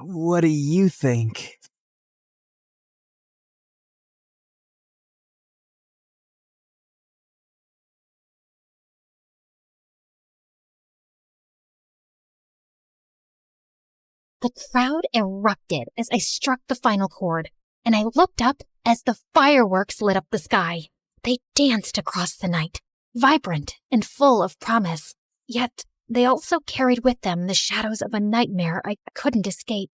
What do you think?
The crowd erupted as I struck the final chord, and I looked up as the fireworks lit up the sky. They danced across the night, vibrant and full of promise. Yet they also carried with them the shadows of a nightmare I couldn't escape.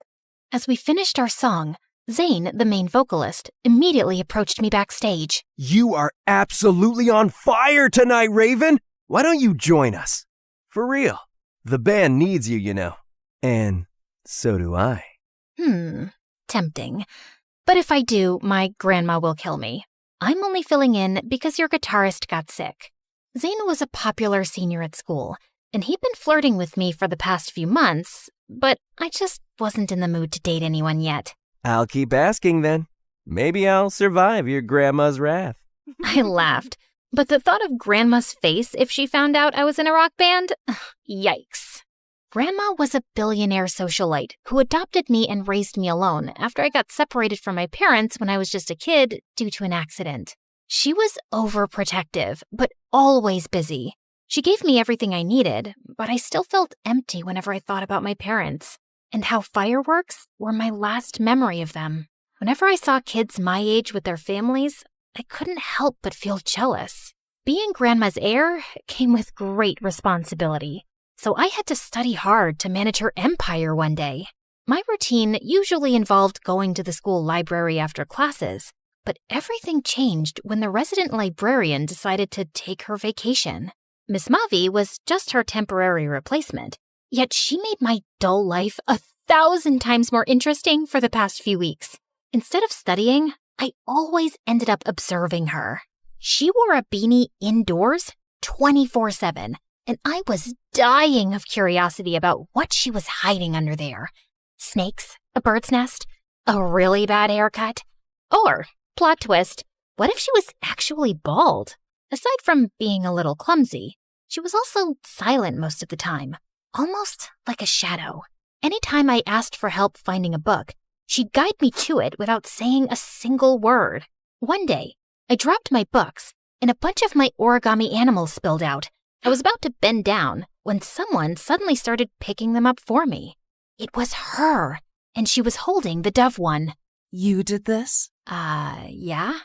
As we finished our song, Zane, the main vocalist, immediately approached me backstage.
You are absolutely on fire tonight, Raven! Why don't you join us? For real. The band needs you, you know. And so do I.
Tempting. But if I do, my grandma will kill me. I'm only filling in because your guitarist got sick. Zane was a popular senior at school, and he'd been flirting with me for the past few months, but I just wasn't in the mood to date anyone yet.
I'll keep asking then. Maybe I'll survive your grandma's wrath.
I laughed, but the thought of Grandma's face if she found out I was in a rock band? Yikes. Grandma was a billionaire socialite who adopted me and raised me alone after I got separated from my parents when I was just a kid due to an accident. She was overprotective, but always busy. She gave me everything I needed, but I still felt empty whenever I thought about my parents, and how fireworks were my last memory of them. Whenever I saw kids my age with their families, I couldn't help but feel jealous. Being Grandma's heir came with great responsibility, so I had to study hard to manage her empire one day. My routine usually involved going to the school library after classes, but everything changed when the resident librarian decided to take her vacation. Miss Mavi was just her temporary replacement, yet she made my dull life 1,000 times more interesting for the past few weeks. Instead of studying, I always ended up observing her. She wore a beanie indoors 24/7, and I was dying of curiosity about what she was hiding under there. Snakes, a bird's nest, a really bad haircut, or, plot twist, What if she was actually bald? Aside from being a little clumsy, she was also silent most of the time, almost like a shadow. Anytime I asked for help finding a book, she'd guide me to it without saying a single word. One day, I dropped my books, and a bunch of my origami animals spilled out. I was about to bend down when someone suddenly started picking them up for me. It was her, and she was holding the dove one.
You did this?
Yeah?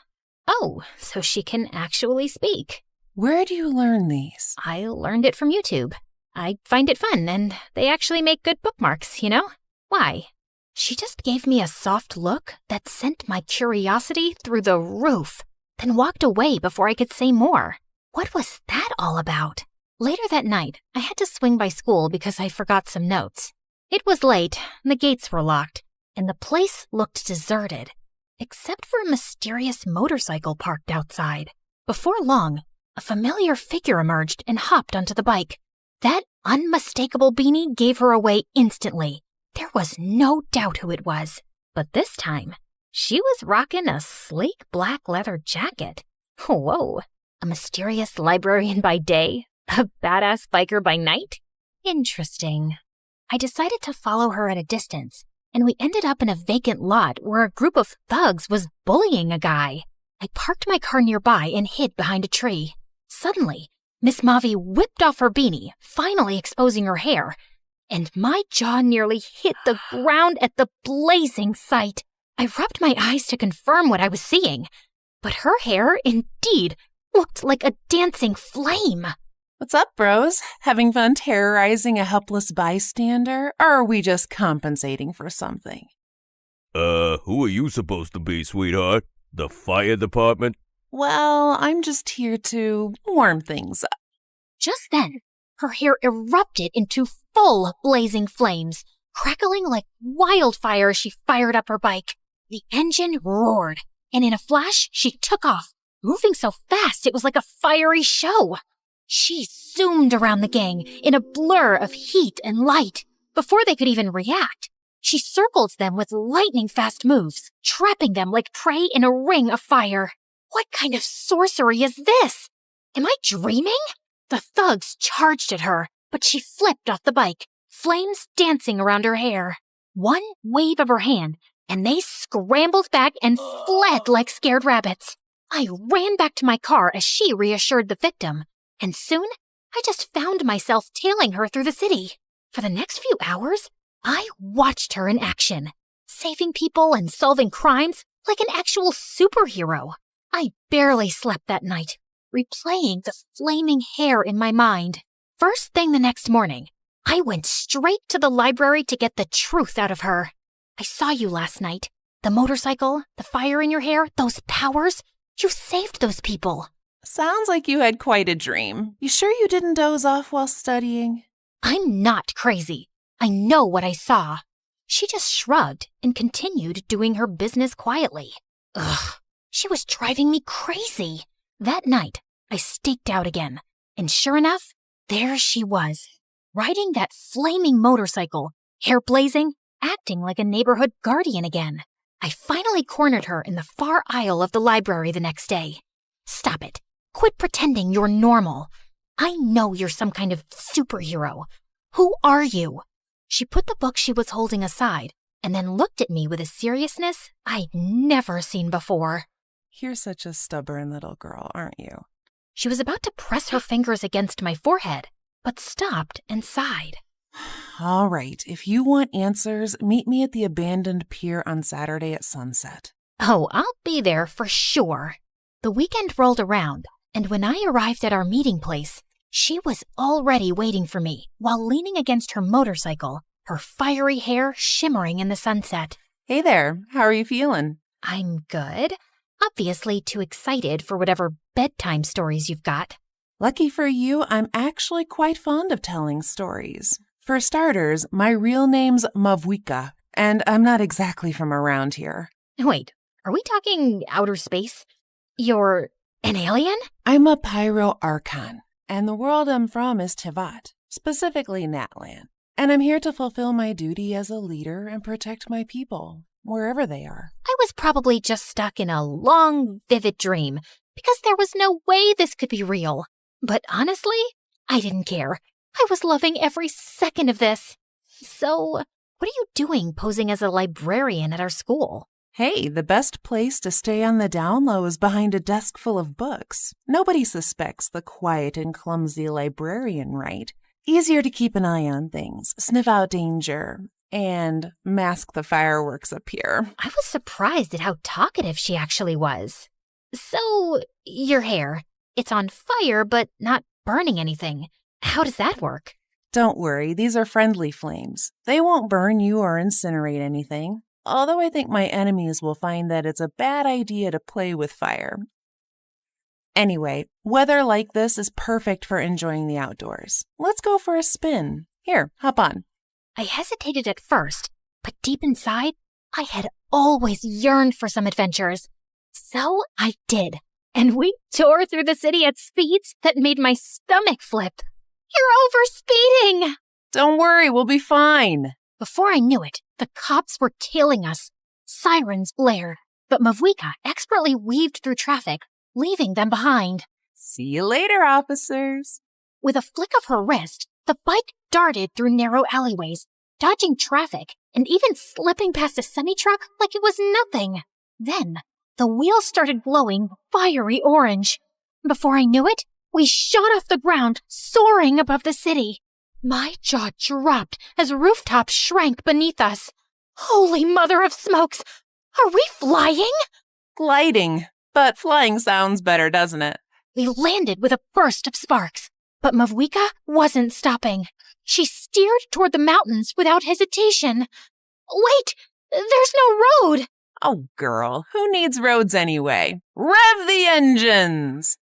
Oh, so she can actually speak.
Where do you learn these?
I learned it from YouTube. I find it fun, and they actually make good bookmarks, you know? Why? She just gave me a soft look that sent my curiosity through the roof, then walked away before I could say more. What was that all about? Later that night, I had to swing by school because I forgot some notes. It was late, the gates were locked, and the place looked deserted, except for a mysterious motorcycle parked outside. Before long, a familiar figure emerged and hopped onto the bike. That unmistakable beanie gave her away instantly. There was no doubt who it was. But this time, she was rocking a sleek black leather jacket. Whoa, a mysterious librarian by day, a badass biker by night? Interesting. I decided to follow her at a distance, and we ended up in a vacant lot where a group of thugs was bullying a guy. I parked my car nearby and hid behind a tree. Suddenly, Miss Mavi whipped off her beanie, finally exposing her hair, and my jaw nearly hit the ground at the blazing sight. I rubbed my eyes to confirm what I was seeing, but her hair indeed looked like a dancing flame.
What's up, bros? Having fun terrorizing a helpless bystander, or are we just compensating for something?
Who are you supposed to be, sweetheart? The fire department?
Well, I'm just here to warm things up.
Just then, her hair erupted into full blazing flames, crackling like wildfire as she fired up her bike. The engine roared, and in a flash, she took off, moving so fast it was like a fiery show. She zoomed around the gang in a blur of heat and light. Before they could even react, she circled them with lightning-fast moves, trapping them like prey in a ring of fire. What kind of sorcery is this? Am I dreaming? The thugs charged at her, but she flipped off the bike, flames dancing around her hair. One wave of her hand, and they scrambled back and fled like scared rabbits. I ran back to my car as she reassured the victim, and soon I just found myself tailing her through the city. For the next few hours, I watched her in action, saving people and solving crimes like an actual superhero. I barely slept that night, replaying the flaming hair in my mind. First thing the next morning, I went straight to the library to get the truth out of her. I saw you last night. The motorcycle, the fire in your hair, those powers. You saved those people.
Sounds like you had quite a dream. You sure you didn't doze off while studying?
I'm not crazy. I know what I saw. She just shrugged and continued doing her business quietly. Ugh, she was driving me crazy. That night, I staked out again, and sure enough, there she was, riding that flaming motorcycle, hair blazing, acting like a neighborhood guardian again. I finally cornered her in the far aisle of the library the next day. Stop it. Quit pretending you're normal. I know you're some kind of superhero. Who are you? She put the book she was holding aside and then looked at me with a seriousness I'd never seen before.
You're such a stubborn little girl, aren't you?
She was about to press her fingers against my forehead, but stopped and sighed.
All right, if you want answers, meet me at the abandoned pier on Saturday at sunset.
Oh, I'll be there for sure. The weekend rolled around, and when I arrived at our meeting place, she was already waiting for me while leaning against her motorcycle, her fiery hair shimmering in the sunset.
Hey there, how are you feeling?
I'm good. Obviously too excited for whatever bedtime stories you've got.
Lucky for you, I'm actually quite fond of telling stories. For starters, my real name's Mavwika, and I'm not exactly from around here.
Wait, are we talking outer space? You're an alien?
I'm a pyro-archon, and the world I'm from is Tivat, specifically Natlan. And I'm here to fulfill my duty as a leader and protect my people. wherever they are.
I was probably just stuck in a long, vivid dream because there was no way this could be real. But honestly, I didn't care. I was loving every second of this. So, what are you doing posing as a librarian at our school?
Hey, the best place to stay on the down low is behind a desk full of books. Nobody suspects the quiet and clumsy librarian, right? Easier to keep an eye on things, sniff out danger, and mask the fireworks up here.
I was surprised at how talkative she actually was. So, your hair, it's on fire but not burning anything. How does that work?
Don't worry, these are friendly flames. They won't burn you or incinerate anything. Although I think my enemies will find that it's a bad idea to play with fire. Anyway, weather like this is perfect for enjoying the outdoors. Let's go for a spin. Here, hop on.
I hesitated at first, but deep inside, I had always yearned for some adventures. So I did, and we tore through the city at speeds that made my stomach flip. You're overspeeding!
Don't worry, we'll be fine.
Before I knew it, the cops were tailing us. Sirens blared, but Mavwika expertly weaved through traffic, leaving them behind.
See you later, officers.
With a flick of her wrist, the bike darted through narrow alleyways, dodging traffic and even slipping past a semi-truck like it was nothing. Then, the wheels started glowing fiery orange. Before I knew it, we shot off the ground, soaring above the city. My jaw dropped as rooftops shrank beneath us. Holy mother of smokes! Are we flying?
Gliding. But flying sounds better, doesn't it?
We landed with a burst of sparks, but Mavwika wasn't stopping. She steered toward the mountains without hesitation. Wait! There's no road!
Oh, girl, who needs roads anyway? Rev the engines!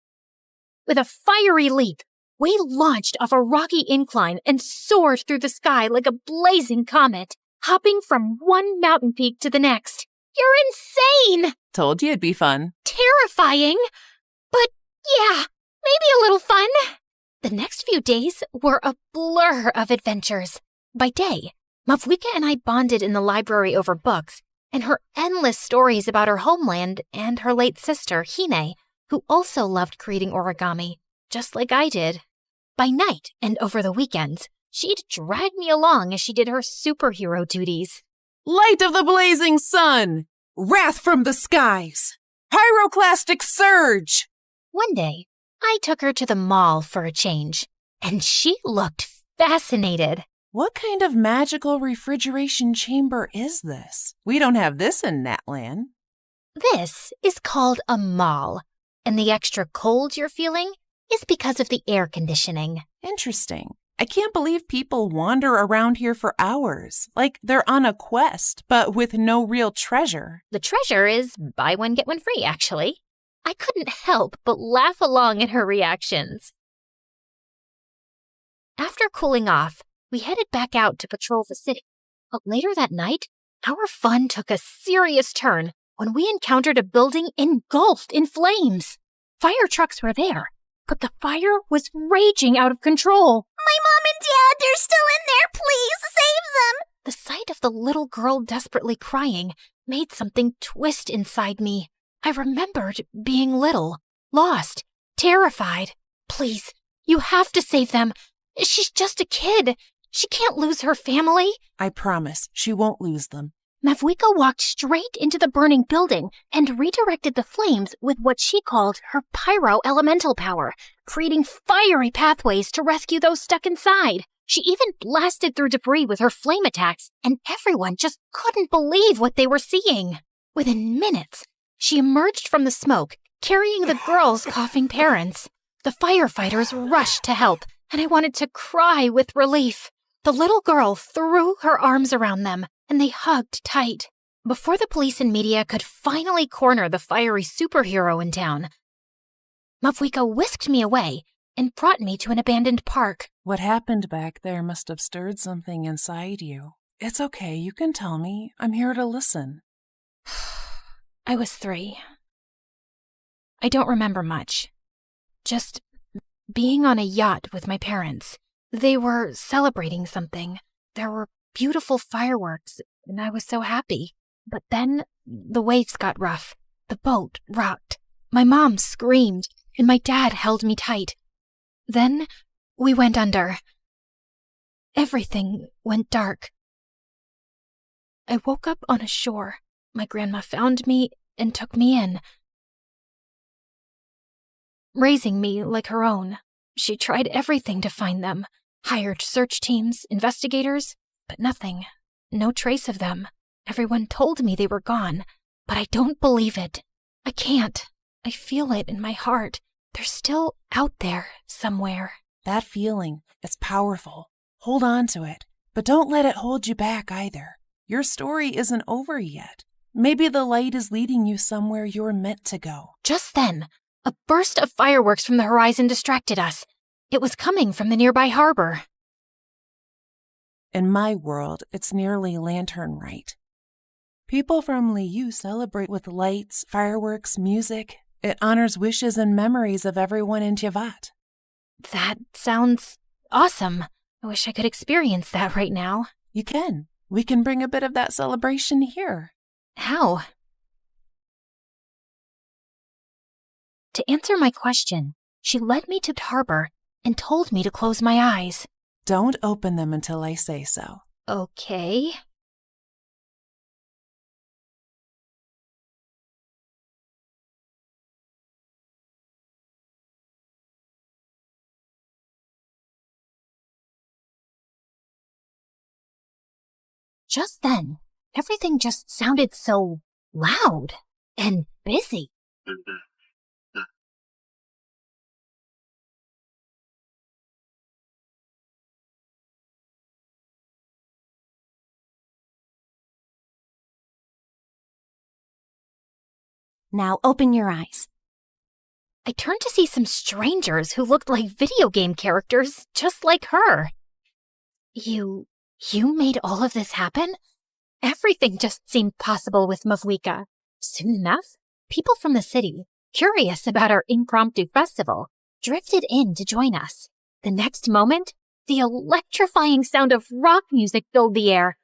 With a fiery leap, we launched off a rocky incline and soared through the sky like a blazing comet, hopping from one mountain peak to the next. You're insane!
Told you it'd be fun.
Terrifying, but yeah, maybe a little fun. The next few days were a blur of adventures. By day, Mavwika and I bonded in the library over books and her endless stories about her homeland and her late sister, Hine, who also loved creating origami, just like I did. By night and over the weekends, she'd drag me along as she did her superhero duties.
Light of the blazing sun! Wrath from the skies! Pyroclastic surge!
One day, I took her to the mall for a change, and she looked fascinated.
What kind of magical refrigeration chamber is this? We don't have this in Natlan.
This is called a mall, and the extra cold you're feeling is because of the air conditioning.
Interesting. I can't believe people wander around here for hours, like they're on a quest, but with no real treasure.
The treasure is buy one, get one free, actually. I couldn't help but laugh along at her reactions. After cooling off, we headed back out to patrol the city. But later that night, our fun took a serious turn when we encountered a building engulfed in flames. Fire trucks were there, but the fire was raging out of control.
My mom and dad, they're still in there. Please save them.
The sight of the little girl desperately crying made something twist inside me. I remembered being little, lost, terrified. Please, you have to save them. She's just a kid. She can't lose her family.
I promise, she won't lose them.
Mavwika walked straight into the burning building and redirected the flames with what she called her pyro elemental power, creating fiery pathways to rescue those stuck inside. She even blasted through debris with her flame attacks, and everyone just couldn't believe what they were seeing. Within minutes, she emerged from the smoke, carrying the girls' coughing parents. The firefighters rushed to help, and I wanted to cry with relief. The little girl threw her arms around them, and they hugged tight. Before the police and media could finally corner the fiery superhero in town, Mavwika whisked me away and brought me to an abandoned park.
What happened back there must have stirred something inside you. It's okay, you can tell me. I'm here to listen.
I was 3. I don't remember much. Just being on a yacht with my parents. They were celebrating something. There were beautiful fireworks, and I was so happy. But then the waves got rough. The boat rocked. My mom screamed, and my dad held me tight. Then we went under. Everything went dark. I woke up on a shore. My grandma found me and took me in, raising me like her own. She tried everything to find them, hired search teams, investigators, but nothing. No trace of them. Everyone told me they were gone, but I don't believe it. I can't. I feel it in my heart. They're still out there somewhere.
That feeling, it's powerful. Hold on to it, but don't let it hold you back either. Your story isn't over yet. Maybe the light is leading you somewhere you're meant to go.
Just then, a burst of fireworks from the horizon distracted us. It was coming from the nearby harbor.
In my world, it's nearly lantern rite. People from Liu celebrate with lights, fireworks, music. It honors wishes and memories of everyone in Tiavat.
That sounds awesome. I wish I could experience that right now.
You can. We can bring a bit of that celebration here.
How? To answer my question, she led me to the harbor and told me to close my eyes.
Don't open them until I say so.
Okay. Just then, everything just sounded so loud and busy.
Now open your eyes.
I turned to see some strangers who looked like video game characters, just like her. You made all of this happen? Everything just seemed possible with Mavwika. Soon enough, people from the city, curious about our impromptu festival, drifted in to join us. The next moment, the electrifying sound of rock music filled the air.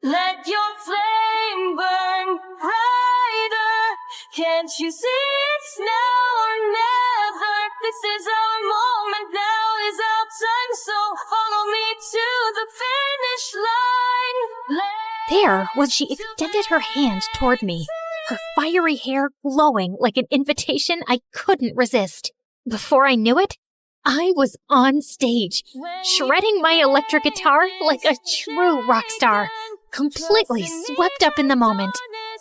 Let your flame burn brighter. Can't you see it's now or never? This is our moment, now is our time. So follow me to the finish line.
There was she extended her hand toward me, her fiery hair glowing like an invitation I couldn't resist. Before I knew it, I was on stage, shredding my electric guitar like a true rock star, completely swept up in the moment.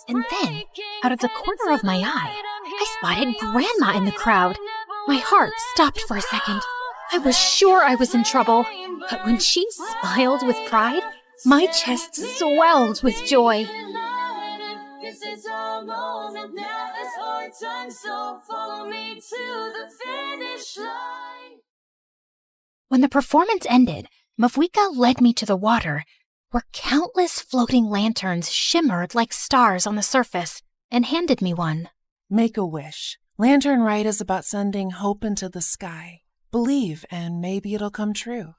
And then, out of the corner of my eye, I spotted Grandma in the crowd. My heart stopped for a second. I was sure I was in trouble, but when she smiled with pride, my chest swelled with joy.
This is our moment, now is our time, so follow me to the finish line.
When the performance ended, Mavwika led me to the water, where countless floating lanterns shimmered like stars on the surface, and handed me one.
Make a wish. Lantern Rite is about sending hope into the sky. Believe, and maybe it'll come true.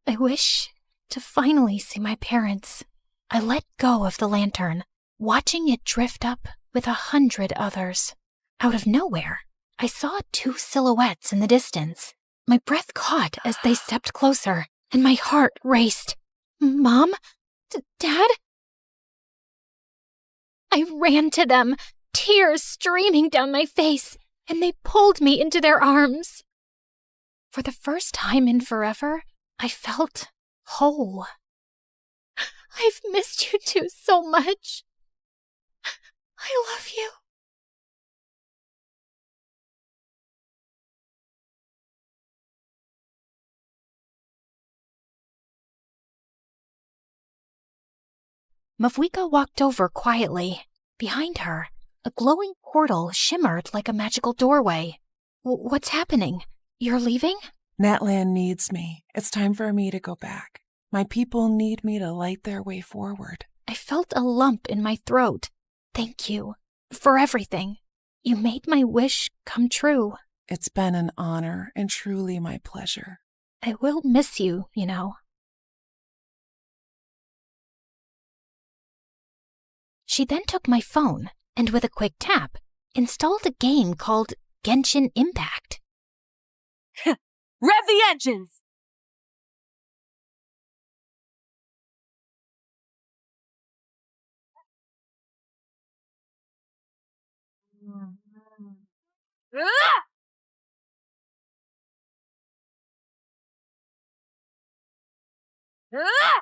I wish to finally see my parents. I let go of the lantern, watching it drift up with 100 others. Out of nowhere, I saw 2 silhouettes in the distance. My breath caught as they stepped closer, and my heart raced. Mom? Dad? I ran to them, tears streaming down my face, and they pulled me into their arms. For the first time in forever, I felt whole. I've missed you two so much. I love you. Mavwika walked over quietly. Behind her, a glowing portal shimmered like a magical doorway. What's happening? You're leaving?
Natlan needs me. It's time for me to go back. My people need me to light their way forward.
I felt a lump in my throat. Thank you for everything. You made my wish come true.
It's been an honor and truly my pleasure.
I will miss you, you know. She She then took my phone and, with a quick tap, installed a game called Genshin Impact.
Rev the engines! Ah! Ah!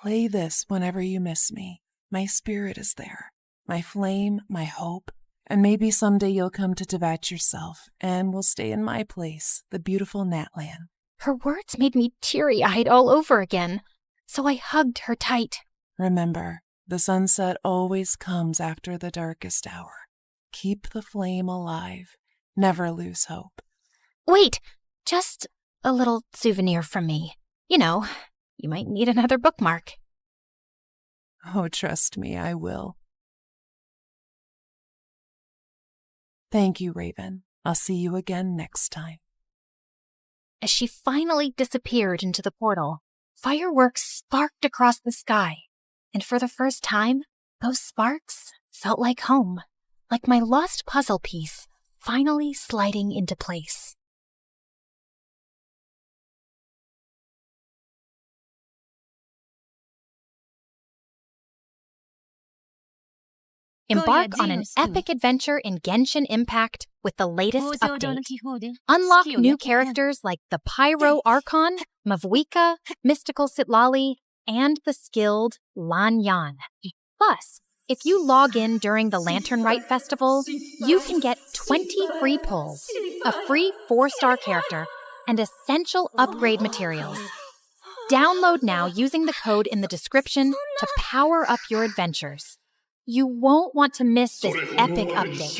Play this whenever you miss me. My spirit is there, my flame, my hope, and maybe someday you'll come to Tevat yourself and will stay in my place, the beautiful Natlan.
Her words made me teary-eyed all over again, so I hugged her tight.
Remember, the sunset always comes after the darkest hour. Keep the flame alive. Never lose hope.
Wait, just a little souvenir from me. You know, you might need another bookmark.
Oh, trust me, I will. Thank you, Raven. I'll see you again next time.
As she finally disappeared into the portal, fireworks sparked across the sky, and for the first time, those sparks felt like home, like my lost puzzle piece finally sliding into place. Embark on an epic adventure in Genshin Impact with the latest update. Unlock new characters like the Pyro Archon, Mavuika, Mystical Sitlali, and the skilled Lan Yan. Plus, if you log in during the Lantern Rite Festival, you can get 20 free pulls, a free 4-star character, and essential upgrade materials. Download now using the code in the description to power up your adventures. You won't want to miss this epic update.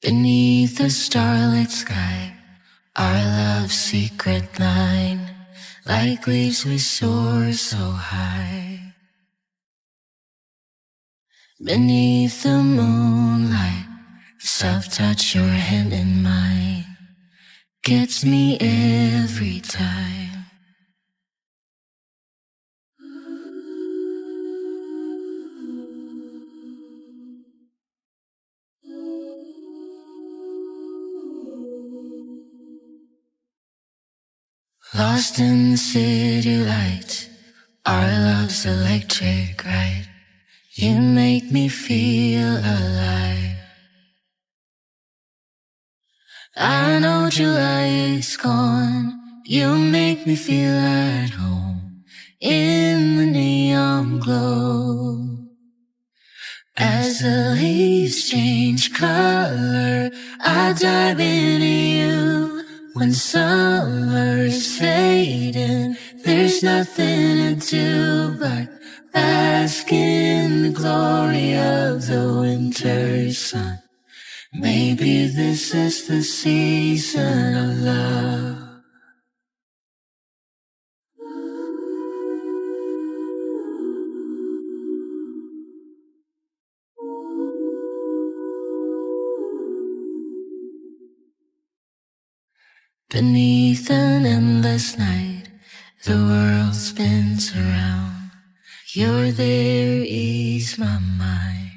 Beneath the starlit sky, our love's secret line, like leaves we soar so high. Beneath the moonlight, the soft touch your hand in mine gets me every time. Lost in the city lights, our love's electric, right? You make me feel alive. I know July is gone. You make me feel at home in the neon glow. As the leaves change color, I dive into you. When summer's fading, there's nothing to do but bask in the glory of the winter sun. Maybe this is the season of love. Beneath an endless night, the world spins around. You're there, ease my mind.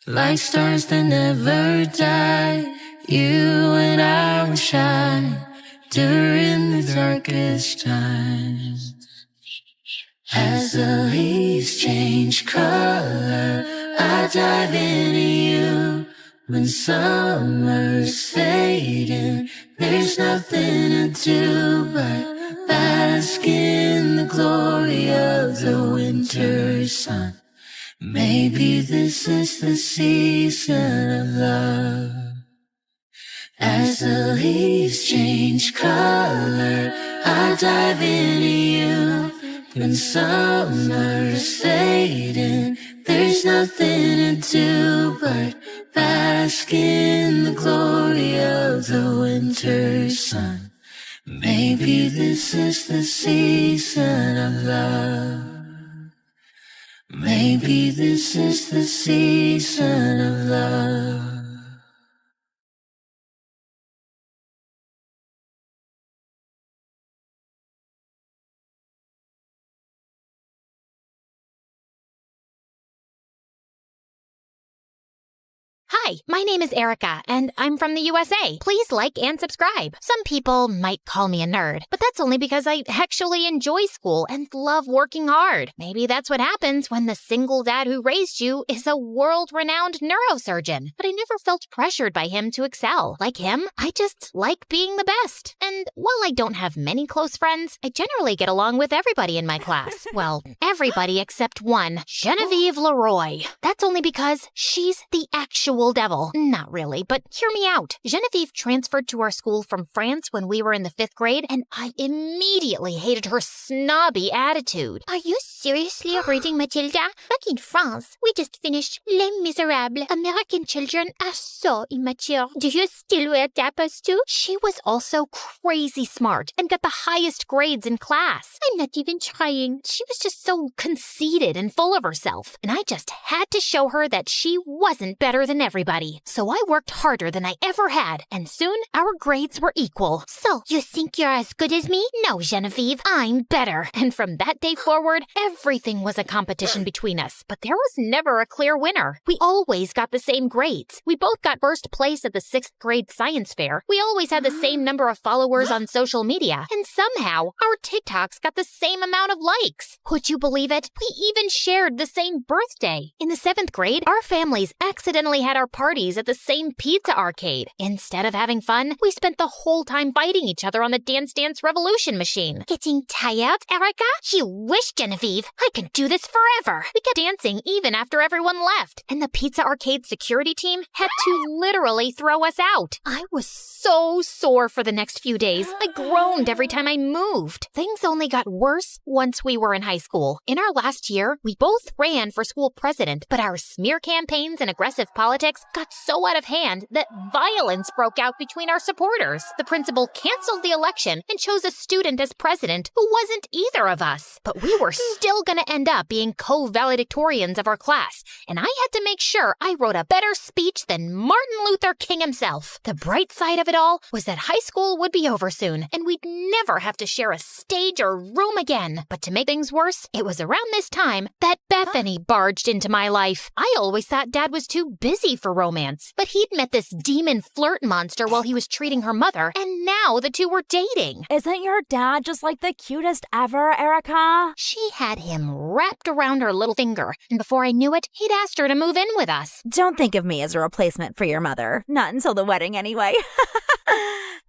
Like stars that never die, you and I will shine during the darkest times. As the leaves change color, I dive into you. When summer's fading, there's nothing to do but bask in the glory of the winter sun. Maybe this is the season of love. As the leaves change color, I dive into you. When summer's fading, there's nothing to do but bask in the glory of the winter sun. Maybe this is the season of love. Maybe this is the season of love.
Hi, my name is Erica, and I'm from the USA. Please like and subscribe. Some people might call me a nerd, but that's only because I actually enjoy school and love working hard. Maybe that's what happens when the single dad who raised you is a world-renowned neurosurgeon. But I never felt pressured by him to excel. Like him, I just like being the best. And while I don't have many close friends, I generally get along with everybody in my class. Well, everybody except one, Genevieve Leroy. That's only because she's the actual devil. Not really, but hear me out. Genevieve transferred to our school from France when we were in the 5th grade, and I immediately hated her snobby attitude.
Are you seriously reading Matilda? Back in France, we just finished Les Miserables. American children are so immature. Do you still wear tapas too?
She was also crazy smart and got the highest grades in class.
I'm not even trying.
She was just so conceited and full of herself, and I just had to show her that she wasn't better than everybody. So I worked harder than I ever had, and soon our grades were equal.
So, you think you're as good as me?
No, Genevieve, I'm better. And from that day forward, everything was a competition between us, but there was never a clear winner. We always got the same grades. We both got first place at the 6th grade science fair. We always had the same number of followers on social media, and somehow our TikToks got the same amount of likes. Would you believe it? We even shared the same birthday. In the 7th grade, our families accidentally had our parties at the same pizza arcade. Instead of having fun, we spent the whole time fighting each other on the Dance Dance Revolution machine.
Getting tired, Erica? You wish, Genevieve. I can do this forever.
We kept dancing even after everyone left, and the pizza arcade security team had to literally throw us out. I was so sore for the next few days. I groaned every time I moved. Things only got worse once we were in high school. In our last year, we both ran for school president, but our smear campaigns and aggressive politics got so out of hand that violence broke out between our supporters. The principal canceled the election and chose a student as president who wasn't either of us. But we were still going to end up being co-valedictorians of our class, and I had to make sure I wrote a better speech than Martin Luther King himself. The bright side of it all was that high school would be over soon, and we'd never have to share a stage or room again. But to make things worse, it was around this time that Bethany barged into my life. I always thought Dad was too busy for romance, but he'd met this demon flirt monster while he was treating her mother, and now the two were dating.
Isn't your dad just like the cutest ever, Erica?
She had him wrapped around her little finger, and before I knew it, he'd asked her to move in with us.
Don't think of me as a replacement for your mother. Not until the wedding, anyway.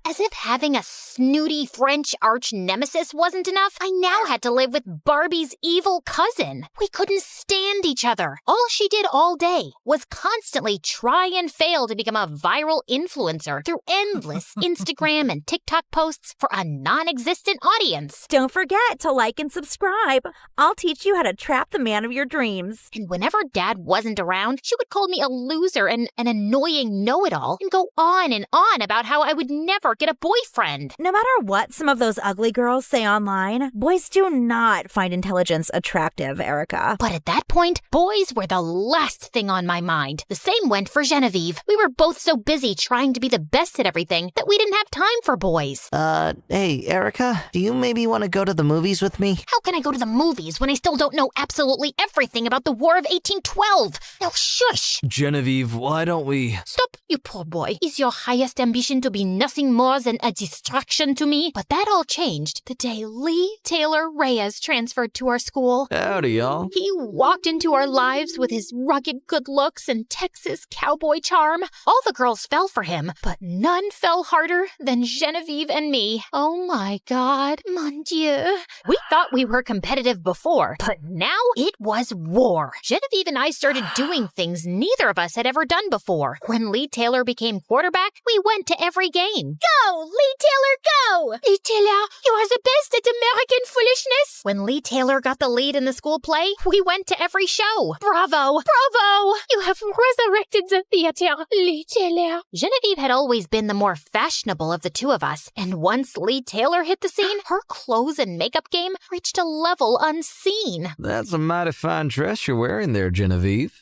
As if having a snooty French arch nemesis wasn't enough, I now had to live with Barbie's evil cousin. We couldn't stand each other. All she did all day was constantly try and fail to become a viral influencer through endless Instagram and TikTok posts for a non-existent audience.
Don't forget to like and subscribe. I'll teach you how to trap the man of your dreams.
And whenever Dad wasn't around, she would call me a loser and an annoying know-it-all and go on and on about how I would never get a boyfriend.
No matter what some of those ugly girls say online, boys do not find intelligence attractive, Erica.
But at that point, boys were the last thing on my mind. The same went for Genevieve. We were both so busy trying to be the best at everything that we didn't have time for boys.
Hey, Erica, do you maybe want to go to the movies with me?
How can I go to the movies when I still don't know absolutely everything about the War of 1812? Now shush!
Genevieve, why don't we...
Stop, you poor boy. Is your highest ambition to be nothing more more than a distraction to me. But that all changed the day Lee Taylor Reyes transferred to our school.
Howdy, y'all.
He walked into our lives with his rugged good looks and Texas cowboy charm. All the girls fell for him, but none fell harder than Genevieve and me. Oh my God, mon Dieu. We thought we were competitive before, but now it was war. Genevieve and I started doing things neither of us had ever done before. When Lee Taylor became quarterback, we went to every game.
Go, Lee Taylor, go!
Lee Taylor, you are the best at American foolishness. When Lee Taylor got the lead in the school play, we went to every show. Bravo! Bravo! You have resurrected the theater, Lee Taylor. Genevieve had always been the more fashionable of the two of us, and once Lee Taylor hit the scene, her clothes and makeup game reached a level unseen.
That's a mighty fine dress you're wearing there, Genevieve.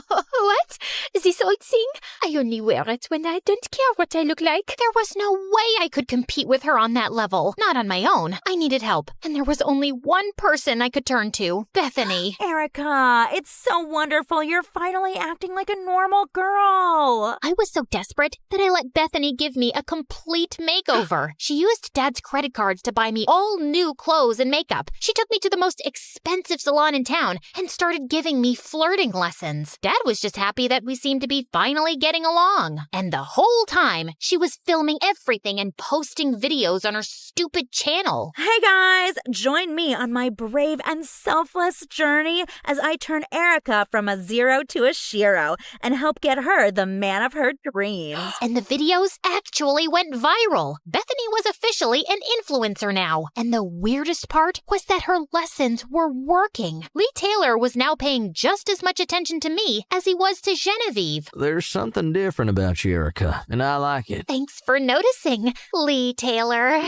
What? This exciting? I only wear it when I don't care what I look like. There was no way I could compete with her on that level. Not on my own. I needed help, and there was only one person I could turn to, Bethany.
Erica, it's so wonderful. You're finally acting like a normal girl.
I was so desperate that I let Bethany give me a complete makeover. She used Dad's credit cards to buy me all new clothes and makeup. She took me to the most expensive salon in town and started giving me flirting lessons. Dad was just happy that we seemed to be finally getting along. And the whole time, she was filming everything and posting videos on her stupid channel.
Hey guys, join me on my brave and selfless journey as I turn Erica from a 0 to a shiro and help get her the man of her dreams.
And the videos actually went viral. Bethany was officially an influencer now. And the weirdest part was that her lessons were working. Lee Taylor was now paying just as much attention to me as he was to Genevieve.
There's something different about you, Erica, and I like it.
Thanks for noticing, Lee Taylor.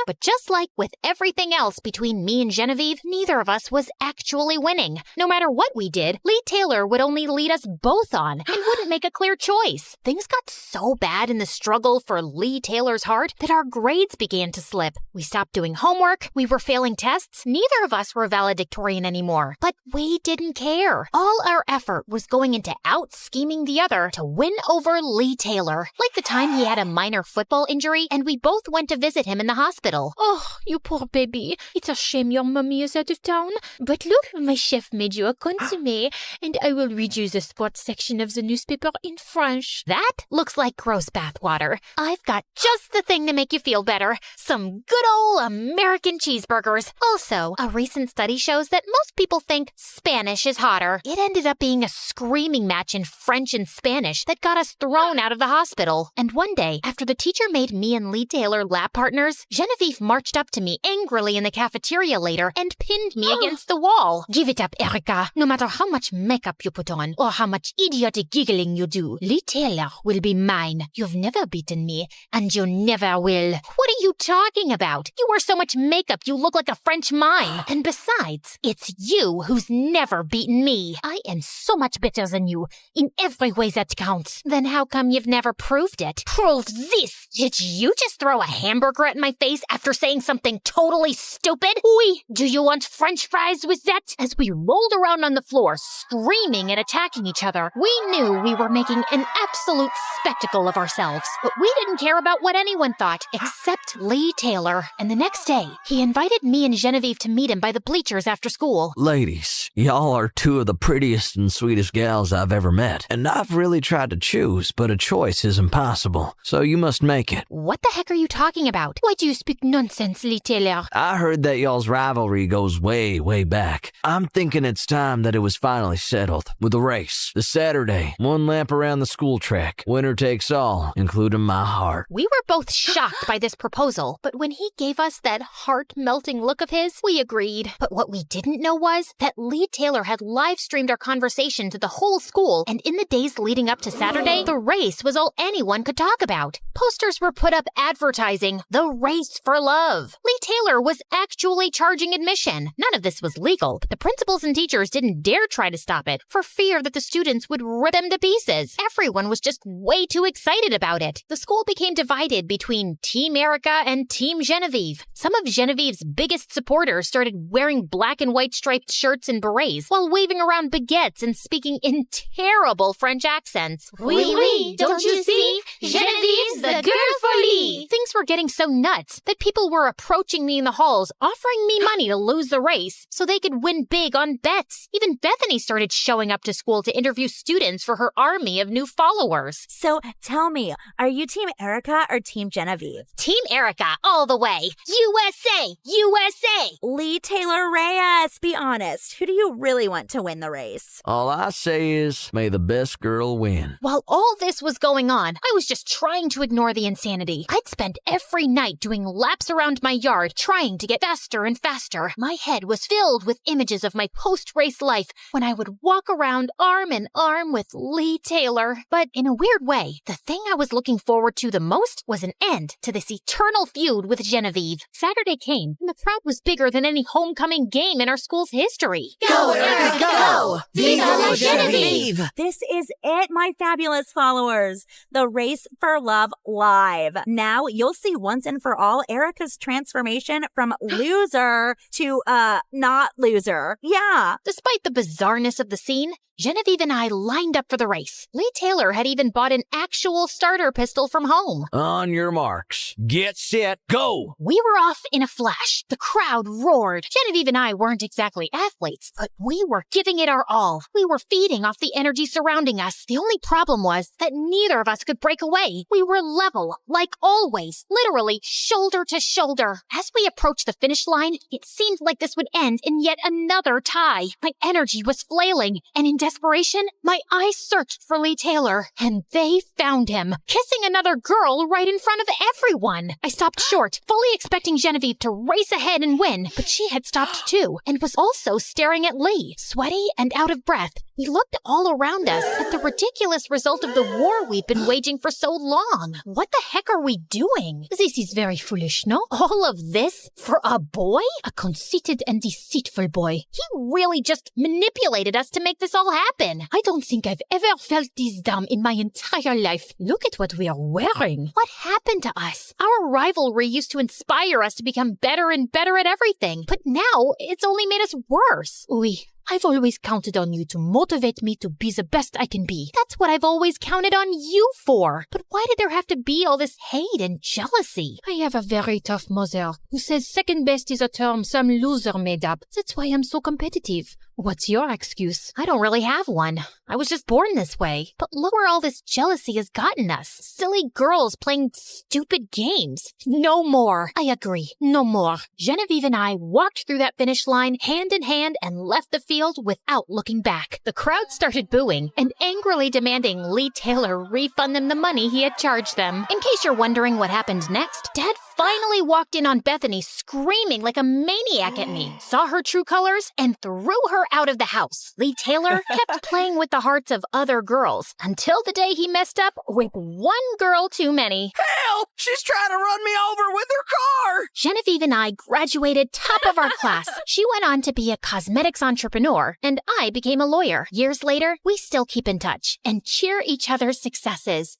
But just like with everything else between me and Genevieve, neither of us was actually winning. No matter what we did, Lee Taylor would only lead us both on and wouldn't make a clear choice. Things got so bad in the struggle for Lee Taylor's heart that our grades began to slip. We stopped doing homework, we were failing tests, neither of us were valedictorian anymore. But we didn't care. All our effort was going into out-scheming the other to win over Lee Taylor. Like the time he had a minor football injury and we both went to visit him in the hospital.
Oh, you poor baby. It's a shame your mummy is out of town. But look, my chef made you a consommé, and I will read you the sports section of the newspaper in French.
That looks like gross bathwater. I've got just the thing to make you feel better. Some good old American cheeseburgers. Also, a recent study shows that most people think Spanish is hotter. It ended up being a screaming match in French and Spanish that got us thrown out of the hospital. And one day, after the teacher made me and Lee Taylor lab partners, Genevieve marched up to me angrily in the cafeteria later and pinned me against the wall.
Give it up, Erica. No matter how much makeup you put on or how much idiotic giggling you do, Lee Taylor will be mine. You've never beaten me, and you never will.
What are you talking about? You wear so much makeup you look like a French mime. And besides, it's you who's never beaten me.
I am so much better than you in every way that counts.
Then how come you've never proved it?
Prove this!
Did you just throw a hamburger at my face after saying something totally stupid?
Oui.
Do you want French fries with that? As we rolled around on the floor, screaming and attacking each other, we knew we were making an absolute spectacle of ourselves. But we didn't care about what anyone thought, except Lee Taylor. And the next day, he invited me and Genevieve to meet him by the bleachers after school.
Ladies, y'all are two of the prettiest and sweetest gals I've ever met. And I've really tried to choose, but a choice is impossible. So you must make it.
What the heck are you talking about?
Why do you speak nonsense, Lee Taylor?
I heard that y'all's rivalry goes way, way back. I'm thinking it's time that it was finally settled. With a race. This Saturday, one lap around the school track. Winner takes all, including my heart.
We were both shocked by this proposal, but when he gave us that heart-melting look of his, we agreed. But what we didn't know was that Lee Taylor had live-streamed our conversation to the whole school, and in the days leading up to Saturday, the race was all anyone could talk about. Posters were put up advertising, "The race for love. Lee Taylor was actually charging admission. None of this was legal, but the principals and teachers didn't dare try to stop it for fear that the students would rip them to pieces. Everyone was just way too excited about it. The school became divided between Team Erica and Team Genevieve. Some of Genevieve's biggest supporters started wearing black and white striped shirts and berets while waving around baguettes and speaking in terrible French accents.
Oui, oui, don't you see? Genevieve's the girl for Lee.
Things were getting so nuts that people were approaching me in the halls, offering me money to lose the race so they could win big on bets. Even Bethany started showing up to school to interview students for her army of new followers.
So tell me, are you Team Erica or Team Genevieve?
Team Erica, all the way.
USA! USA!
Lee Taylor Reyes, be honest. Who do you really want to win the race?
All I say is, may the best girl win.
While all this was going on, I was just trying to ignore the insanity. I'd spend every night doing laps around my yard, trying to get faster and faster. My head was filled with images of my post-race life when I would walk around arm in arm with Lee Taylor. But in a weird way, the thing I was looking forward to the most was an end to this eternal feud with Genevieve. Saturday came, and the crowd was bigger than any homecoming game in our school's history.
Go, Erica, go! Viva la Genevieve!
This is it, my fabulous followers. The Race for Love Live. Now you'll see once and for all Erica's transformation from loser to, not loser. Yeah.
Despite the bizarreness of the scene, Genevieve and I lined up for the race. Lee Taylor had even bought an actual starter pistol from home.
On your marks. Get set, go!
We were off in a flash. The crowd roared. Genevieve and I weren't exactly athletes, but we were giving it our all. We were feeding off the energy surrounding us. The only problem was that neither of us could break away. We were level, like always, literally shoulder to shoulder. As we approached the finish line, it seemed like this would end in yet another tie. My energy was flailing, and in desperation, my eyes searched for Lee Taylor, and they found him, kissing another girl right in front of everyone. I stopped short, fully expecting Genevieve to race ahead and win, but she had stopped too, and was also staring at Lee, sweaty and out of breath. We looked all around us at the ridiculous result of the war we've been waging for so long. What the heck are we doing? This is very foolish, no? All of this for a boy? A conceited and deceitful boy. He really just manipulated us to make this all happen. I don't think I've ever felt this dumb in my entire life. Look at what we are wearing. What happened to us? Our rivalry used to inspire us to become better and better at everything, but now it's only made us worse. Oui. I've always counted on you to motivate me to be the best I can be. That's what I've always counted on you for. But why did there have to be all this hate and jealousy? I have a very tough mother who says second best is a term some loser made up. That's why I'm so competitive. What's your excuse? I don't really have one. I was just born this way. But look where all this jealousy has gotten us. Silly girls playing stupid games. No more. I agree. No more. Genevieve and I walked through that finish line hand in hand and left the field without looking back. The crowd started booing and angrily demanding Lee Taylor refund them the money he had charged them. In case you're wondering what happened next, Dad finally walked in on Bethany screaming like a maniac at me, saw her true colors, and threw her out of the house. Lee Taylor kept playing with the hearts of other girls until the day he messed up with one girl too many.
Help! She's trying to run me over with her car!
Genevieve and I graduated top of our class. She went on to be a cosmetics entrepreneur, and I became a lawyer. Years later, we still keep in touch and cheer each other's successes.